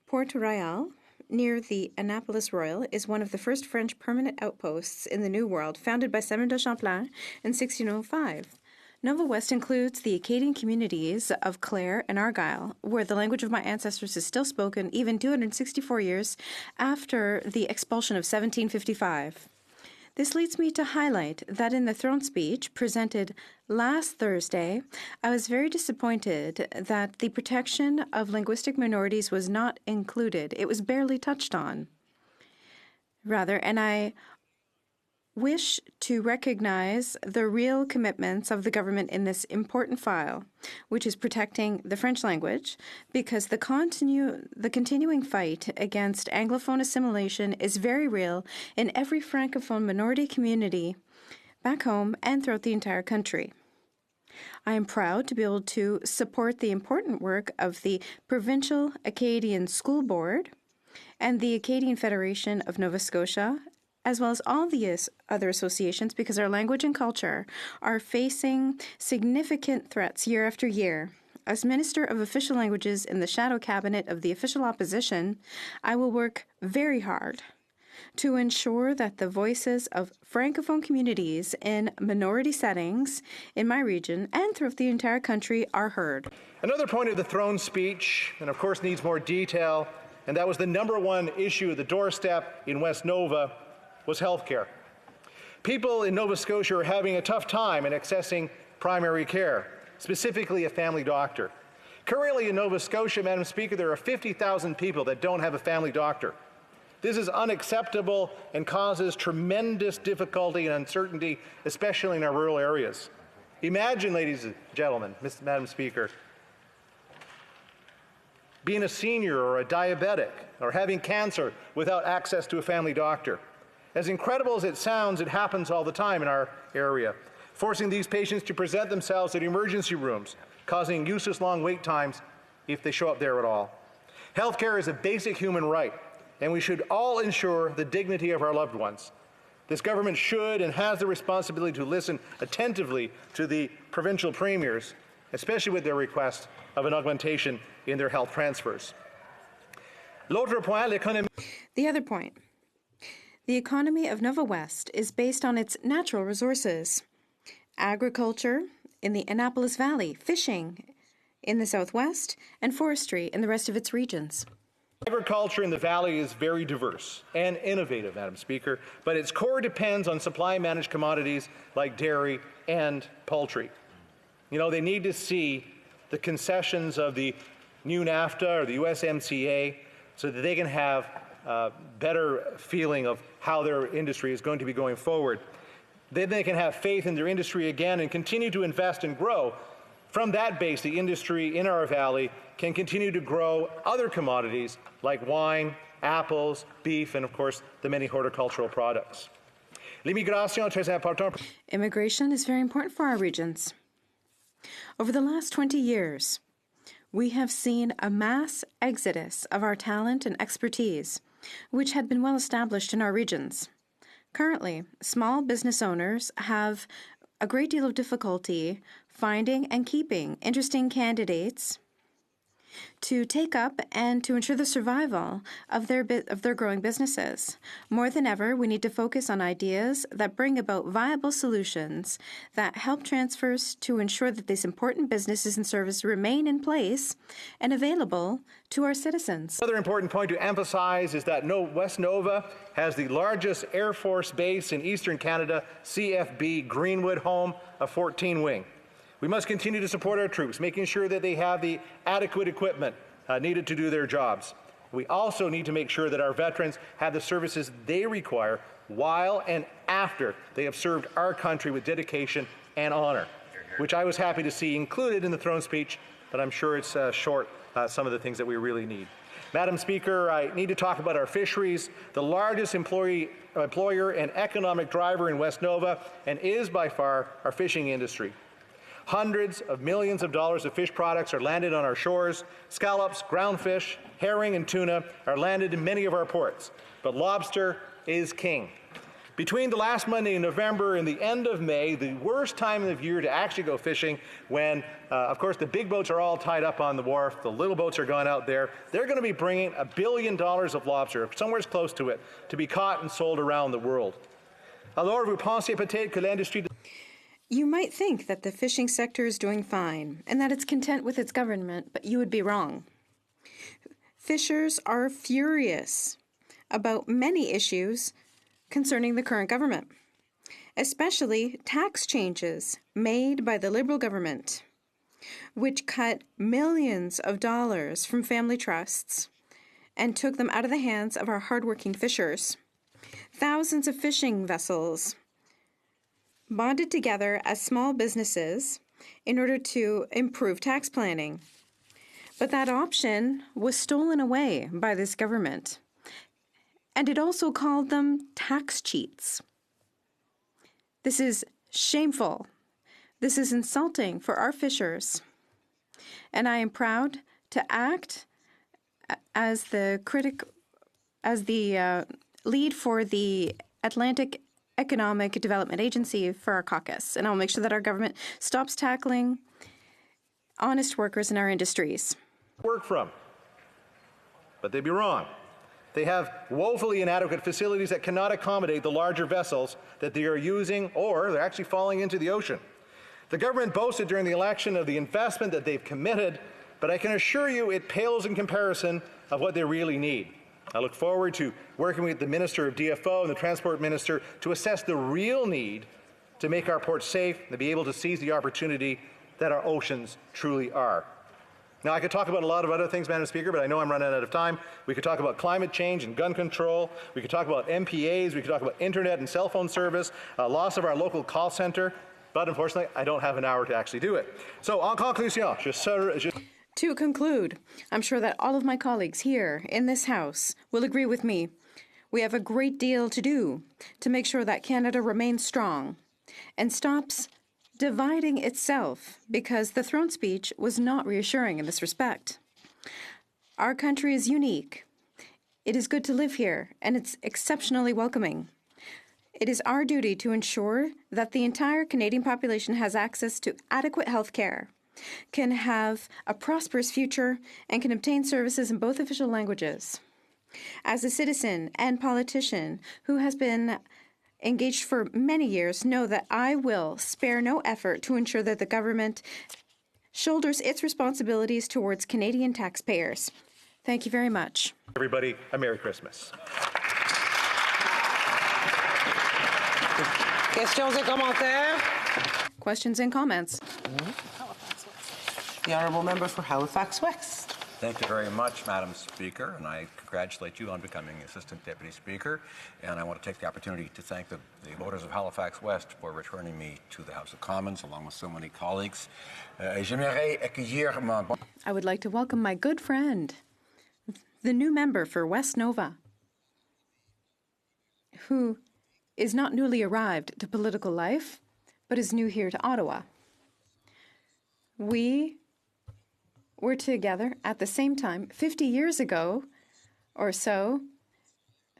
[SPEAKER 4] Port Royal, near the Annapolis Royal, is one of the first French permanent outposts in the New World, founded by Simon de Champlain in 1605. Nova West includes the Acadian communities of Clare and Argyll, where the language of my ancestors is still spoken even 264 years after the expulsion of 1755. This leads me to highlight that in the throne speech presented last Thursday, I was very disappointed that the protection of linguistic minorities was not included. It was barely touched on. And I wish to recognize the real commitments of the government in this important file, which is protecting the French language, because the continuing fight against Anglophone assimilation is very real in every Francophone minority community back home and throughout the entire country. I am proud to be able to support the important work of the Provincial Acadian School Board and the Acadian Federation of Nova Scotia, as well as all the other associations, because our language and culture are facing significant threats year after year. As Minister of Official Languages in the shadow cabinet of the official opposition, I will work very hard to ensure that the voices of Francophone communities in minority settings in my region and throughout the entire country are heard.
[SPEAKER 22] Another point of the throne speech, and of course needs more detail, and that was the number one issue at the doorstep in West Nova, was health care. People in Nova Scotia are having a tough time in accessing primary care, specifically a family doctor. Currently in Nova Scotia, Madam Speaker, there are 50,000 people that don't have a family doctor. This is unacceptable and causes tremendous difficulty and uncertainty, especially in our rural areas. Imagine, ladies and gentlemen, Madam Speaker, being a senior or a diabetic or having cancer without access to a family doctor. As incredible as it sounds, it happens all the time in our area, forcing these patients to present themselves at emergency rooms, causing useless long wait times if they show up there at all. Healthcare is a basic human right, and we should all ensure the dignity of our loved ones. This government should and has the responsibility to listen attentively to the provincial premiers, especially with their request of an augmentation in their health transfers.
[SPEAKER 4] The other point. The economy of Nova West is based on its natural resources. Agriculture in the Annapolis Valley, fishing in the southwest, and forestry in the rest of its regions.
[SPEAKER 22] Agriculture in the valley is very diverse and innovative, Madam Speaker, but its core depends on supply-managed commodities like dairy and poultry. You know, they need to see the concessions of the new NAFTA or the USMCA so that they can have a better feeling of how their industry is going to be going forward. Then they can have faith in their industry again and continue to invest and grow. From that base, the industry in our valley can continue to grow other commodities like wine, apples, beef, and of course, the many horticultural products.
[SPEAKER 4] Immigration is very important for our regions. Over the last 20 years, we have seen a mass exodus of our talent and expertise, which had been well established in our regions. Currently, small business owners have a great deal of difficulty finding and keeping interesting candidates to take up and to ensure the survival of their growing businesses. More than ever, we need to focus on ideas that bring about viable solutions that help transfers to ensure that these important businesses and services remain in place and available to our citizens.
[SPEAKER 22] Another important point to emphasize is that West Nova has the largest Air Force base in Eastern Canada, CFB Greenwood, home of 14 Wing. We must continue to support our troops, making sure that they have the adequate equipment needed to do their jobs. We also need to make sure that our veterans have the services they require while and after they have served our country with dedication and honor, which I was happy to see included in the throne speech, but I'm sure it's short some of the things that we really need. Madam Speaker, I need to talk about our fisheries, the largest employer and economic driver in West Nova, and is by far our fishing industry. Hundreds of millions of dollars of fish products are landed on our shores. Scallops, ground fish, herring, and tuna are landed in many of our ports. But lobster is king. Between the last Monday in November and the end of May, the worst time of year to actually go fishing, when, of course, the big boats are all tied up on the wharf, the little boats are gone out there, they're going to be bringing $1 billion of lobster, somewhere close to it, to be caught and sold around the world. Alors, vous pensez peut-être que l'industrie...
[SPEAKER 4] You might think that the fishing sector is doing fine and that it's content with its government, but you would be wrong. Fishers are furious about many issues concerning the current government, especially tax changes made by the Liberal government, which cut millions of dollars from family trusts and took them out of the hands of our hardworking fishers. Thousands of fishing vessels bonded together as small businesses in order to improve tax planning. But that option was stolen away by this government. And it also called them tax cheats. This is shameful. This is insulting for our fishers. And I am proud to act as the lead for the Atlantic Economic Development Agency for our caucus, and I'll make sure that our government stops tackling honest workers in our industries.
[SPEAKER 22] Work from, but they'd be wrong. They have woefully inadequate facilities that cannot accommodate the larger vessels that they are using, or they're actually falling into the ocean. The government boasted during the election of the investment that they've committed, but I can assure you it pales in comparison of what they really need. I look forward to working with the Minister of DFO and the Transport Minister to assess the real need to make our ports safe and to be able to seize the opportunity that our oceans truly are. Now, I could talk about a lot of other things, Madam Speaker, but I know I'm running out of time. We could talk about climate change and gun control. We could talk about MPAs. We could talk about internet and cell phone service, loss of our local call center. But unfortunately, I don't have an hour to actually do it. So, en conclusion,
[SPEAKER 4] To conclude, I'm sure that all of my colleagues here in this House will agree with me. We have a great deal to do to make sure that Canada remains strong and stops dividing itself, because the throne speech was not reassuring in this respect. Our country is unique. It is good to live here, and it's exceptionally welcoming. It is our duty to ensure that the entire Canadian population has access to adequate health care, can have a prosperous future, and can obtain services in both official languages. As a citizen and politician who has been engaged for many years, know that I will spare no effort to ensure that the government shoulders its responsibilities towards Canadian taxpayers. Thank you very much.
[SPEAKER 22] Everybody, a Merry Christmas.
[SPEAKER 20] Questions et commentaires?
[SPEAKER 4] Questions and comments.
[SPEAKER 20] The Honourable Member for Halifax West.
[SPEAKER 15] Thank you very much, Madam Speaker, and I congratulate you on becoming Assistant Deputy Speaker. And I want to take the opportunity to thank the voters of Halifax West for returning me to the House of Commons, along with so many colleagues. I
[SPEAKER 4] would like to welcome my good friend, the new member for West Nova, who is not newly arrived to political life, but is new here to Ottawa. We were together at the same time 50 years ago or so,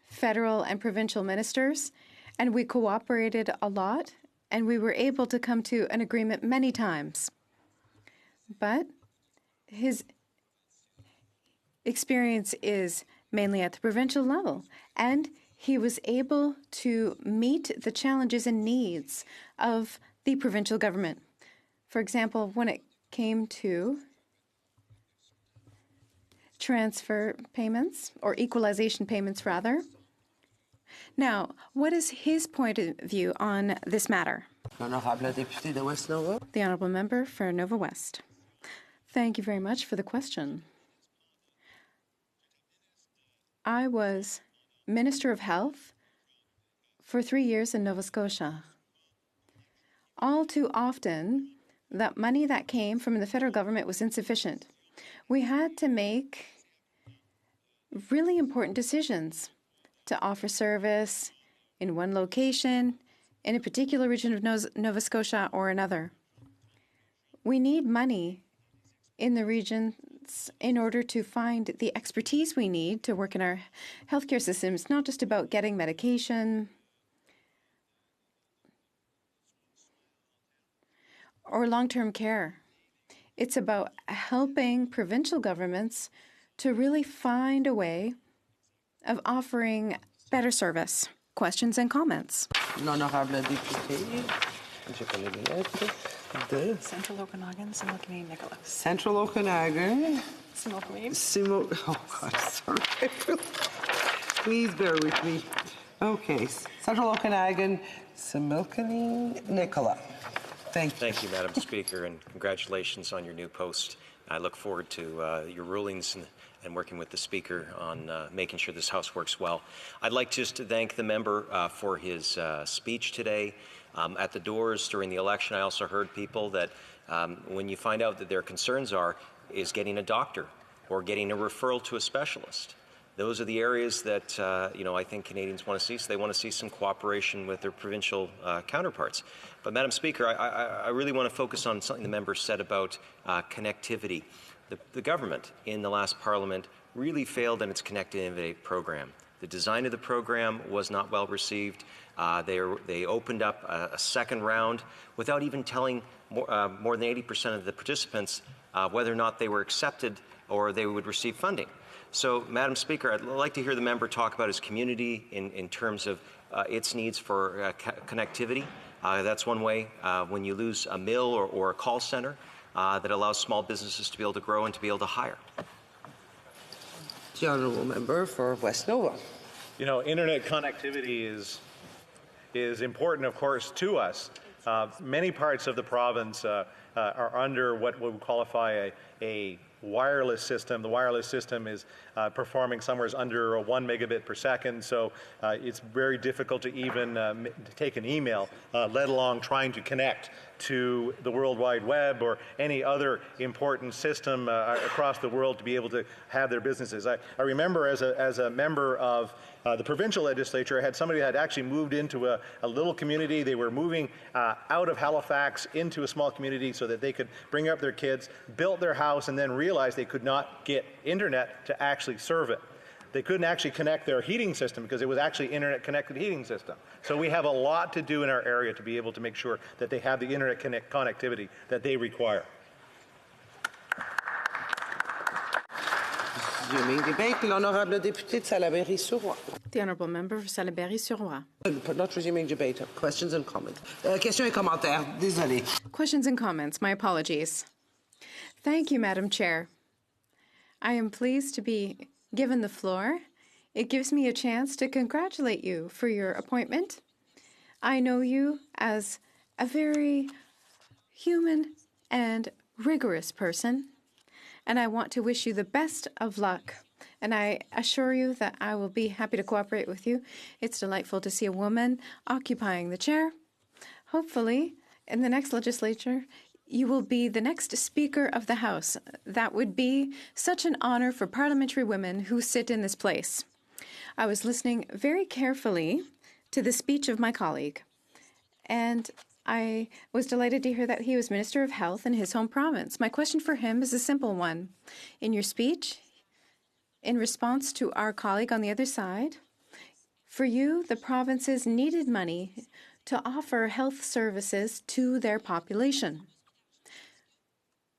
[SPEAKER 4] federal and provincial ministers, and we cooperated a lot, and we were able to come to an agreement many times. But his experience is mainly at the provincial level, and he was able to meet the challenges and needs of the provincial government. For example, when it came to transfer payments, or equalization payments rather. Now, what is his point of view on this matter?
[SPEAKER 20] L'honorable député de West Nova.
[SPEAKER 4] The Honourable Member for Nova West. Thank you very much for the question. I was Minister of Health for 3 years in Nova Scotia. All too often, the money that came from the federal government was insufficient. We had to make really important decisions to offer service in one location, in a particular region of Nova Scotia or another. We need money in the regions in order to find the expertise we need to work in our healthcare system. It's not just about getting medication or long-term care. It's about helping provincial governments to really find a way of offering better service. Questions and comments?
[SPEAKER 20] L'honorable député. Je connais les lettres. De
[SPEAKER 17] Central Okanagan, Similkameen, Nicola.
[SPEAKER 20] Central Okanagan.
[SPEAKER 17] Similkameen.
[SPEAKER 20] Oh, God, sorry. Please bear with me. Okay, Central Okanagan, Similkameen, Nicola.
[SPEAKER 9] Thank you, Madam Speaker, and congratulations on your new post. I look forward to your rulings and working with the Speaker on making sure this House works well. I'd like just to thank the member for his speech today. At the doors during the election, I also heard people that when you find out that their concerns is getting a doctor or getting a referral to a specialist. Those are the areas that I think Canadians want to see. So they want to see some cooperation with their provincial counterparts. But Madam Speaker, I really want to focus on something the member said about connectivity. The government in the last Parliament really failed in its Connect and Innovate program. The design of the program was not well received. They opened up a second round without even telling more than 80% of the participants whether or not they were accepted or they would receive funding. So, Madam Speaker, I'd like to hear the member talk about his community in terms of its needs for connectivity. That's one way when you lose a mill or a call center that allows small businesses to be able to grow and to be able to hire.
[SPEAKER 20] The Honourable Member for West Nova.
[SPEAKER 22] You know, internet connectivity is important, of course, to us. Many parts of the province are under what we would qualify a wireless system. The wireless system is performing somewhere under 1 megabit per second, so it's very difficult to even take an email, let alone trying to connect to the World Wide Web or any other important system across the world to be able to have their businesses. I remember as a member of the provincial legislature, I had somebody that had actually moved into a little community. They were moving out of Halifax into a small community so that they could bring up their kids, built their house, and then realized they could not get internet to actually serve it. They couldn't actually connect their heating system because it was actually internet-connected heating system. So we have a lot to do in our area to be able to make sure that they have the internet connectivity that they require.
[SPEAKER 20] Resuming debate, l'honorable député de Salaberry-sur-Roi.
[SPEAKER 4] The Honourable Member for Salaberry-sur-Roi.
[SPEAKER 20] Not resuming debate, questions and comments. Questions et commentaires, désolé.
[SPEAKER 4] Questions and comments, my apologies. Thank you, Madam Chair. I am pleased to be given the floor. It gives me a chance to congratulate you for your appointment. I know you as a very human and rigorous person, and I want to wish you the best of luck. And I assure you that I will be happy to cooperate with you. It's delightful to see a woman occupying the chair. Hopefully, in the next legislature, you will be the next Speaker of the House. That would be such an honor for parliamentary women who sit in this place. I was listening very carefully to the speech of my colleague, and I was delighted to hear that he was Minister of Health in his home province. My question for him is a simple one. In your speech, in response to our colleague on the other side, for you, the provinces needed money to offer health services to their population.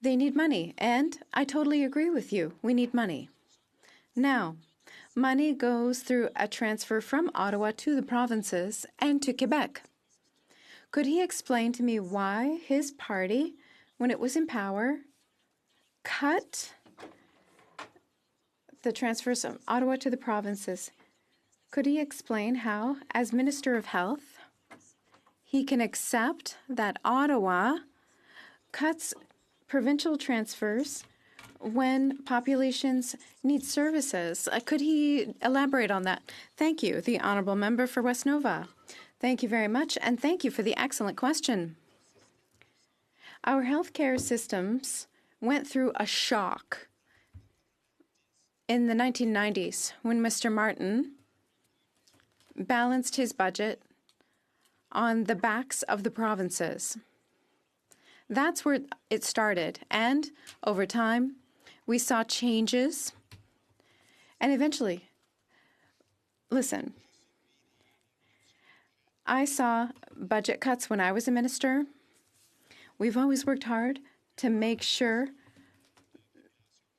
[SPEAKER 4] They need money, and I totally agree with you. We need money. Now, money goes through a transfer from Ottawa to the provinces and to Quebec. Could he explain to me why his party, when it was in power, cut the transfers from Ottawa to the provinces? Could he explain how, as Minister of Health, he can accept that Ottawa cuts provincial transfers when populations need services? Could he elaborate on that? Thank you, the Honourable Member for West Nova. Thank you very much, and thank you for the excellent question. Our healthcare systems went through a shock in the 1990s when Mr. Martin balanced his budget on the backs of the provinces. That's where it started, and over time, we saw changes, and eventually, listen, I saw budget cuts when I was a minister. We've always worked hard to make sure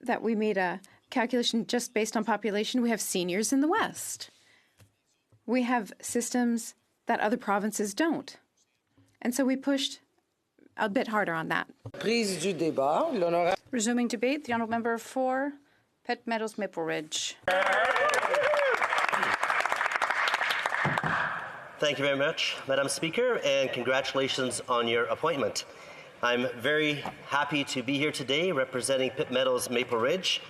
[SPEAKER 4] that we made a calculation just based on population. We have seniors in the West. We have systems that other provinces don't. And so we pushed a bit harder on that.
[SPEAKER 20] Prise du débat.
[SPEAKER 2] Resuming debate, the honourable member for Pitt Meadows Maple Ridge.
[SPEAKER 18] Thank you very much, Madam Speaker, and congratulations on your appointment. I'm very happy to be here today representing Pitt Meadows Maple Ridge,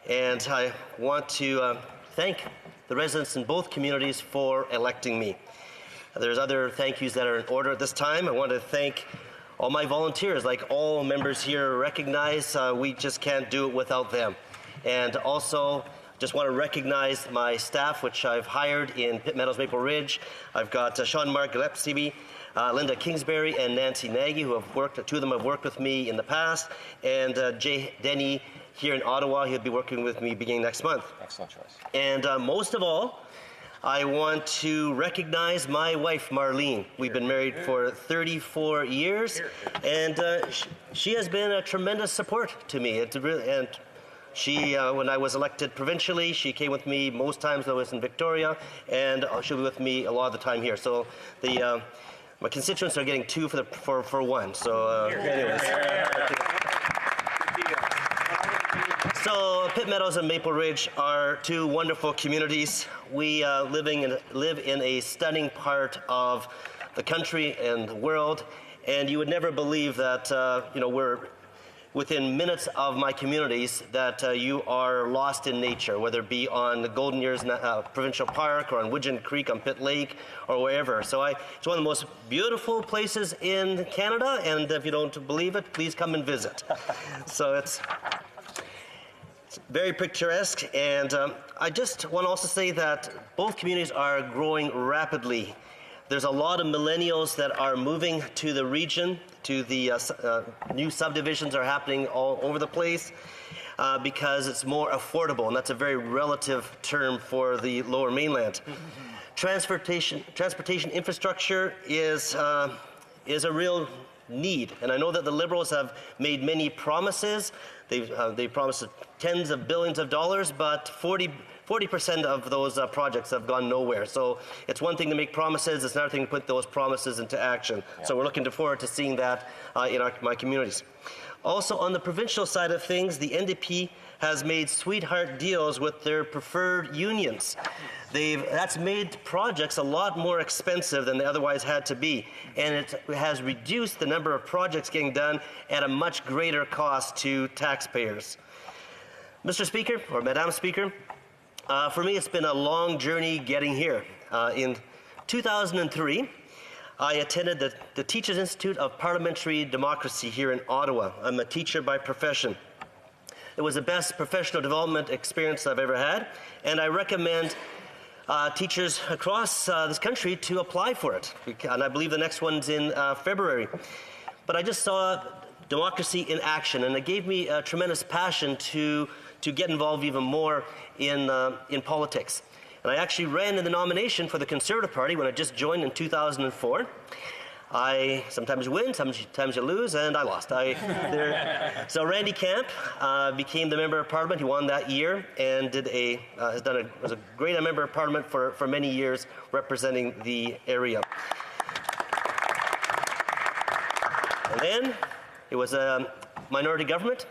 [SPEAKER 18] and I want to thank the residents in both communities for electing me. There's other thank yous that are in order at this time. I want to thank all my volunteers, like all members here recognize. We just can't do it without them. And also, just want to recognize my staff, which I've hired in Pitt Meadows Maple Ridge. I've got Sean Mark Gillespie, Linda Kingsbury, and Nancy Nagy, who have worked, two of them have worked with me in the past, and Jay Denny here in Ottawa. He'll be working with me beginning next month.
[SPEAKER 9] Excellent choice.
[SPEAKER 18] And most of all, I want to recognize my wife, Marlene. We've been married for 34 years, and she has been a tremendous support to me. And she, when I was elected provincially, she came with me most times I was in Victoria, and she'll be with me a lot of the time here. So the my constituents are getting two for one. So anyways. So Pitt Meadows and Maple Ridge are two wonderful communities. We live in a stunning part of the country and the world, and you would never believe that we're within minutes of my communities that you are lost in nature, whether it be on the Golden Years Provincial Park or on Widgeon Creek on Pitt Lake or wherever. So it's one of the most beautiful places in Canada, and if you don't believe it, please come and visit. So it's very picturesque, and I just want to also say that both communities are growing rapidly. There's a lot of millennials that are moving to the region, to the new subdivisions are happening all over the place because it's more affordable, and that's a very relative term for the Lower Mainland. Transportation infrastructure is a real need, and I know that the Liberals have made many promises. They promised tens of billions of dollars, but 40% of those projects have gone nowhere. So it's one thing to make promises, it's another thing to put those promises into action. Yeah. So we're looking forward to seeing that in my communities. Also, on the provincial side of things, the NDP has made sweetheart deals with their preferred unions. That's made projects a lot more expensive than they otherwise had to be, and it has reduced the number of projects getting done at a much greater cost to taxpayers. Mr. Speaker, or Madam Speaker, for me it's been a long journey getting here. In 2003, I attended the Teachers Institute of Parliamentary Democracy here in Ottawa. I'm a teacher by profession. It was the best professional development experience I've ever had, and I recommend teachers across this country to apply for it. And I believe the next one's in February. But I just saw democracy in action, and it gave me a tremendous passion to get involved even more in politics. And I actually ran in the nomination for the Conservative Party when I just joined in 2004. I sometimes win, sometimes you lose, and I lost. So Randy Camp became the Member of Parliament. He won that year and was a great Member of Parliament for many years, representing the area. And then it was a minority government.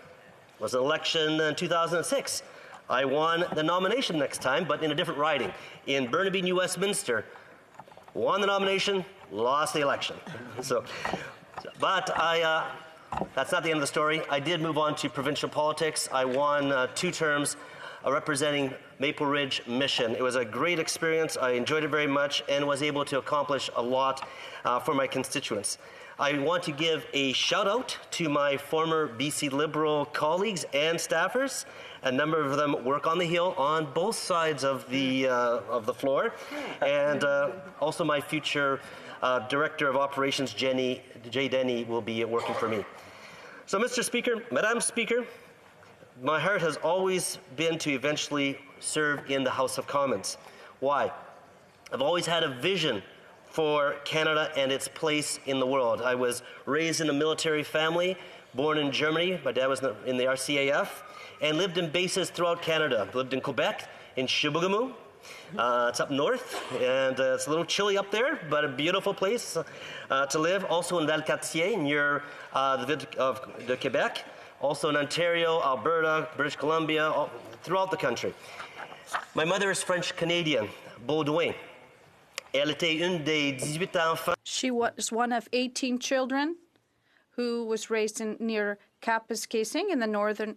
[SPEAKER 18] It was an election in 2006. I won the nomination next time, but in a different riding. In Burnaby, New Westminster, won the nomination, lost the election. But that's not the end of the story. I did move on to provincial politics. I won 2 terms representing Maple Ridge Mission. It was a great experience. I enjoyed it very much and was able to accomplish a lot for my constituents. I want to give a shout out to my former BC Liberal colleagues and staffers. A number of them work on the Hill on both sides of the floor, and also my future Director of Operations, Jay Denny, will be working for me. So, Mr. Speaker, Madam Speaker, my heart has always been to eventually serve in the House of Commons. Why? I've always had a vision for Canada and its place in the world. I was raised in a military family, born in Germany. My dad was in the RCAF, and lived in bases throughout Canada. Lived in Quebec, in Chibougamau. It's up north, and it's a little chilly up there, but a beautiful place to live. Also in Valcartier, near the village of Quebec. Also in Ontario, Alberta, British Columbia, throughout the country. My mother is French-Canadian, Baudouin. Elle était une des 18 enfants.
[SPEAKER 2] She was one of 18 children who was raised near Kapuskasing in the northern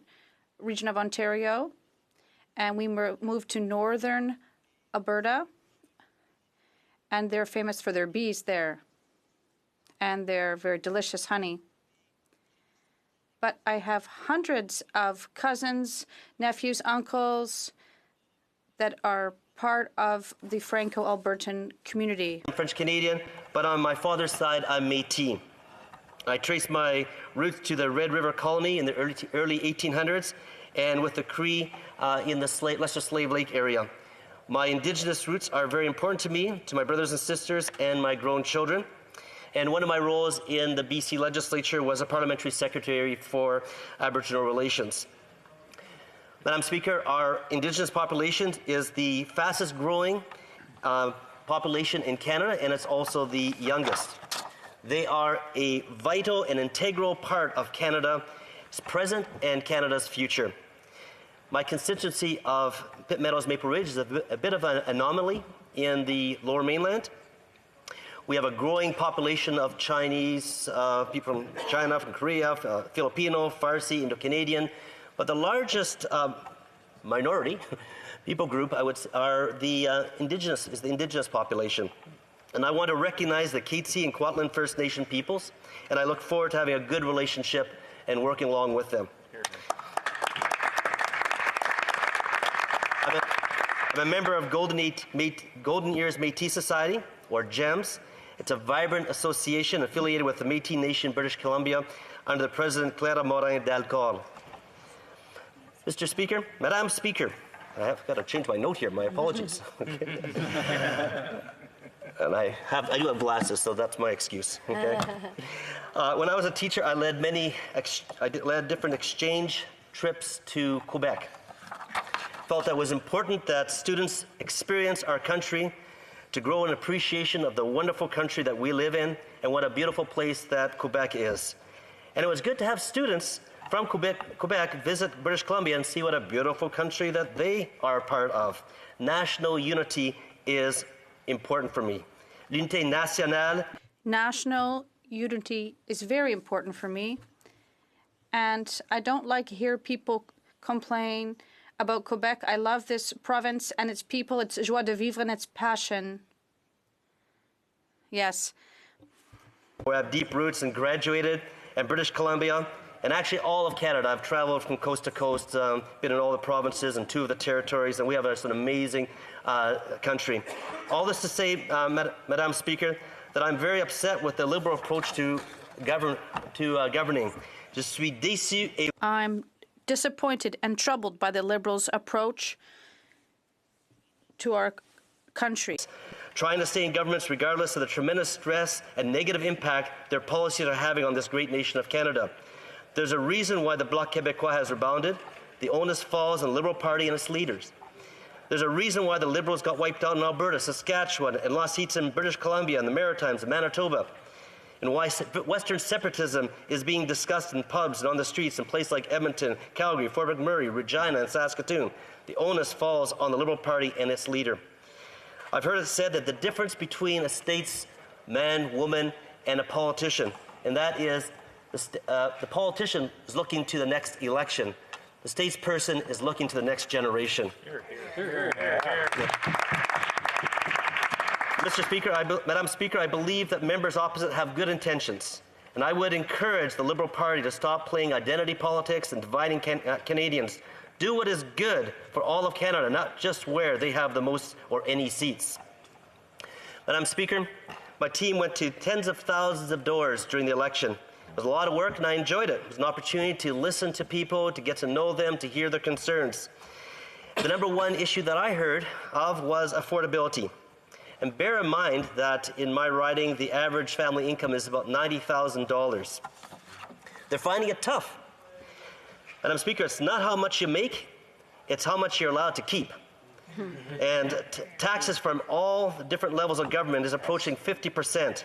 [SPEAKER 2] region of Ontario. And we moved to northern Alberta. And they're famous for their bees there and their very delicious honey. But I have hundreds of cousins, nephews, uncles that are part of the Franco-Albertan community.
[SPEAKER 18] I'm French-Canadian, but on my father's side, I'm Métis. I trace my roots to the Red River Colony in the early 1800s, and with the Cree in the Lesser Slave Lake area. My Indigenous roots are very important to me, to my brothers and sisters, and my grown children. And one of my roles in the BC legislature was a parliamentary secretary for Aboriginal relations. Madam Speaker, our Indigenous population is the fastest growing population in Canada, and it's also the youngest. They are a vital and integral part of Canada's present and Canada's future. My constituency of Pitt Meadows Maple Ridge is a bit of an anomaly in the Lower Mainland. We have a growing population of Chinese, people from China, from Korea, Filipino, Farsi, Indo-Canadian. But the largest minority people group, are the Indigenous population. And I want to recognize the Katzie and Kwantlen First Nation peoples, and I look forward to having a good relationship and working along with them. I'm a member of Golden Ears Métis Society, or GEMS. It's a vibrant association affiliated with the Métis Nation, British Columbia, under the President Clara Morin d'Alcor. Mr. Speaker, Madam Speaker, I've got to change my note here, my apologies. And I do have glasses, so that's my excuse. Okay. When I was a teacher, I led different exchange trips to Quebec. Felt that it was important that students experience our country to grow an appreciation of the wonderful country that we live in and what a beautiful place that Quebec is. And it was good to have students from Quebec visit British Columbia and see what a beautiful country that they are part of. National unity is important for me. L'unité nationale.
[SPEAKER 2] National unity is very important for me. And I don't like to hear people complain about Quebec. I love this province and its people, its joie de vivre and its passion. Yes.
[SPEAKER 18] We have deep roots and graduated in British Columbia and actually all of Canada. I've traveled from coast to coast, been in all the provinces and 2 of the territories, and we have an amazing country. All this to say, Madam Speaker, that I'm very upset with the Liberal approach to governing. Je suis déçu et
[SPEAKER 2] I'm disappointed and troubled by the Liberals' approach to our country.
[SPEAKER 18] trying to stay in governments regardless of the tremendous stress and negative impact their policies are having on this great nation of Canada. There's a reason why the Bloc Québécois has rebounded. The onus falls on the Liberal Party and its leaders. There's a reason why the Liberals got wiped out in Alberta, Saskatchewan, and lost seats in British Columbia and the Maritimes and Manitoba, and why Western separatism is being discussed in pubs and on the streets in places like Edmonton, Calgary, Fort McMurray, Regina, and Saskatoon. The onus falls on the Liberal Party and its leader. I've heard it said that the difference between a statesman, woman, and a politician, and that is the politician is looking to the next election. The statesperson is looking to the next generation. Mr. Speaker, Madam Speaker, I believe that members opposite have good intentions, and I would encourage the Liberal Party to stop playing identity politics and dividing Canadians. Do what is good for all of Canada, not just where they have the most or any seats. Madam Speaker, my team went to tens of thousands of doors during the election. It was a lot of work, and I enjoyed it. It was an opportunity to listen to people, to get to know them, to hear their concerns. The number one issue that I heard of was affordability. And bear in mind that in my riding, the average family income is about $90,000. They're finding it tough. Madam Speaker, it's not how much you make, it's how much you're allowed to keep. And taxes from all the different levels of government is approaching 50%.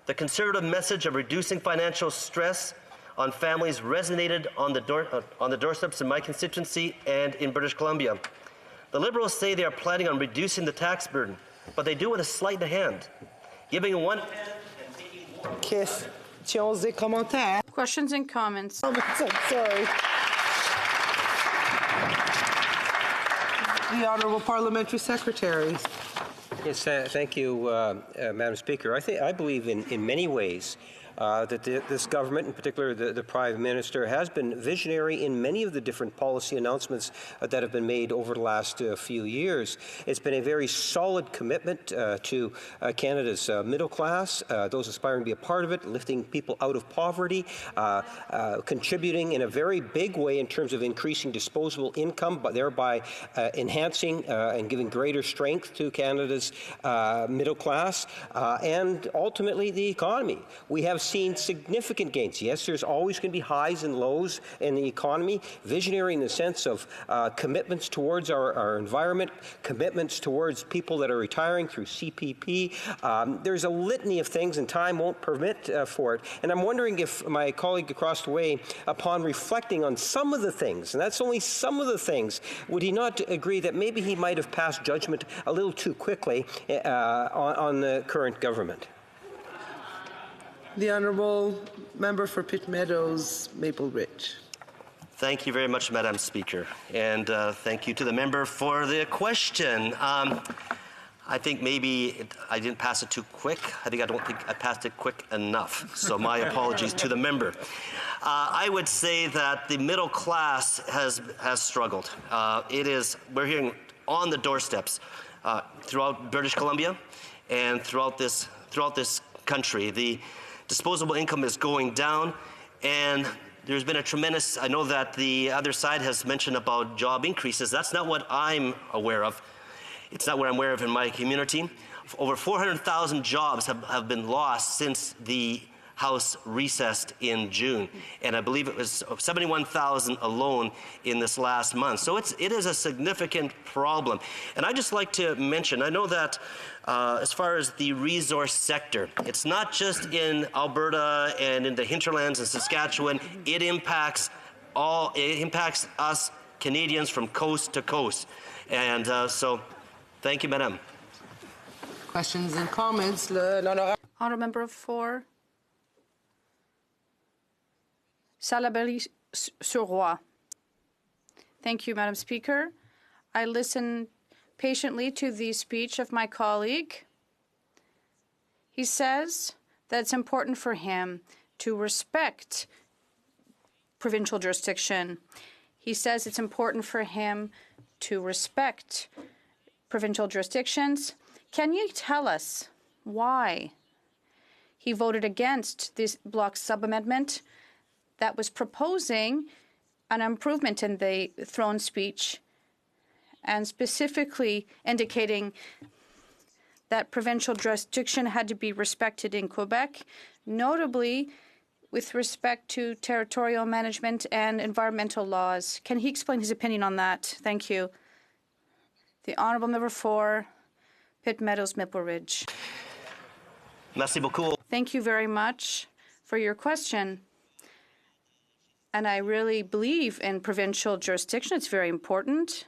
[SPEAKER 18] The Conservative message of reducing financial stress on families resonated on the doorsteps in my constituency and in British Columbia. The Liberals say they are planning on reducing the tax burden, but they do it with a sleight of hand, giving one hand and taking more.
[SPEAKER 20] Questions et commentaires.
[SPEAKER 2] Questions and comments.
[SPEAKER 20] Oh, I'm sorry. The Honourable Parliamentary Secretary.
[SPEAKER 7] Yes, thank you, Madam Speaker. I believe in many ways that this government, in particular the Prime Minister, has been visionary in many of the different policy announcements that have been made over the last few years. It's been a very solid commitment to Canada's middle class, those aspiring to be a part of it, lifting people out of poverty, contributing in a very big way in terms of increasing disposable income, but thereby enhancing and giving greater strength to Canada's middle class, and ultimately the economy. We have seen significant gains. Yes, there's always going to be highs and lows in the economy. Visionary in the sense of commitments towards our environment, commitments towards people that are retiring through CPP. There's a litany of things, and time won't permit for it. And I'm wondering if my colleague across the way, upon reflecting on some of the things, and that's only some of the things, would he not agree that maybe he might have passed judgment a little too quickly on the current government?
[SPEAKER 20] The Honourable Member for Pitt Meadows, Maple Ridge.
[SPEAKER 18] Thank you very much, Madam Speaker, and thank you to the member for the question. I think maybe I didn't pass it too quick. I don't think I passed it quick enough, so my apologies to the member. I would say that the middle class has struggled. We're hearing on the doorsteps throughout British Columbia and throughout this country. The disposable income is going down, and there's been a tremendous, I know that the other side has mentioned about job increases. That's not what I'm aware of. It's not what I'm aware of in my community. Over 400,000 jobs have been lost since the House recessed in June, and I believe it was 71,000 alone in this last month. So it is a significant problem. And I'd just like to mention, I know that as far as the resource sector, it's not just in Alberta and in the hinterlands and Saskatchewan. It impacts us Canadians from coast to coast. And so, thank you, Madam.
[SPEAKER 20] Questions and comments.
[SPEAKER 2] Honourable Member for Salaberry-sur-Roi. Thank you, Madam Speaker. I listened patiently to the speech of my colleague. He says that it's important for him to respect provincial jurisdiction. He says it's important for him to respect provincial jurisdictions. Can you tell us why he voted against this bloc sub-amendment that was proposing an improvement in the throne speech and specifically indicating
[SPEAKER 6] that provincial jurisdiction had to be respected in Quebec, notably with respect to territorial management and environmental laws. Can he explain his opinion on that? Thank you. The Honourable Member for Pitt Meadows, Maple Ridge.
[SPEAKER 18] Merci beaucoup.
[SPEAKER 6] Thank you very much for your question. And I really believe in provincial jurisdiction. It's very important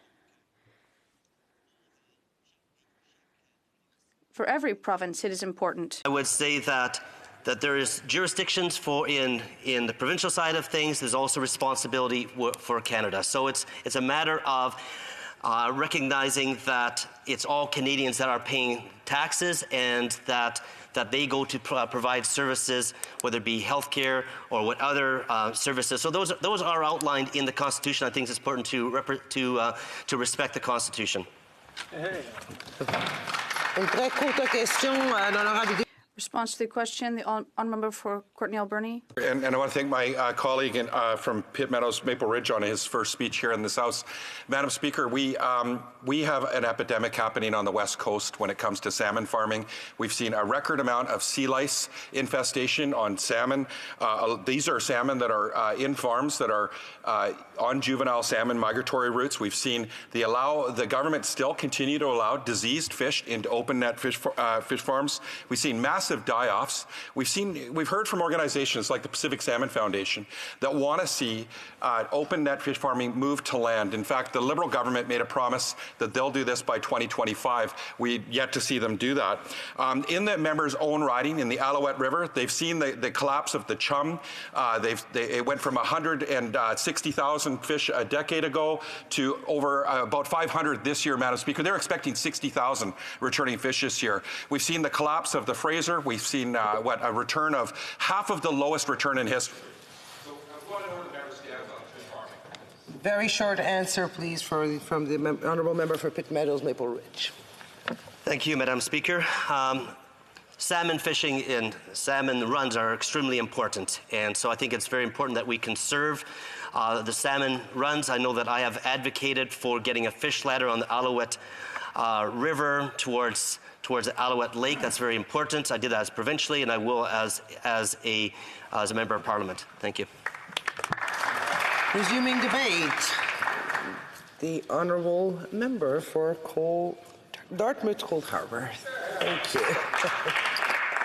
[SPEAKER 6] for every province. It is important.
[SPEAKER 18] I would say that there is jurisdictions for in the provincial side of things. There's also responsibility for Canada. So it's a matter of recognizing that it's all Canadians that are paying taxes, and that they go to provide services, whether it be healthcare or what other services. So those are outlined in the Constitution. I think it's important to respect the Constitution.
[SPEAKER 20] Une très courte question, l'honorable député.
[SPEAKER 6] Response to the question, the honourable member for Courtney Alberni.
[SPEAKER 14] And I want to thank my colleague from Pitt Meadows, Maple Ridge, on his first speech here in this House. Madam Speaker, we have an epidemic happening on the West Coast when it comes to salmon farming. We've seen a record amount of sea lice infestation on salmon. These are salmon that are in farms that are on juvenile salmon migratory routes. We've seen the government still continue to allow diseased fish into open net fish farms. We've seen massive die-offs. We've heard from organizations like the Pacific Salmon Foundation that want to see open net fish farming move to land. In fact, the Liberal government made a promise that they'll do this by 2025. We yet to see them do that. In the members' own riding in the Alouette River, they've seen the collapse of the chum. It went from 160,000 fish a decade ago to over about 500 this year, Madam Speaker. They're expecting 60,000 returning fish this year. We've seen the collapse of the Fraser. We've seen a return of half of the lowest return in history.
[SPEAKER 20] Very short answer, please, from the honourable member for Pitt Meadows, Maple Ridge.
[SPEAKER 18] Thank you, Madam Speaker. Salmon fishing and salmon runs are extremely important, and so I think it's very important that we conserve the salmon runs. I know that I have advocated for getting a fish ladder on the Alouette River towards the Alouette Lake. That's very important. I did that as provincially, and I will as a member of Parliament. Thank you.
[SPEAKER 20] Resuming debate, the honourable member for Dartmouth Cold Harbour. Thank you.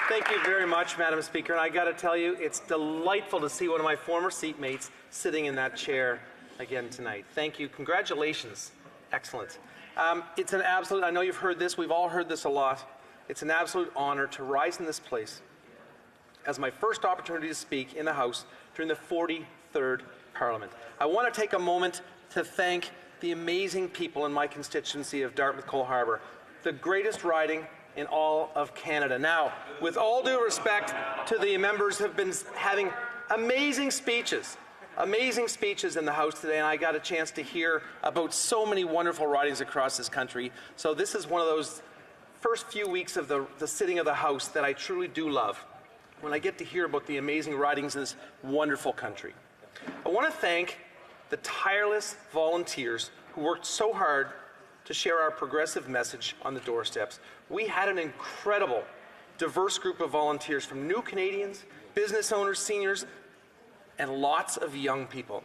[SPEAKER 19] Thank you very much, Madam Speaker. And I got to tell you, it's delightful to see one of my former seatmates sitting in that chair again tonight. Thank you. Congratulations. Excellent. It's an absolute, I know you've heard this, we've all heard this a lot. It's an absolute honor to rise in this place as my first opportunity to speak in the House during the 43rd Parliament. I want to take a moment to thank the amazing people in my constituency of Dartmouth Coal Harbour, the greatest riding in all of Canada. Now, with all due respect to the members who have been having amazing speeches in the House today, and I got a chance to hear about so many wonderful ridings across this country. So this is one of those first few weeks of the sitting of the House that I truly do love, when I get to hear about the amazing ridings in this wonderful country. I want to thank the tireless volunteers who worked so hard to share our progressive message on the doorsteps. We had an incredible, diverse group of volunteers from new Canadians, business owners, seniors, and lots of young people.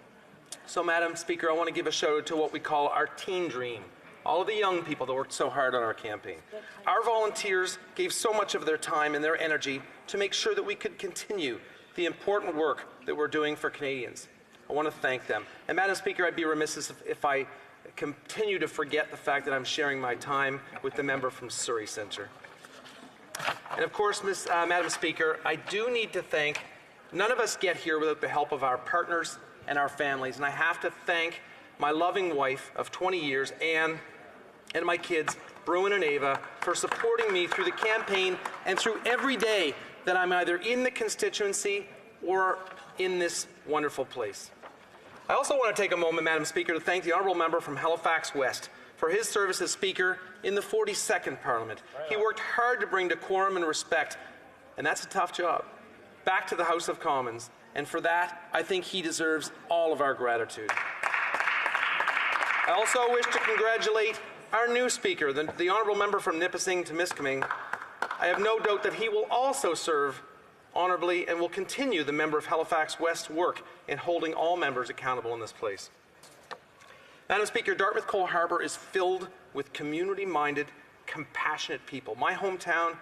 [SPEAKER 19] So, Madam Speaker, I want to give a shout out to what we call our teen dream, all of the young people that worked so hard on our campaign. Our volunteers gave so much of their time and their energy to make sure that we could continue the important work that we're doing for Canadians. I want to thank them. And Madam Speaker, I'd be remiss if I continue to forget the fact that I'm sharing my time with the member from Surrey Centre. And of course, Madam Speaker, I do need to thank, none of us get here without the help of our partners and our families. And I have to thank my loving wife of 20 years, Anne, and my kids, Bruin and Ava, for supporting me through the campaign and through every day that I'm either in the constituency or in this wonderful place. I also want to take a moment, Madam Speaker, to thank the honourable member from Halifax West for his service as Speaker in the 42nd Parliament. He worked hard to bring decorum and respect, and that's a tough job, back to the House of Commons, and for that, I think he deserves all of our gratitude. I also wish to congratulate our new speaker, the honourable member from Nipissing to Miskaming, I have no doubt that he will also serve honourably and will continue the member of Halifax West work in holding all members accountable in this place. Madam Speaker, Dartmouth Cole Harbour is filled with community-minded, compassionate people. My hometown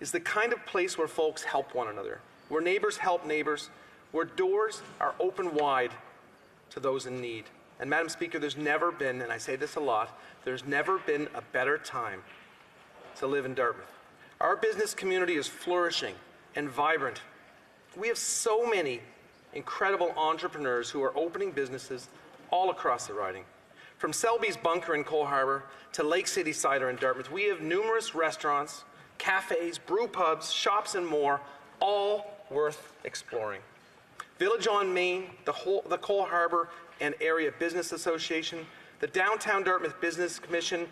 [SPEAKER 19] is the kind of place where folks help one another, where neighbours help neighbours, where doors are open wide to those in need. And Madam Speaker, there's never been, and I say this a lot, there's never been a better time to live in Dartmouth. Our business community is flourishing and vibrant. We have so many incredible entrepreneurs who are opening businesses all across the riding. From Selby's Bunker in Cole Harbour to Lake City Cider in Dartmouth, we have numerous restaurants, cafes, brew pubs, shops, and more, all worth exploring. Village on Main, the Cole Harbour and Area Business Association, the Downtown Dartmouth Business Commission,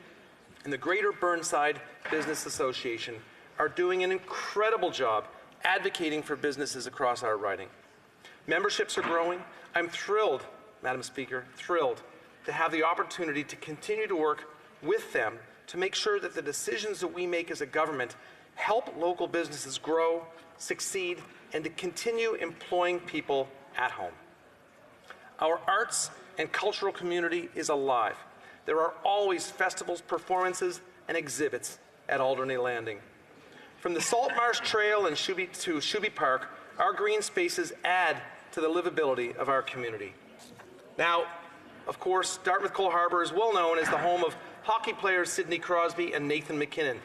[SPEAKER 19] and the Greater Burnside Business Association are doing an incredible job advocating for businesses across our riding. Memberships are growing. I'm thrilled, Madam Speaker, thrilled to have the opportunity to continue to work with them to make sure that the decisions that we make as a government help local businesses grow, succeed, and to continue employing people at home. Our arts and cultural community is alive. There are always festivals, performances, and exhibits at Alderney Landing. From the Saltmarsh Trail and to Shuby Park, our green spaces add to the livability of our community. Now, of course, Dartmouth Cole Harbour is well known as the home of hockey players Sidney Crosby and Nathan McKinnon.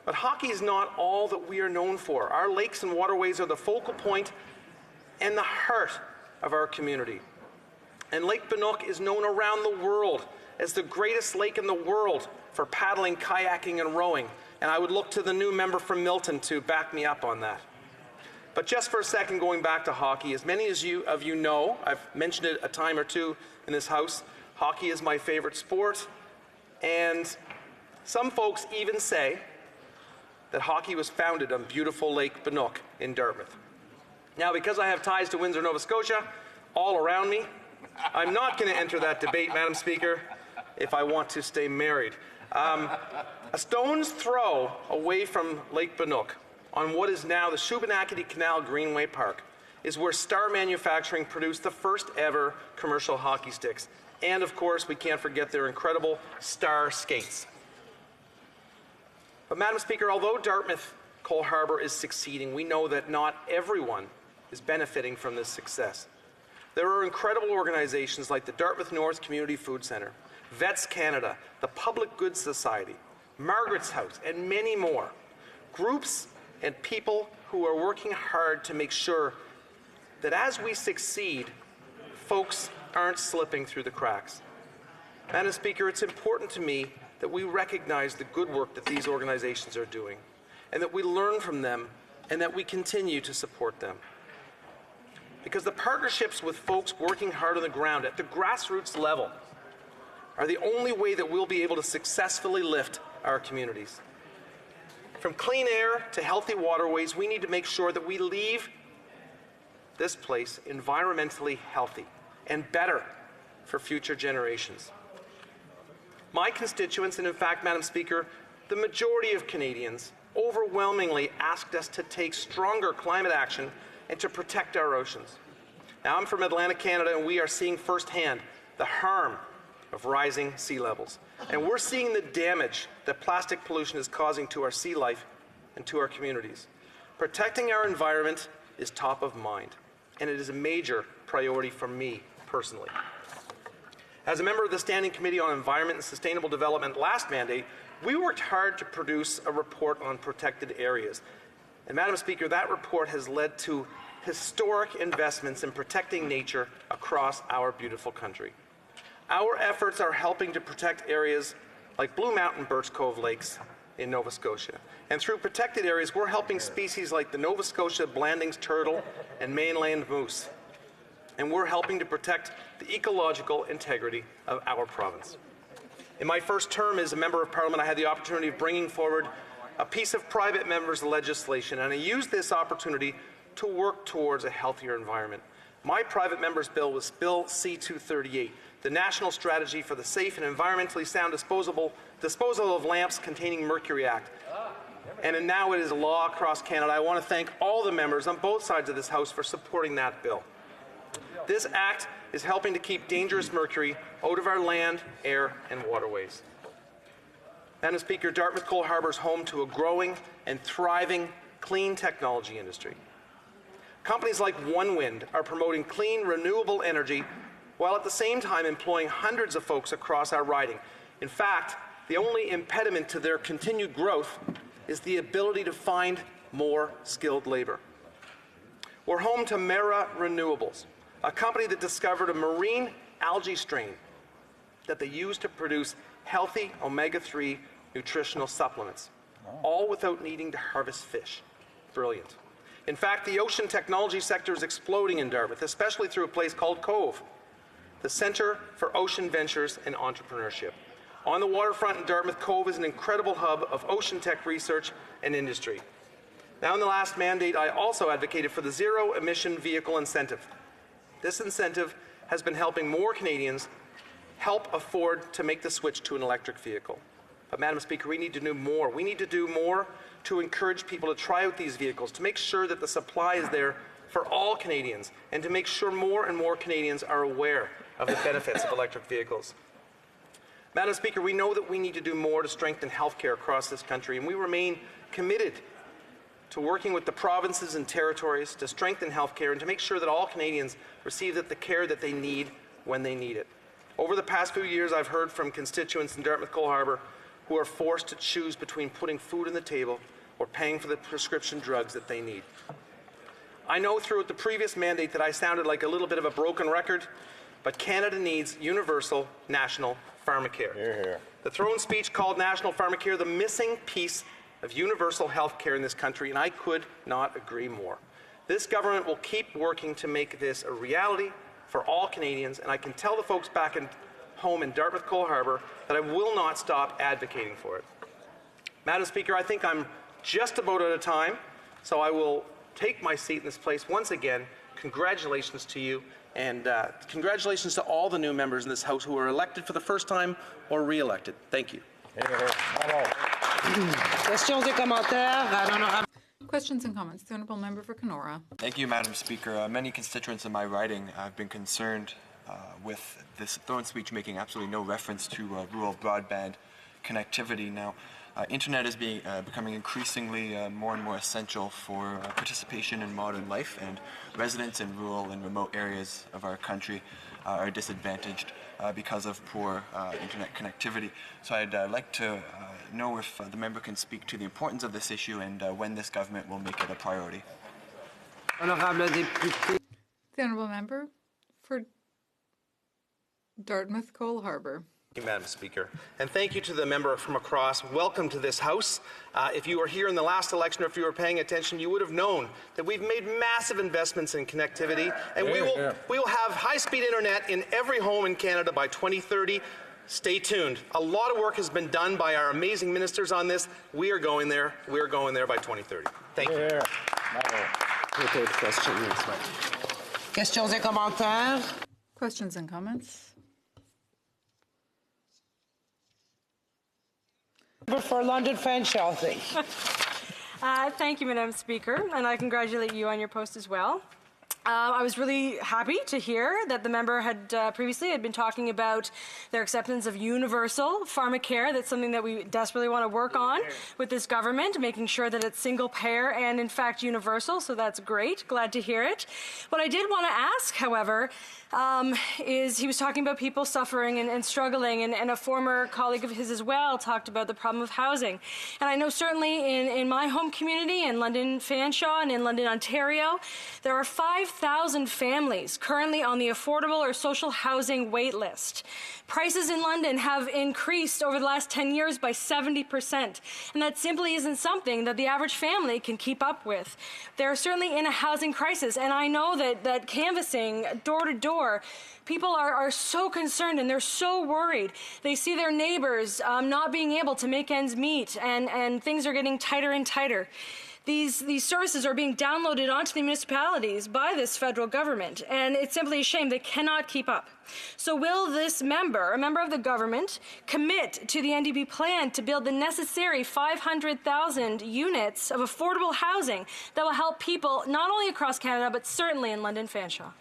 [SPEAKER 19] But hockey is not all that we are known for. Our lakes and waterways are the focal point and the heart of our community. And Lake Banook is known around the world as the greatest lake in the world for paddling, kayaking, and rowing. And I would look to the new member from Milton to back me up on that. But just for a second, going back to hockey, as many of you know, I've mentioned it a time or two in this house, hockey is my favorite sport. And some folks even say that hockey was founded on beautiful Lake Banook in Dartmouth. Now, because I have ties to Windsor, Nova Scotia, all around me, I'm not going to enter that debate, Madam Speaker, if I want to stay married. A stone's throw away from Lake Banook on what is now the Shubenacadie Canal Greenway Park is where Star Manufacturing produced the first ever commercial hockey sticks. And of course, we can't forget their incredible Star skates. But Madam Speaker, although Dartmouth Cole Harbour is succeeding, we know that not everyone is benefiting from this success. There are incredible organizations like the Dartmouth North Community Food Centre, Vets Canada, the Public Goods Society, Margaret's House, and many more. Groups and people who are working hard to make sure that as we succeed, folks aren't slipping through the cracks. Madam Speaker, it's important to me that we recognize the good work that these organizations are doing, and that we learn from them, and that we continue to support them. Because the partnerships with folks working hard on the ground at the grassroots level are the only way that we'll be able to successfully lift our communities. From clean air to healthy waterways, we need to make sure that we leave this place environmentally healthy and better for future generations. My constituents, and in fact, Madam Speaker, the majority of Canadians overwhelmingly asked us to take stronger climate action and to protect our oceans. Now, I'm from Atlantic Canada, and we are seeing firsthand the harm of rising sea levels. And we're seeing the damage that plastic pollution is causing to our sea life and to our communities. Protecting our environment is top of mind, and it is a major priority for me personally. As a member of the Standing Committee on Environment and Sustainable Development last mandate, we worked hard to produce a report on protected areas. And Madam Speaker, that report has led to historic investments in protecting nature across our beautiful country. Our efforts are helping to protect areas like Blue Mountain Birch Cove Lakes in Nova Scotia. And through protected areas, we're helping species like the Nova Scotia Blandings turtle and mainland moose. And we're helping to protect the ecological integrity of our province. In my first term as a Member of Parliament, I had the opportunity of bringing forward a piece of private members' legislation, and I used this opportunity to work towards a healthier environment. My private member's bill was Bill C-238, the National Strategy for the Safe and Environmentally Sound Disposal of Lamps Containing Mercury Act. And now it is law across Canada. I want to thank all the members on both sides of this House for supporting that bill. This act is helping to keep dangerous mercury out of our land, air, and waterways. Madam Speaker, Dartmouth Cole Harbour is home to a growing and thriving clean technology industry. Companies like OneWind are promoting clean, renewable energy while at the same time employing hundreds of folks across our riding. In fact, the only impediment to their continued growth is the ability to find more skilled labor. We're home to Mera Renewables, a company that discovered a marine algae strain that they use to produce healthy omega-3 nutritional supplements, all without needing to harvest fish. Brilliant. In fact, the ocean technology sector is exploding in Dartmouth, especially through a place called Cove, the Centre for Ocean Ventures and Entrepreneurship. On the waterfront in Dartmouth, Cove is an incredible hub of ocean tech research and industry. Now, in the last mandate, I also advocated for the Zero Emission Vehicle Incentive. This incentive has been helping more Canadians help afford to make the switch to an electric vehicle. But, Madam Speaker, we need to do more. We need to do more to encourage people to try out these vehicles, to make sure that the supply is there for all Canadians, and to make sure more and more Canadians are aware of the benefits of electric vehicles. Madam Speaker, we know that we need to do more to strengthen healthcare across this country, and we remain committed to working with the provinces and territories to strengthen healthcare and to make sure that all Canadians receive the care that they need when they need it. Over the past few years, I've heard from constituents in Dartmouth Cole Harbour who are forced to choose between putting food on the table or paying for the prescription drugs that they need. I know throughout the previous mandate that I sounded like a little bit of a broken record, but Canada needs universal national pharmacare. Hear, hear. The throne speech called national pharmacare the missing piece of universal health care in this country, and I could not agree more. This government will keep working to make this a reality for all Canadians, and I can tell the folks back at home in Dartmouth Cole Harbour that I will not stop advocating for it. Madam Speaker, I think I'm just about out of time, so I will take my seat in this place. Once again, congratulations to you, and congratulations to all the new members in this House who are elected for the first time or re-elected. Thank you.
[SPEAKER 5] Questions and comments. The Honourable Member for Kenora.
[SPEAKER 1] Thank you, Madam Speaker. Many constituents in my riding have been concerned with this throne speech making absolutely no reference to rural broadband connectivity. Now, internet is becoming increasingly more and more essential for participation in modern life, and residents in rural and remote areas of our country are disadvantaged because of poor internet connectivity. So I'd like to know if the member can speak to the importance of this issue and when this government will make it a priority.
[SPEAKER 5] The Honourable Member for Dartmouth Cole Harbour.
[SPEAKER 19] Thank you, Madam Speaker. And thank you to the member from across. Welcome to this House. If you were here in the last election, or if you were paying attention, you would have known that we've made massive investments in connectivity, and we will have high-speed internet in every home in Canada by 2030. Stay tuned. A lot of work has been done by our amazing ministers on this. We are going there. We are going there by 2030. Thank you.
[SPEAKER 20] Questions et commentaires?
[SPEAKER 5] Questions and comments.
[SPEAKER 20] For London Fanshawe.
[SPEAKER 8] Thank you, Madam Speaker, and I congratulate you on your post as well. I was really happy to hear that the member had previously been talking about their acceptance of universal pharmacare. That's something that we desperately want to work on with this government, making sure that it's single payer and, in fact, universal. So that's great. Glad to hear it. What I did want to ask, however, is he was talking about people suffering and struggling, and a former colleague of his as well talked about the problem of housing. And I know certainly in my home community, in London Fanshawe and in London, Ontario, there are 5,000 families currently on the affordable or social housing wait list. Prices in London have increased over the last 10 years by 70%, and that simply isn't something that the average family can keep up with. They're certainly in a housing crisis, and I know that canvassing door to door, people are so concerned and they're so worried. They see their neighbors not being able to make ends meet, and things are getting tighter and tighter. these services are being downloaded onto the municipalities by this federal government, and it's simply a shame they cannot keep up. So will this member, a member of the government, commit to the NDP plan to build the necessary 500,000 units of affordable housing that will help people not only across Canada, but certainly in London Fanshawe?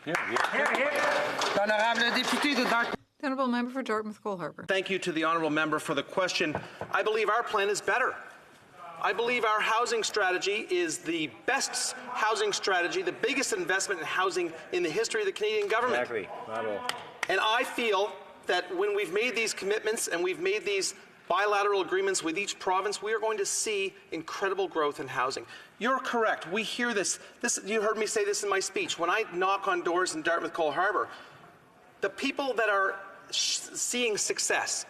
[SPEAKER 5] The honourable member for Dartmouth Cole Harbour.
[SPEAKER 19] Thank you to the honourable member for the question. I believe our plan is better. I believe our housing strategy is the best housing strategy, the biggest investment in housing in the history of the Canadian government.
[SPEAKER 9] Exactly. Bravo.
[SPEAKER 19] And I feel that when we've made these commitments and we've made these bilateral agreements with each province, we are going to see incredible growth in housing. You're correct. We hear this. You heard me say this in my speech. When I knock on doors in Dartmouth Cole Harbour, the people that are seeing success,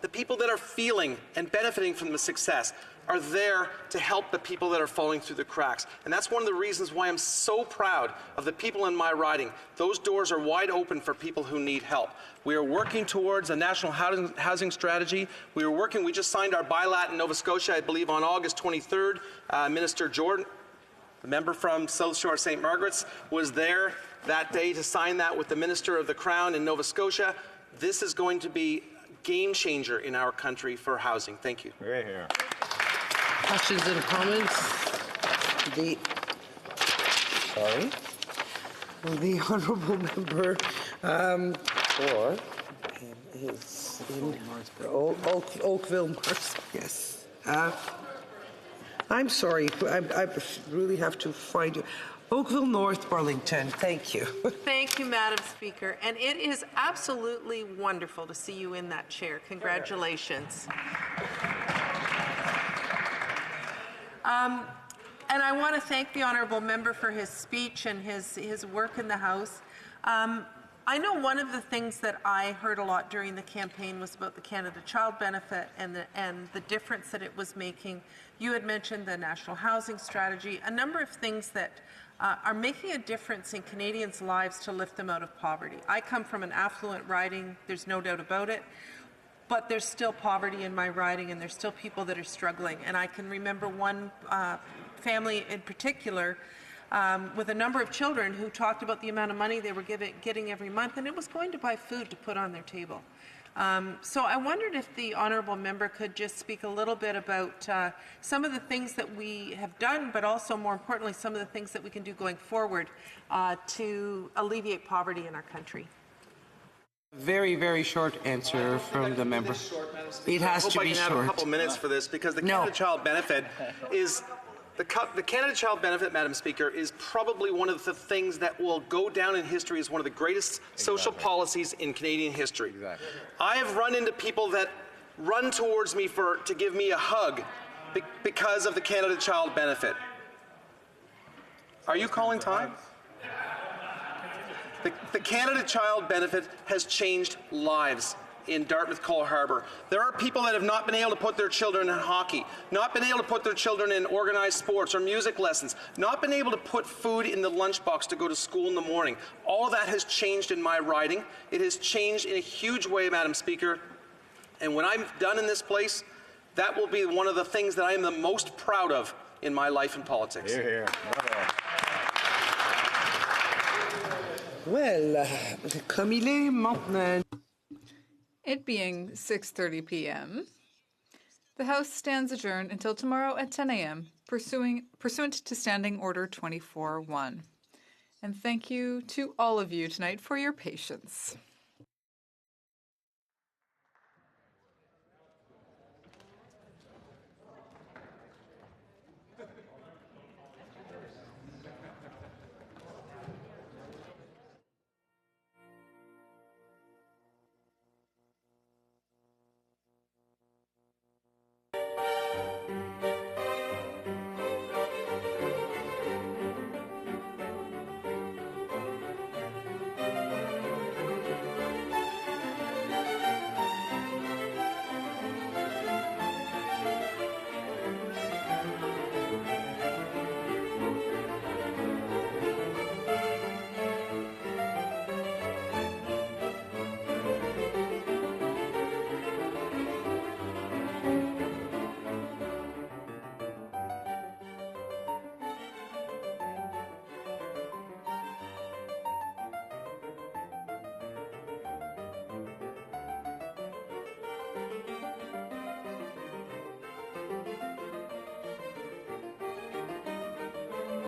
[SPEAKER 19] the people that are feeling and benefiting from the success are there to help the people that are falling through the cracks. And that's one of the reasons why I'm so proud of the people in my riding. Those doors are wide open for people who need help. We are working towards a national housing strategy. We just signed our bilat in Nova Scotia, I believe, on August 23rd. Minister Jordan, the member from South Shore St. Margaret's, was there that day to sign that with the Minister of the Crown in Nova Scotia. This is going to be a game changer in our country for housing. Thank you.
[SPEAKER 20] Right here. Questions and comments? The honourable member for is in Oakville North. Yes. I'm sorry. I really have to find you. Oakville North, Burlington. Thank you.
[SPEAKER 10] Thank you, Madam Speaker. And it is absolutely wonderful to see you in that chair. Congratulations. And I want to thank the honourable member for his speech and his work in the House. I know one of the things that I heard a lot during the campaign was about the Canada Child Benefit and the difference that it was making. You had mentioned the National Housing Strategy, a number of things that are making a difference in Canadians' lives to lift them out of poverty. I come from an affluent riding, there's no doubt about it, but there's still poverty in my riding and there's still people that are struggling. And I can remember one family in particular with a number of children who talked about the amount of money they were getting every month, and it was going to buy food to put on their table. So I wondered if the honourable member could just speak a little bit about some of the things that we have done, but also more importantly, some of the things that we can do going forward to alleviate poverty in our country.
[SPEAKER 20] Very, very short answer from the member. It has to be short. I hope I can have a couple
[SPEAKER 19] minutes for this, because the Canada Child Benefit is... The Canada Child Benefit, Madam Speaker, is probably one of the things that will go down in history as one of the greatest social policies in Canadian history. Exactly. I have run into people that run towards me to give me a hug because of the Canada Child Benefit. Are you calling time? The Canada Child Benefit has changed lives in Dartmouth Cole Harbour. There are people that have not been able to put their children in hockey, not been able to put their children in organized sports or music lessons, not been able to put food in the lunchbox to go to school in the morning. All of that has changed in my riding. It has changed in a huge way, Madam Speaker. And when I'm done in this place, that will be one of the things that I am the most proud of in my life in politics.
[SPEAKER 20] Hear, hear. Well, comme il est maintenant.
[SPEAKER 5] It being 6:30 p.m., the House stands adjourned until tomorrow at 10 a.m., pursuant to Standing Order 24-1. And thank you to all of you tonight for your patience.